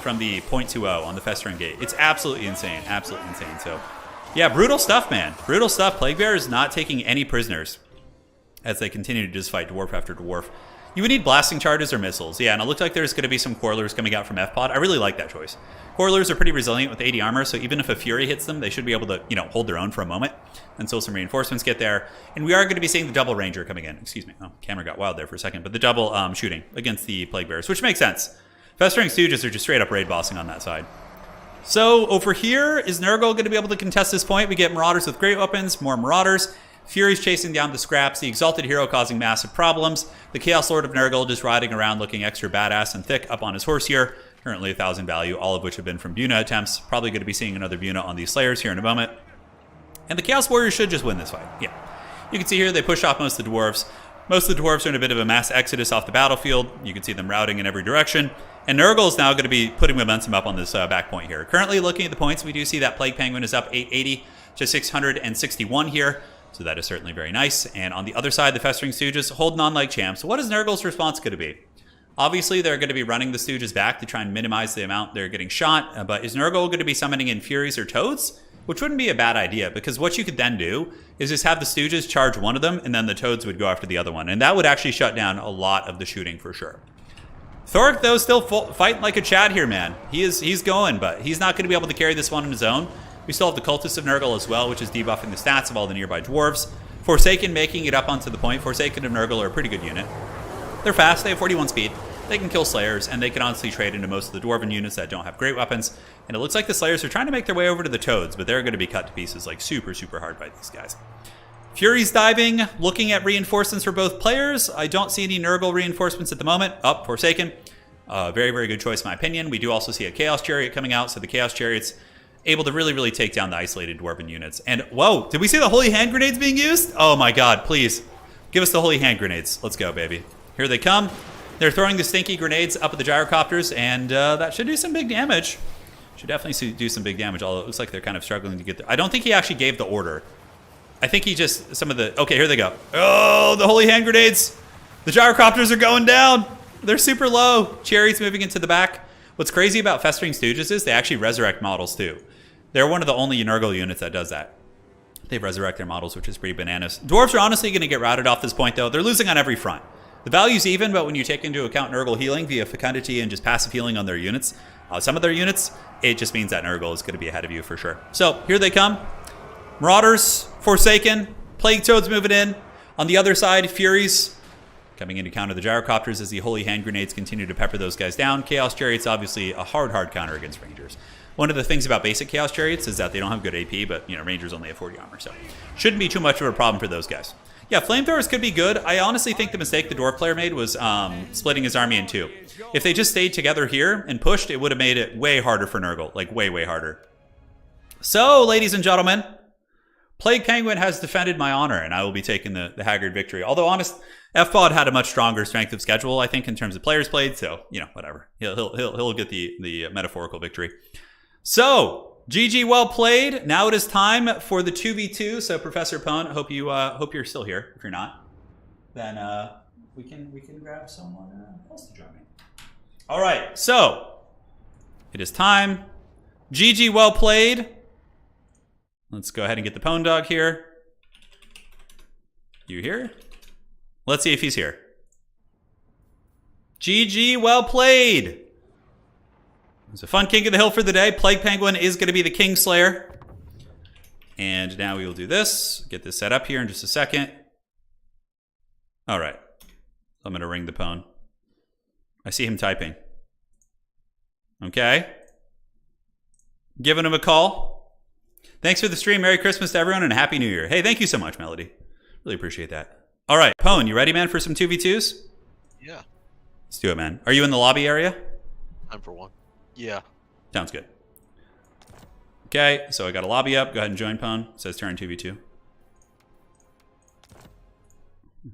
from the 0.20 on the Festering Gate. It's absolutely insane. Absolutely insane. So, yeah, brutal stuff, man. Brutal stuff. Plague Bearers not taking any prisoners as they continue to just fight dwarf after dwarf. You would need blasting charges or missiles. Yeah, and it looked like there's going to be some Quarrelers coming out from F-Pod. I really like that choice. Quarrelers are pretty resilient with 80 armor, so even if a Fury hits them, they should be able to, hold their own for a moment until some reinforcements get there. And we are going to be seeing the double Ranger coming in. Excuse me. Oh, camera got wild there for a second. But the double shooting against the Plague Bearers, which makes sense. Festering Stooges are just straight up raid bossing on that side. So over here, is Nurgle going to be able to contest this point? We get Marauders with great weapons, more Marauders. Furies chasing down the scraps, the Exalted Hero causing massive problems, the Chaos Lord of Nurgle just riding around looking extra badass and thick up on his horse here, currently 1,000 value, all of which have been from Buna attempts. Probably going to be seeing another Buna on these Slayers here in a moment. And the Chaos Warriors should just win this fight, yeah. You can see here they push off most of the Dwarves. Most of the Dwarves are in a bit of a mass exodus off the battlefield. You can see them routing in every direction. And Nurgle is now going to be putting momentum up on this back point here. Currently looking at the points, we do see that Plague Penguin is up 880 to 661 here. So that is certainly very nice. And on the other side, the Festering Stooges holding on like champs. What is Nurgle's response going to be? Obviously, they're going to be running the Stooges back to try and minimize the amount they're getting shot. But is Nurgle going to be summoning in Furies or Toads? Which wouldn't be a bad idea, because what you could then do is just have the Stooges charge one of them, and then the Toads would go after the other one. And that would actually shut down a lot of the shooting for sure. Thoric, though, still fighting like a Chad here, man. He's going, but he's not going to be able to carry this one on his own. We still have the Cultists of Nurgle as well, which is debuffing the stats of all the nearby dwarves. Forsaken making it up onto the point. Forsaken of Nurgle are a pretty good unit. They're fast, they have 41 speed. They can kill Slayers, and they can honestly trade into most of the Dwarven units that don't have great weapons. And it looks like the Slayers are trying to make their way over to the Toads, but they're going to be cut to pieces like super, super hard by these guys. Furies diving, looking at reinforcements for both players. I don't see any Nurgle reinforcements at the moment. Up, Forsaken. Very, very good choice in my opinion. We do also see a Chaos Chariot coming out, so the Chaos Chariot's able to really, really take down the isolated Dwarven units. And, whoa, did we see the Holy Hand Grenades being used? Oh my god, please. Give us the Holy Hand Grenades. Let's go, baby. Here they come. They're throwing the stinky grenades up at the gyrocopters, and that should do some big damage. Should definitely do some big damage, although it looks like they're kind of struggling to get there. I don't think he actually gave the order. I think he just, some of the, okay, here they go. Oh, the Holy Hand Grenades. The gyrocopters are going down. They're super low. Chariots moving into the back. What's crazy about Festering Stooges is they actually resurrect models too. They're one of the only Nurgle units that does that. They resurrect their models, which is pretty bananas. Dwarves are honestly going to get routed off this point, though. They're losing on every front. The value's even, but when you take into account Nurgle healing via fecundity and just passive healing on their units, some of their units, it just means that Nurgle is going to be ahead of you for sure. So here they come. Marauders, Forsaken, Plague Toads moving in. On the other side, Furies coming in to counter the gyrocopters as the Holy Hand Grenades continue to pepper those guys down. Chaos Chariots, obviously a hard counter against Rangers. One of the things about basic Chaos Chariots is that they don't have good AP, but Rangers only have 40 armor, so shouldn't be too much of a problem for those guys. Yeah, Flamethrowers could be good. I honestly think the mistake the Dwarf player made was splitting his army in two. If they just stayed together here and pushed, it would have made it way harder for Nurgle, like way, way harder. So, ladies and gentlemen, Plague Penguin has defended my honor, and I will be taking the Haggard victory. Although, honest, F-Pod had a much stronger strength of schedule, I think, in terms of players played. So, whatever. He'll get the metaphorical victory. So, GG, well played. Now it is time for the 2v2. So Professor Pohne, hope you're still here. If you're not, then we can grab someone else to join me. All right, so it is time. GG, well played. Let's go ahead and get the Pohne dog here. You here? Let's see if he's here. GG, well played. It was a fun King of the Hill for the day. Plague Penguin is going to be the Kingslayer. And now we will do this. Get this set up here in just a second. All right. I'm going to ring the Pohne. I see him typing. Okay. Giving him a call. Thanks for the stream. Merry Christmas to everyone and a Happy New Year. Hey, thank you so much, Melody. Really appreciate that. All right, Pohne, you ready, man, for some 2v2s? Yeah. Let's do it, man. Are you in the lobby area? Time for one. Yeah. Sounds good. Okay, so I got a lobby up. Go ahead and join, Pohne. It says Turin 2v2.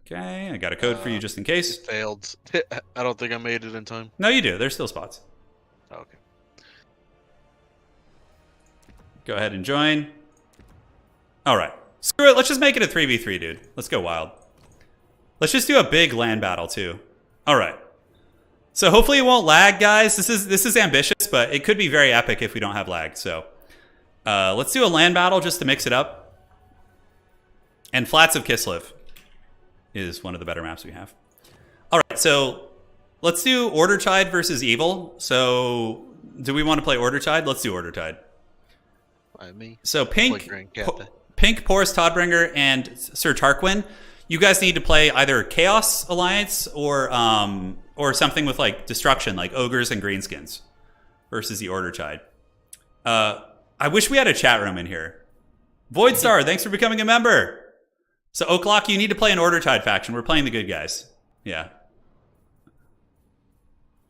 Okay, I got a code for you just in case. It failed. I don't think I made it in time. No, you do. There's still spots. Oh, okay. Go ahead and join. All right. Screw it. Let's just make it a 3v3, dude. Let's go wild. Let's just do a big land battle, too. All right. So hopefully it won't lag, guys. This is ambitious, but it could be very epic if we don't have lag. So let's do a land battle just to mix it up. And Flats of Kislev is one of the better maps we have. All right, so let's do Order Tide versus Evil. So do we want to play Order Tide? Let's do Order Tide. By me. So Pink, Porus Todbringer, and Sir Tarquin, you guys need to play either Chaos Alliance or something with like destruction, like ogres and greenskins, versus the Order Tide. I wish we had a chat room in here. Voidstar, thanks for becoming a member. So O'Clock, you need to play an Order Tide faction. We're playing the good guys. Yeah.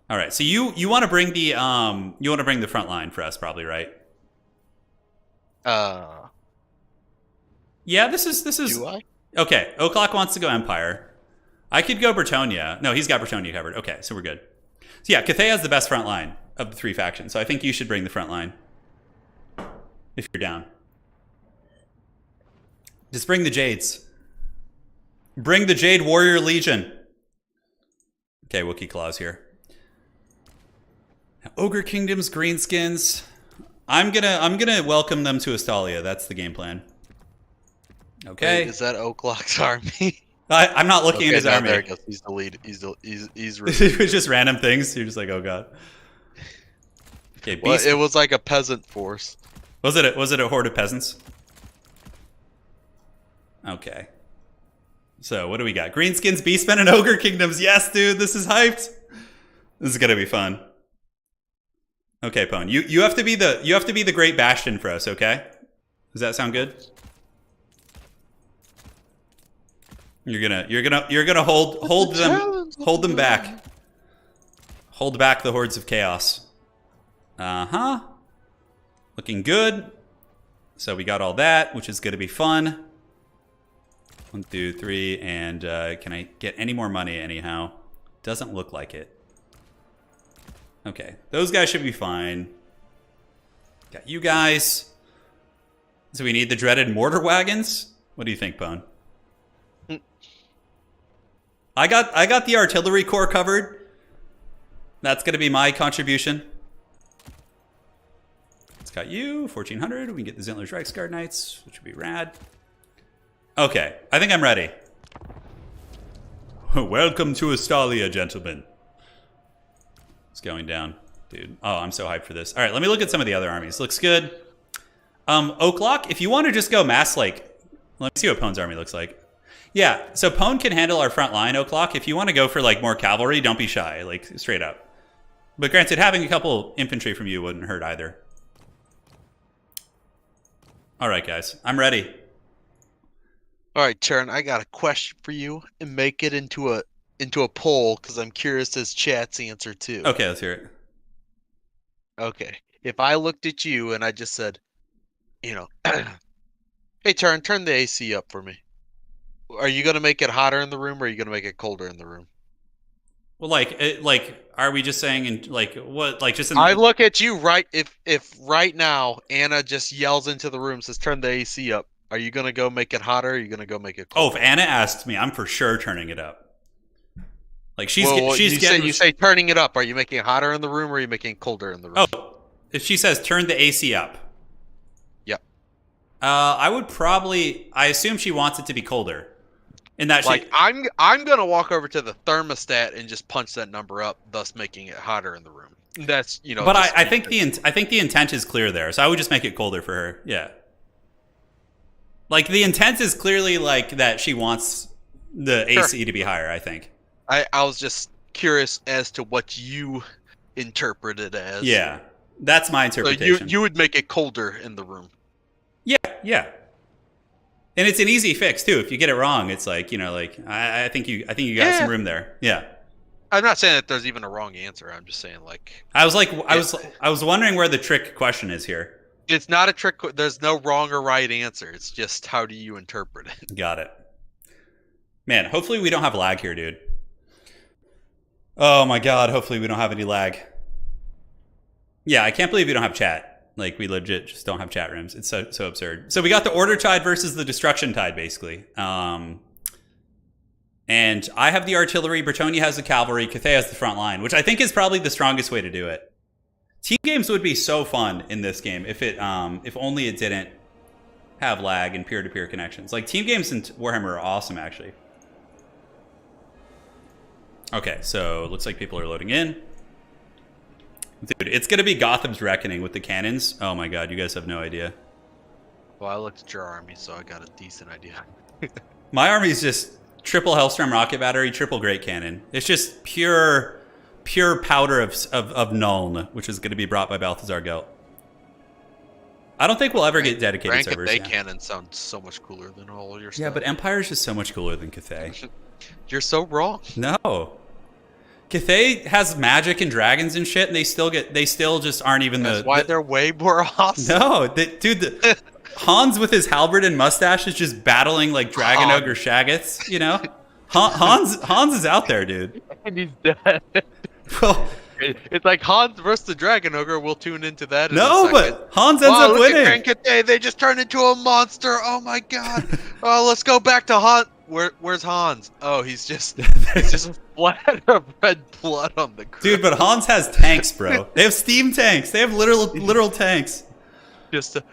All right. So you want to bring the front line for us, probably, right? Yeah. This is. Do I? Okay. O'Clock wants to go Empire. I could go Bretonnia. No, he's got Bretonnia covered. Okay, so we're good. So yeah, Cathay has the best front line of the three factions. So I think you should bring the front line if you're down. Just bring the Jades. Bring the Jade Warrior Legion. Okay, Wookiee Claws here. Ogre Kingdoms, Greenskins. I'm gonna welcome them to Astalia. That's the game plan. Okay. Wait, is that O'Clock's army? I'm not looking at his army. There he goes. He's the lead. He's It was just random things. You're just like, oh god. Okay, well, it was like a peasant force. Was it a horde of peasants? Okay. So what do we got? Greenskins, Beastmen, and Ogre Kingdoms. Yes, dude, this is hyped. This is gonna be fun. Okay, Pohne, you have to be the Great Bastion for us. Okay, does that sound good? You're gonna hold them back. Hold back the hordes of chaos. Looking good. So we got all that, which is gonna be fun. 1, 2, 3, and can I get any more money anyhow? Doesn't look like it. Okay, those guys should be fine. Got you guys. So we need the dreaded mortar wagons. What do you think, Pohne? I got the artillery corps covered. That's gonna be my contribution. It's got you, 1400. We can get the Zintler's Reichsguard Knights, which would be rad. Okay, I think I'm ready. Welcome to Astalia, gentlemen. It's going down, dude. Oh, I'm so hyped for this. All right, let me look at some of the other armies. Looks good. O'Clock, if you want to just go mass, like, let me see what Pohne's army looks like. Yeah, so Pohne can handle our front line, O'Clock. If you want to go for like more cavalry, don't be shy, like straight up. But granted, having a couple infantry from you wouldn't hurt either. All right, guys, I'm ready. All right, Charon, I got a question for you, and make it into a poll because I'm curious as chat's answer too. Okay, let's hear it. Okay, if I looked at you and I just said, hey, Charon, turn the AC up for me. Are you gonna make it hotter in the room, or are you gonna make it colder in the room? Well, like, are we just saying in like what? Like, just in I look at you right. If right now Anna just yells into the room, says, "Turn the AC up." Are you gonna go make it hotter? Or are you gonna go make it Oh, colder? if Anna asks me, I'm for sure turning it up. Like she's you say turning it up. Are you making it hotter in the room, or are you making it colder in the room? Oh, if she says turn the AC up. Yep. I would probably. I assume she wants it to be colder. In that, Like I'm gonna walk over to the thermostat and just punch that number up, thus making it hotter in the room. That's But just I think the intent is clear there, so I would just make it colder for her. Yeah. Like the intent is clearly like that she wants the AC to be higher. I think. I was just curious as to what you interpret it as. Yeah, that's my So interpretation. you would make it colder in the room. Yeah. And it's an easy fix too. If you get it wrong, it's like like I think you got some room there. Yeah. I'm not saying that there's even a wrong answer. I'm just saying I was wondering where the trick question is here. it's not a trick. There's no wrong or right answer. It's just how do you interpret it. Got it. Man, hopefully we don't have lag here, dude. Oh my god, hopefully we don't have any lag. Yeah, I can't believe we don't have chat. Like, we legit just don't have chat rooms. It's so absurd. So we got the Order Tide versus the Destruction Tide, basically. And I have the artillery, Bretonnia has the cavalry, Cathay has the front line, which I think is probably the strongest way to do it. Team games would be so fun in this game if only it didn't have lag and peer-to-peer connections. Like, team games in Warhammer are awesome, actually. Okay, so looks like people are loading in. Dude, it's going to be Gotham's Reckoning with the cannons. Oh my god, you guys have no idea. Well, I looked at your army, so I got a decent idea. My army is just triple Hellstrom rocket battery, triple Great Cannon. It's just pure powder of Nuln, which is going to be brought by Balthazar Gelt. I don't think we'll ever get dedicated servers. Cathay cannon sounds so much cooler than all your stuff. Yeah, but Empire is just so much cooler than Cathay. You're so wrong. No. Cathay has magic and dragons and shit, and they still just aren't even That's why they're way more awesome. No, dude, Hans with his halberd and mustache is just battling like Dragon Ogre Shaggots, Hans is out there, dude. And he's dead. Well, it's like Hans versus the Dragon Ogre. We'll tune into that in a no, second. but Hans ends up Look at winning. Cathay. They just turned into a monster. Oh my god. Oh, let's go back to Hans. Where's Hans? Oh, he's just a splatter of red blood on the ground. Dude, but Hans has tanks, bro. They have steam tanks. They have literal tanks. Just a.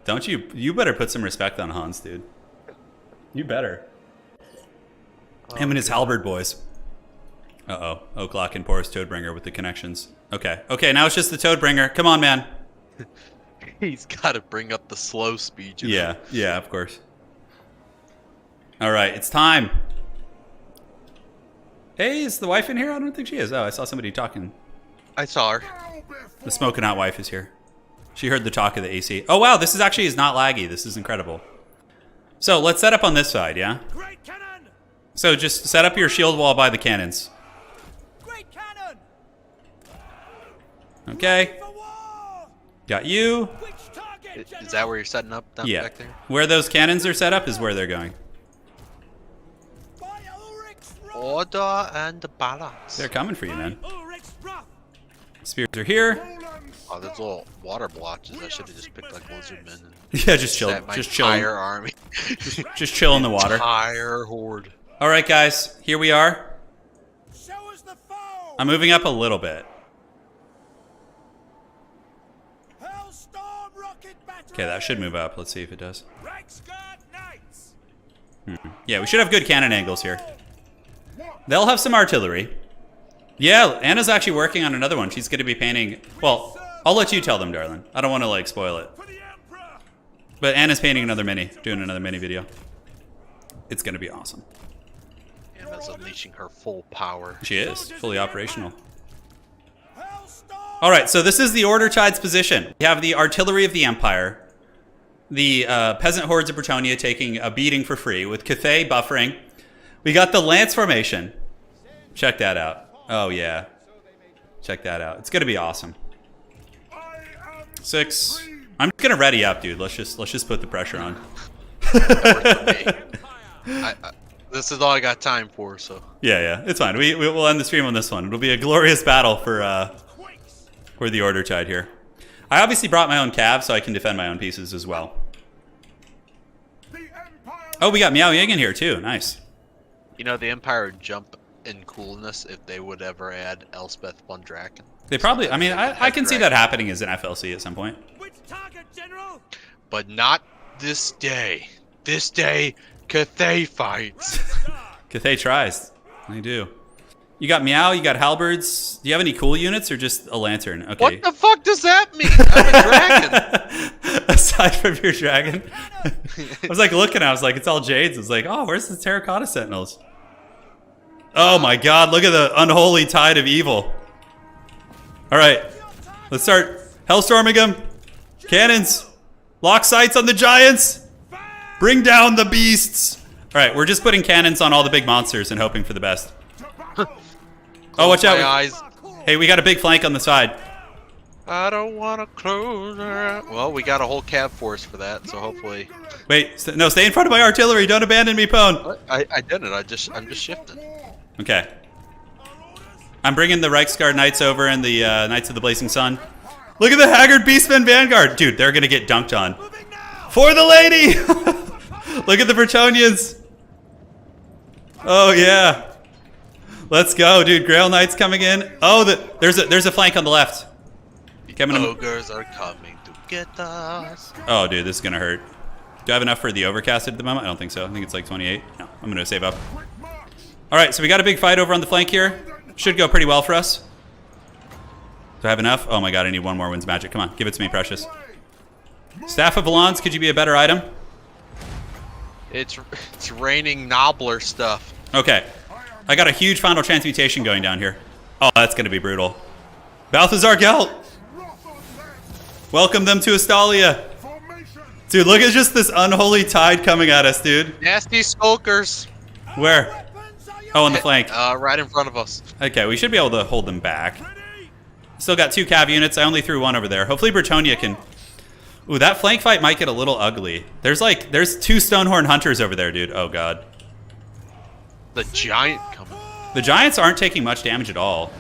Don't you? You better put some respect on Hans, dude. You better. Him and his halberd boys. Uh-oh. Oaklock and Porous Toadbringer with the connections. Okay, now it's just the Toadbringer. Come on, man. He's got to bring up the slow speed. Yeah, of course. All right, it's time. Hey, is the wife in here? I don't think she is. Oh, I saw somebody talking. I saw her. The smoking out wife is here. She heard the talk of the AC. Oh, wow, this is not laggy. This is incredible. So let's set up on this side, yeah? Great cannon! So just set up your shield wall by the cannons. Great cannon! Okay. For war! Got you. Which target, Is that where you're setting up down Yeah. back there? Where those cannons are set up is where they're going. By Ulrich's wrath! Order and balance. They're coming for you, man. Ulrich's wrath! Spears are here. Oh, there's little water blotches. I should have just picked like lizardmen and Yeah, just chill. set my Just chill. entire army. Just chill in the water. Entire horde. All right, guys. Here we are. Show us the foe! I'm moving up a little bit. Hellstorm rocket battery! Okay, that should move up. Let's see if it does. Reichsguard knights! Yeah, we should have good cannon angles here. They'll have some artillery. Yeah, Anna's actually working on another one. She's going to be painting... Well, I'll let you tell them, darling. I don't want to, spoil it. For the Emperor! But Anna's painting another mini. Doing another mini video. It's going to be awesome. Anna's unleashing her full power. She is. Fully operational. Hellstorm! All right, so this is the Order Tide's position. We have the artillery of the Empire. The peasant hordes of Bretonnia taking a beating for free, with Cathay buffering. We got the Lance formation. Check that out. Oh, yeah. Check that out. It's going to be awesome. 6. I'm just going to ready up, dude. Let's just put the pressure on. That worked for me. This is all I got time for. So Yeah, it's fine. We'll end the stream on this one. It'll be a glorious battle for the Order Tide here. I obviously brought my own cav, so I can defend my own pieces as well. Oh, we got Miao Ying in here too. Nice. you know the Empire would jump in coolness if they would ever add Elspeth von Draken. They probably. I mean, I can see that happening as an FLC at some point. Which target, General? But not this day. This day, Cathay fights. Cathay tries. They do. You got Meow, you got Halberds. Do you have any cool units or just a lantern? Okay. What the fuck does that mean? I'm a dragon. Aside from your dragon. I was like looking, I was like, it's all Jades. I was like, oh, where's the Terracotta Sentinels? Oh my god, look at the unholy tide of evil. Alright. Let's start hellstorming them. Cannons. Lock sights on the giants. Bring down the beasts. Alright, we're just putting cannons on all the big monsters and hoping for the best. Oh, watch out. My eyes. Hey, we got a big flank on the side. I don't want to close her. Well, we got a whole cav force for that, so hopefully. Wait, no, stay in front of my artillery. Don't abandon me, Pwn. I didn't. I'm just shifting. Okay. I'm bringing the Reichsguard Knights over and the Knights of the Blazing Sun. Look at the Haggard Beastmen Vanguard. Dude, they're going to get dunked on. For the lady! Look at the Bretonians. Oh, yeah. Let's go, dude. Grail Knights coming in. Oh, there's a flank on the left. Ogres are coming to get us. Oh, dude, this is going to hurt. Do I have enough for the overcasted at the moment? I don't think so. I think it's like 28. No, I'm going to save up. All right, so we got a big fight over on the flank here. Should go pretty well for us. Do I have enough? Oh my god, I need one more Wind's Magic. Come on, give it to me, precious. Staff of Valons, could you be a better item? It's raining Nobbler stuff. Okay. I got a huge Final Transmutation going down here. Oh, that's going to be brutal. Balthazar Gelt! Welcome them to Astalia. Dude, look at just this unholy tide coming at us, dude. Nasty skulkers. Where? Oh, on the flank. Right in front of us. Okay, we should be able to hold them back. Still got 2 cav units. I only threw 1 over there. Hopefully Bretonia can... Ooh, that flank fight might get a little ugly. There's 2 Stonehorn Hunters over there, dude. Oh, god. The giant coming. The giants aren't taking much damage at all.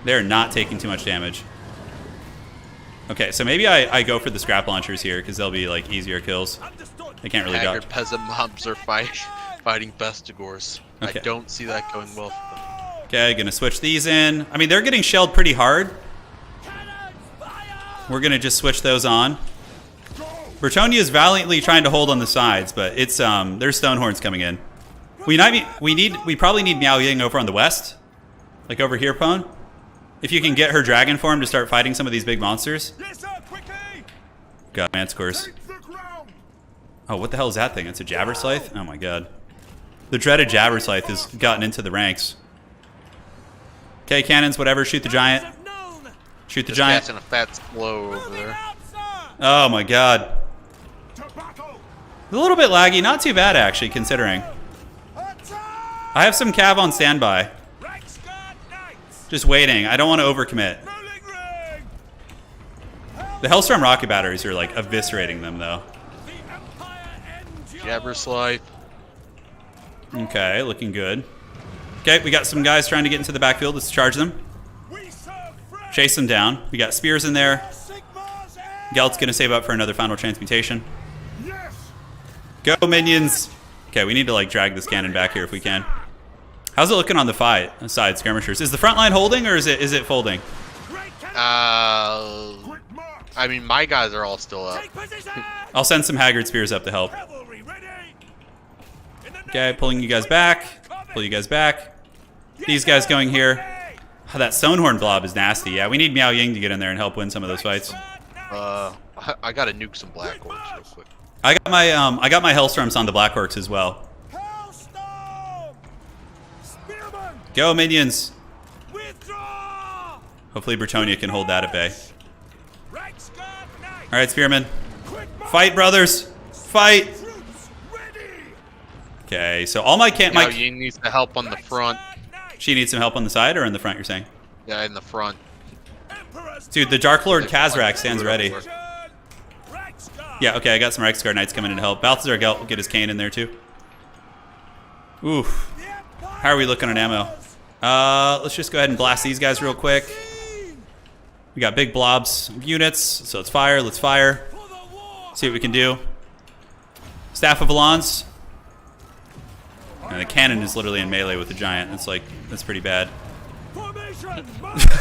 They're not taking too much damage. Okay, so maybe I go for the scrap launchers here, because they'll be, like, easier kills. They can't really Haggard dodge. peasant mobs are fighting Bestigors. Okay. I don't see that going well for them. Okay, gonna switch these in. I mean, they're getting shelled pretty hard. We're gonna just switch those on. Bretonia is valiantly trying to hold on the sides, but it's there's Stonehorns coming in. We probably need Miao Ying over on the west, like over here, Pwn. If you can get her dragon form to start fighting some of these big monsters. God, Mancores. Oh, what the hell is that thing? It's a Jabberslythe? Oh my god. The dreaded Jabberslythe has gotten into the ranks. Okay, cannons, whatever. Shoot the giant. Shoot the giant. Catching a fat slow over there. Oh my god. A little bit laggy. Not too bad, actually, considering. I have some cav on standby. Just waiting. I don't want to overcommit. The Hellstorm rocket batteries are, like, eviscerating them, though. Jabberslythe. Okay, looking good. Okay, we got some guys trying to get into the backfield. Let's charge them. Chase them down. We got spears in there. Gelt's going to save up for another Final Transmutation. Go, minions! Okay, we need to, like, drag this cannon back here if we can. How's it looking on the side, skirmishers? Is the front line holding, or is it folding? I mean, my guys are all still up. I'll send some Haggard Spears up to help. Okay, pulling you guys back. Pull you guys back. These guys going here. Oh, that Stonehorn blob is nasty. Yeah, we need Miao Ying to get in there and help win some of those fights. I gotta nuke some Black Orcs real quick. I got my Hellstorms on the Black Orcs as well. Go, minions! Hopefully Bretonia can hold that at bay. Alright, Spearmen. Fight, brothers! Fight! Okay, so all my Miao Ying needs the help on the front. She needs some help on the side or in the front, you're saying? Yeah, in the front. Dude, the Dark Lord Kazrak stands ready. Yeah, okay, I got some Reichsguard Knights coming in to help. Balthazar Gelt will get his cane in there too. Oof. How are we looking on ammo? Let's just go ahead and blast these guys real quick. We got big blobs of units, so let's fire. Let's fire. See what we can do. Staff of Alans. And the cannon is literally in melee with the giant. That's pretty bad.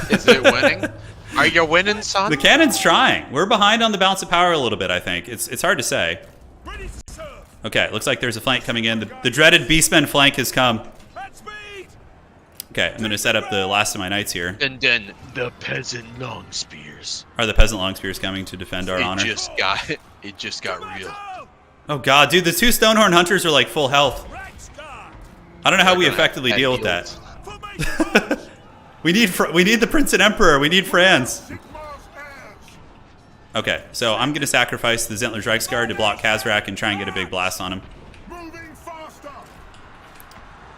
Is it winning? Are you winning, son? The cannon's trying. We're behind on the balance of power a little bit, I think. It's hard to say. Okay, looks like there's a flank coming in. The dreaded Beastmen flank has come. Okay, I'm going to set up the last of my knights here. And then the peasant long spears. Are the peasant long spears coming to defend our honor? It just got real. Oh god, dude, the two Stonehorn Hunters are like full health. I don't know how we effectively deal with that. we need the Prince and Emperor. We need Franz. Okay, so I'm going to sacrifice the Zentler's Reiksguard to block Khazrak and try and get a big blast on him.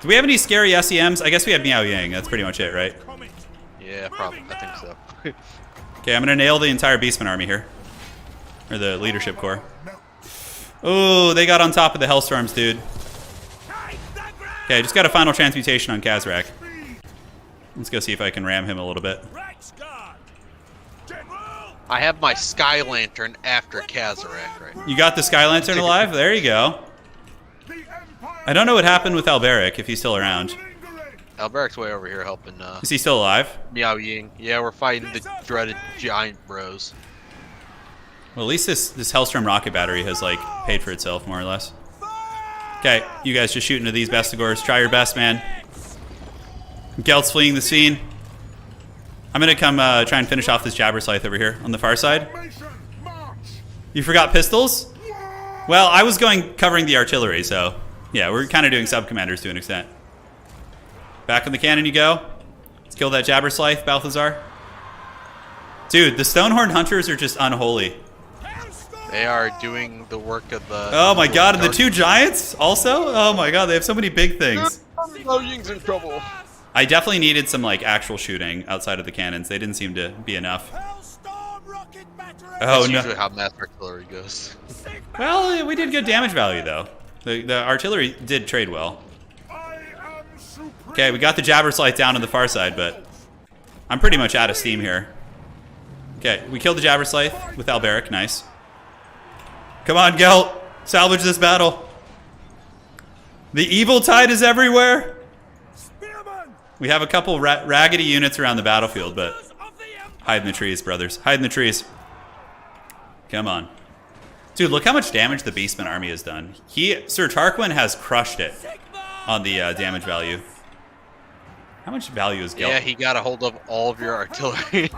Do we have any scary SEMs? I guess we have Miao Yang. That's pretty much it, right? Yeah, probably. I think so. Okay, I'm going to nail the entire Beastman army here. Or the leadership corps. Oh, they got on top of the Hellstorms, dude. Okay, just got a final transmutation on Khazrak. Let's go see if I can ram him a little bit. I have my Sky Lantern after Khazrak, right? You got the Sky Lantern alive? There you go. I don't know what happened with Alberic, if he's still around. Alberic's way over here helping Is he still alive? Miao Ying. Yeah, we're fighting the dreaded giant bros. Well, at least this Hellstorm rocket battery has, like, paid for itself, more or less. Okay, you guys just shoot into these Bestigors. Try your best, man. Gelt's fleeing the scene. I'm going to come try and finish off this Jabberslythe over here on the far side. You forgot pistols? Well, I was covering the artillery, so... Yeah, we're kind of doing sub-commanders to an extent. Back on the cannon you go. Let's kill that Jabberslythe, Balthazar. Dude, the Stonehorn Hunters are just unholy. They are doing the work of the... Oh my god, and the two giants also? Oh my god, they have so many big things. Miao Ying's in trouble. I definitely needed some like actual shooting outside of the cannons. They didn't seem to be enough. Oh That's no. usually how mass artillery goes. Well, we did good damage value though. The artillery did trade well. Okay, we got the Jabberslythe down on the far side, but I'm pretty much out of steam here. Okay, we killed the Jabberslythe with Alberic. Nice. Come on, Gelt. Salvage this battle. The evil tide is everywhere. We have a couple raggedy units around the battlefield, but hide in the trees, brothers. Hide in the trees. Come on. Dude, look how much damage the Beastman army has done. Sir Tarquin has crushed it on the damage value. How much value is Gelt? Yeah, he got a hold of all of your artillery.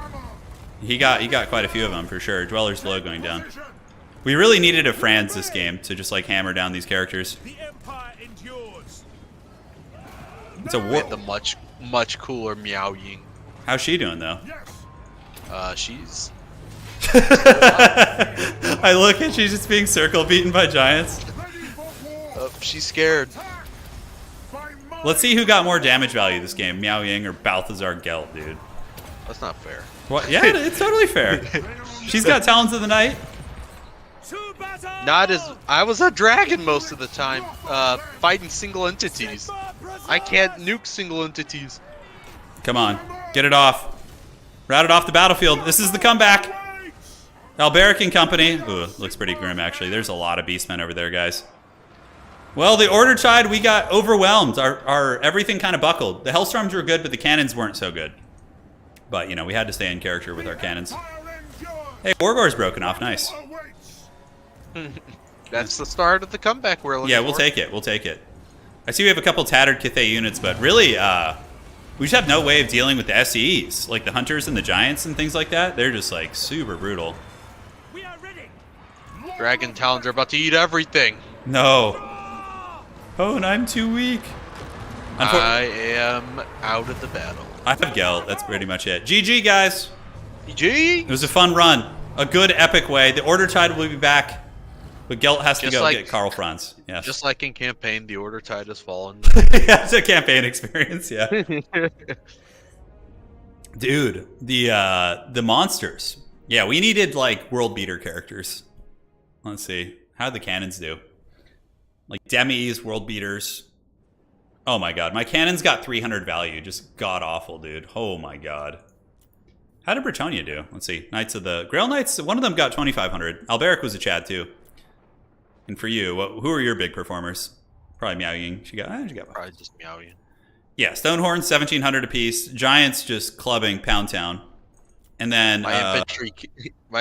He got quite a few of them for sure. Dweller's Blow going down. We really needed a Franz this game to just like hammer down these characters. It's a war. The much cooler Miao Ying. How's she doing though? She's... I look and she's just being circle beaten by giants. She's scared. Let's see who got more damage value this game, Miao Ying or Balthazar Gelt, dude. That's not fair. What? Yeah, it's totally fair. She's got Talons of the Night. Not as... I was a dragon most of the time, fighting single entities. I can't nuke single entities. Come on, get it off. Rout it off the battlefield. This is the comeback. Alberic and company. Ooh, looks pretty grim, actually. There's a lot of beastmen over there, guys. Well, the Order Tide, we got overwhelmed. Our everything kind of buckled. The Hellstorms were good, but the cannons weren't so good. But, you know, we had to stay in character with our cannons. Hey, Wargore's broken off. Nice. That's the start of the comeback we're looking for. Yeah, we'll take it. We'll take it. I see we have a couple tattered Cathay units, but really, we just have no way of dealing with the SEs. Like the Hunters and the Giants and things like that. They're just, like, super brutal. We are ready. Dragon Talons are about to eat everything. No. Oh, and I'm too weak. I am out of the battle. I have Gelt. That's pretty much it. GG, guys. GG. It was a fun run. A good, epic way. The Order Tide will be back. But Gelt has to go get Karl Franz. Yes. Just like in campaign, the Order Tide has fallen. Yeah, it's a campaign experience, yeah. Dude, the monsters. Yeah, we needed, like, world beater characters. Let's see. How'd the cannons do? Like, demis, world beaters. Oh my god. My cannon's got 300 value. Just god awful, dude. Oh my god. How did Bretonia do? Let's see. Knights of the Grail Knights, one of them got 2,500. Alberic was a Chad too. And for you, who are your big performers? Probably Miao Ying. She got Probably just Miao Ying. Yeah, Stonehorns 1,700 apiece. Giants just clubbing Pound Town. And then my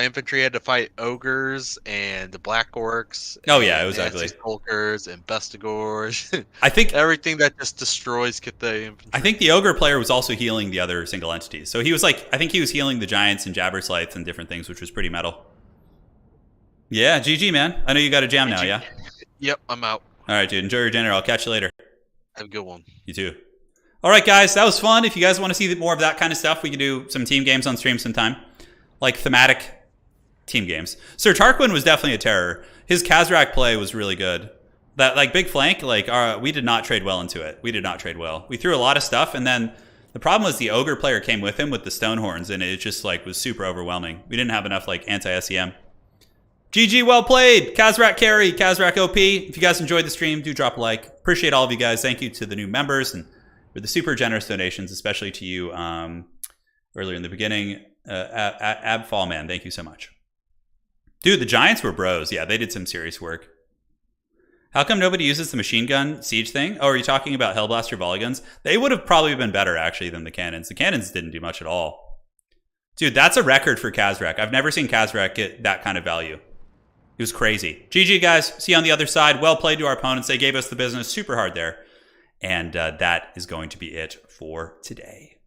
infantry had to fight ogres and the black orcs. Oh yeah, it was Nazi ugly. Skulkers and Bestigors. I think everything that just destroys Cathay infantry. I think the ogre player was also healing the other single entities. So he was like, I think he was healing the giants and jabberslights and different things, which was pretty metal. Yeah, GG man. I know you got a jam now, yeah? Yep, I'm out. All right, dude. Enjoy your dinner. I'll catch you later. Have a good one. You too. All right, guys. That was fun. If you guys want to see more of that kind of stuff, we can do some team games on stream sometime. Like thematic team games. Sir Tarquin was definitely a terror. His Khazrak play was really good. That like big flank, like we did not trade well into it. We did not trade well. We threw a lot of stuff, and then the problem was the ogre player came with him with the Stonehorns, and it just like was super overwhelming. We didn't have enough like anti-SEM. GG, well played. Khazrak carry, Khazrak OP. If you guys enjoyed the stream, do drop a like. Appreciate all of you guys. Thank you to the new members and for the super generous donations, especially to you earlier in the beginning. Abfall man, thank you so much. Dude, the Giants were bros. Yeah, they did some serious work. How come nobody uses the machine gun siege thing? Oh, are you talking about Hellblaster volley guns? They would have probably been better, actually, than the cannons. The cannons didn't do much at all. Dude, that's a record for Khazrak. I've never seen Khazrak get that kind of value. It was crazy. GG, guys. See you on the other side. Well played to our opponents. They gave us the business super hard there. And that is going to be it for today.